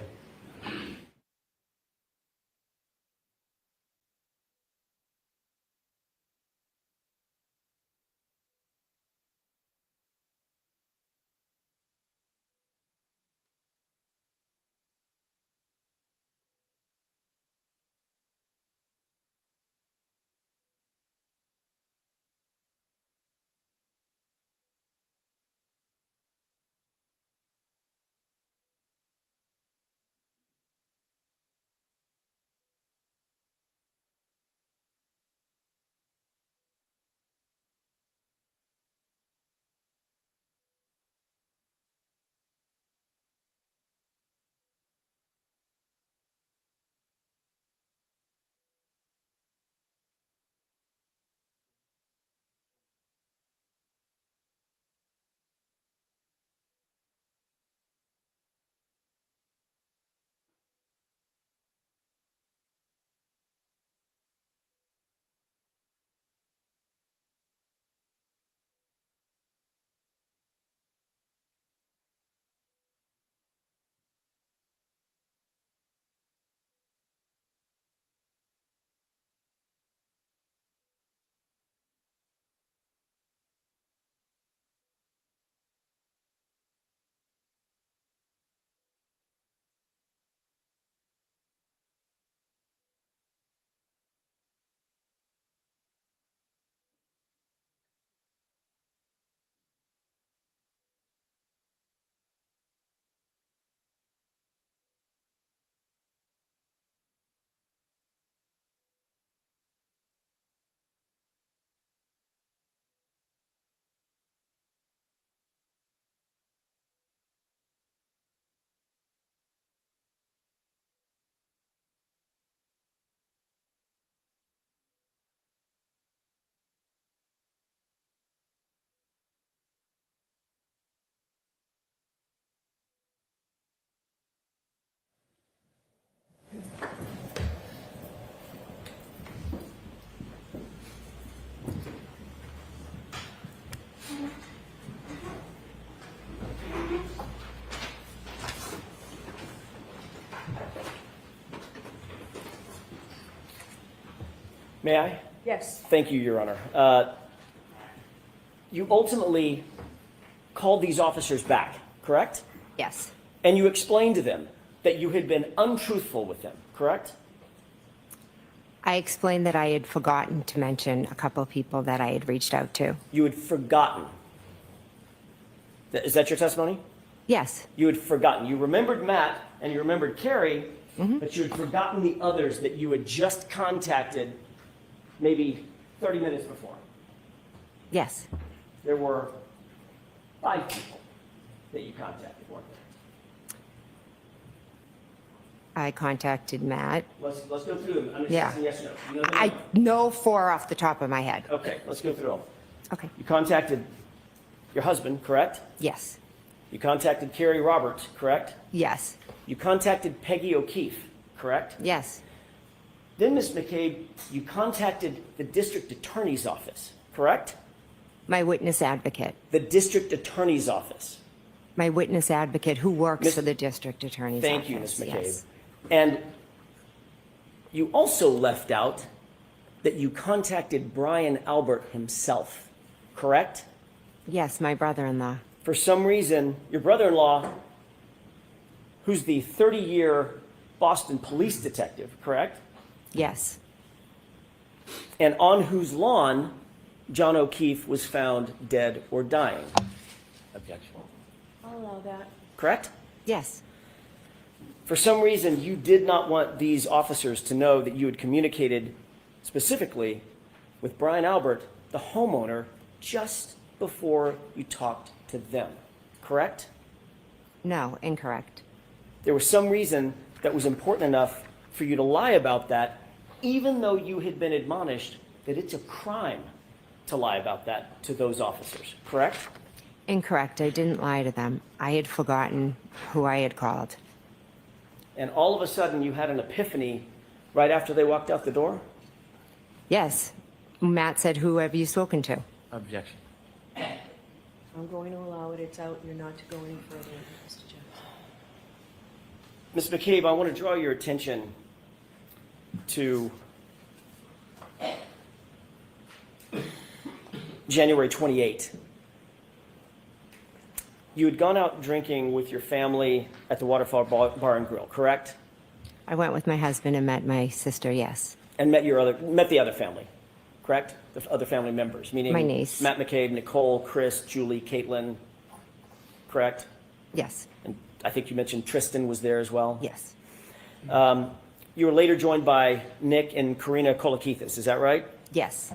Speaker 10: May I?
Speaker 8: Yes.
Speaker 10: Thank you, Your Honor. You ultimately called these officers back, correct?
Speaker 13: Yes.
Speaker 10: And you explained to them that you had been untruthful with them, correct?
Speaker 13: I explained that I had forgotten to mention a couple of people that I had reached out to.
Speaker 10: You had forgotten. Is that your testimony?
Speaker 13: Yes.
Speaker 10: You had forgotten. You remembered Matt and you remembered Carrie, but you had forgotten the others that you had just contacted maybe 30 minutes before.
Speaker 13: Yes.
Speaker 10: There were 5 people that you contacted, weren't there?
Speaker 13: I contacted Matt.
Speaker 10: Let's go through them. I'm just
Speaker 13: Yeah.
Speaker 10: asking yes or no. You know them?
Speaker 13: I know 4 off the top of my head.
Speaker 10: Okay, let's go through them.
Speaker 13: Okay.
Speaker 10: You contacted your husband, correct?
Speaker 13: Yes.
Speaker 10: You contacted Carrie Roberts, correct?
Speaker 13: Yes.
Speaker 10: You contacted Peggy O'Keefe, correct?
Speaker 13: Yes.
Speaker 10: Then, Ms. McCabe, you contacted the district attorney's office, correct?
Speaker 13: My witness advocate.
Speaker 10: The district attorney's office.
Speaker 13: My witness advocate who works
Speaker 10: Miss-
Speaker 13: for the district attorney's
Speaker 10: Thank
Speaker 13: office.
Speaker 10: you, Ms. McCabe.
Speaker 13: Yes.
Speaker 10: And you also left out that you contacted Brian Albert himself, correct?
Speaker 13: Yes, my brother-in-law.
Speaker 10: For some reason, your brother-in-law, who's the 30-year Boston police detective, correct?
Speaker 13: Yes.
Speaker 10: And on whose lawn John O'Keefe was found dead or dying. Objection.
Speaker 8: I'll allow that.
Speaker 10: Correct?
Speaker 13: Yes.
Speaker 10: For some reason, you did not want these officers to know that you had communicated specifically with Brian Albert, the homeowner, just before you talked to them. Correct?
Speaker 13: No, incorrect.
Speaker 10: There was some reason that was important enough for you to lie about that, even though you had been admonished that it's a crime to lie about that to those officers. Correct?
Speaker 13: Incorrect. I didn't lie to them. I had forgotten who I had called.
Speaker 10: And all of a sudden, you had an epiphany right after they walked out the door?
Speaker 13: Yes. Matt said, who have you spoken to?
Speaker 9: Objection.
Speaker 8: I'm going to allow it. It's out. You're not to go any further, Mr. Jones.
Speaker 10: Ms. McCabe, I want to draw your attention to January 28. You had gone out drinking with your family at the Waterfall Bar and Grill, correct?
Speaker 13: I went with my husband and met my sister, yes.
Speaker 10: And met the other family, correct? The other family members, meaning
Speaker 13: My niece.
Speaker 10: Matt McCabe, Nicole, Chris, Julie, Caitlin, correct?
Speaker 13: Yes.
Speaker 10: And I think you mentioned Tristan was there as well.
Speaker 13: Yes.
Speaker 10: You were later joined by Nick and Karina Kolakithis, is that right?
Speaker 13: Yes.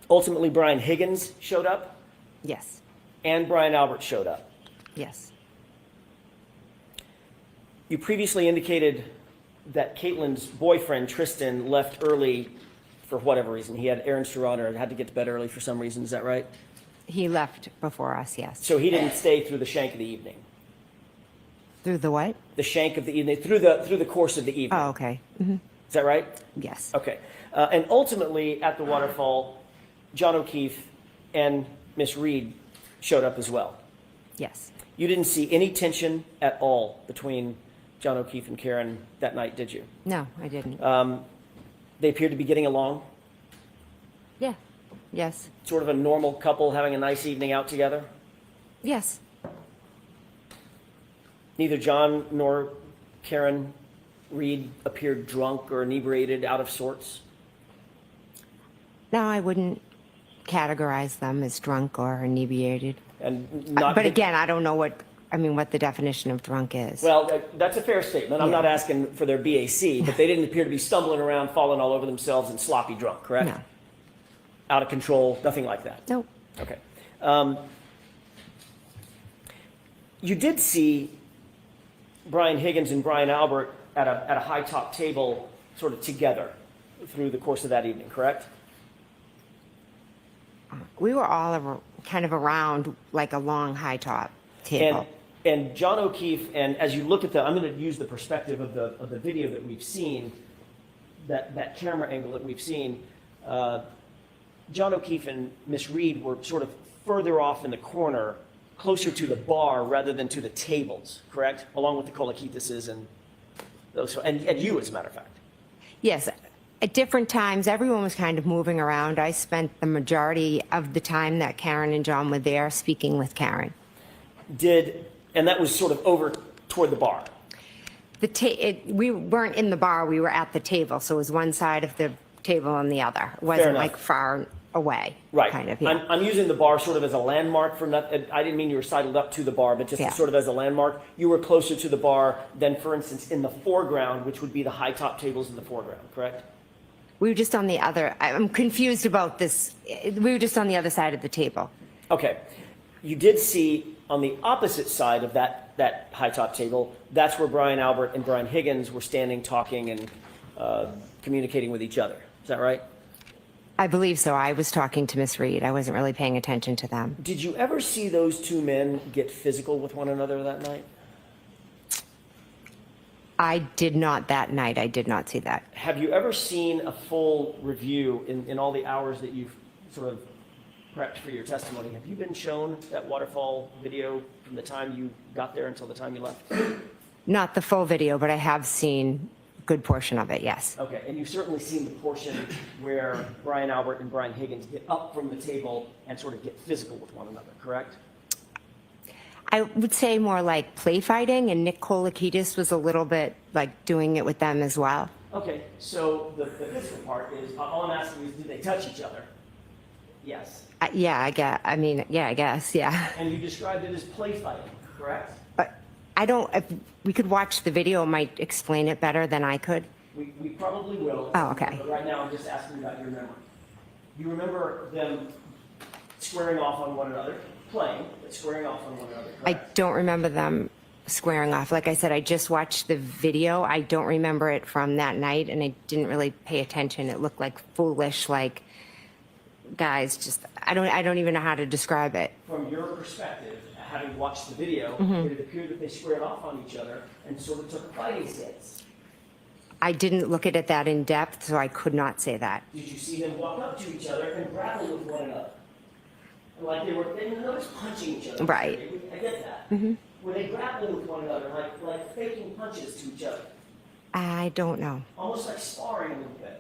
Speaker 10: Ultimately, Brian Higgins showed up,
Speaker 13: Yes.
Speaker 10: and Brian Albert showed up.
Speaker 13: Yes.
Speaker 10: You previously indicated that Caitlin's boyfriend, Tristan, left early for whatever reason. He had errands to run or had to get to bed early for some reason, is that right?
Speaker 13: He left before us, yes.
Speaker 10: So he didn't stay through the shank of the evening.
Speaker 13: Through the what?
Speaker 10: The shank of the evening, through the course of the evening.
Speaker 13: Oh, okay. Hmm.
Speaker 10: Is that right?
Speaker 13: Yes.
Speaker 10: Okay. And ultimately, at the waterfall, John O'Keefe and Miss Reed showed up as well.
Speaker 13: Yes.
Speaker 10: You didn't see any tension at all between John O'Keefe and Karen that night, did you?
Speaker 13: No, I didn't.
Speaker 10: They appeared to be getting along,
Speaker 13: Yeah. Yes.
Speaker 10: sort of a normal couple having a nice evening out together.
Speaker 13: Yes.
Speaker 10: Neither John nor Karen Reed appeared drunk or inebriated, out of sorts.
Speaker 13: No, I wouldn't categorize them as drunk or inebriated.
Speaker 10: And not.
Speaker 13: But again, I don't know what the definition of drunk is.
Speaker 10: Well, that's a fair statement. I'm
Speaker 13: Yeah.
Speaker 10: not asking for their BAC, but they didn't appear to be stumbling around, falling all over themselves, and sloppy drunk, correct?
Speaker 13: No.
Speaker 10: Out of control, nothing like that.
Speaker 13: Nope.
Speaker 10: Okay. You did see Brian Higgins and Brian Albert at a high top table, sort of together, through the course of that evening, correct?
Speaker 13: We were all kind of around like a long high top table.
Speaker 10: And John O'Keefe, and as you look at I'm going to use the perspective of the video that we've seen, that camera angle that we've seen. John O'Keefe and Miss Reed were sort of further off in the corner, closer to the bar rather than to the tables, correct? Along with the Kolakithises and those, and you, as a matter of fact.
Speaker 13: Yes. At different times, everyone was kind of moving around. I spent the majority of the time that Karen and John were there speaking with Karen.
Speaker 10: And that was sort of over toward the bar.
Speaker 13: We weren't in the bar, we were at the table, so it was one side of the table and the other. It wasn't
Speaker 10: enough.
Speaker 13: like far away.
Speaker 10: Right.
Speaker 13: Kind of, yeah.
Speaker 10: I'm using the bar sort of as a landmark for I didn't mean you were sidled up to the bar, but just
Speaker 13: Yeah.
Speaker 10: sort of as a landmark. You were closer to the bar than, for instance, in the foreground, which would be the high top tables in the foreground, correct?
Speaker 13: We were just on the other, I'm confused about this. We were just on the other side of the table.
Speaker 10: Okay. You did see on the opposite side of that high top table, that's where Brian Albert and Brian Higgins were standing, talking, and communicating with each other. Is that right?
Speaker 13: I believe so. I was talking to Miss Reed. I wasn't really paying attention to them.
Speaker 10: Did you ever see those two men get physical with one another that night?
Speaker 13: I did not that night. I did not see that.
Speaker 10: Have you ever seen a full review in all the hours that you've sort of prepped for your testimony? Have you been shown that waterfall video from the time you got there until the time you left?
Speaker 13: Not the full video, but I have seen a good portion of it, yes.
Speaker 10: Okay, and you've certainly seen the portion where Brian Albert and Brian Higgins get up from the table and sort of get physical with one another, correct?
Speaker 13: I would say more like play fighting, and Nick Kolakidis was a little bit like doing it with them as well.
Speaker 10: Okay, so the physical part is, all I'm asking is, did they touch each other? Yes.
Speaker 13: Yeah, I guess, yeah.
Speaker 10: And you described it as play fighting, correct?
Speaker 13: But I don't, if we could watch the video, it might explain it better than I could.
Speaker 10: We probably will.
Speaker 13: Oh, okay.
Speaker 10: But right now, I'm just asking about your memory. You remember them squaring off on one another, playing, but squaring off on one another,
Speaker 13: I
Speaker 10: correct?
Speaker 13: don't remember them squaring off. Like I said, I just watched the video. I don't remember it from that night, and I didn't really pay attention. It looked like foolish, like guys just, I don't even know how to describe it.
Speaker 10: From your perspective, having watched the video, it appeared that they squared off on each other and sort of took a fighting stance.
Speaker 13: I didn't look at it that in depth, so I could not say that.
Speaker 10: Did you see them walk up to each other and grapple with one another? Like they didn't notice punching each other.
Speaker 13: Right.
Speaker 10: I get that. Were they grappling with one another, like faking punches to each other?
Speaker 13: I don't know.
Speaker 10: Almost like sparring a little bit.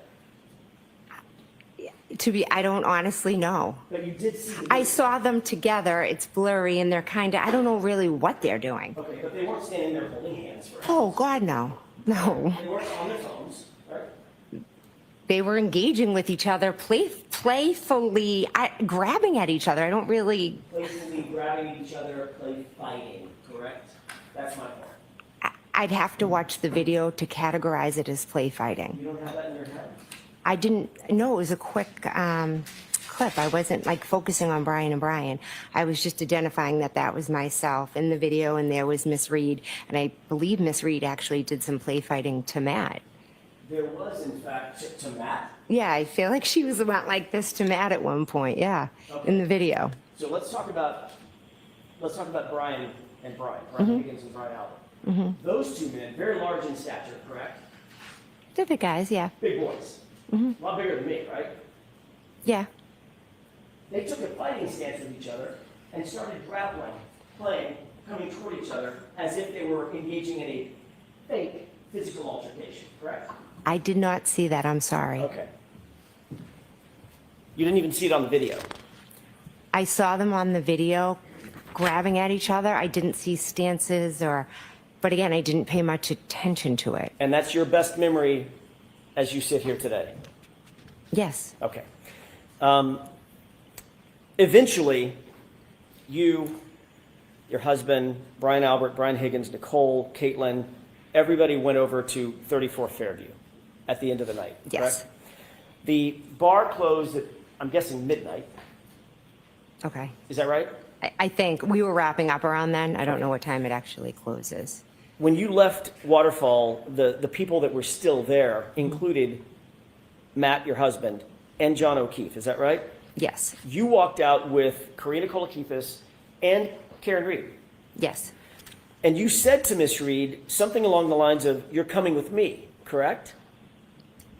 Speaker 13: I don't honestly know.
Speaker 10: But you did see
Speaker 13: I saw them together. It's blurry, and they're kind of, I don't know really what they're doing.
Speaker 10: Okay, but they weren't standing there holding hands for
Speaker 13: Oh, God, no. No.
Speaker 10: They weren't on their phones, right?
Speaker 13: They were engaging with each other, playfully grabbing at each other. I don't really.
Speaker 10: Playfully grabbing each other, play fighting, correct? That's my point.
Speaker 13: I'd have to watch the video to categorize it as play fighting.
Speaker 10: You don't have that in your head?
Speaker 13: I didn't know. It was a quick clip. I wasn't like focusing on Brian and Brian. I was just identifying that was myself in the video, and there was Miss Reed, and I believe Miss Reed actually did some play fighting to Matt.
Speaker 10: There was, in fact, to Matt.
Speaker 13: Yeah, I feel like she was about like this to Matt at one point. Yeah, in the video.
Speaker 10: So let's talk about Brian and Brian Higgins and Brian Albert. Those two men, very large in stature, correct?
Speaker 13: They're the guys, yeah.
Speaker 10: Big boys. A lot bigger than me, right?
Speaker 13: Yeah.
Speaker 10: They took a fighting stance with each other and started grappling, playing, coming toward each other as if they were engaging in a fake physical altercation, correct?
Speaker 13: I did not see that. I'm sorry.
Speaker 10: Okay. You didn't even see it on the video.
Speaker 13: I saw them on the video grabbing at each other. I didn't see stances but again, I didn't pay much attention to it.
Speaker 10: And that's your best memory as you sit here today?
Speaker 13: Yes.
Speaker 10: Okay. Eventually, your husband, Brian Albert, Brian Higgins, Nicole, Caitlin, everybody went over to 34 Fairview at the end of the night,
Speaker 13: Yes.
Speaker 10: correct? The bar closed at, I'm guessing, midnight.
Speaker 13: Okay.
Speaker 10: Is that right?
Speaker 13: I think we were wrapping up around then. I don't know what time it actually closes.
Speaker 10: When you left Waterfall, the people that were still there included Matt, your husband, and John O'Keefe. Is that right?
Speaker 13: Yes.
Speaker 10: You walked out with Karina Kolakifis and Karen Reed.
Speaker 13: Yes.
Speaker 10: And you said to Miss Reed something along the lines of, "You're coming with me," correct?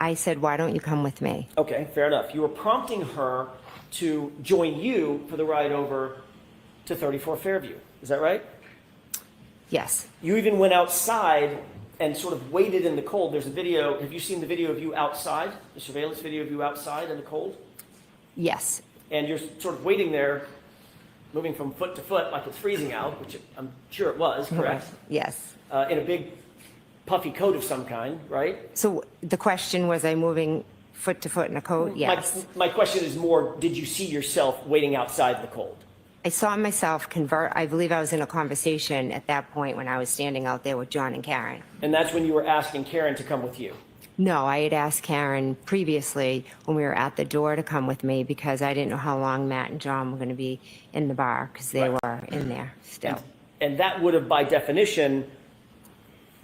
Speaker 13: I said, why don't you come with me?
Speaker 10: Okay, fair enough. You were prompting her to join you for the ride over to 34 Fairview. Is that right?
Speaker 13: Yes.
Speaker 10: You even went outside and sort of waited in the cold. There's a video. Have you seen the video of you outside, the surveillance video of you outside in the cold?
Speaker 13: Yes.
Speaker 10: And you're sort of waiting there, moving from foot to foot like it's freezing out, which I'm sure it was, correct?
Speaker 13: Yes.
Speaker 10: In a big puffy coat of some kind, right?
Speaker 13: So the question was, I moving foot to foot in a coat? Yes.
Speaker 10: My question is more, did you see yourself waiting outside the cold?
Speaker 13: I saw myself convert. I believe I was in a conversation at that point when I was standing out there with John and Karen.
Speaker 10: And that's when you were asking Karen to come with you?
Speaker 13: No, I had asked Karen previously when we were at the door to come with me because I didn't know how long Matt and John were going to be in the bar because they were in there still.
Speaker 10: And that would have, by definition,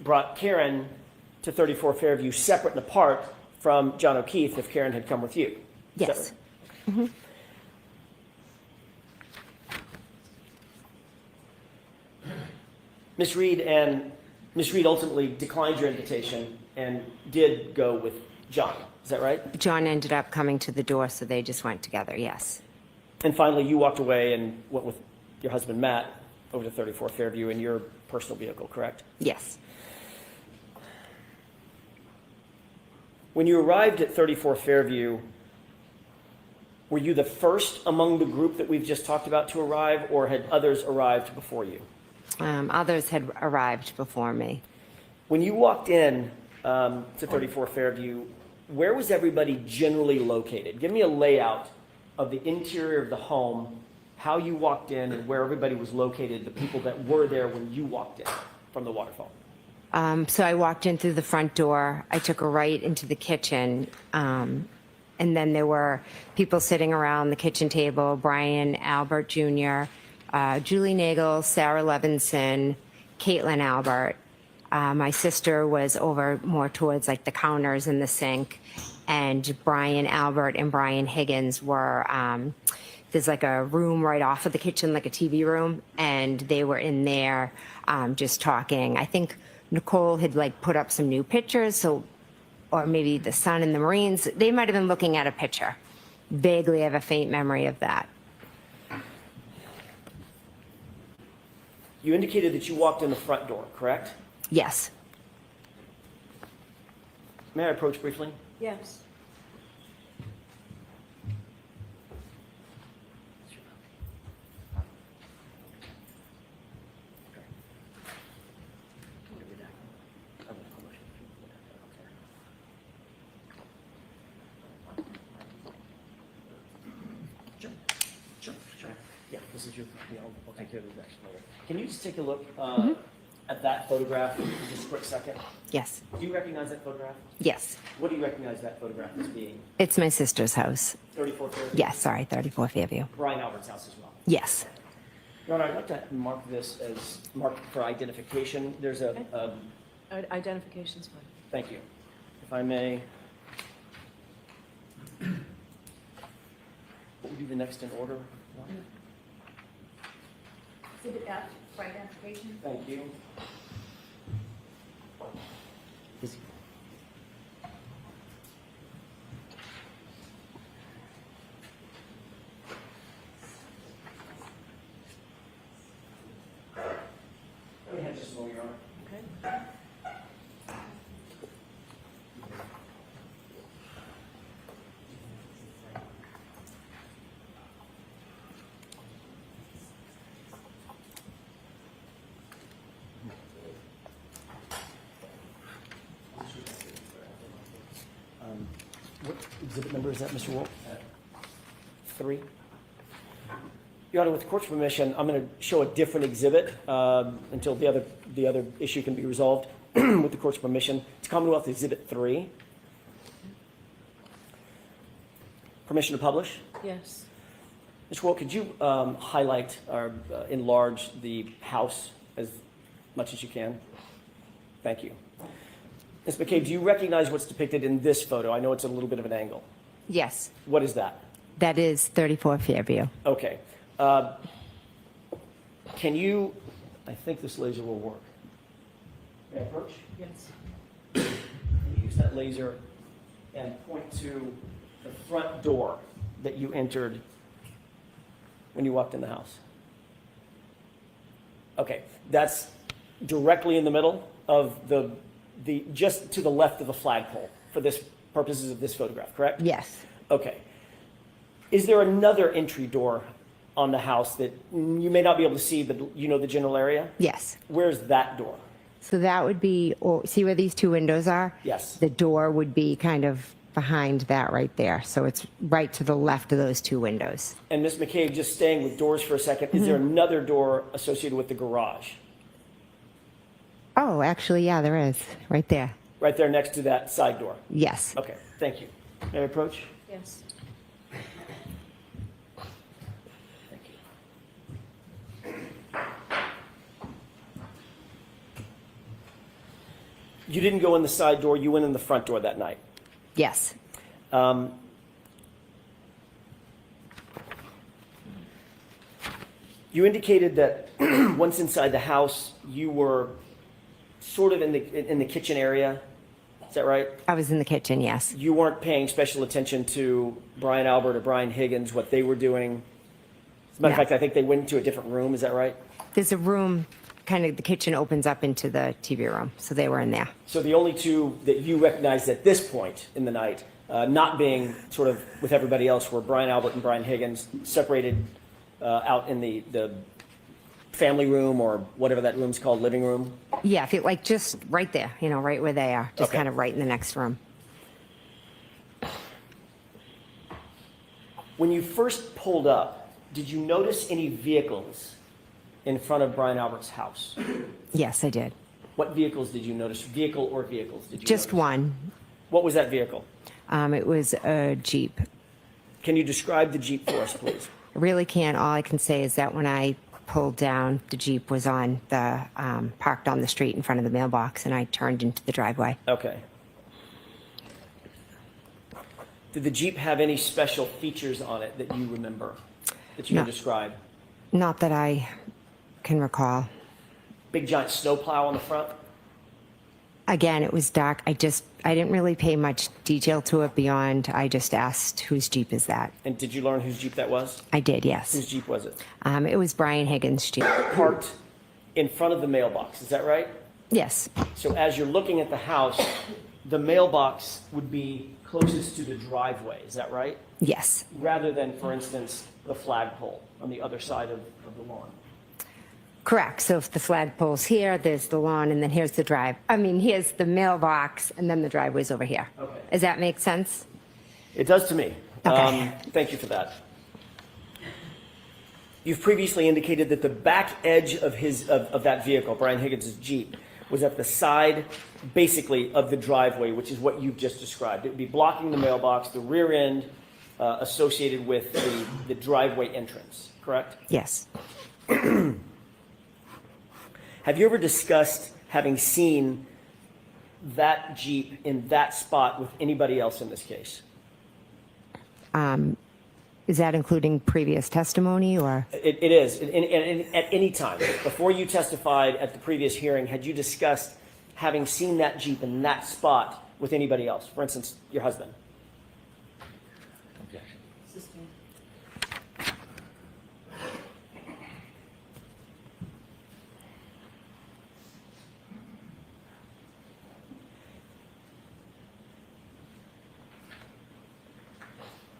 Speaker 10: brought Karen to 34 Fairview separate and apart from John O'Keefe if Karen had come with you?
Speaker 13: Yes. Mm-hmm.
Speaker 10: Miss Reed ultimately declined your invitation and did go with John. Is that right?
Speaker 13: John ended up coming to the door, so they just went together, yes.
Speaker 10: And finally, you walked away and went with your husband, Matt, over to 34 Fairview in your personal vehicle, correct?
Speaker 13: Yes.
Speaker 10: When you arrived at 34 Fairview, were you the first among the group that we've just talked about to arrive, or had others arrived before you?
Speaker 13: Others had arrived before me.
Speaker 10: When you walked in to 34 Fairview, where was everybody generally located? Give me a layout of the interior of the home, how you walked in, and where everybody was located, the people that were there when you walked in from the waterfall.
Speaker 13: So I walked in through the front door. I took a right into the kitchen. And then there were people sitting around the kitchen table, Brian Albert Jr., Julie Nagel, Sarah Levinson, Caitlin Albert. My sister was over more towards like the counters and the sink. And Brian Albert and Brian Higgins were, there's like a room right off of the kitchen, like a TV room. And they were in there just talking. I think Nicole had like put up some new pictures, so, or maybe the sun and the Marines. They might have been looking at a picture. Vaguely have a faint memory of that.
Speaker 10: You indicated that you walked in the front door, correct?
Speaker 13: Yes.
Speaker 10: May I approach briefly?
Speaker 8: Yes.
Speaker 10: Sure. Yeah, this is your, I'll take care of the next photo. Can you just take a look at that photograph for just a quick second?
Speaker 13: Yes.
Speaker 10: Do you recognize that photograph?
Speaker 13: Yes.
Speaker 10: What do you recognize that photograph as being?
Speaker 13: It's my sister's house.
Speaker 10: 34 Fairview?
Speaker 13: Yes, sorry, 34 Fairview.
Speaker 10: Brian Albert's house as well?
Speaker 13: Yes.
Speaker 10: Your Honor, I'd like to mark this as marked for identification. There's a,
Speaker 8: Identification's fine.
Speaker 10: thank you. If I may. What would be the next in order?
Speaker 2: Exhibit F for identification.
Speaker 10: Thank you. Let me have just a moment, Your Honor.
Speaker 8: Okay.
Speaker 10: What exhibit number is that, Mr. Wolf? 3. Your Honor, with the court's permission, I'm going to show a different exhibit until the other issue can be resolved. With the court's permission, it's Commonwealth Exhibit 3. Permission to publish?
Speaker 8: Yes.
Speaker 10: Mr. Wolf, could you highlight or enlarge the house as much as you can? Thank you. Ms. McCabe, do you recognize what's depicted in this photo? I know it's a little bit of an angle.
Speaker 13: Yes.
Speaker 10: What is that?
Speaker 13: That is 34 Fairview.
Speaker 10: Okay. Can you, I think this laser will work. May I approach?
Speaker 8: Yes.
Speaker 10: Can you use that laser and point to the front door that you entered when you walked in the house? Okay, that's directly in the middle of the just to the left of the flagpole for this purposes of this photograph, correct?
Speaker 13: Yes.
Speaker 10: Okay. Is there another entry door on the house that you may not be able to see, but you know the general area?
Speaker 13: Yes.
Speaker 10: Where's that door?
Speaker 13: So that would be, see where these two windows are?
Speaker 10: Yes.
Speaker 13: The door would be kind of behind that right there. So it's right to the left of those two windows.
Speaker 10: And Ms. McCabe, just staying with doors for a second, is there another door associated with the garage?
Speaker 13: Oh, actually, yeah, there is, right there.
Speaker 10: Right there next to that side door?
Speaker 13: Yes.
Speaker 10: Okay, thank you. May I approach?
Speaker 8: Yes.
Speaker 10: Thank you. You didn't go in the side door, you went in the front door that night?
Speaker 13: Yes.
Speaker 10: You indicated that once inside the house, you were sort of in the kitchen area. Is that right?
Speaker 13: I was in the kitchen, yes.
Speaker 10: You weren't paying special attention to Brian Albert or Brian Higgins, what they were doing. As a matter of
Speaker 13: No.
Speaker 10: fact, I think they went into a different room. Is that right?
Speaker 13: There's a room, kind of the kitchen opens up into the TV room. So they were in there.
Speaker 10: So the only two that you recognized at this point in the night, not being sort of with everybody else, were Brian Albert and Brian Higgins, separated out in the family room or whatever that room's called, living room.
Speaker 13: Yeah, if you like just right there, you know, right where they are, just
Speaker 10: Okay.
Speaker 13: kind of right in the next room.
Speaker 10: When you first pulled up, did you notice any vehicles in front of Brian Albert's house?
Speaker 13: Yes, I did.
Speaker 10: What vehicles did you notice? Vehicle or vehicles did you
Speaker 13: Just
Speaker 10: notice?
Speaker 13: one.
Speaker 10: What was that vehicle?
Speaker 13: It was a Jeep.
Speaker 10: Can you describe the Jeep for us, please?
Speaker 13: I really can't. All I can say is that when I pulled down, the Jeep was on the, parked on the street in front of the mailbox, and I turned into the driveway.
Speaker 10: Okay. Did the Jeep have any special features on it that you remember, that you
Speaker 13: No.
Speaker 10: can describe?
Speaker 13: Not that I can recall.
Speaker 10: Big giant snowplow on the front?
Speaker 13: Again, it was dark. I didn't really pay much detail to it beyond, I just asked, whose Jeep is that?
Speaker 10: And did you learn whose Jeep that was?
Speaker 13: I did, yes.
Speaker 10: Whose Jeep was it?
Speaker 13: It was Brian Higgins' Jeep.
Speaker 10: Parked in front of the mailbox, is that right?
Speaker 13: Yes,
Speaker 10: So as you're looking at the house, the mailbox would be closest to the driveway, is that right?
Speaker 13: yes.
Speaker 10: Rather than, for instance, the flagpole on the other side of the lawn.
Speaker 13: Correct. So if the flagpole's here, there's the lawn, and then here's the here's the mailbox, and then the driveway's over here.
Speaker 10: Okay.
Speaker 13: Does that make sense?
Speaker 10: It does to me.
Speaker 13: Okay.
Speaker 10: Thank you for that. You've previously indicated that the back edge of of that vehicle, Brian Higgins' Jeep, was at the side, basically, of the driveway, which is what you've just described. It would be blocking the mailbox, the rear end associated with the driveway entrance, correct?
Speaker 13: Yes.
Speaker 10: Have you ever discussed having seen that Jeep in that spot with anybody else in this case?
Speaker 13: Is that including previous testimony, or?
Speaker 10: It is. And at any time, before you testified at the previous hearing, had you discussed having seen that Jeep in that spot with anybody else? For instance, your husband?
Speaker 9: Objection.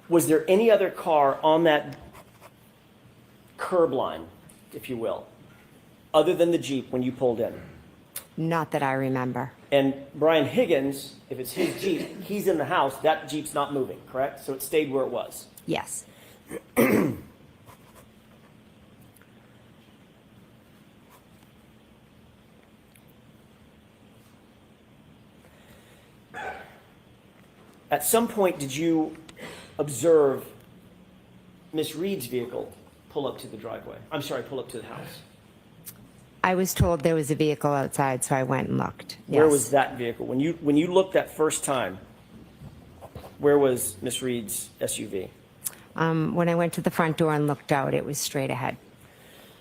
Speaker 10: Was there any other car on that curb line, if you will, other than the Jeep when you pulled in?
Speaker 13: Not that I remember.
Speaker 10: And Brian Higgins, if it's his Jeep, he's in the house, that Jeep's not moving, correct? So it stayed where it was.
Speaker 13: Yes.
Speaker 10: At some point, did you observe Miss Reed's vehicle pull up to the driveway? I'm sorry, pull up to the house.
Speaker 13: I was told there was a vehicle outside, so I went and looked.
Speaker 10: Where
Speaker 13: Yes.
Speaker 10: was that vehicle? When you looked that first time, where was Miss Reed's SUV?
Speaker 13: When I went to the front door and looked out, it was straight ahead.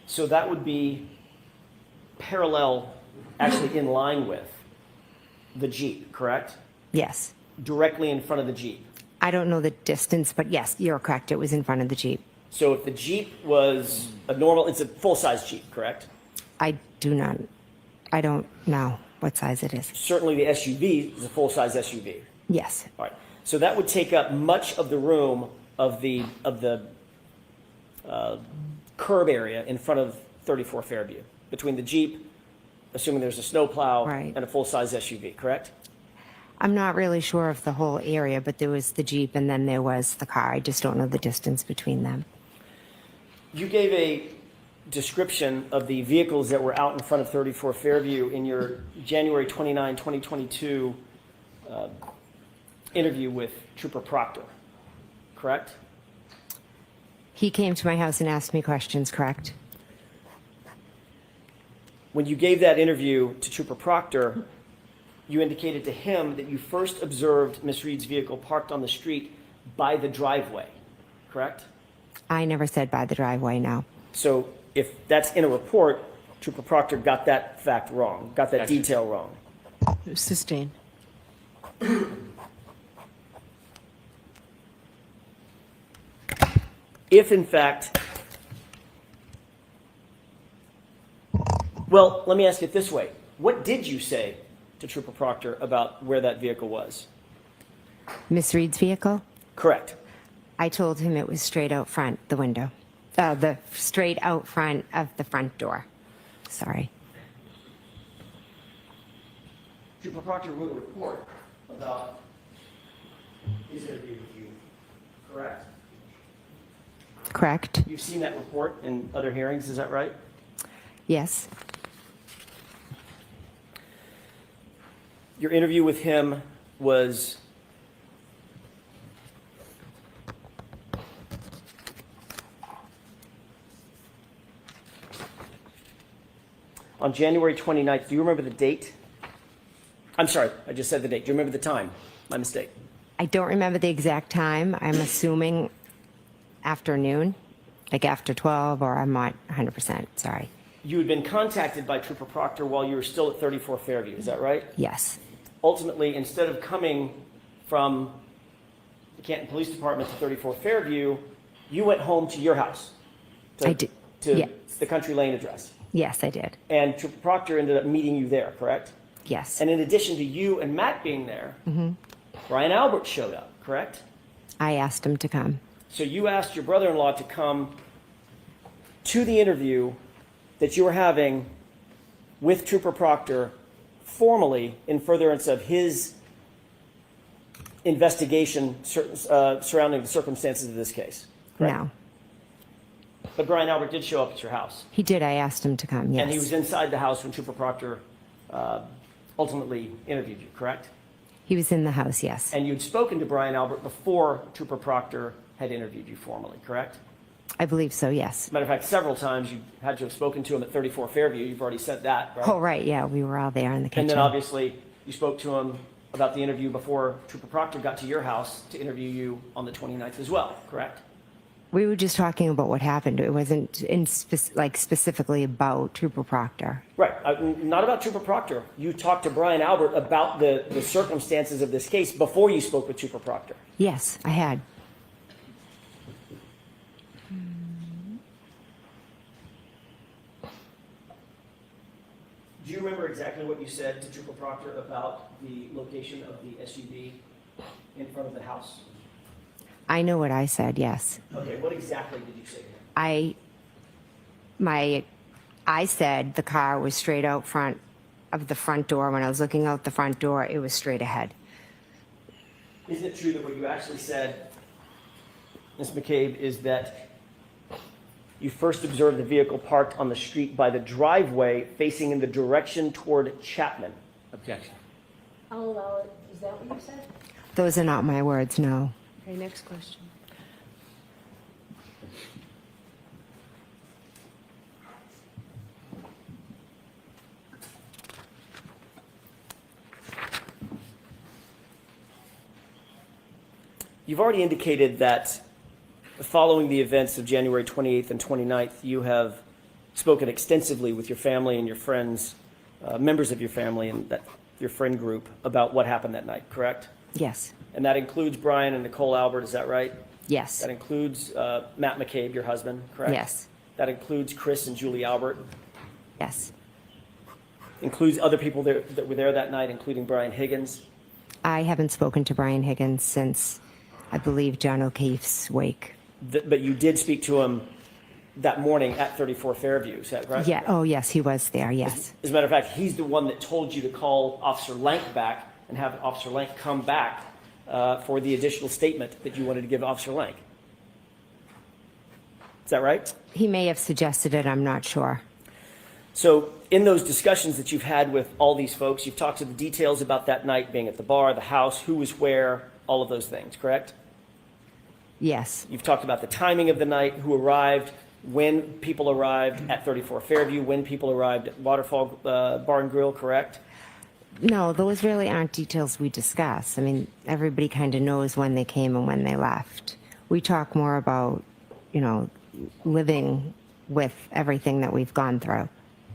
Speaker 10: So that would be parallel, actually in line with the Jeep, correct?
Speaker 13: Yes.
Speaker 10: Directly in front of the Jeep.
Speaker 13: I don't know the distance, but yes, you're correct. It was in front of the Jeep.
Speaker 10: So if the Jeep was a normal, it's a full-size Jeep, correct?
Speaker 13: I don't know. what size it is.
Speaker 10: Certainly the SUV is a full-size SUV.
Speaker 13: Yes.
Speaker 10: All right. So that would take up much of the room of the curb area in front of 34 Fairview, between the Jeep, assuming there's a snowplow,
Speaker 13: Right.
Speaker 10: and a full-size SUV, correct?
Speaker 13: I'm not really sure of the whole area, but there was the Jeep and then there was the car. I just don't know the distance between them.
Speaker 10: You gave a description of the vehicles that were out in front of 34 Fairview in your January 29, 2022 interview with Trooper Proctor, correct?
Speaker 13: He came to my house and asked me questions, correct?
Speaker 10: When you gave that interview to Trooper Proctor, you indicated to him that you first observed Miss Reed's vehicle parked on the street by the driveway, correct?
Speaker 13: I never said by the driveway, no.
Speaker 10: So if that's in a report, Trooper Proctor got that fact wrong, got that detail wrong.
Speaker 8: Sustained.
Speaker 10: If in fact, well, let me ask it this way. What did you say to Trooper Proctor about where that vehicle was?
Speaker 13: Miss Reed's vehicle?
Speaker 10: Correct.
Speaker 13: I told him it was straight out front, the window. The straight out front of the front door. Sorry.
Speaker 10: Trooper Proctor wrote a report about his interview with you, correct?
Speaker 13: Correct.
Speaker 10: You've seen that report in other hearings, is that right?
Speaker 13: Yes.
Speaker 10: Your interview with him was on January 29th. Do you remember the date? I'm sorry, I just said the date. Do you remember the time? My mistake.
Speaker 13: I don't remember the exact time. I'm assuming afternoon, like after 12, or I'm not 100%. Sorry.
Speaker 10: You had been contacted by Trooper Proctor while you were still at 34 Fairview, is that right?
Speaker 13: Yes.
Speaker 10: Ultimately, instead of coming from the Canton Police Department to 34 Fairview, you went home to your house.
Speaker 13: I did.
Speaker 10: To
Speaker 13: Yes.
Speaker 10: the Country Lane address.
Speaker 13: Yes, I did.
Speaker 10: And Trooper Proctor ended up meeting you there, correct?
Speaker 13: Yes.
Speaker 10: And in addition to you and Matt being there, Brian Albert showed up, correct?
Speaker 13: I asked him to come.
Speaker 10: So you asked your brother-in-law to come to the interview that you were having with Trooper Proctor formally in furtherance of his investigation surrounding the circumstances of this case, correct?
Speaker 13: No.
Speaker 10: But Brian Albert did show up at your house.
Speaker 13: He did. I asked him to come, yes.
Speaker 10: And he was inside the house when Trooper Proctor ultimately interviewed you, correct?
Speaker 13: He was in the house, yes.
Speaker 10: And you'd spoken to Brian Albert before Trooper Proctor had interviewed you formally, correct?
Speaker 13: I believe so, yes.
Speaker 10: Matter of fact, several times you had to have spoken to him at 34 Fairview. You've already said that, right?
Speaker 13: Oh, right, yeah. We were all there in the kitchen.
Speaker 10: And then obviously you spoke to him about the interview before Trooper Proctor got to your house to interview you on the 29th as well, correct?
Speaker 13: We were just talking about what happened. It wasn't specifically about Trooper Proctor.
Speaker 10: Right, not about Trooper Proctor. You talked to Brian Albert about the circumstances of this case before you spoke with Trooper Proctor.
Speaker 13: Yes, I had.
Speaker 10: Do you remember exactly what you said to Trooper Proctor about the location of the SUV in front of the house?
Speaker 13: I know what I said, yes.
Speaker 10: Okay, what exactly did you say to him?
Speaker 13: I said the car was straight out front of the front door. When I was looking out the front door, it was straight ahead.
Speaker 10: Isn't it true that what you actually said, Ms. McCabe, is that you first observed the vehicle parked on the street by the driveway facing in the direction toward Chapman?
Speaker 9: Objection.
Speaker 16: I'll allow it. Is that what you said?
Speaker 13: Those are not my words, no.
Speaker 16: Okay, next question.
Speaker 10: You've already indicated that following the events of January 28th and 29th, you have spoken extensively with your family and your friends, members of your family and your friend group about what happened that night, correct?
Speaker 13: Yes.
Speaker 10: And that includes Brian and Nicole Albert, is that right?
Speaker 13: Yes.
Speaker 10: That includes Matt McCabe, your husband, correct?
Speaker 13: Yes.
Speaker 10: That includes Chris and Julie Albert?
Speaker 13: Yes.
Speaker 10: includes other people there that were there that night, including Brian Higgins?
Speaker 13: I haven't spoken to Brian Higgins since, I believe, John O'Keefe's wake.
Speaker 10: But you did speak to him that morning at 34 Fairview, is that right?
Speaker 13: Yeah. Oh, yes, he was there. Yes.
Speaker 10: As a matter of fact, he's the one that told you to call Officer Lank back and have Officer Lank come back for the additional statement that you wanted to give Officer Lank. Is that right?
Speaker 13: He may have suggested it. I'm not sure.
Speaker 10: So in those discussions that you've had with all these folks, you've talked to the details about that night being at the bar, the house, who was where, all of those things, correct?
Speaker 13: Yes.
Speaker 10: You've talked about the timing of the night, who arrived, when people arrived at 34 Fairview, when people arrived at Waterfall Bar and Grill, correct?
Speaker 13: No, those really aren't details we discuss. I mean, everybody kind of knows when they came and when they left. We talk more about, you know, living with everything that we've gone through.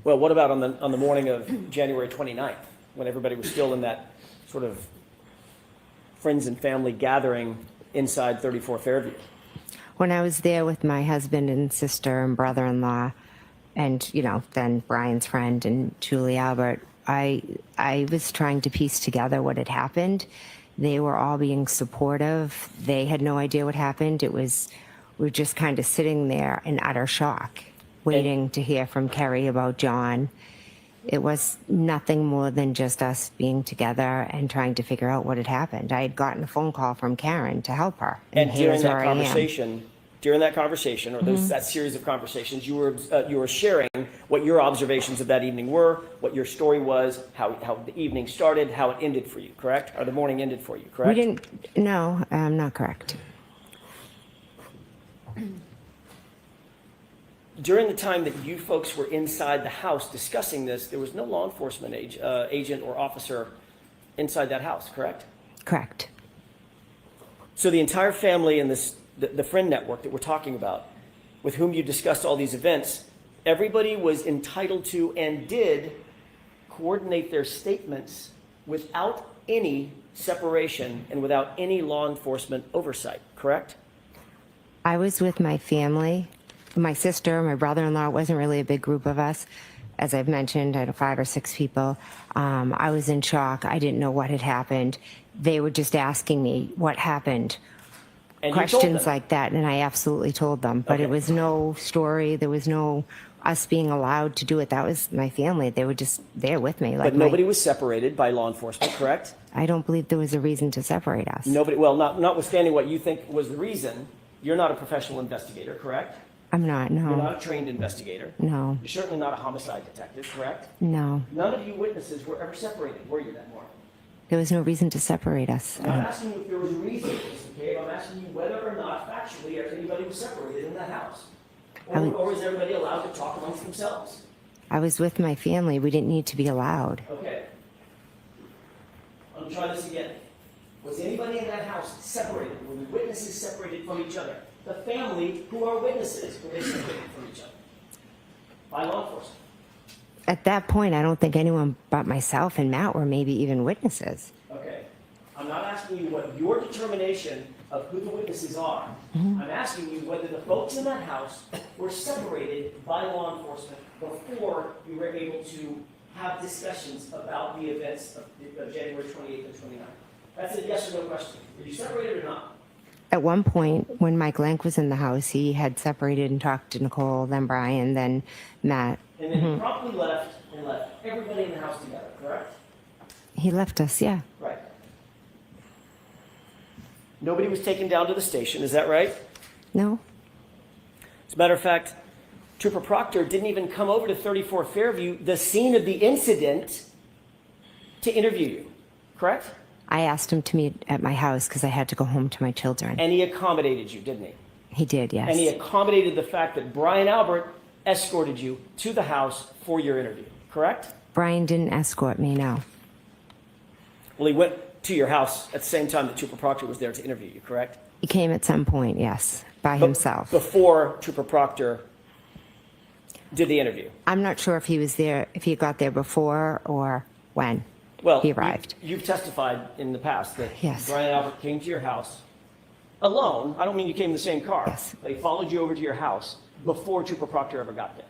Speaker 10: Well, what about on the morning of January 29th, when everybody was still in that sort of friends and family gathering inside 34 Fairview?
Speaker 13: When I was there with my husband and sister and brother-in-law, and, you know, then Brian's friend and Julie Albert, I was trying to piece together what had happened. They were all being supportive. They had no idea what happened. We were just kind of sitting there in utter shock, waiting to hear from Kerry about John. It was nothing more than just us being together and trying to figure out what had happened. I had gotten a phone call from Karen to help her.
Speaker 10: And during
Speaker 13: here's
Speaker 10: that
Speaker 13: where I am.
Speaker 10: conversation, or that series of conversations, you were sharing what your observations of that evening were, what your story was, how the evening started, how it ended for you, correct? Or the morning ended for you, correct?
Speaker 13: We didn't, no, not correct.
Speaker 10: During the time that you folks were inside the house discussing this, there was no law enforcement agent or officer inside that house, correct?
Speaker 13: Correct.
Speaker 10: So the entire family and the friend network that we're talking about, with whom you discussed all these events, everybody was entitled to and did coordinate their statements without any separation and without any law enforcement oversight, correct?
Speaker 13: I was with my family, my sister, my brother-in-law. It wasn't really a big group of us. As I've mentioned, I had 5 or 6 people. I was in shock. I didn't know what had happened. They were just asking me what happened.
Speaker 10: And you told
Speaker 13: Questions
Speaker 10: them?
Speaker 13: like that, and I absolutely told them. But
Speaker 10: Okay.
Speaker 13: it was no story. There was no us being allowed to do it. That was my family. They were just there with me.
Speaker 10: But nobody was separated by law enforcement, correct?
Speaker 13: I don't believe there was a reason to separate us.
Speaker 10: Nobody, well, notwithstanding what you think was the reason, you're not a professional investigator, correct?
Speaker 13: I'm not,
Speaker 10: You're
Speaker 13: no.
Speaker 10: not a trained investigator.
Speaker 13: No,
Speaker 10: You're certainly not a homicide detective, correct?
Speaker 13: no.
Speaker 10: None of you witnesses were ever separated, were you, that morning?
Speaker 13: There was no reason to separate us.
Speaker 10: I'm not asking you if there was a reason, Mr. McCabe. I'm asking you whether or not factually anybody was separated in that house. Or is everybody allowed to talk amongst themselves?
Speaker 13: I was with my family. We didn't need to be allowed.
Speaker 10: Okay. I'm gonna try this again. Was anybody in that house separated? Were the witnesses separated from each other? The family, who are witnesses, were they separated from each other? By law enforcement.
Speaker 13: At that point, I don't think anyone but myself and Matt were maybe even witnesses.
Speaker 10: Okay. I'm not asking you what your determination of who the witnesses are. I'm asking you whether the folks in that house were separated by law enforcement before you were able to have discussions about the events of January 28th and 29th. That's a yes or no question. Were you separated or not?
Speaker 13: At one point, when Mike Lank was in the house, he had separated and talked to Nicole, then Brian, then Matt.
Speaker 10: And then you promptly left and left everybody in the house together, correct?
Speaker 13: He left us, yeah.
Speaker 10: Right. Nobody was taken down to the station, is that right?
Speaker 13: No?
Speaker 10: As a matter of fact, Trooper Proctor didn't even come over to 34 Fairview, the scene of the incident, to interview you, correct?
Speaker 13: I asked him to meet at my house because I had to go home to my children.
Speaker 10: And he accommodated you, didn't he?
Speaker 13: He did, yes.
Speaker 10: And he accommodated the fact that Brian Albert escorted you to the house for your interview, correct?
Speaker 13: Brian didn't escort me, no.
Speaker 10: Well, he went to your house at the same time that Trooper Proctor was there to interview you, correct?
Speaker 13: He came at some point, yes, by himself.
Speaker 10: Before Trooper Proctor did the interview.
Speaker 13: I'm not sure if he was there, if he got there before or when he arrived.
Speaker 10: You've testified in the past that
Speaker 13: Yes.
Speaker 10: Brian Albert came to your house alone. I don't mean you came in the same car.
Speaker 13: Yes.
Speaker 10: But he followed you over to your house before Trooper Proctor ever got there.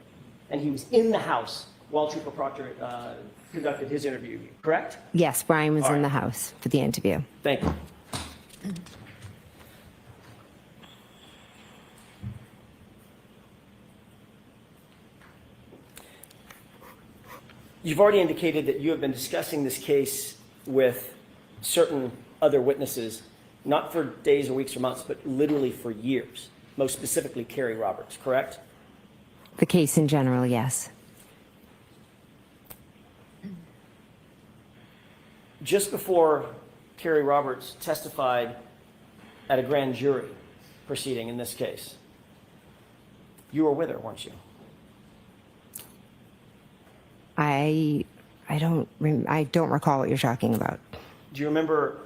Speaker 10: And he was in the house while Trooper Proctor conducted his interview, correct?
Speaker 13: Yes, Brian was
Speaker 10: All
Speaker 13: in
Speaker 10: right.
Speaker 13: the house for the interview.
Speaker 10: Thank you. You've already indicated that you have been discussing this case with certain other witnesses, not for days or weeks or months, but literally for years, most specifically Carrie Roberts, correct?
Speaker 13: The case in general, yes.
Speaker 10: Just before Carrie Roberts testified at a grand jury proceeding in this case, you were with her, weren't you?
Speaker 13: I don't recall what you're talking about.
Speaker 10: Do you remember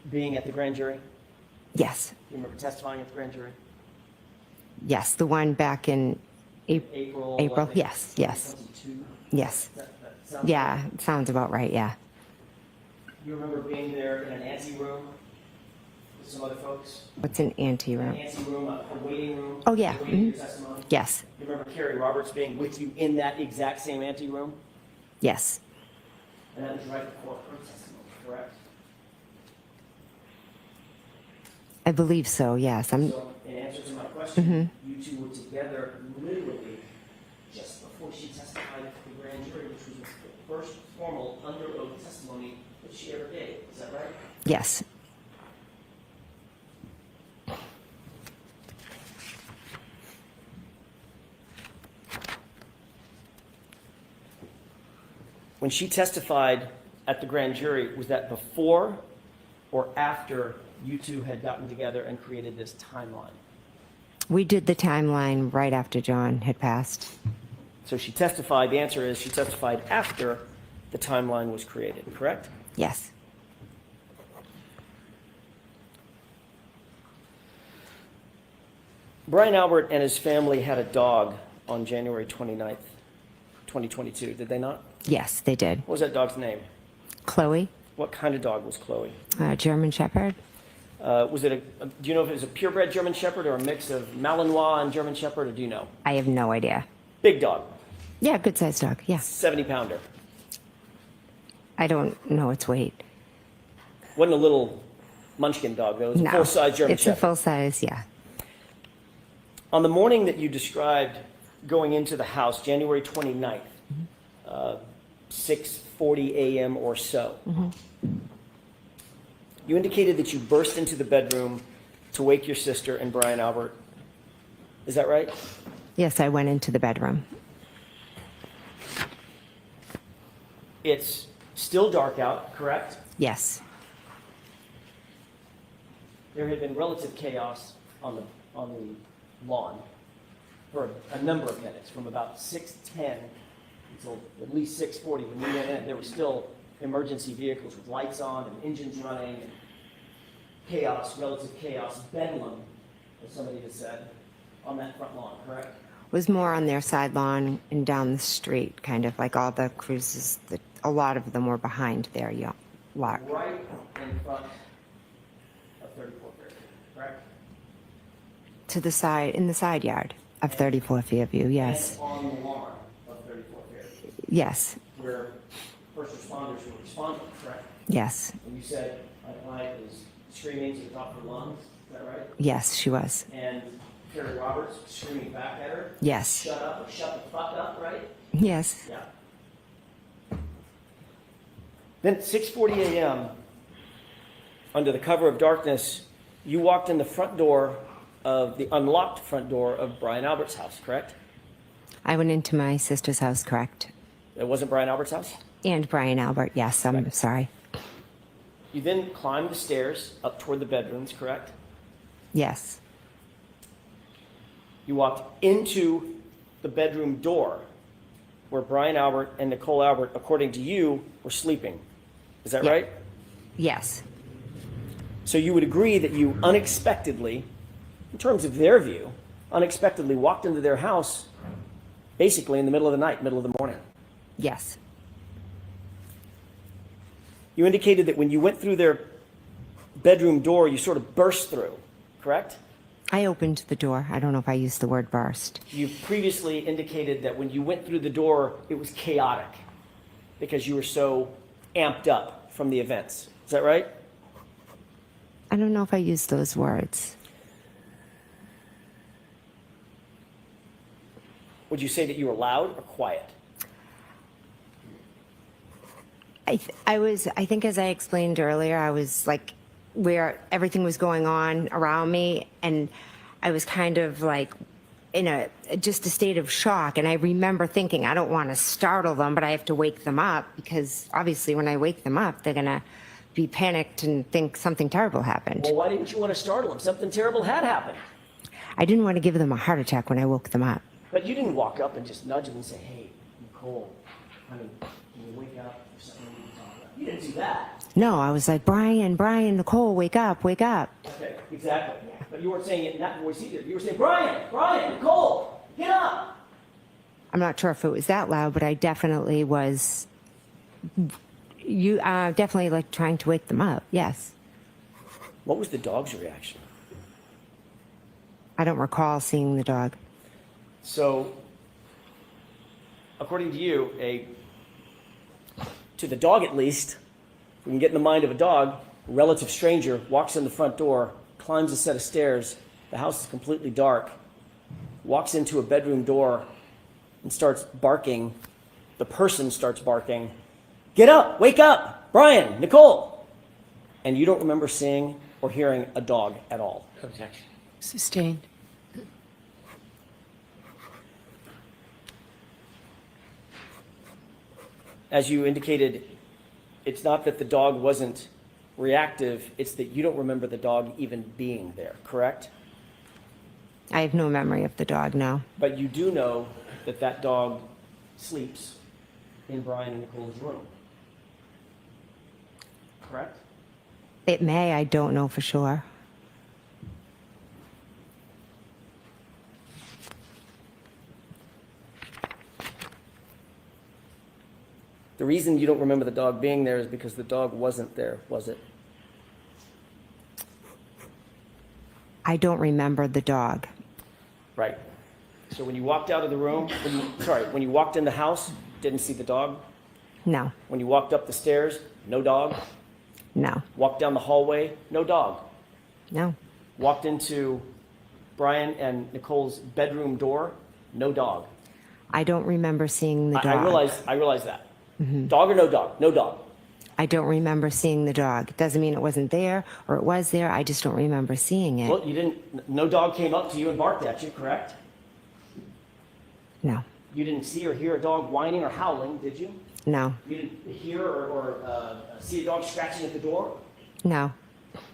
Speaker 10: being at the grand jury?
Speaker 13: Yes.
Speaker 10: Do you remember testifying at the grand jury?
Speaker 13: Yes, the one back in
Speaker 10: April. I
Speaker 13: April.
Speaker 10: think,
Speaker 13: Yes, yes.
Speaker 10: 2022?
Speaker 13: Yes.
Speaker 10: That sounds
Speaker 13: Yeah,
Speaker 10: right.
Speaker 13: it sounds about right, yeah.
Speaker 10: You remember being there in an ante room with some other folks?
Speaker 13: What's an ante
Speaker 10: An
Speaker 13: room?
Speaker 10: ante room, a waiting room?
Speaker 13: Oh, yeah.
Speaker 10: Waiting
Speaker 13: Mhm.
Speaker 10: for your testimony?
Speaker 13: Yes,
Speaker 10: You remember Carrie Roberts being with you in that exact same ante room?
Speaker 13: yes.
Speaker 10: And that was right before her testimony, correct?
Speaker 13: I believe so, yes.
Speaker 10: So, in answer to my question, you two were together literally just before she testified at the grand jury, which was the first formal under oath testimony that she ever gave. Is that right?
Speaker 13: Yes.
Speaker 10: When she testified at the grand jury, was that before or after you two had gotten together and created this timeline?
Speaker 13: We did the timeline right after John had passed.
Speaker 10: So she testified, the answer is she testified after the timeline was created, correct?
Speaker 13: Yes.
Speaker 10: Brian Albert and his family had a dog on January 29th, 2022, did they not?
Speaker 13: Yes, they did.
Speaker 10: What was that dog's name?
Speaker 13: Chloe,
Speaker 10: What kind of dog was Chloe?
Speaker 13: German Shepherd.
Speaker 10: Was it do you know if it was a purebred German Shepherd or a mix of Malinois and German Shepherd, or do you know?
Speaker 13: I have no idea.
Speaker 10: Big dog,
Speaker 13: Yeah, good sized dog. Yeah.
Speaker 10: 70-pounder.
Speaker 13: I don't know its weight.
Speaker 10: Wasn't a little munchkin dog, though. It was a
Speaker 13: No.
Speaker 10: full-size German
Speaker 13: It's a
Speaker 10: Shepherd.
Speaker 13: full size, yeah.
Speaker 10: On the morning that you described going into the house, January 29th, 6:40 a.m. or so, you indicated that you burst into the bedroom to wake your sister and Brian Albert. Is that right?
Speaker 13: Yes, I went into the bedroom.
Speaker 10: It's still dark out, correct?
Speaker 13: Yes.
Speaker 10: There had been relative chaos on the lawn for a number of minutes, from about 6:10 until at least 6:40. When we went in, there were still emergency vehicles with lights on and engines running, and chaos, relative chaos, bedlam, as somebody has said, on that front lawn, correct?
Speaker 13: Was more on their side lawn and down the street, kind of like all the cruises. A lot of them were behind their lot.
Speaker 10: Right in front of 34 Fairview, correct?
Speaker 13: To the side, in the side yard of 34 Fairview, yes.
Speaker 10: And on the lawn of 34 Fairview,
Speaker 13: Yes,
Speaker 10: where first responders were responding, correct?
Speaker 13: yes,
Speaker 10: And you said I was screaming to the top of her lungs, is that right?
Speaker 13: yes, she was.
Speaker 10: And Carrie Roberts screaming back at her,
Speaker 13: Yes,
Speaker 10: shut up or shut the fuck up, right?
Speaker 13: yes,
Speaker 10: Yeah. Then at 6:40 a.m., under the cover of darkness, you walked in the front door of the unlocked front door of Brian Albert's house, correct?
Speaker 13: I went into my sister's house, correct.
Speaker 10: It wasn't Brian Albert's house?
Speaker 13: And Brian Albert, yes, I'm sorry.
Speaker 10: You then climbed the stairs up toward the bedrooms, correct?
Speaker 13: Yes,
Speaker 10: You walked into the bedroom door where Brian Albert and Nicole Albert, according to you, were sleeping. Is that
Speaker 13: Yeah.
Speaker 10: right?
Speaker 13: yes,
Speaker 10: So you would agree that you unexpectedly, in terms of their view, unexpectedly walked into their house basically in the middle of the night, middle of the morning.
Speaker 13: yes,
Speaker 10: You indicated that when you went through their bedroom door, you sort of burst through, correct?
Speaker 13: I opened the door. I don't know if I used the word burst.
Speaker 10: You previously indicated that when you went through the door, it was chaotic because you were so amped up from the events. Is that right?
Speaker 13: I don't know if I used those words.
Speaker 10: Would you say that you were loud or quiet?
Speaker 13: I think as I explained earlier, I was like where everything was going on around me, and I was kind of like in just a state of shock. And I remember thinking, I don't want to startle them, but I have to wake them up, because obviously when I wake them up, they're going to be panicked and think something terrible happened.
Speaker 10: Well, why didn't you want to startle them? Something terrible had happened.
Speaker 13: I didn't want to give them a heart attack when I woke them up.
Speaker 10: But you didn't walk up and just nudge them and say, hey, Nicole, honey, can you wake up? There's something we need to talk about. You didn't do that.
Speaker 13: No, I was like, Brian, Nicole, wake up, wake up.
Speaker 10: Okay, exactly. But you weren't saying it in that voice either. You were saying, Brian, Nicole, get up.
Speaker 13: I'm not sure if it was that loud, but I definitely was. You definitely like trying to wake them up. Yes.
Speaker 10: What was the dog's reaction?
Speaker 13: I don't recall seeing the dog.
Speaker 10: So, according to you, to the dog at least, if we can get in the mind of a dog, a relative stranger walks in the front door, climbs a set of stairs, the house is completely dark, walks into a bedroom door and starts barking. The person starts barking, get up, wake up, Brian, Nicole. And you don't remember seeing or hearing a dog at all.
Speaker 9: Objection.
Speaker 8: Sustained.
Speaker 10: As you indicated, it's not that the dog wasn't reactive, it's that you don't remember the dog even being there, correct?
Speaker 13: I have no memory of the dog, no.
Speaker 10: But you do know that that dog sleeps in Brian and Nicole's room, correct?
Speaker 13: It may, I don't know for sure.
Speaker 10: The reason you don't remember the dog being there is because the dog wasn't there, was it?
Speaker 13: I don't remember the dog.
Speaker 10: Right. So when you walked out of the room, when you walked in the house, didn't see the dog?
Speaker 13: No.
Speaker 10: When you walked up the stairs, no dog?
Speaker 13: No.
Speaker 10: Walked down the hallway, no dog?
Speaker 13: No.
Speaker 10: Walked into Brian and Nicole's bedroom door, no dog?
Speaker 13: I don't remember seeing the dog.
Speaker 10: I realize that. Mm-hmm. Dog or no dog? No dog.
Speaker 13: I don't remember seeing the dog. Doesn't mean it wasn't there or it was there. I just don't remember seeing it.
Speaker 10: Well, no dog came up to you and barked at you, correct?
Speaker 13: No.
Speaker 10: You didn't see or hear a dog whining or howling, did you?
Speaker 13: No.
Speaker 10: You didn't hear or see a dog scratching at the door?
Speaker 13: No.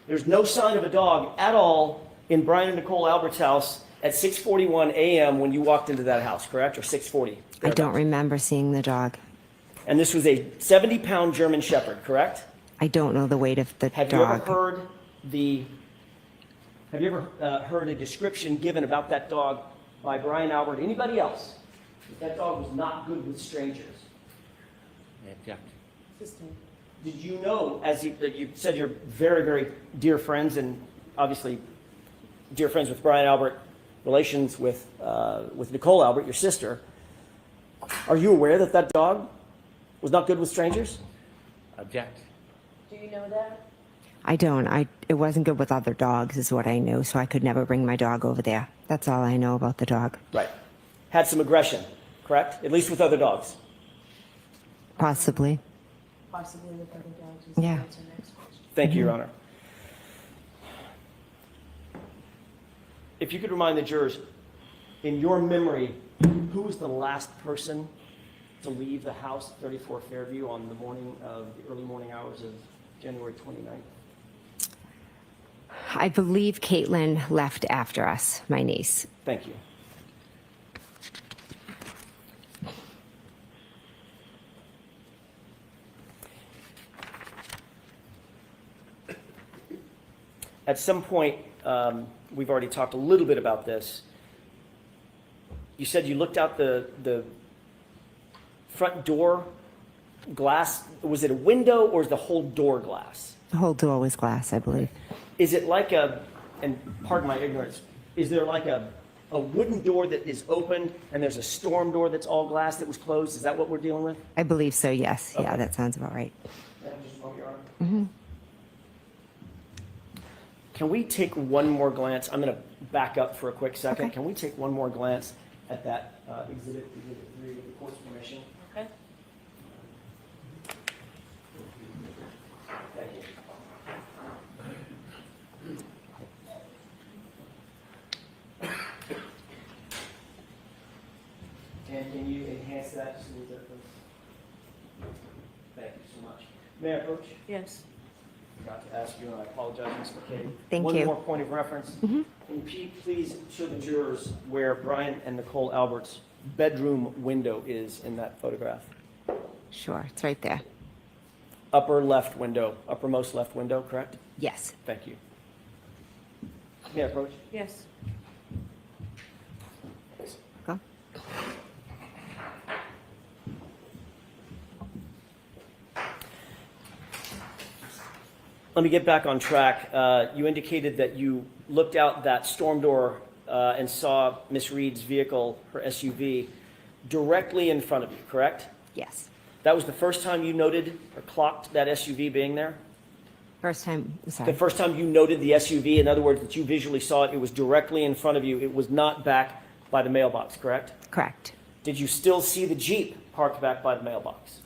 Speaker 10: There's no sign of a dog at all in Brian and Nicole Albert's house at 6:41 a.m. when you walked into that house, correct? Or 6:40?
Speaker 13: I don't remember seeing the dog.
Speaker 10: And this was a 70-pound German Shepherd, correct?
Speaker 13: I don't know the weight of the
Speaker 10: Have
Speaker 13: dog.
Speaker 10: you ever heard a description given about that dog by Brian Albert, anybody else? That dog was not good with strangers.
Speaker 9: I object.
Speaker 10: Did you know, as you said, you're very, very dear friends, and obviously dear friends with Brian Albert, relations with Nicole Albert, your sister. Are you aware that that dog was not good with strangers?
Speaker 9: Object.
Speaker 16: Do you know that?
Speaker 13: I don't. It wasn't good with other dogs is what I knew, so I could never bring my dog over there. That's all I know about the dog.
Speaker 10: Right. Had some aggression, correct? At least with other dogs.
Speaker 13: Possibly.
Speaker 16: Possibly with other dogs.
Speaker 13: Yeah.
Speaker 16: That's our next question.
Speaker 10: Thank you, Your Honor. If you could remind the jurors, in your memory, who was the last person to leave the house at 34 Fairview on the morning of the early morning hours of January 29th?
Speaker 13: I believe Caitlin left after us, my niece.
Speaker 10: Thank you. At some point, we've already talked a little bit about this. You said you looked out the front door glass. Was it a window or is the whole door glass?
Speaker 13: The whole door was glass, I believe.
Speaker 10: Is it like and pardon my ignorance, is there like a wooden door that is open and there's a storm door that's all glass that was closed? Is that what we're dealing with?
Speaker 13: I believe so, yes. Yeah,
Speaker 10: Okay.
Speaker 13: that sounds about right.
Speaker 10: Just move your arm.
Speaker 13: Hmm.
Speaker 10: Can we take one more glance? I'm going to back up for a quick second.
Speaker 13: Okay.
Speaker 10: Can we take one more glance at that exhibit 3 with the court's permission?
Speaker 6: Okay.
Speaker 10: Thank you. And can you enhance that just a little bit, please? Thank you so much. May I approach?
Speaker 6: Yes.
Speaker 10: Forgot to ask you, and I apologize, Ms. McKay.
Speaker 13: Thank
Speaker 10: One
Speaker 13: you.
Speaker 10: more point of reference. Can you please show the jurors where Brian and Nicole Albert's bedroom window is in that photograph?
Speaker 13: Sure, it's right there.
Speaker 10: Upper left window, uppermost left window, correct?
Speaker 13: Yes.
Speaker 10: Thank you. May I approach?
Speaker 6: Yes.
Speaker 13: Go.
Speaker 10: Let me get back on track. You indicated that you looked out that storm door and saw Miss Reed's vehicle, her SUV, directly in front of you, correct?
Speaker 13: Yes.
Speaker 10: That was the first time you noted or clocked that SUV being there?
Speaker 13: First time,
Speaker 10: The
Speaker 13: sorry.
Speaker 10: first time you noted the SUV, in other words, that you visually saw it, it was directly in front of you. It was not back by the mailbox, correct?
Speaker 13: Correct.
Speaker 10: Did you still see the Jeep parked back by the mailbox?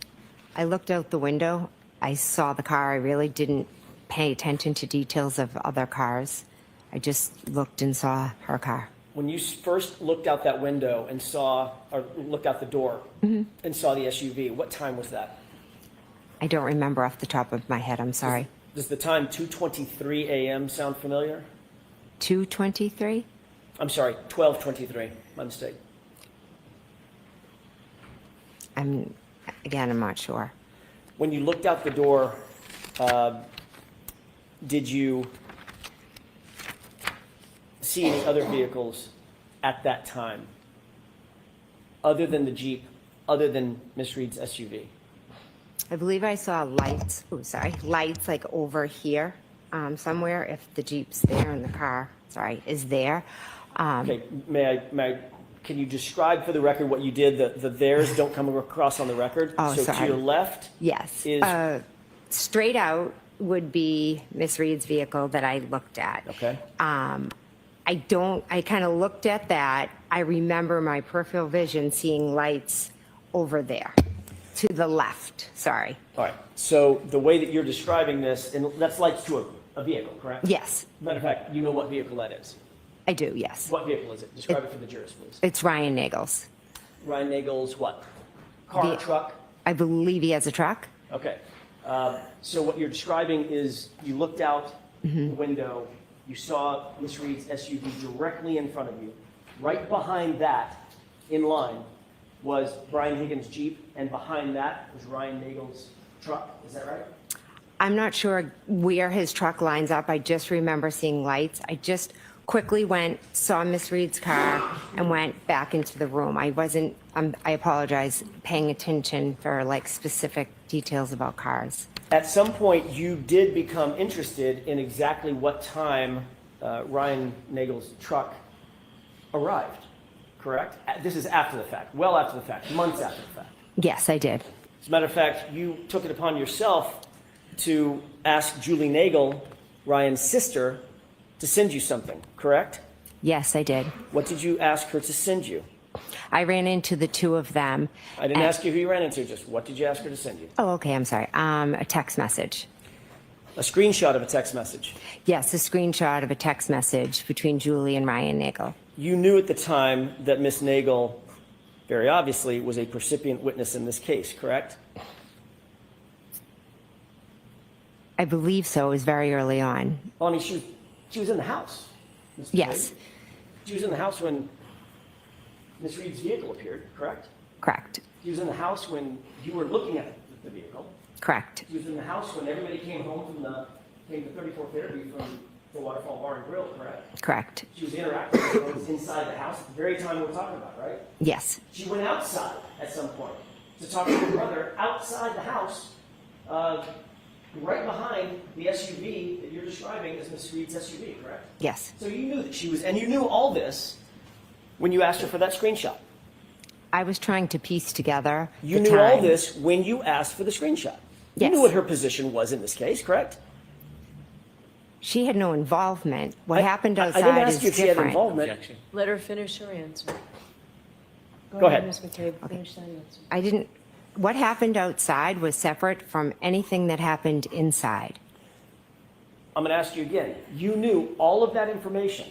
Speaker 13: I looked out the window. I saw the car. I really didn't pay attention to details of other cars. I just looked and saw her car.
Speaker 10: When you first looked out that window and saw, or looked out the door and saw the SUV, what time was that?
Speaker 13: I don't remember off the top of my head. I'm sorry.
Speaker 10: Does the time 2:23 a.m. sound familiar?
Speaker 13: 2:23?
Speaker 10: I'm sorry, 12:23. My mistake.
Speaker 13: I'm not sure.
Speaker 10: When you looked out the door, did you see any other vehicles at that time, other than the Jeep, other than Miss Reed's SUV?
Speaker 13: I believe I saw lights. Oh, sorry. Lights like over here somewhere if the Jeep's there and the car, is there.
Speaker 10: Okay, can you describe for the record what you did? The theirs don't come across on the record.
Speaker 13: Oh,
Speaker 10: so
Speaker 13: sorry.
Speaker 10: to your left
Speaker 13: Yes.
Speaker 10: is,
Speaker 13: Straight out would be Miss Reed's vehicle that I looked at.
Speaker 10: okay.
Speaker 13: I kind of looked at that. I remember my peripheral vision seeing lights over there to the left. Sorry.
Speaker 10: All right, so the way that you're describing this, and that's lights to a vehicle, correct?
Speaker 13: Yes,
Speaker 10: Matter of fact, you know what vehicle that is.
Speaker 13: I do. Yes.
Speaker 10: What vehicle is it? Describe it for the jurors, please.
Speaker 13: It's Ryan Nagel's.
Speaker 10: Ryan Nagel's what? Car, truck?
Speaker 13: I believe he has a truck.
Speaker 10: Okay. So what you're describing is you looked out the window, you saw Miss Reed's SUV directly in front of you. Right behind that, in line, was Brian Higgins' Jeep, and behind that was Ryan Nagel's truck. Is that right?
Speaker 13: I'm not sure where his truck lines up. I just remember seeing lights. I just quickly saw Miss Reed's car and went back into the room. I wasn't, I apologize, paying attention for like specific details about cars.
Speaker 10: At some point, you did become interested in exactly what time Ryan Nagel's truck arrived, correct? This is after the fact, well after the fact, months after the fact.
Speaker 13: Yes, I did.
Speaker 10: As a matter of fact, you took it upon yourself to ask Julie Nagel, Ryan's sister, to send you something, correct?
Speaker 13: Yes, I did.
Speaker 10: What did you ask her to send you?
Speaker 13: I ran into the two of them.
Speaker 10: I didn't ask you who you ran into, just what did you ask her to send you?
Speaker 13: Oh, okay, I'm sorry. A text message.
Speaker 10: A screenshot of a text message.
Speaker 13: Yes, a screenshot of a text message between Julie and Ryan Nagel.
Speaker 10: You knew at the time that Miss Nagel, very obviously, was a percipient witness in this case, correct?
Speaker 13: I believe so. It was very early on.
Speaker 10: Well, I mean, she was in the house. Mr.
Speaker 13: Yes.
Speaker 10: Wade. She was in the house when Miss Reed's vehicle appeared, correct?
Speaker 13: Correct.
Speaker 10: She was in the house when you were looking at the vehicle.
Speaker 13: Correct.
Speaker 10: She was in the house when everybody came home came to 34th Fairview from the Waterfall Bar and Grill, correct?
Speaker 13: Correct.
Speaker 10: She was interacting with those inside the house at the very time we're talking about, right?
Speaker 13: Yes.
Speaker 10: She went outside at some point to talk to her brother outside the house Right behind the SUV that you're describing is Miss Reed's SUV, correct?
Speaker 13: Yes.
Speaker 10: So you knew that she was, and you knew all this when you asked her for that screenshot.
Speaker 13: I was trying to piece together.
Speaker 10: You
Speaker 13: the
Speaker 10: knew all
Speaker 13: time.
Speaker 10: this when you asked for the screenshot. You
Speaker 13: Yes.
Speaker 10: knew what her position was in this case, correct?
Speaker 13: She had no involvement. What happened
Speaker 10: I
Speaker 13: outside
Speaker 10: didn't ask
Speaker 13: is
Speaker 10: you if she had
Speaker 13: different.
Speaker 10: involvement.
Speaker 16: Let her finish her answer.
Speaker 10: Go ahead.
Speaker 16: Ms. McCabe, finish that answer.
Speaker 13: I didn't. What happened outside was separate from anything that happened inside.
Speaker 10: I'm going to ask you again. You knew all of that information,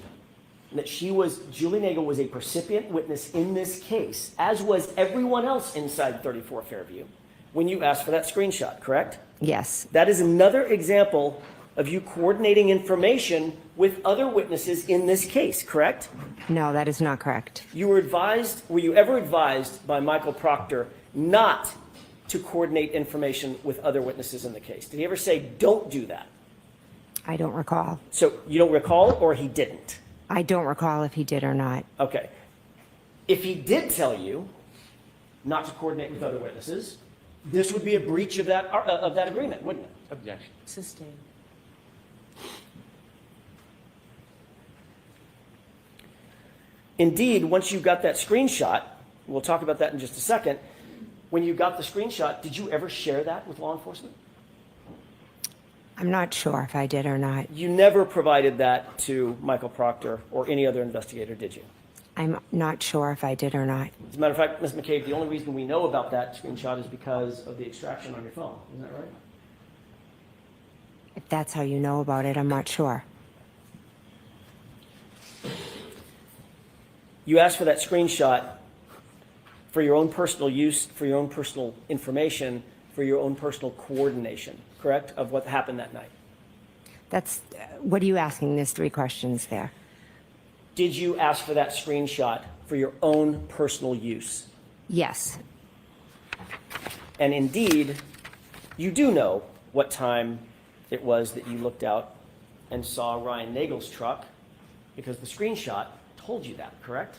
Speaker 10: that Julie Nagel was a percipient witness in this case, as was everyone else inside 34 Fairview, when you asked for that screenshot, correct?
Speaker 13: Yes.
Speaker 10: That is another example of you coordinating information with other witnesses in this case, correct?
Speaker 13: No, that is not correct.
Speaker 10: Were you ever advised by Michael Proctor not to coordinate information with other witnesses in the case? Did he ever say, don't do that?
Speaker 13: I don't recall.
Speaker 10: So you don't recall, or he didn't?
Speaker 13: I don't recall if he did or not.
Speaker 10: Okay. If he did tell you not to coordinate with other witnesses, this would be a breach of that agreement, wouldn't it?
Speaker 9: Objection.
Speaker 16: Sustained.
Speaker 10: Indeed, once you got that screenshot, we'll talk about that in just a second, when you got the screenshot, did you ever share that with law enforcement?
Speaker 13: I'm not sure if I did or not.
Speaker 10: You never provided that to Michael Proctor or any other investigator, did you?
Speaker 13: I'm not sure if I did or not.
Speaker 10: As a matter of fact, Ms. McCabe, the only reason we know about that screenshot is because of the extraction on your phone. Isn't that right?
Speaker 13: If that's how you know about it, I'm not sure.
Speaker 10: You asked for that screenshot for your own personal use, for your own personal information, for your own personal coordination, correct, of what happened that night.
Speaker 13: That's, what are you asking? There's 3 questions there.
Speaker 10: Did you ask for that screenshot for your own personal use?
Speaker 13: Yes.
Speaker 10: And indeed, you do know what time it was that you looked out and saw Ryan Nagel's truck, because the screenshot told you that, correct?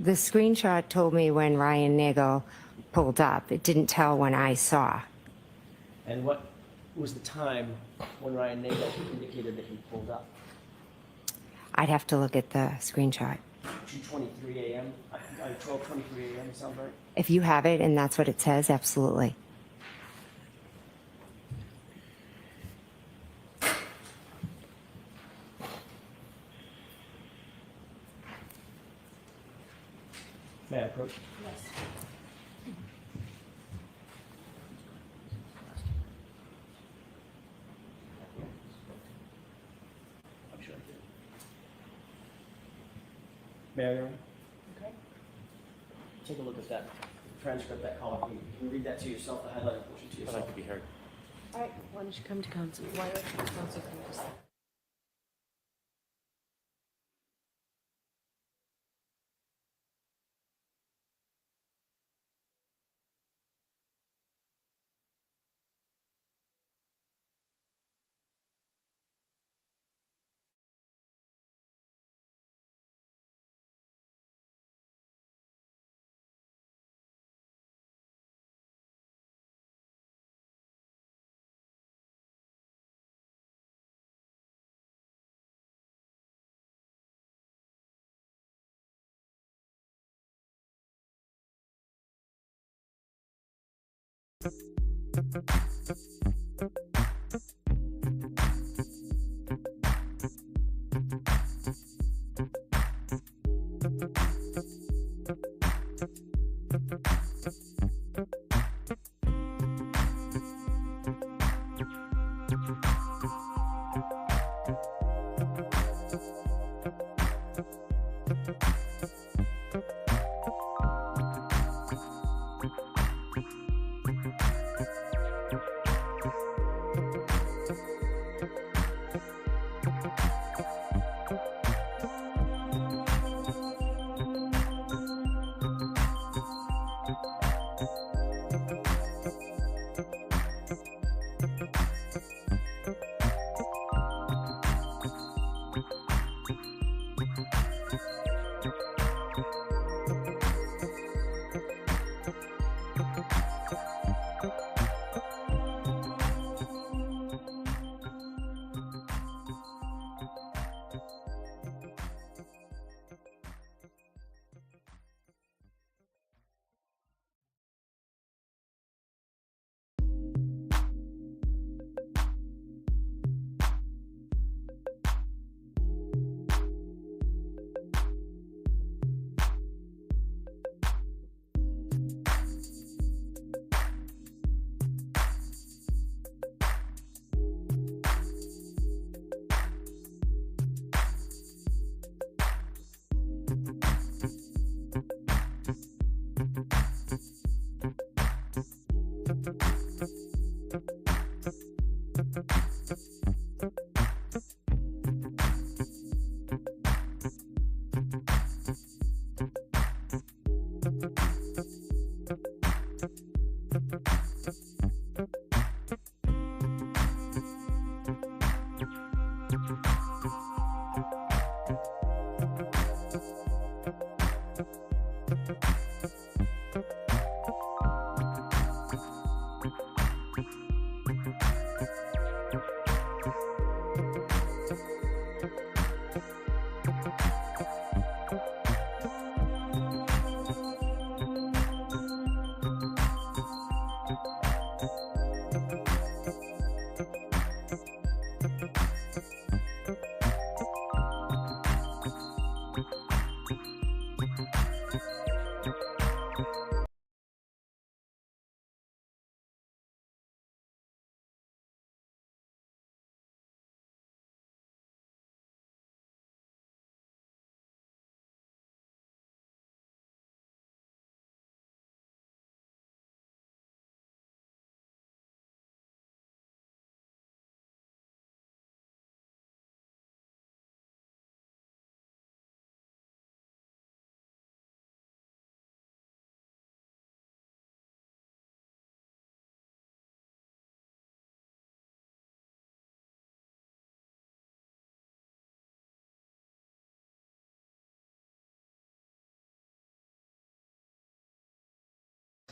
Speaker 13: The screenshot told me when Ryan Nagel pulled up. It didn't tell when I saw.
Speaker 10: And what was the time when Ryan Nagel indicated that he pulled up?
Speaker 13: I'd have to look at the screenshot.
Speaker 10: 2:23 a.m.? 12:23 a.m. sound right?
Speaker 13: If you have it and that's what it says, absolutely.
Speaker 10: May I approach?
Speaker 16: Yes.
Speaker 10: I'm sure I did. May I, Your Honor?
Speaker 16: Okay.
Speaker 10: Take a look at that transcript, that column. Can you read that to yourself, the highlighted portion to
Speaker 9: I'd
Speaker 10: yourself?
Speaker 9: like to be heard.
Speaker 16: All right, why don't you come to council? Why don't you council come to stand?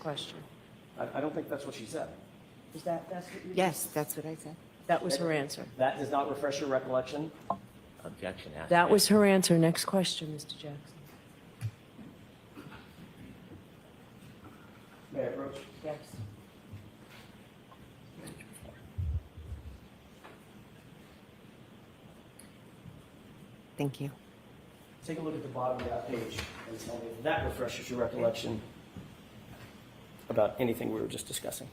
Speaker 16: Question.
Speaker 10: I don't think that's what she said.
Speaker 16: Is that's what you?
Speaker 13: Yes, that's what I said.
Speaker 16: That was her answer.
Speaker 10: That does not refresh your recollection.
Speaker 9: Objection asked.
Speaker 16: That was her answer. Next question, Mr. Jackson.
Speaker 10: May I approach?
Speaker 16: Yes.
Speaker 13: Thank you.
Speaker 10: Take a look at the bottom of that page and tell me if that refreshes your recollection about anything we were just discussing.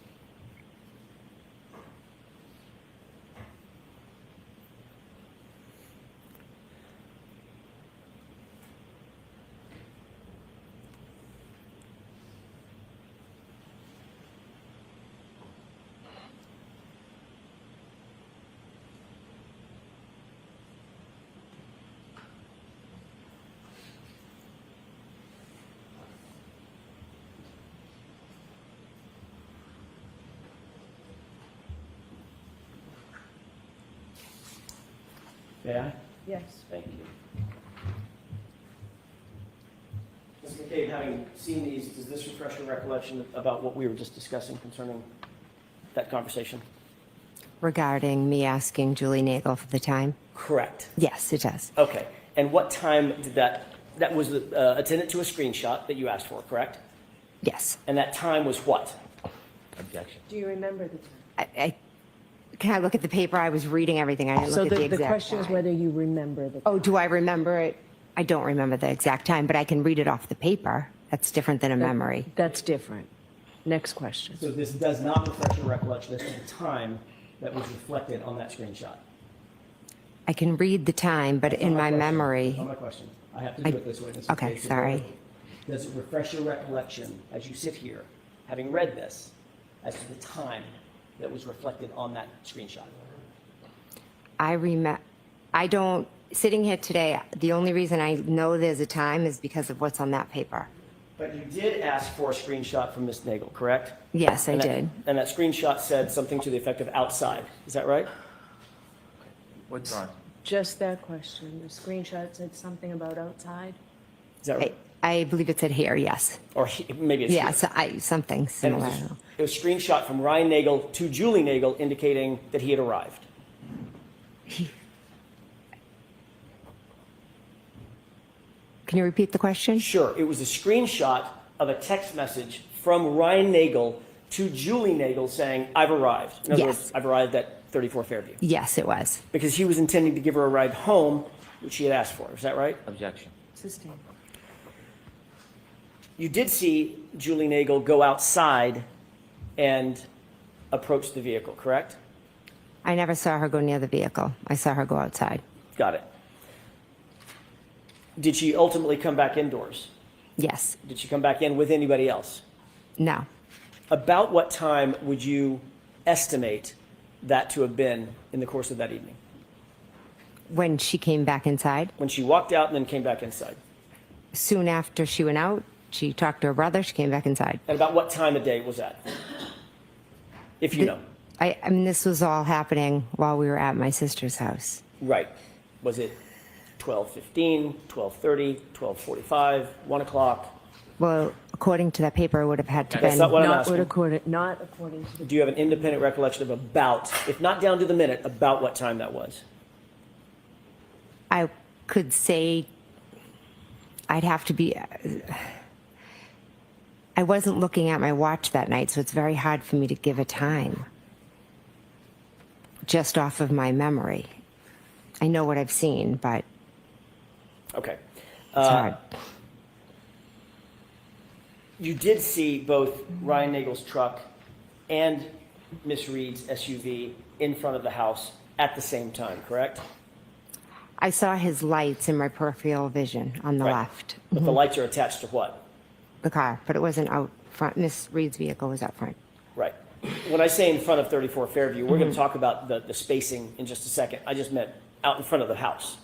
Speaker 10: May I?
Speaker 16: Yes.
Speaker 10: Thank you. Ms. McCabe, having seen these, does this refresh your recollection about what we were just discussing concerning that conversation?
Speaker 13: Regarding me asking Julie Nagel for the time?
Speaker 10: Correct.
Speaker 13: Yes, it does.
Speaker 10: Okay. And what time did that was attendant to a screenshot that you asked for, correct?
Speaker 13: Yes.
Speaker 10: And that time was what?
Speaker 9: Objection.
Speaker 16: Do you remember the time?
Speaker 13: Can I look at the paper? I was reading everything. I didn't
Speaker 16: So
Speaker 13: look at the
Speaker 16: the
Speaker 13: exact
Speaker 16: question is
Speaker 13: time.
Speaker 16: whether you remember the.
Speaker 13: Oh, do I remember it? I don't remember the exact time, but I can read it off the paper. That's different than a memory.
Speaker 16: That's different. Next question.
Speaker 10: So this does not refresh your recollection as to the time that was reflected on that screenshot.
Speaker 13: I can read the time, but in my memory.
Speaker 10: That's not my question. I have to do it this way. Ms.
Speaker 13: Okay,
Speaker 10: McCabe.
Speaker 13: sorry.
Speaker 10: Does it refresh your recollection as you sit here, having read this, as to the time that was reflected on that screenshot?
Speaker 13: I don't, sitting here today, the only reason I know there's a time is because of what's on that paper.
Speaker 10: But you did ask for a screenshot from Ms. Nagel, correct?
Speaker 13: Yes, I
Speaker 10: And that-
Speaker 13: did.
Speaker 10: And that screenshot said something to the effect of outside. Is that right?
Speaker 9: Withdrawn.
Speaker 16: Just that question. The screenshot said something about outside.
Speaker 10: Is that right?
Speaker 13: I believe it said here, yes.
Speaker 10: Or maybe it's
Speaker 13: Yeah,
Speaker 10: here.
Speaker 13: something
Speaker 10: And
Speaker 13: similar.
Speaker 10: it was a screenshot from Ryan Nagel to Julie Nagel indicating that he had arrived.
Speaker 13: Can you repeat the question?
Speaker 10: Sure. It was a screenshot of a text message from Ryan Nagel to Julie Nagel saying, I've arrived. In other
Speaker 13: Yes.
Speaker 10: words, I've arrived at 34 Fairview.
Speaker 13: Yes, it was.
Speaker 10: Because he was intending to give her a ride home, which she had asked for. Is that right?
Speaker 9: Objection.
Speaker 16: Sustained.
Speaker 10: You did see Julie Nagel go outside and approach the vehicle, correct?
Speaker 13: I never saw her go near the vehicle. I saw her go outside.
Speaker 10: Got it. Did she ultimately come back indoors?
Speaker 13: Yes.
Speaker 10: Did she come back in with anybody else?
Speaker 13: No.
Speaker 10: About what time would you estimate that to have been in the course of that evening?
Speaker 13: When she came back inside,
Speaker 10: When she walked out and then came back inside?
Speaker 13: soon after she went out, she talked to her brother, she came back inside.
Speaker 10: And about what time of day was that? If you know.
Speaker 13: I mean, this was all happening while we were at my sister's house.
Speaker 10: Right. Was it 12:15, 12:30, 12:45, 1 o'clock?
Speaker 13: Well, according to that paper, it would have had to
Speaker 10: That's
Speaker 13: been.
Speaker 10: not what I'm
Speaker 16: Not
Speaker 10: asking.
Speaker 16: not according to the.
Speaker 10: Do you have an independent recollection of about, if not down to the minute, about what time that was?
Speaker 13: I could say I'd have to be. I wasn't looking at my watch that night, so it's very hard for me to give a time just off of my memory. I know what I've seen, but
Speaker 10: Okay.
Speaker 13: it's hard.
Speaker 10: you did see both Ryan Nagel's truck and Miss Reed's SUV in front of the house at the same time, correct?
Speaker 13: I saw his lights in my peripheral vision on the
Speaker 10: Right.
Speaker 13: left.
Speaker 10: But the lights are attached to what?
Speaker 13: The car, but it wasn't out front. Miss Reed's vehicle was out front.
Speaker 10: Right. When I say in front of 34 Fairview, we're going to talk about the spacing in just a second. I just meant out in front of the house.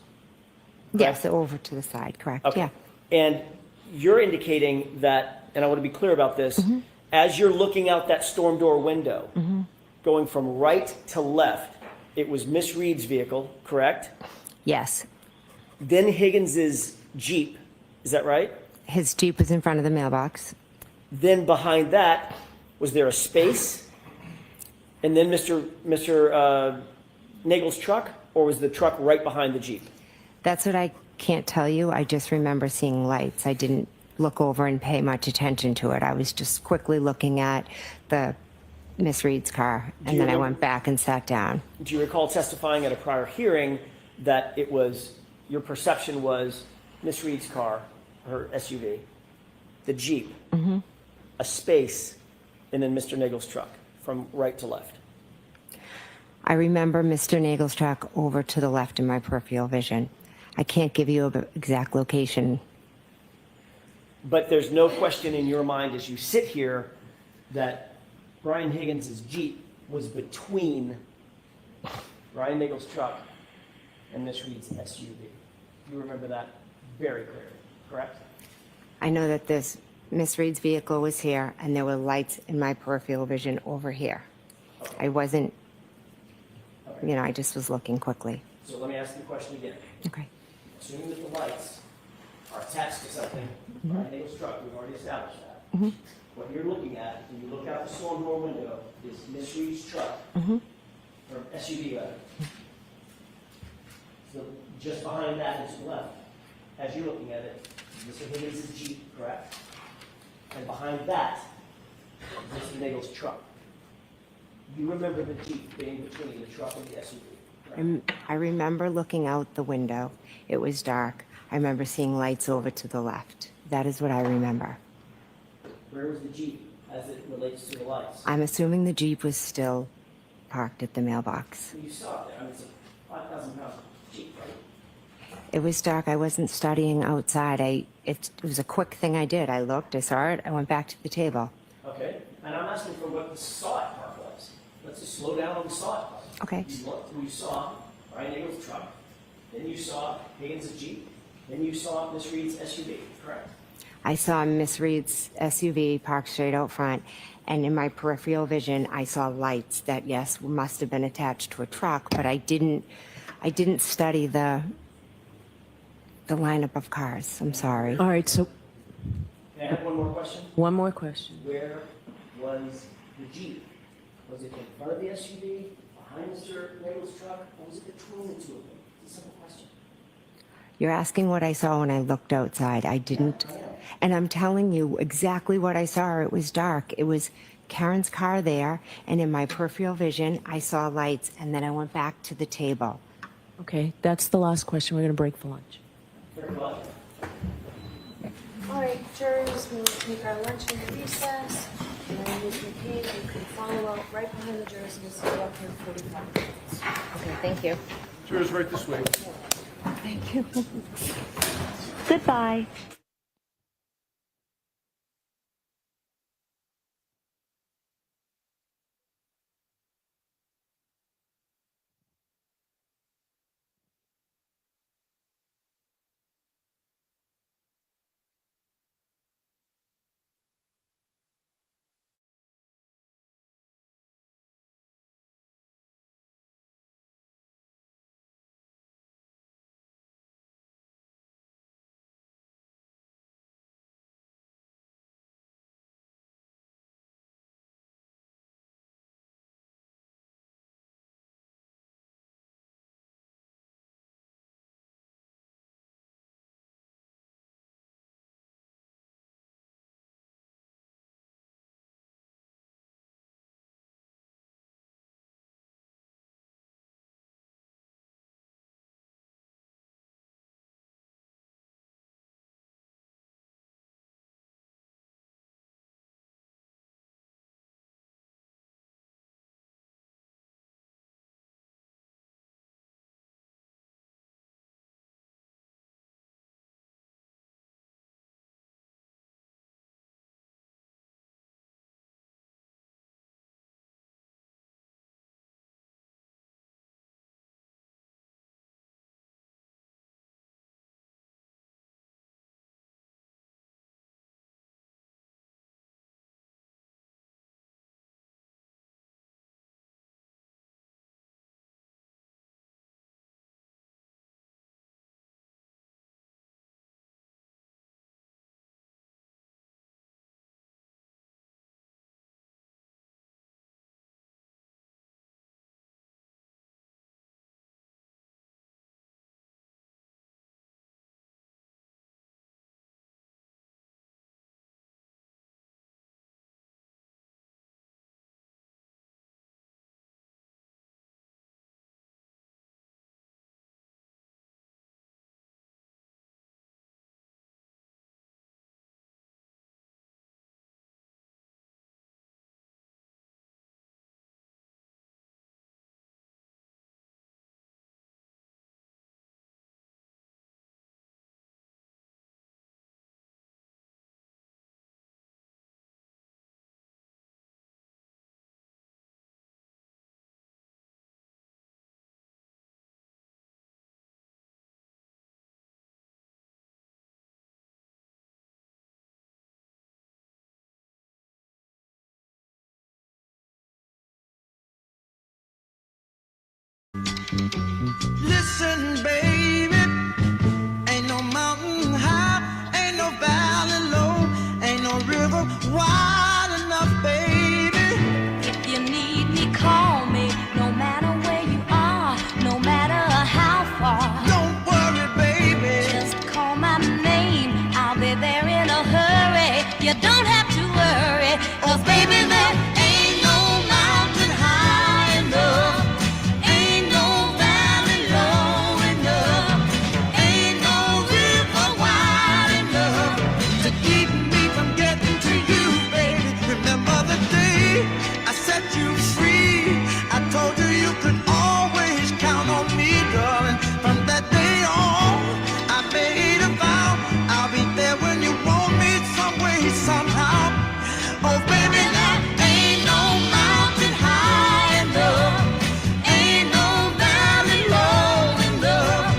Speaker 13: Yes, over to the side, correct.
Speaker 10: Okay.
Speaker 13: Yeah.
Speaker 10: And you're indicating that, and I want to be clear about this, as you're looking out that storm door window, going from right to left, it was Miss Reed's vehicle, correct?
Speaker 13: Yes.
Speaker 10: Then Higgins's Jeep, is that right?
Speaker 13: His Jeep was in front of the mailbox.
Speaker 10: Then behind that, was there a space? And then Mr. Nagel's truck, or was the truck right behind the Jeep?
Speaker 13: That's what I can't tell you. I just remember seeing lights. I didn't look over and pay much attention to it. I was just quickly looking at the Miss Reed's car,
Speaker 10: Do
Speaker 13: and
Speaker 10: you
Speaker 13: then I
Speaker 10: remember-
Speaker 13: went back and sat down.
Speaker 10: Do you recall testifying at a prior hearing that it was, your perception was Miss Reed's car, her SUV, the Jeep, a space, and then Mr. Nagel's truck from right to left?
Speaker 13: I remember Mr. Nagel's truck over to the left in my peripheral vision. I can't give you an exact location.
Speaker 10: But there's no question in your mind as you sit here that Brian Higgins' Jeep was between Brian Nagel's truck and Miss Reed's SUV. You remember that very clearly, correct?
Speaker 13: I know that this Miss Reed's vehicle was here, and there were lights in my peripheral vision over here. I wasn't, I just was looking quickly.
Speaker 10: So let me ask you the question again.
Speaker 13: Okay.
Speaker 10: Assuming that the lights are attached to something, Brian Nagel's truck, we've already established that. What you're looking at, when you look out the storm door window, is Miss Reed's truck, or SUV rather. So just behind that is left, as you're looking at it, Mr. Higgins' Jeep, correct? And behind that is Mr. Nagel's truck. You remember the Jeep being between the truck and the SUV, correct?
Speaker 13: I remember looking out the window. It was dark. I remember seeing lights over to the left. That is what I remember.
Speaker 10: Where was the Jeep as it relates to the lights?
Speaker 13: I'm assuming the Jeep was still parked at the mailbox.
Speaker 10: You saw it there. I mean, it's a 5,000-pound Jeep, right?
Speaker 13: It was dark. I wasn't studying outside. It was a quick thing I did. I looked, I saw it, I went back to the table.
Speaker 10: Okay. And I'm asking for what the saw it part was. Let's just slow down on the saw it part.
Speaker 13: Okay.
Speaker 10: You looked and you saw Brian Nagel's truck. Then you saw Higgins' Jeep. Then you saw Miss Reed's SUV, correct?
Speaker 13: I saw Miss Reed's SUV parked straight out front, and in my peripheral vision, I saw lights that, yes, must have been attached to a truck, but I didn't study the lineup of cars. I'm sorry.
Speaker 8: All right, so
Speaker 10: Can I have one more question?
Speaker 8: one more question.
Speaker 10: Where was the Jeep? Was it in front of the SUV, behind Mr. Nagel's truck, or was it between the two of them? It's a simple question.
Speaker 13: You're asking what I saw when I looked outside. I didn't. And I'm telling you exactly what I saw. It was dark. It was Karen's car there, and in my peripheral vision, I saw lights, and then I went back to the table.
Speaker 8: Okay, that's the last question. We're going to break for lunch.
Speaker 10: Very well.
Speaker 16: All right, jurors, we'll take our lunch and recess. And Ms. McCabe, you can follow up right behind the jurors, and we'll see you up here in 45 minutes.
Speaker 13: Okay, thank you.
Speaker 5: Jurors, right this way.
Speaker 13: Thank you.
Speaker 12: Goodbye.
Speaker 14: Listen, baby, ain't no mountain high, ain't no valley low, ain't no river wide enough, baby.
Speaker 7: If you need me, call me. No matter where you are, no matter how far.
Speaker 14: Don't worry, baby.
Speaker 7: Just call my name. I'll be there in a hurry. You don't have to worry. 'Cause baby, there ain't no mountain high enough. Ain't no valley low enough. Ain't no river wide enough
Speaker 14: To keep me from getting to you, baby. Remember the day I set you free. I told you you could always count on me, darling. From that day on, I made a vow. I'll be there when you want me, some way, somehow. Oh, baby, there ain't no mountain high enough. Ain't no valley low enough.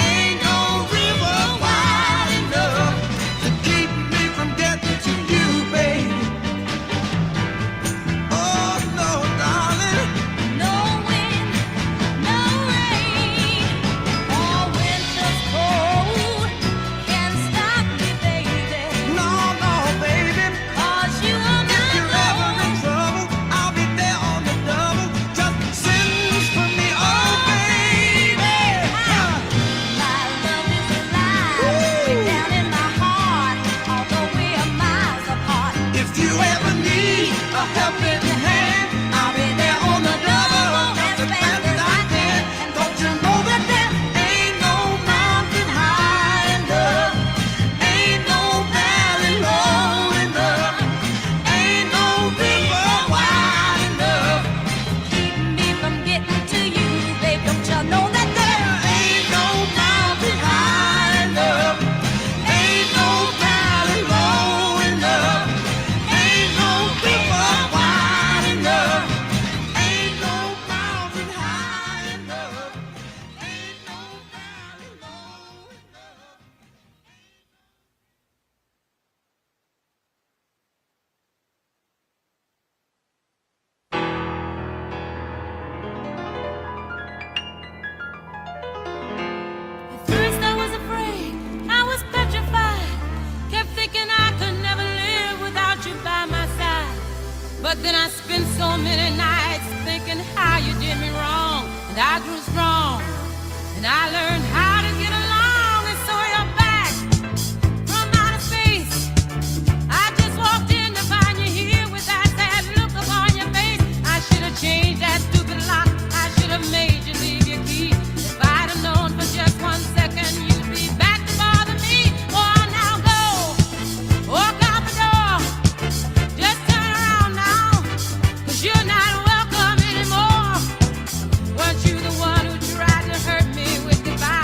Speaker 14: Ain't no river wide enough to keep me from getting to you, baby. Oh, no, darling.
Speaker 7: No wind, no rain, or winter's cold can stop me, baby.
Speaker 14: No, no, baby.
Speaker 7: 'Cause you are
Speaker 14: If you're
Speaker 7: my
Speaker 14: ever in
Speaker 7: love.
Speaker 14: trouble, I'll be there on the double. Just send for me, oh, baby.
Speaker 7: My love is alive, deep down in my heart, although we are miles apart.
Speaker 14: If you ever need a helping hand, I'll be there on the double. As fast as I can. Don't you know that there ain't no mountain high enough? Ain't no valley low enough. Ain't no river wide enough.
Speaker 7: Keep me from getting to you, babe. Don't you know that there
Speaker 14: Ain't no mountain high enough. Ain't no valley low enough. Ain't no river wide enough. Ain't no mountain high enough. Ain't no valley low enough.
Speaker 7: At first I was afraid, I was petrified. Kept thinking I could never live without you by my side. But then I spent so many nights thinking how you did me wrong. And I grew strong, and I learned how to get along. And so you're back from outer space. I just walked in to find you here with that sad look upon your face. I should have changed that stupid lock. I should have made you leave your key. If I'd have known for just 1 second you'd be back to bother me. Oh, now go, walk out the door. Just turn around now, 'cause you're not welcome anymore. Weren't you the one who tried to hurt me with goodbye?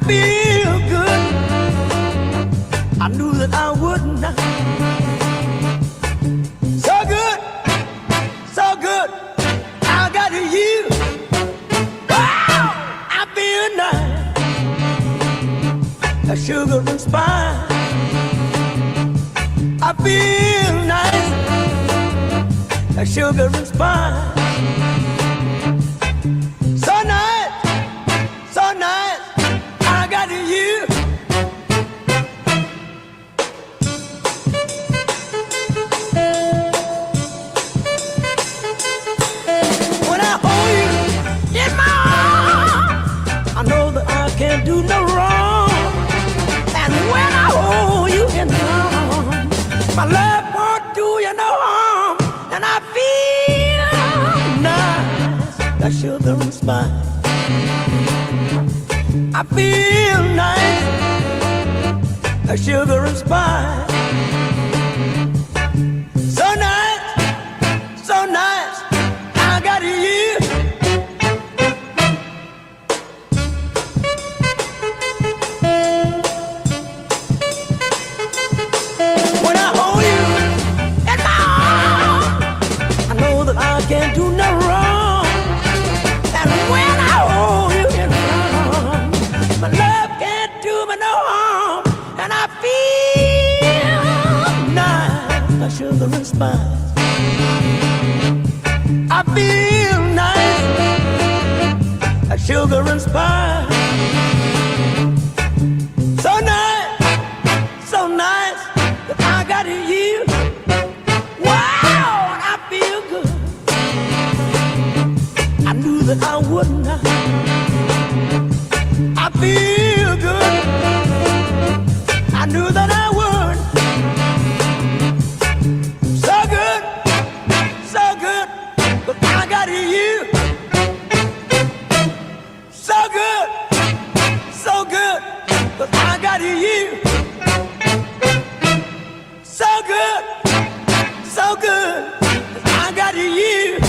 Speaker 14: feel good. I knew that I would not. So good, so good. I got you. Wow, I feel nice. A sugar and spice. I feel nice. A sugar and spice. So nice, so nice. I got you. When I hold you in my arms, I know that I can't do no wrong. And when I hold you in my arms, my love won't do you no harm. And I feel nice, that sugar and spice. I feel nice, that sugar and spice. So nice, so nice, I got you. When I hold you in my arms, I know that I can't do no wrong. And when I hold you in my arms, my love can't do me no harm. And I feel nice, like sugar and spice. I feel nice, like sugar and spice. So nice, so nice that I got you. Wow, and I feel good. I knew that I would not. I feel good. I knew that I would. So good, so good, but I got you. So good, so good, but I got you. So good, so good, but I got you.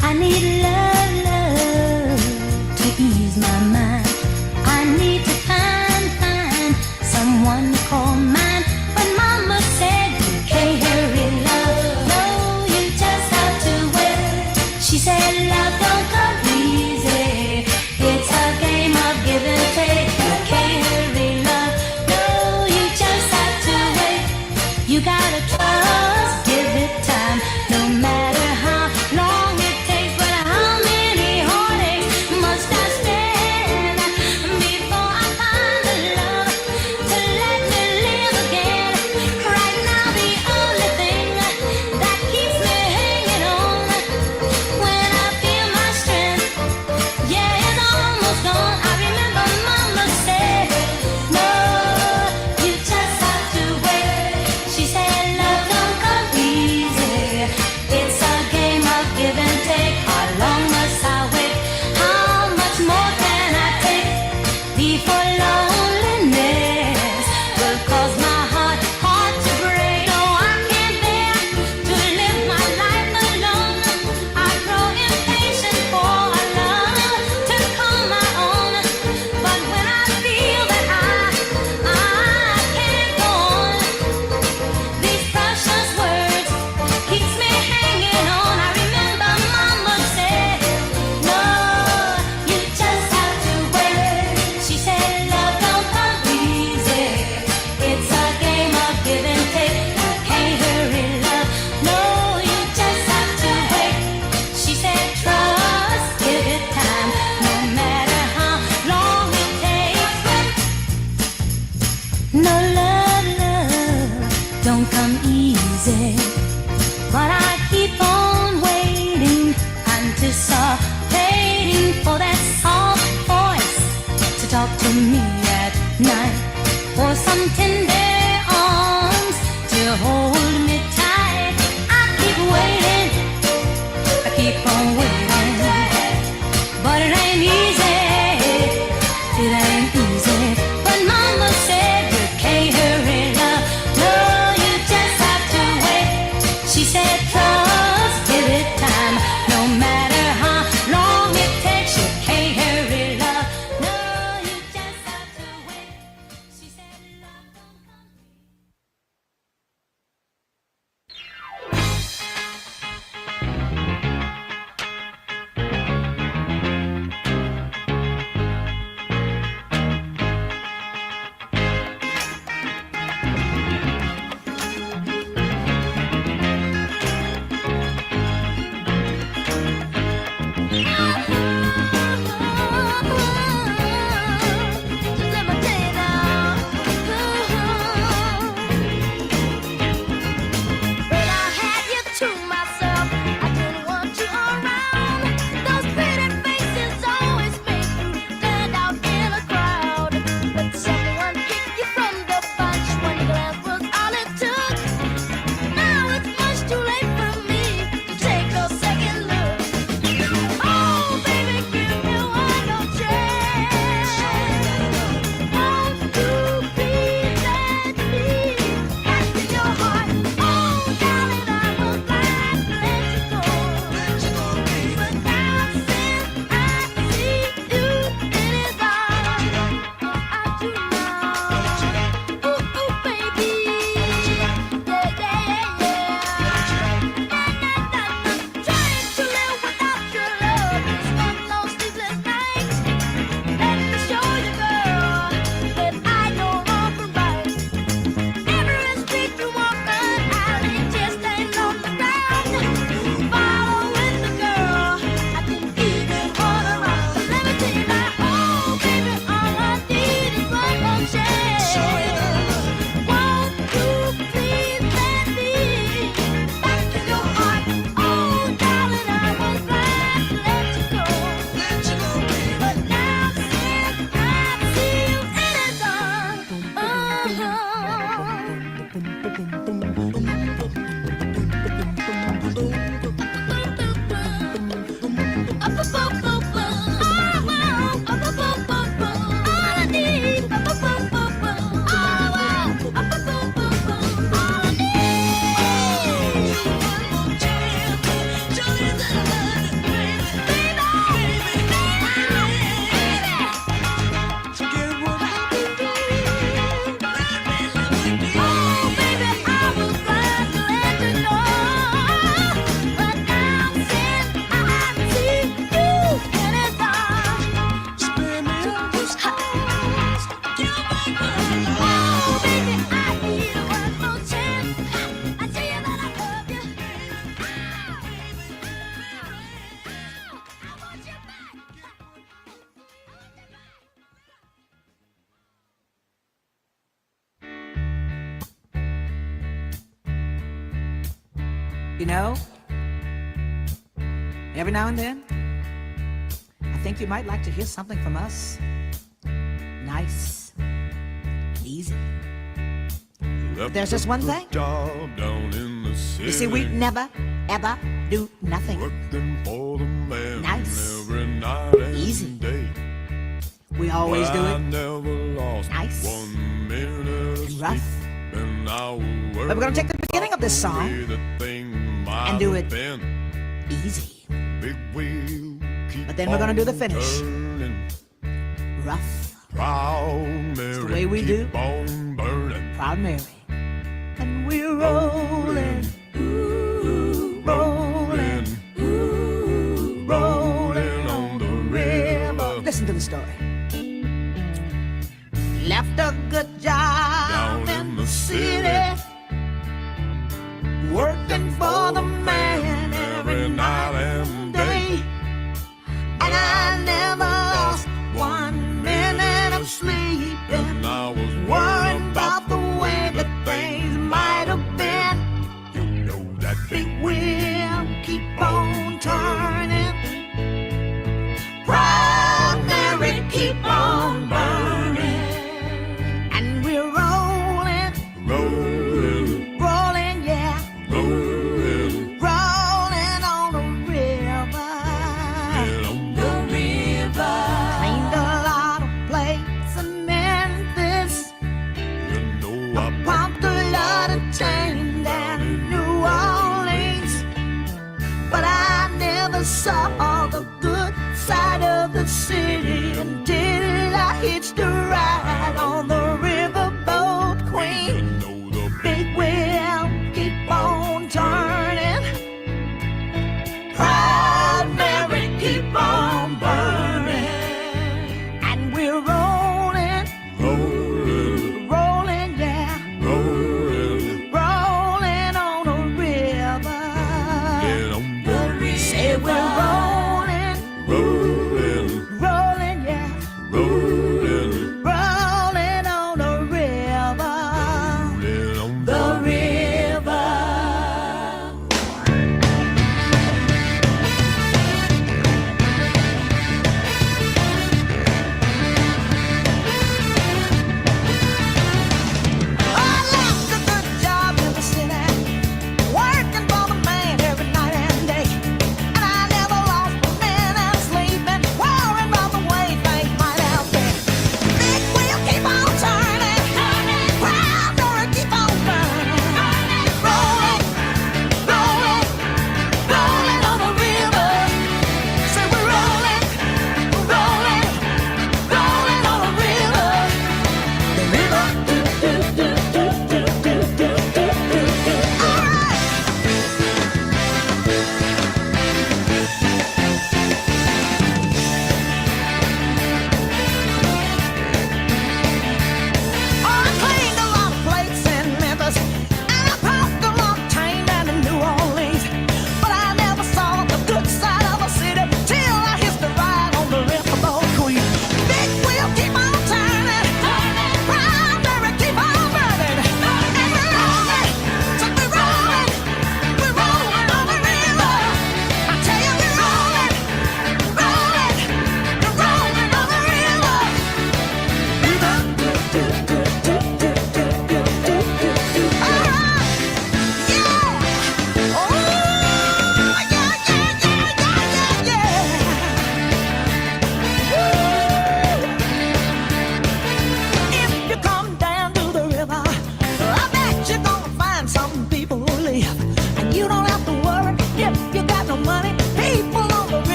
Speaker 7: I need love, love to ease my mind. I need to find someone to call mine. But Mama said you can't hurry love. No, you just have to wait. She said love don't come easy. It's a game of give and take. You can't hurry love. No, you just have to wait. You gotta trust, give it time. No matter how long it takes, but how many heartaches must I stand before I find the love to let me live again? Right now, the only thing that keeps me hanging on when I feel my strength, yeah, it's almost gone. I remember Mama said, no, you just have to wait. She said love don't come easy. It's a game of give and take. How long must I wait? How much more can I take before loneliness will cause my heart to break? No, I can't bear to live my life alone. I grow impatient for a love to call my own. But when I feel that I can't go on, these precious words keeps me hanging on. I remember
Speaker 17: You know, every now and then, I think you might like to hear something from us. Nice, easy. But there's just one thing. You see, we never, ever do nothing. Nice, easy. We always do it nice and rough. But we're gonna take the beginning of this song and do it easy. But then we're gonna do the finish rough. It's the way we do. Proud Mary. And we're rolling, ooh, rolling, ooh, rolling on the river. Listen to the story. Left a good job in the city, working for the man every night and day. And I never lost 1 minute of sleep. And I was worried about the way that things might have been. You know that big wheel keep on turning. Proud Mary keep on burning. And we're rolling, rolling, rolling, yeah, rolling, rolling on the river. The river. Cleaned a lot of plates in Memphis. I pumped a lot of change down in New Orleans. But I never saw the good side of the city until I hitched a ride on the riverboat queen. Big wheel keep on turning. Proud Mary keep on burning. And we're rolling, rolling, rolling, yeah, rolling, rolling on the river. Say we're rolling.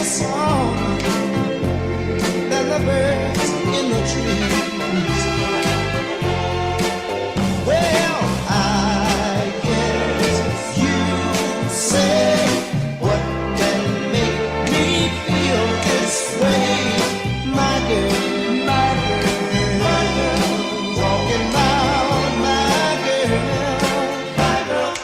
Speaker 14: song than the birds in the trees. Well, I guess you say what can make me feel this way, my girl, my girl, my girl, talking about my girl, my girl.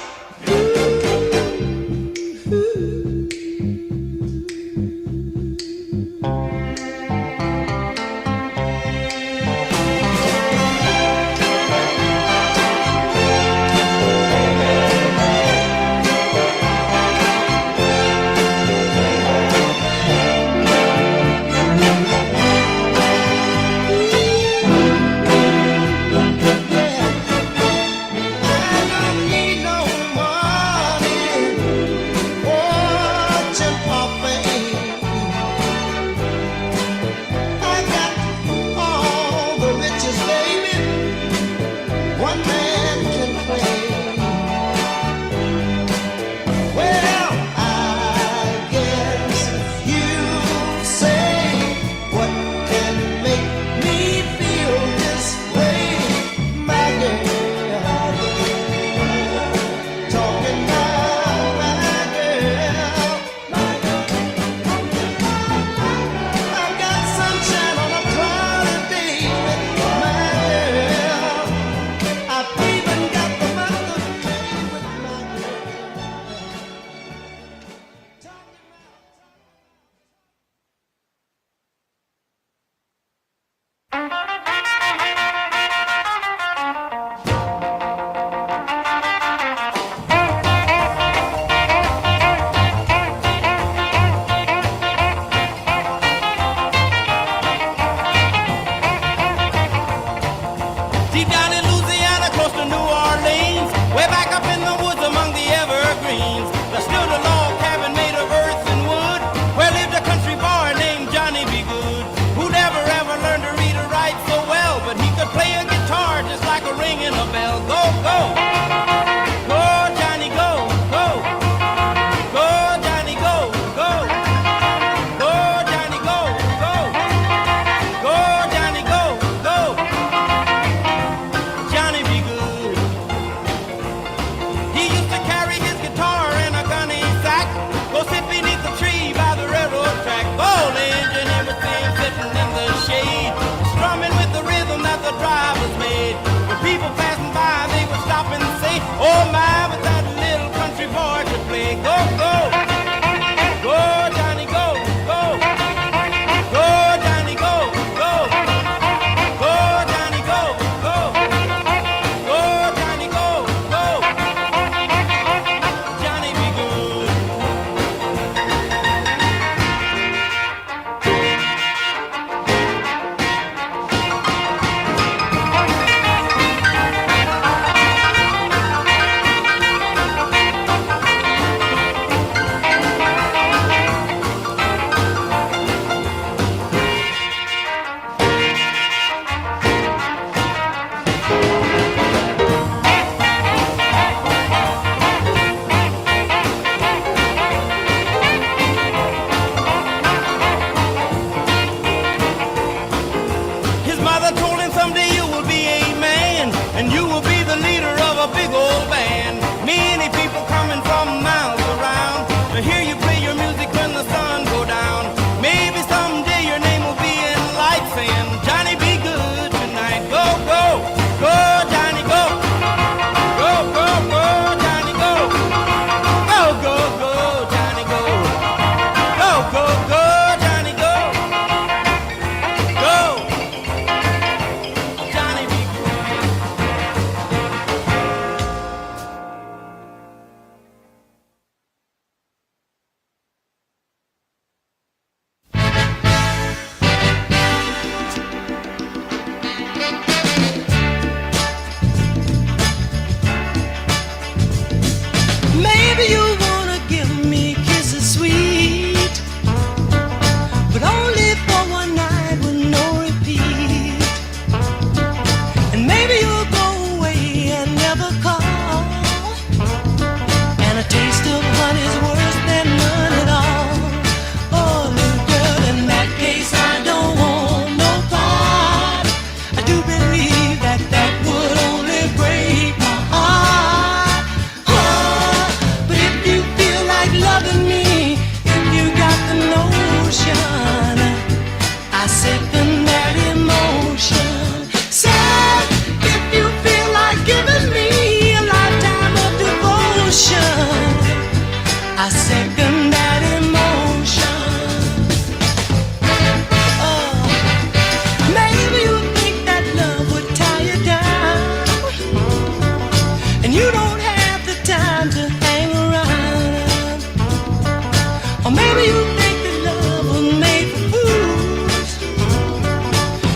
Speaker 14: Maybe you think that love was made for fools,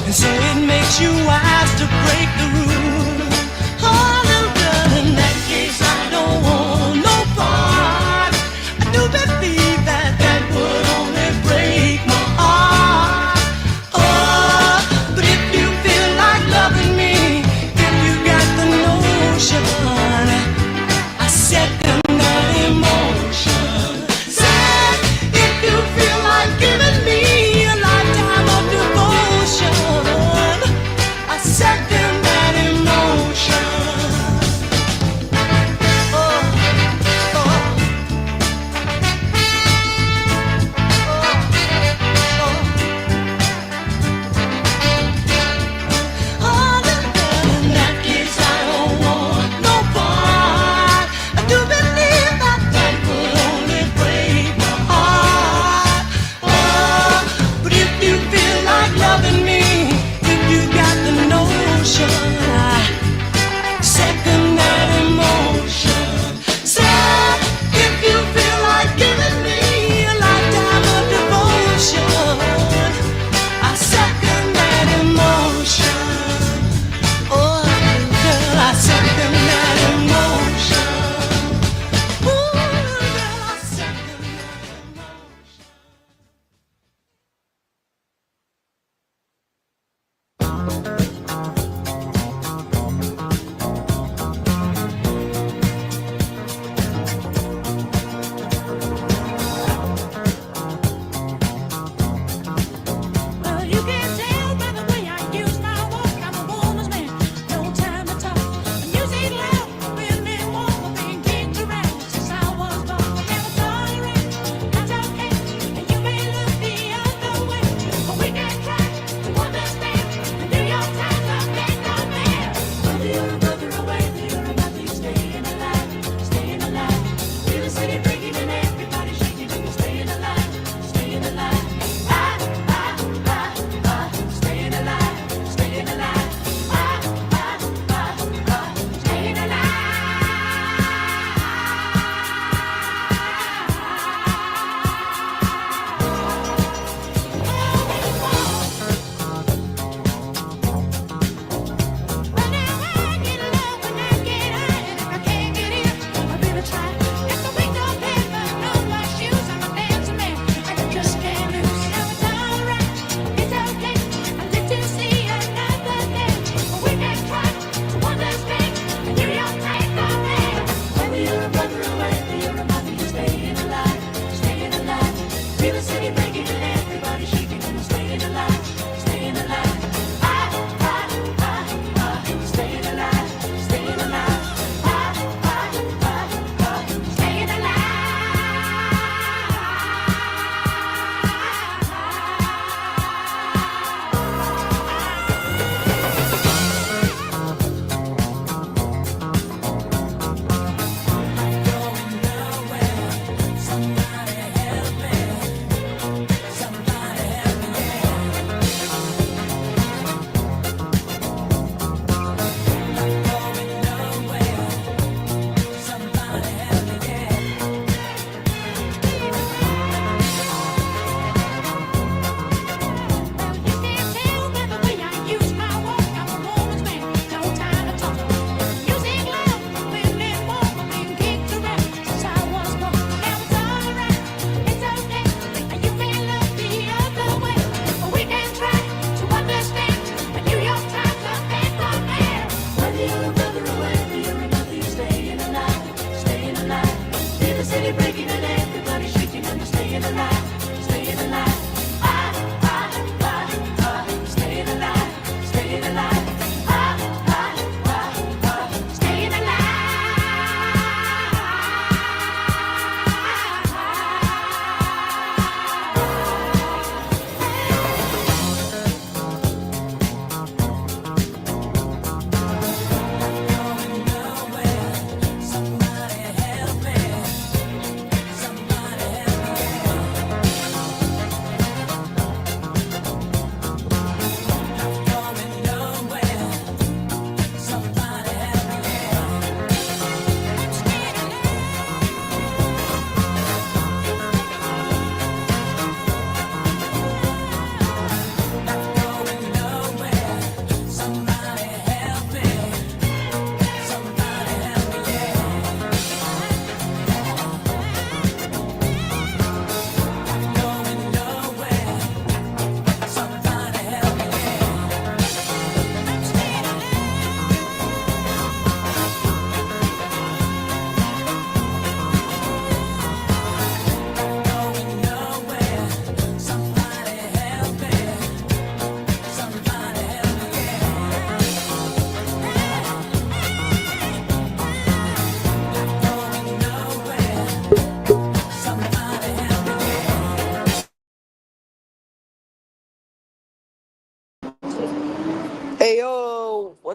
Speaker 14: and so it makes you wise to break the rules. Oh, little girl, in that case, I don't want no part. I do believe that that would only break my heart. Oh, but if you feel like loving me, if you got the notion, I second that emotion. Said, if you feel like giving me a lifetime of devotion, I second that emotion.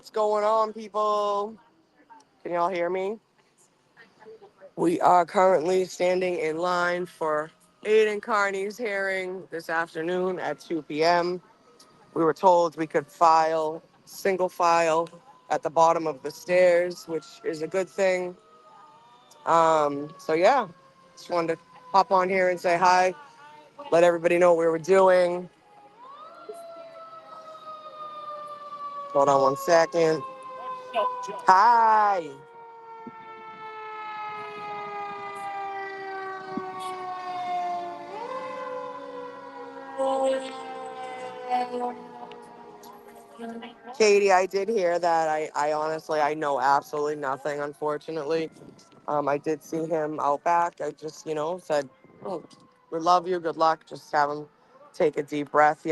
Speaker 18: What's going on, people? Can y'all hear me? We are currently standing in line for Aiden Carney's hearing this afternoon at 2 p.m. We were told we could file, single file, at the bottom of the stairs, which is a good thing. So yeah, just wanted to hop on here and say hi, let everybody know what we were doing. Hold on one second. Hi. Katie, I did hear that. I honestly, I know absolutely nothing, unfortunately. I did see him out back. I just, said, oh, we love you. Good luck. Just have him take a deep breath.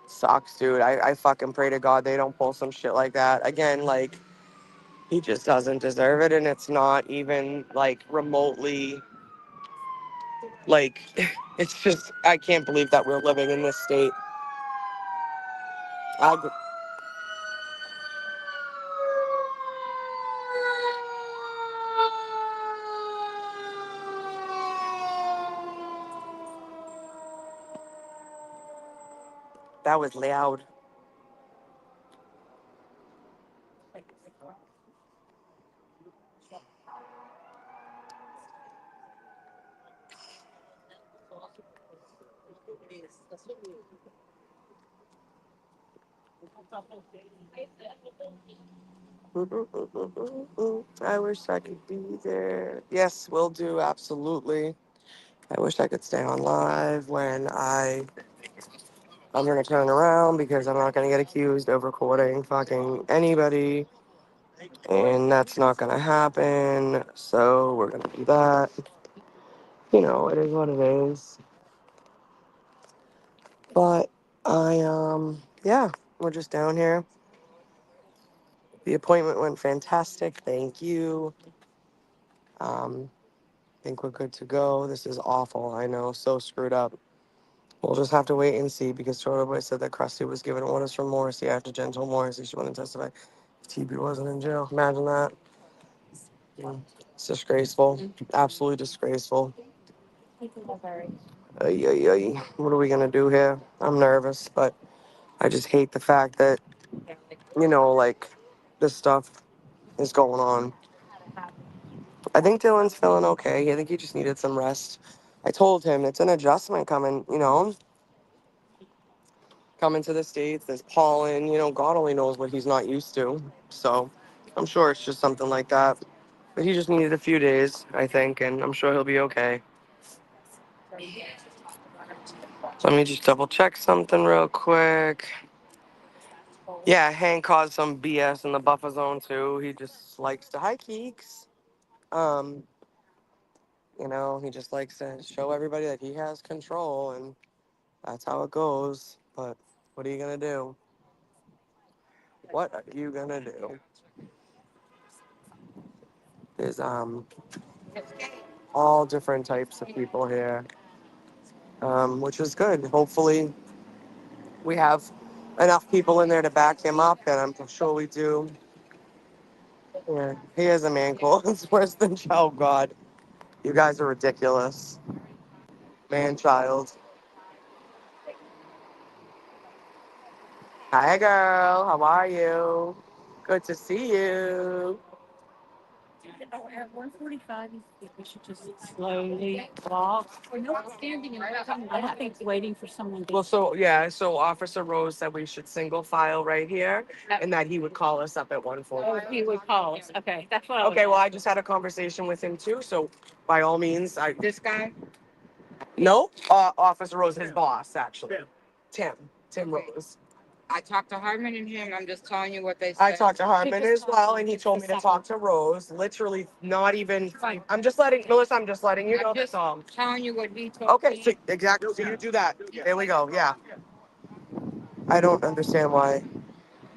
Speaker 18: Sucks, dude. I fucking pray to God they don't pull some shit like that. Again, like, he just doesn't deserve it. And it's not even, like, remotely, like, it's just, I can't believe that we're living in this state. That was loud. I wish I could be there. Yes, will do. Absolutely. I wish I could stay on live when I'm going to turn around because I'm not going to get accused of recording fucking anybody. And that's not going to happen. So we're going to do that. It is what it is. But yeah, we're just down here. The appointment went fantastic. Thank you. I think we're good to go. This is awful. I know, so screwed up. We'll just have to wait and see because Total Boy said that Krusty was given orders from Morrissey after Jen told Morrissey she wouldn't testify if TB wasn't in jail. Imagine that. It's disgraceful. Absolutely disgraceful. Ay, ay, ay. What are we going to do here? I'm nervous, but I just hate the fact that, like, this stuff is going on. I think Dylan's feeling okay. I think he just needed some rest. I told him it's an adjustment coming, coming to the States. There's pollen, God only knows what he's not used to. So I'm sure it's just something like that. But he just needed a few days, I think, and I'm sure he'll be okay. So let me just double check something real quick. Yeah, Hank caused some BS in the buffer zone too. He just likes to hi Keeks. He just likes to show everybody that he has control, and that's how it goes. But what are you gonna do? What are you gonna do? There's all different types of people here, which is good. Hopefully, we have enough people in there to back him up, and I'm sure we do. Yeah, he is a man cold. It's worse than oh God. You guys are ridiculous. Man child. Hi girl, how are you? Good to see you.
Speaker 2: At 1:45, we should just slowly walk. We're not standing and I think waiting for someone to.
Speaker 18: Well, so Officer Rose said we should single file right here, and that he would call us up at 1:40.
Speaker 2: Oh, he would call us. Okay, that's what I was.
Speaker 18: Okay, well, I just had a conversation with him too, so by all means,
Speaker 6: This guy?
Speaker 18: No, Officer Rose, his boss, actually. Tim Rose.
Speaker 6: I talked to Hartman and him. I'm just telling you what they said.
Speaker 18: I talked to Hartman as well, and he told me to talk to Rose. Literally, not even. I'm just letting Melissa. I'm just letting you know. That's all.
Speaker 6: Telling you what he told
Speaker 18: Okay,
Speaker 6: me.
Speaker 18: so exactly. So you do that. There we go. Yeah. I don't understand why.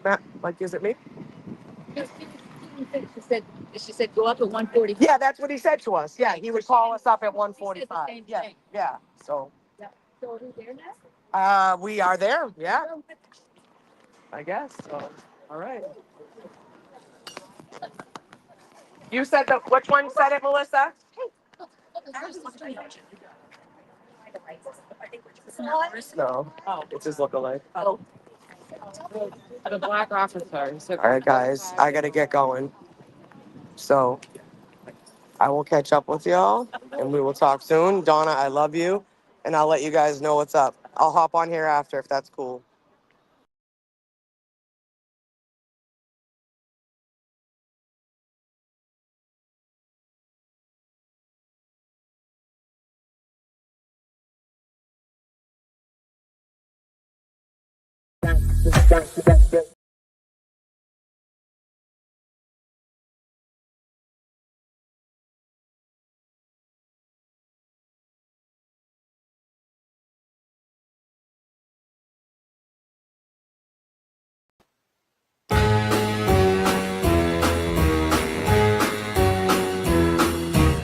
Speaker 18: Matt, like, is it me?
Speaker 2: She said go up at 1:45.
Speaker 18: Yeah, that's what he said to us. Yeah, he would call us up at 1:45. Yeah, yeah. So.
Speaker 2: So are we there now?
Speaker 18: We are there. Yeah. I guess so. All right. You said the which one said it, Melissa? No. Oh. It's his lookalike. Oh. The black officer. All right, guys. I gotta get going. So I will catch up with y'all, and we will talk soon. Donna, I love you, and I'll let you guys know what's up. I'll hop on here after if that's cool.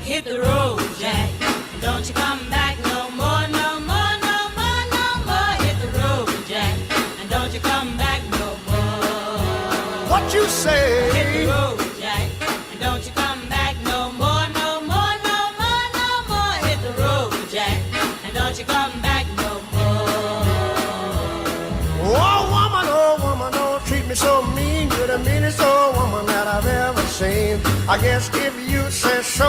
Speaker 7: Hit the road, Jack. Don't you come back no more, no more, no more, no more. Hit the road, Jack. And don't you come back no more.
Speaker 11: What you say?
Speaker 7: Hit the road, Jack. And don't you come back no more, no more, no more, no more. Hit the road, Jack. And don't you come back no more.
Speaker 11: Oh woman, don't treat me so mean. You're the meanest old woman that I've ever seen. I guess if you say so,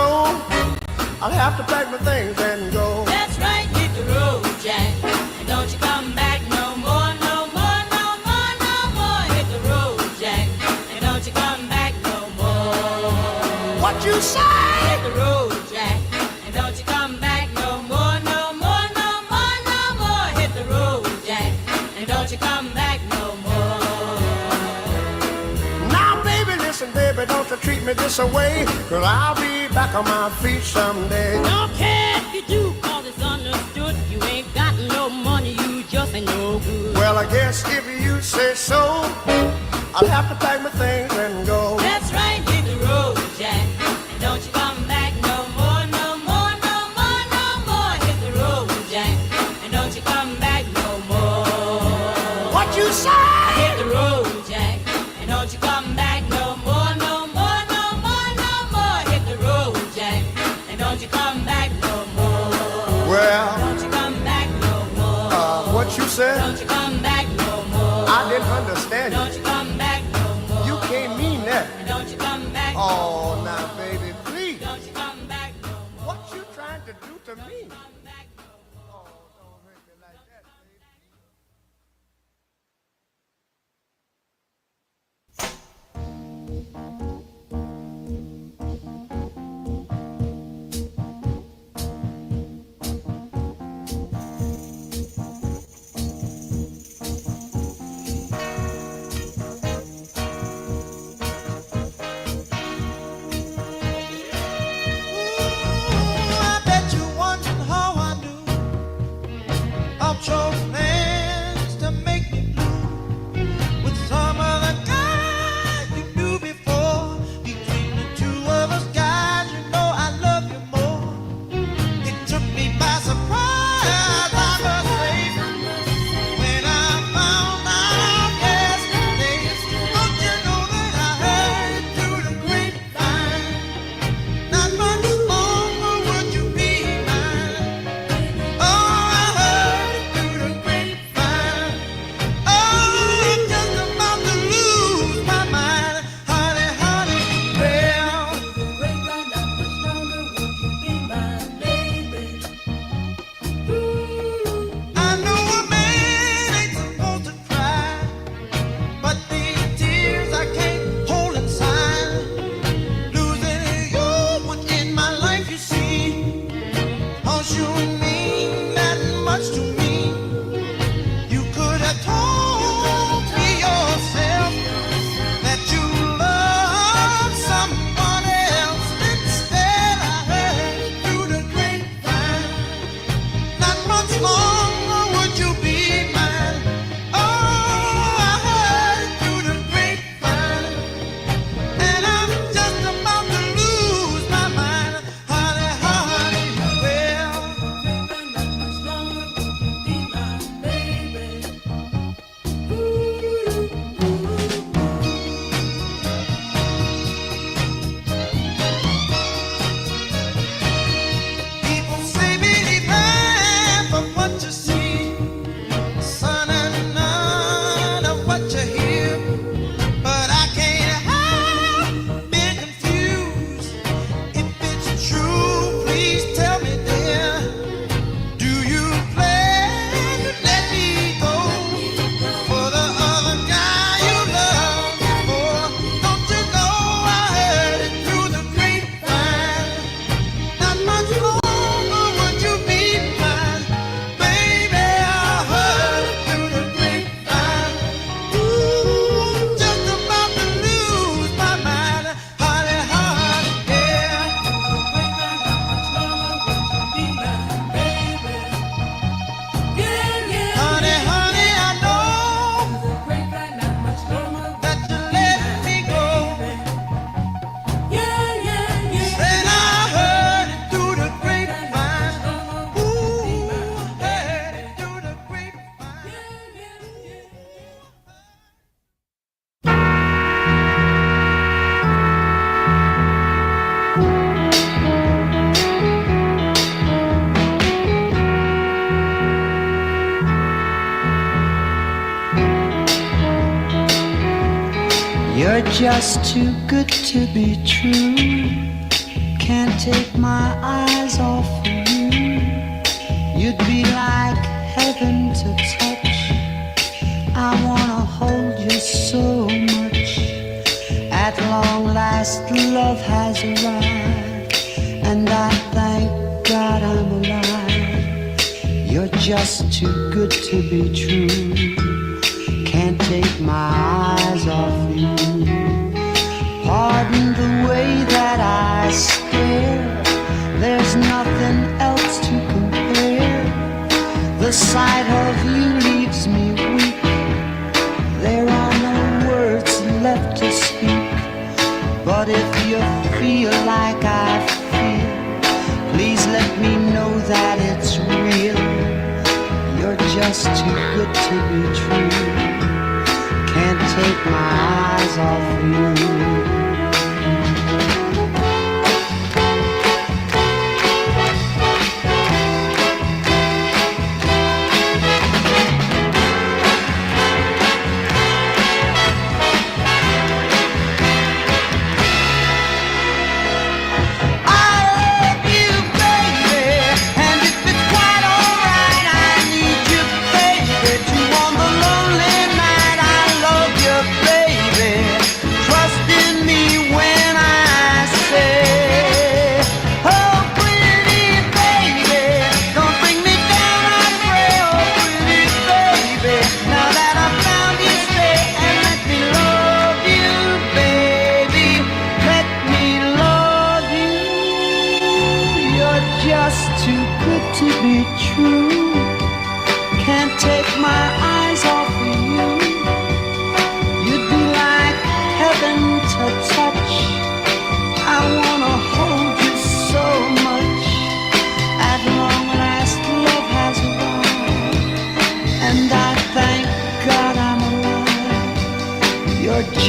Speaker 11: I'll have to pack my things and go.
Speaker 7: That's right, hit the road, Jack. And don't you come back no more, no more, no more, no more. Hit the road, Jack. And don't you come back no more.
Speaker 11: What you say?
Speaker 7: Hit the road, Jack. And don't you come back no more, no more, no more, no more. Hit the road, Jack. And don't you come back no more.
Speaker 11: Now, baby, listen, baby, don't you treat me this away, 'cause I'll be back on my feet someday.
Speaker 7: Don't care if you do, 'cause it's understood. You ain't got no money, you just ain't no good.
Speaker 11: Well, I guess if you say so, I'll have to pack my things and go.
Speaker 7: That's right, hit the road, Jack. And don't you come back no more, no more, no more, no more. Hit the road, Jack. And don't you come back no more.
Speaker 11: What you say?
Speaker 7: Hit the road, Jack. And don't you come back no more, no more, no more, no more. Hit the road, Jack. And don't you come back no more.
Speaker 11: Well,
Speaker 7: Don't you come back no more.
Speaker 11: what you said?
Speaker 7: Don't you come back no more.
Speaker 11: I didn't understand
Speaker 7: Don't
Speaker 11: you.
Speaker 7: you come back no more.
Speaker 11: You can't mean that.
Speaker 7: And don't you come back
Speaker 11: Oh, now, baby, please.
Speaker 7: Don't you come back no more.
Speaker 11: What you trying to do to me?
Speaker 7: Come back no more.
Speaker 11: Oh, don't hurt me like that, baby.
Speaker 14: I bet you wondering how I knew of your plans to make me blue with some other guy you knew before. Between the two of us, guys, you know I love you more. It took me by surprise, I must say, when I found out yesterday. Don't you know that I heard it through the grapevine? Not much longer would you be mine. Oh, I heard it through the grapevine. Oh, I'm just about to lose my mind. Honey, honey, well, grapevine, not much longer would you be mine, baby. I know a man ain't supposed to cry, but these tears I can't hold inside. Losing you was in my life, you see. 'Cause you mean that much to me. You could have told me yourself that you love someone else. Instead, I heard it through the grapevine. Not much longer would you be mine. Oh, I heard it through the grapevine. And I'm just about to lose my mind. Honey, honey, well,
Speaker 19: You're just too good to be true. Can't take my eyes off of you. You'd be like heaven to touch. I wanna hold you so much. At long last, love has arrived, and I thank God I'm alive. You're just too good to be true. Can't take my eyes off you. Pardon the way that I stare. There's nothing else to compare. The sight of you leaves me weak. There are no words left to speak. But if you feel like I feel, please let me know that it's real. You're just too good to be true. Can't take my eyes off you.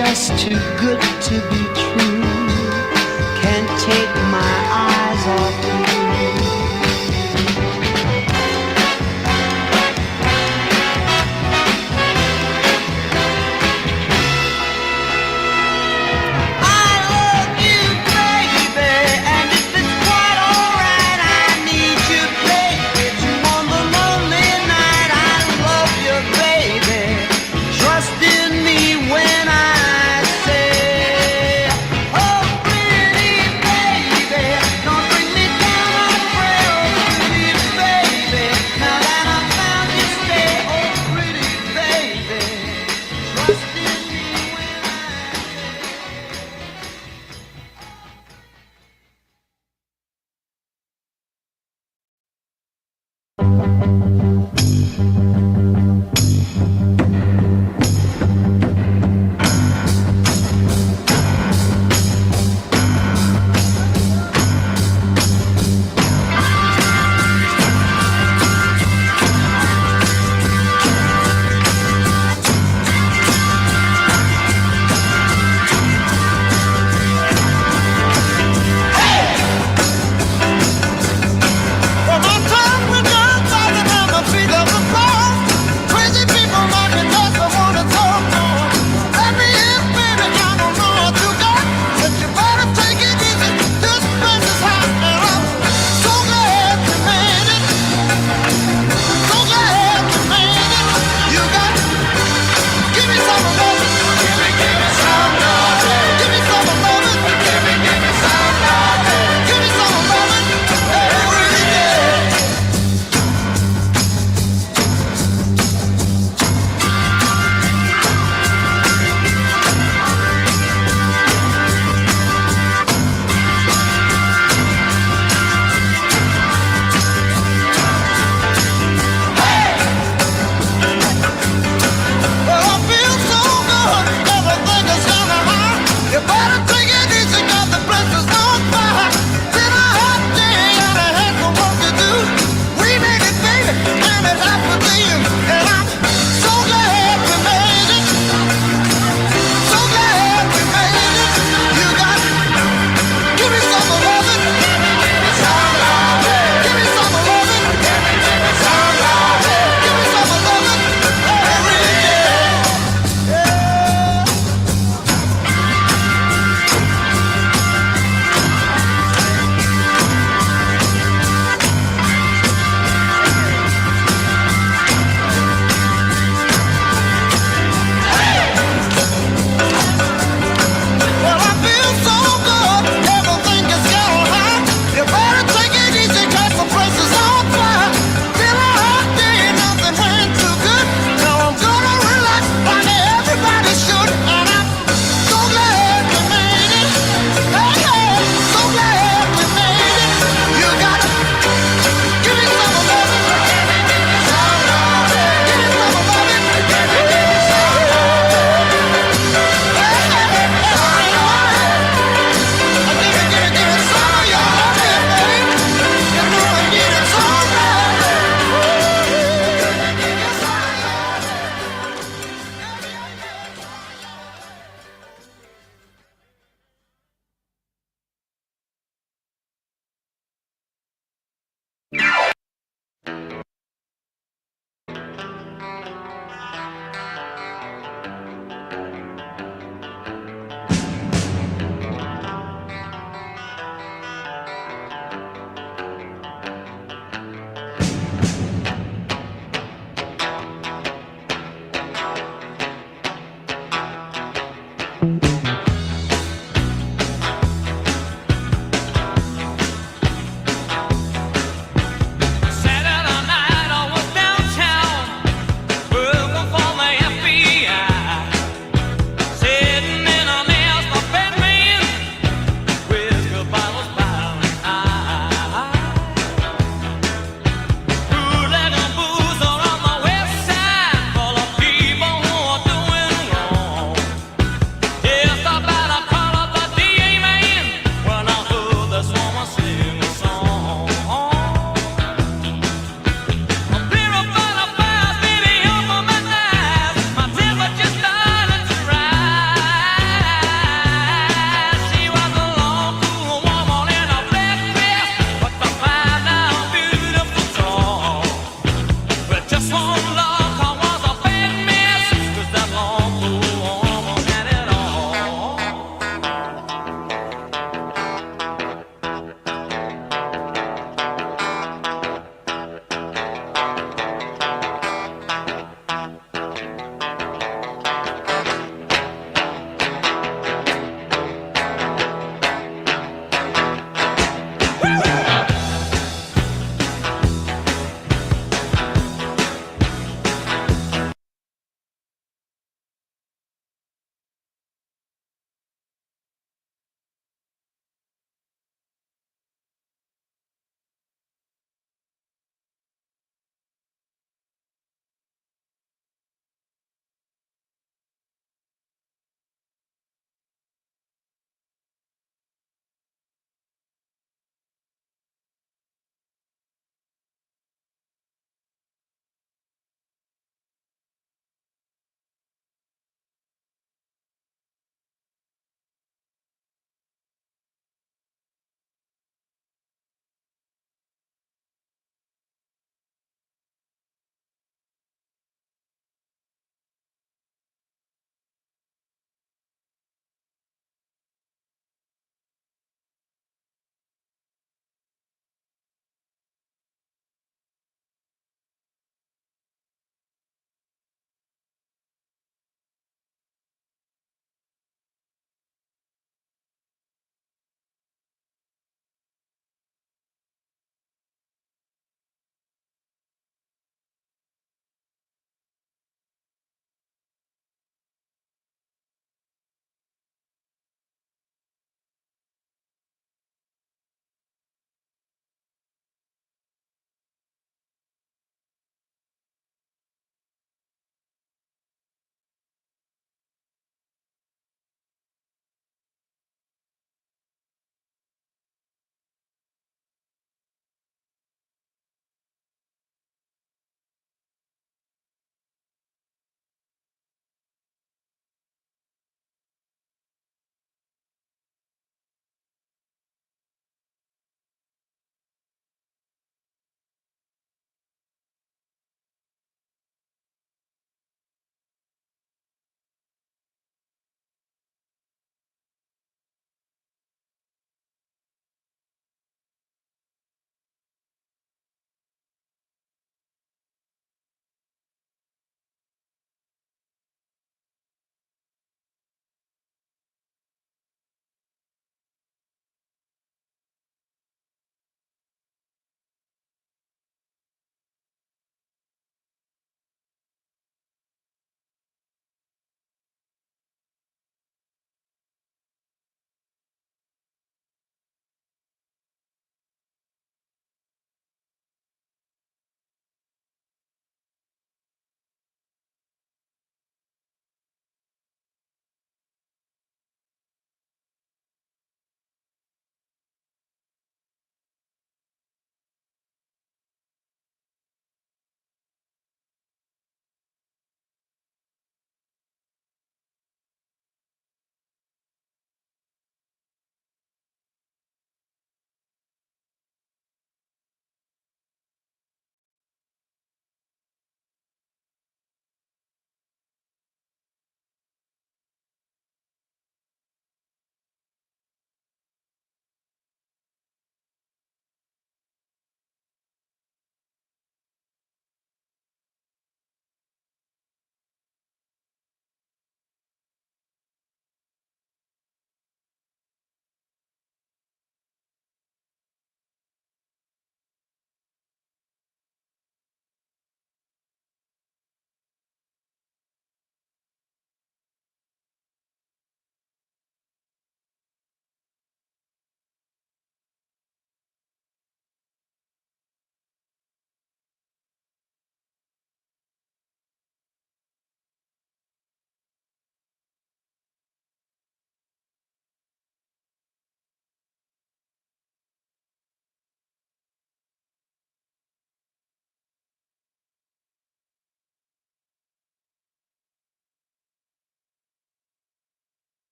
Speaker 19: Just too good to be true. Can't take my eyes off you. I love you, baby, and if it's quite alright, I need you, baby. You on the lonely night, I love you, baby. Trust in me when I
Speaker 7: Thank you.